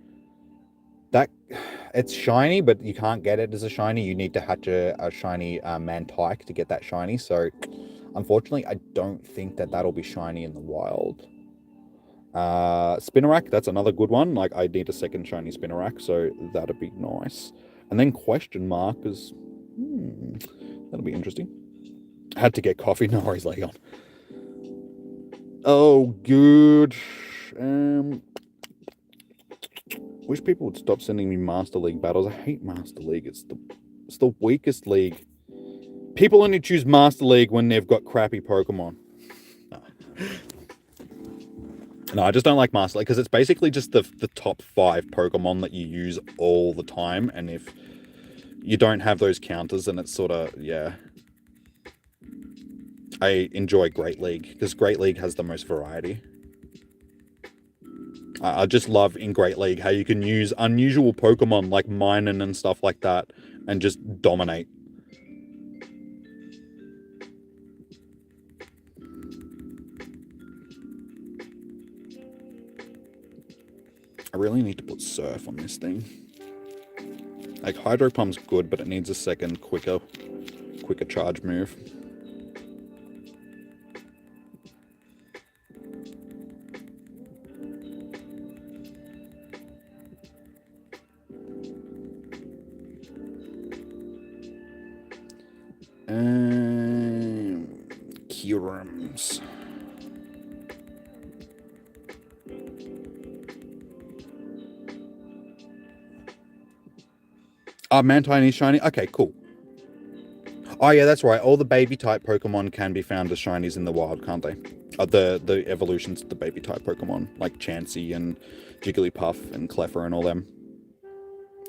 it's shiny, but you can't get it as a shiny. You need to hatch a shiny Mantike to get that shiny. So, unfortunately, I don't think that'll be shiny in the wild. Spinarak, that's another good one. Like, I need a second shiny Spinarak, so that'd be nice. And then question mark is... that'll be interesting. I had to get coffee. No worries, Leon. Oh, good. Wish people would stop sending me Master League battles. I hate Master League. It's the weakest league. People only choose Master League when they've got crappy Pokemon. No, I just don't like Master League because it's basically just the top 5 Pokemon that you use all the time, and if you don't have those counters, then it's sort of, yeah. I enjoy Great League because Great League has the most variety. I just love in Great League how you can use unusual Pokemon like Minun and stuff like that and just dominate. I really need to put Surf on this thing. Like, Hydro Pump's good, but it needs a second, quicker charge move. Curums. Mantine is shiny. Okay, cool. Oh yeah, that's right. All the baby type Pokemon can be found as shinies in the wild, can't they? The evolutions of the baby type Pokemon, like Chansey and Jigglypuff and Clefairy and all them.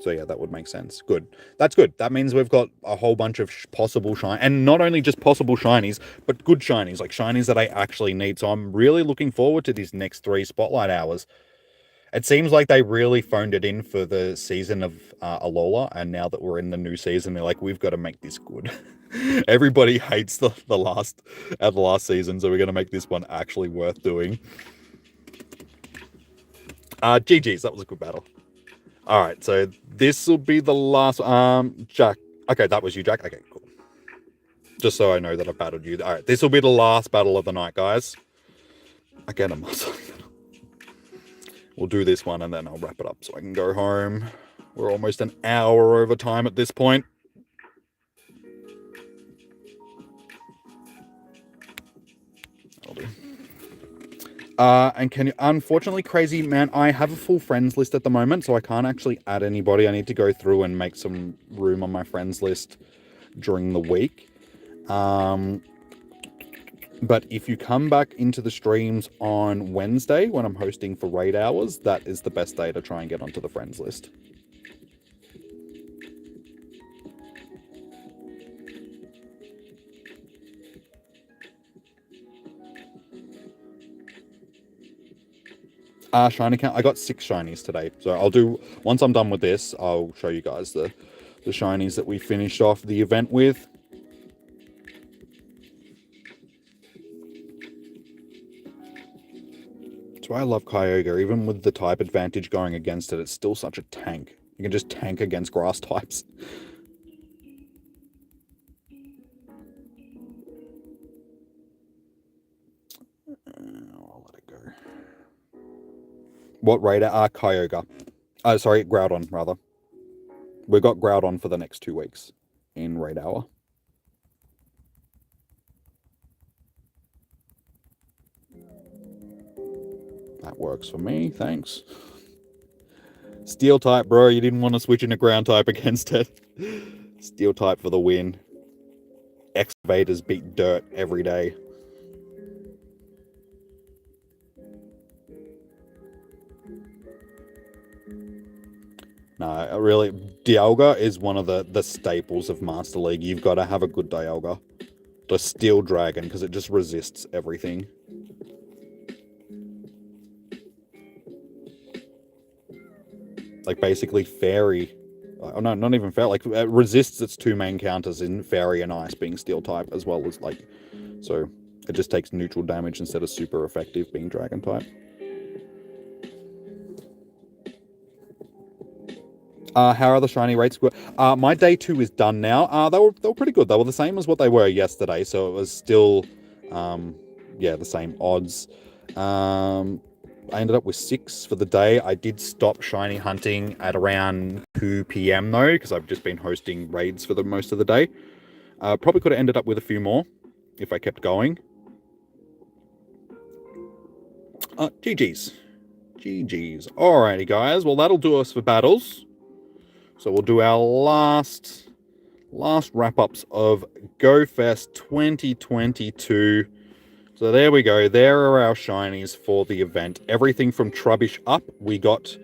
So yeah, that would make sense. Good. That's good. That means we've got a whole bunch of possible shinies, and not only just possible shinies, but good shinies, like shinies that I actually need. So I'm really looking forward to these next 3 spotlight hours. It seems like they really phoned it in for the season of Alola, and now that we're in the new season, they're like, we've got to make this good. Everybody hates the last season, so we're going to make this one actually worth doing. GG's, that was a good battle. All right, so this will be the last. Jack. Okay, that was you, Jack. Okay, cool. Just so I know that I battled you. All right, this will be the last battle of the night, guys. Again, a muscle. We'll do this one and then I'll wrap it up so I can go home. We're almost an hour over time at this point. That'll do. And can you, unfortunately, Crazy Man, I have a full friends list at the moment, so I can't actually add anybody. I need to go through and make some room on my friends list during the week. But if you come back into the streams on Wednesday when I'm hosting for raid hours, that is the best day to try and get onto the friends list. Shiny count. I got 6 shinies today. So I'll do, once I'm done with this, I'll show you guys the shinies that we finished off the event with. That's why I love Kyogre. Even with the type advantage going against it, it's still such a tank. You can just tank against grass types. I'll let it go. What raider? Kyogre. Sorry, Groudon, rather. We've got Groudon for the next 2 weeks in Raid Hour. That works for me, thanks. Steel type, bro. You didn't want to switch into ground type against it. Steel type for the win. Excavators beat dirt every day. No, really, Dialga is one of the staples of Master League. You've got to have a good Dialga. The Steel Dragon, because it just resists everything. Like, basically, Fairy. Oh, no, not even Fairy. Like, it resists its 2 main counters in Fairy and Ice being Steel type, as well as, like... So, it just takes neutral damage instead of super effective being Dragon type. How are the shiny rates? My day 2 is done now. They were pretty good. They were the same as what they were yesterday, so it was still, yeah, the same odds. I ended up with 6 for the day. I did stop shiny hunting at around 2 p.m. though, because I've just been hosting raids for the most of the day. Probably could have ended up with a few more if I kept going. GG's. GG's. Alrighty, guys. Well, that'll do us for battles. So we'll do our last wrap-ups of GoFest 2022. So there we go. There are our shinies for the event. Everything from Trubbish up we got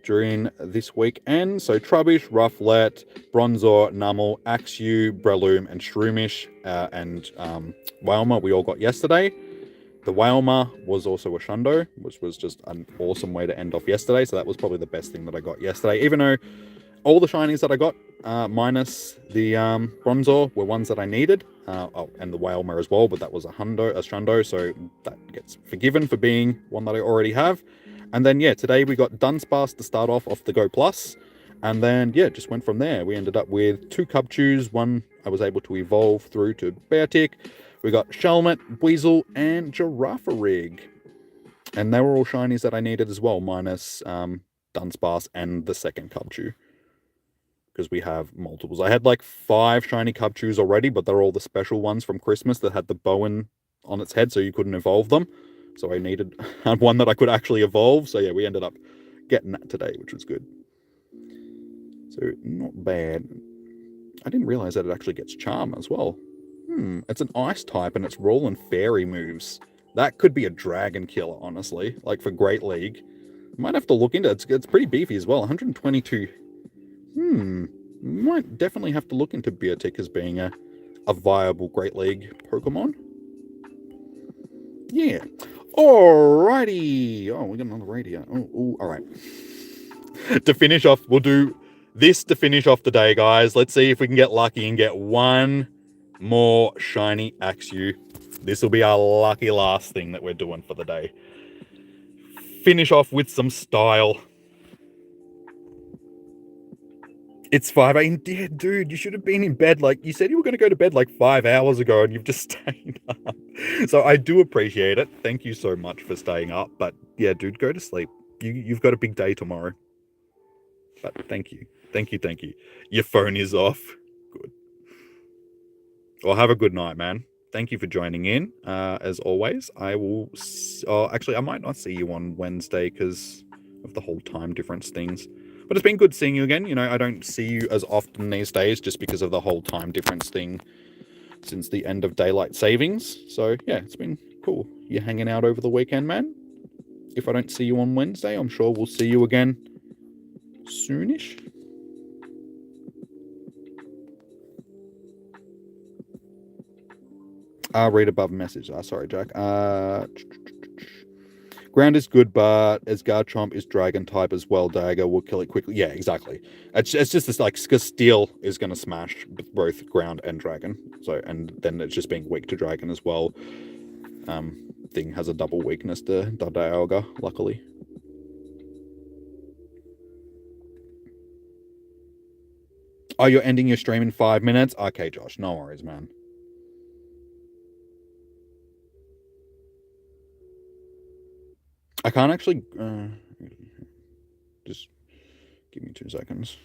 during this weekend. So Trubbish, Rufflet, Bronzor, Numel, Axew, Breloom, and Shroomish, and Wailmer we all got yesterday. The Wailmer was also a Shundo, which was just an awesome way to end off yesterday. So that was probably the best thing that I got yesterday, even though all the shinies that I got, minus the Bronzor, were ones that I needed. Oh, and the Wailmer as well, but that was a Shundo, so that gets forgiven for being one that I already have. And then, yeah, today we got Dunsparce to start off the Go Plus. And then, yeah, just went from there. We ended up with 2 Cubchews, one I was able to evolve through to Beartick. We got Shelmet, Weasel, and Girafarig. And they were all shinies that I needed as well, minus Dunsparce and the second Cubchew. Because we have multiples. I had like 5 shiny Cubchews already, but they're all the special ones from Christmas that had the bowen on its head, so you couldn't evolve them. So I needed one that I could actually evolve. So yeah, we ended up getting that today, which was good. So not bad. I didn't realize that it actually gets Charm as well. It's an Ice type and it's Roll and Fairy moves. That could be a Dragon killer, honestly. Like for Great League. Might have to look into it. It's pretty beefy as well. 122. Might definitely have to look into Beartick as being a viable Great League Pokemon. Yeah. Alrighty. Oh, we got another radio. Oh, alright. To finish off, we'll do this to finish off the day, guys. Let's see if we can get lucky and get one more shiny Axew. This will be our lucky last thing that we're doing for the day. Finish off with some style. It's 5 a.m. Yeah, dude, you should have been in bed. Like, you said you were going to go to bed like 5 hours ago and you've just stayed up. So I do appreciate it. Thank you so much for staying up. But yeah, dude, go to sleep. You've got a big day tomorrow. But thank you. Thank you, thank you. Your phone is off. Good. Well, have a good night, man. Thank you for joining in. As always, I will... actually, I might not see you on Wednesday because of the whole time difference things. But it's been good seeing you again. You know, I don't see you as often these days just because of the whole time difference thing since the end of daylight savings. So, yeah, it's been cool. You're hanging out over the weekend, man. If I don't see you on Wednesday, I'm sure we'll see you again soonish. Read above message. Sorry, Jack. Ground is good, but as Garchomp is dragon type as well, Dagger will kill it quickly. Yeah, exactly. It's just this, like, because Steel is going to smash both ground and dragon. So, and then it's just being weak to dragon as well. Thing has a double weakness to Dialga, luckily. Oh, you're ending your stream in 5 minutes? Okay, Josh, no worries, man. I can't actually... just give me 2 seconds.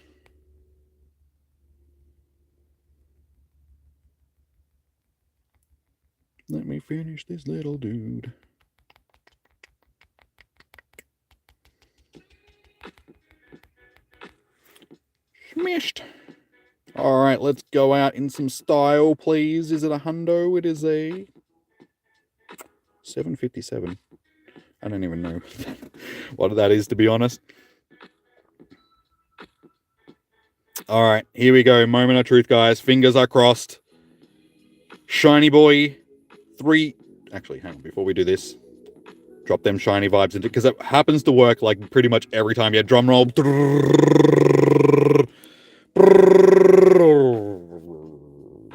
Let me finish this little dude. Smashed. All right, let's go out in some style, please. Is it a hundo? It is a 757. I don't even know what that is, to be honest. All right, here we go. Moment of truth, guys. Fingers are crossed. Shiny boy. 3. Actually, hang on. Before we do this, drop them shiny vibes into, because it happens to work like pretty much every time. Yeah, drum roll.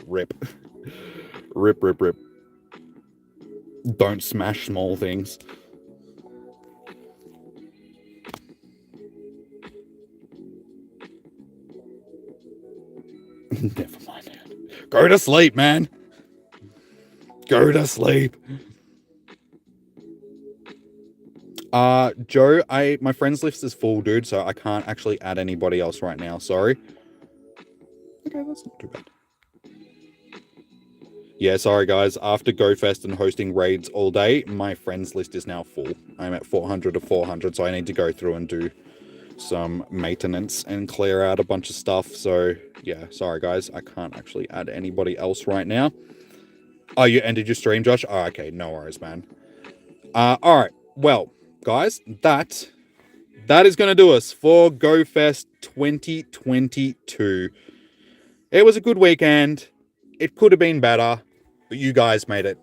Rip. Rip, rip, rip. Don't smash small things. Never mind. Go to sleep, man. Go to sleep. Joe, my friends list is full, dude, so I can't actually add anybody else right now. Sorry. Okay, that's not too bad. Yeah, sorry guys. After GoFest and hosting raids all day, my friends list is now full. I'm at 400 of 400, so I need to go through and do some maintenance and clear out a bunch of stuff. So yeah, sorry guys, I can't actually add anybody else right now. Oh, you ended your stream, Josh? Oh, okay, no worries, man. All right, well, guys, that is going to do us for GoFest 2022. It was a good weekend. It could have been better, but you guys made it.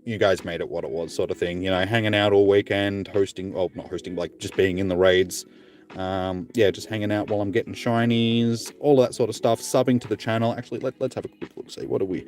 You guys made it what it was, sort of thing. You know, hanging out all weekend, hosting, well, not hosting, like just being in the raids. Yeah, just hanging out while I'm getting shinies, all that sort of stuff. Subbing to the channel. Actually, let's have a quick look. See what do we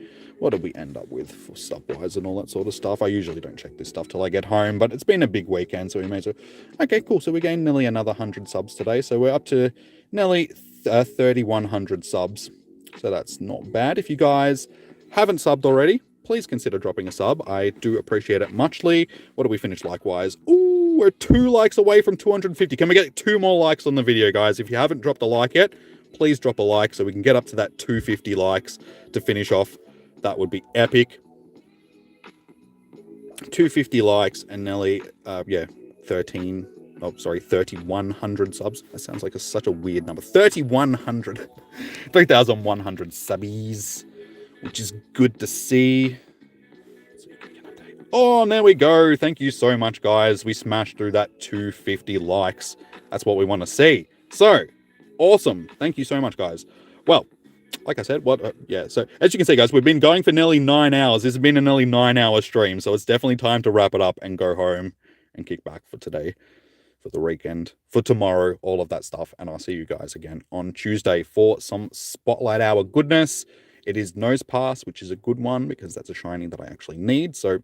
end up with for sub wise and all that sort of stuff. I usually don't check this stuff till I get home, but it's been a big weekend, so we may as well. Okay, cool. So we gained nearly another 100 subs today, so we're up to nearly 3,100 subs. So that's not bad. If you guys haven't subbed already, please consider dropping a sub. I do appreciate it muchly. What do we finish likewise? Ooh, we're 2 likes away from 250. Can we get 2 more likes on the video, guys? If you haven't dropped a like yet, please drop a like so we can get up to that 250 likes to finish off. That would be epic. 250 likes and nearly, 3,100 subs. That sounds like such a weird number. 3,100. 3,100 subbies, which is good to see. Oh, and there we go. Thank you so much, guys. We smashed through that 250 likes. That's what we want to see. So, awesome. Thank you so much, guys. Well, like I said, so as you can see, guys, we've been going for nearly 9 hours. This has been a nearly 9-hour stream, so it's definitely time to wrap it up and go home and kick back for today, for the weekend, for tomorrow, all of that stuff. And I'll see you guys again on Tuesday for some Spotlight Hour goodness. It is Nose Pass, which is a good one because that's a shiny that I actually need. So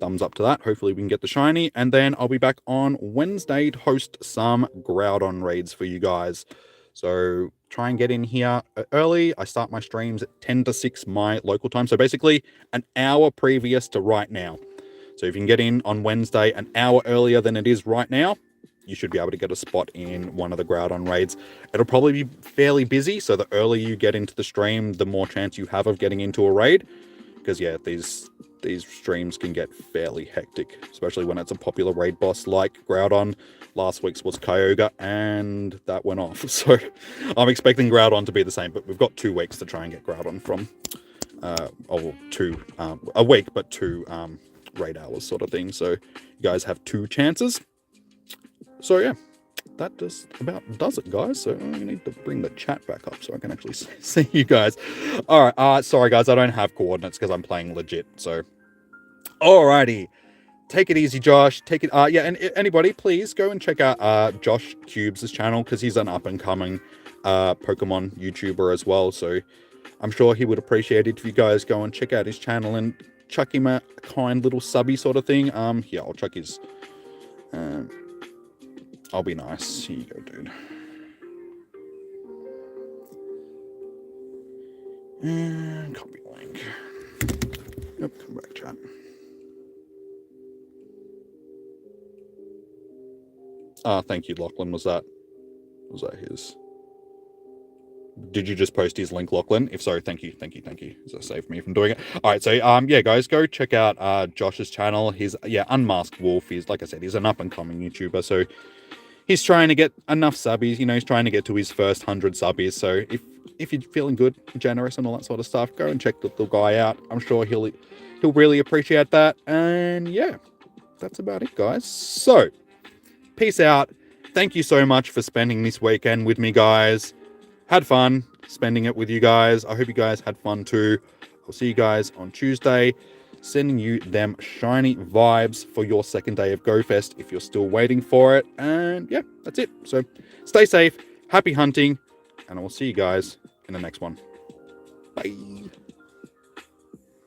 thumbs up to that. Hopefully we can get the shiny. And then I'll be back on Wednesday to host some Groudon raids for you guys. So try and get in here early. I start my streams at 10 to 6 my local time. So basically an hour previous to right now. So if you can get in on Wednesday an hour earlier than it is right now, you should be able to get a spot in one of the Groudon raids. It'll probably be fairly busy. So the earlier you get into the stream, the more chance you have of getting into a raid. Because yeah, these streams can get fairly hectic, especially when it's a popular raid boss like Groudon. Last week's was Kyogre, and that went off. So I'm expecting Groudon to be the same, but we've got 2 weeks to try and get Groudon from, a week, but 2 raid hours sort of thing. So you guys have 2 chances. So yeah, that just about does it, guys. So I need to bring the chat back up so I can actually see you guys. All right, sorry guys, I don't have coordinates because I'm playing legit. So alrighty, take it easy, Josh. Take it. Yeah, and anybody, please go and check out Josh Cubes' channel, because he's an up and coming Pokemon YouTuber as well. So I'm sure he would appreciate it if you guys go and check out his channel and chuck him a kind little subby sort of thing. Yeah, I'll chuck his. I'll be nice. Here you go, dude. And copy link. Yep, come back, chat. Thank you, Lachlan. Was that his? Did you just post his link, Lachlan? If so, thank you. That saved me from doing it. All right, so yeah, guys, go check out Josh's channel. He's Unmasked Wolf. He's, like I said, he's an up and coming YouTuber. So he's trying to get enough subbies. You know, he's trying to get to his first 100 subbies. So if you're feeling good, generous, and all that sort of stuff, go and check the little guy out. I'm sure he'll really appreciate that. And yeah, that's about it, guys. So peace out. Thank you so much for spending this weekend with me, guys. Had fun spending it with you guys. I hope you guys had fun too. I'll see you guys on Tuesday. Sending you them shiny vibes for your second day of GoFest if you're still waiting for it. And yeah, that's it. So stay safe, happy hunting, and I will see you guys in the next one. Bye.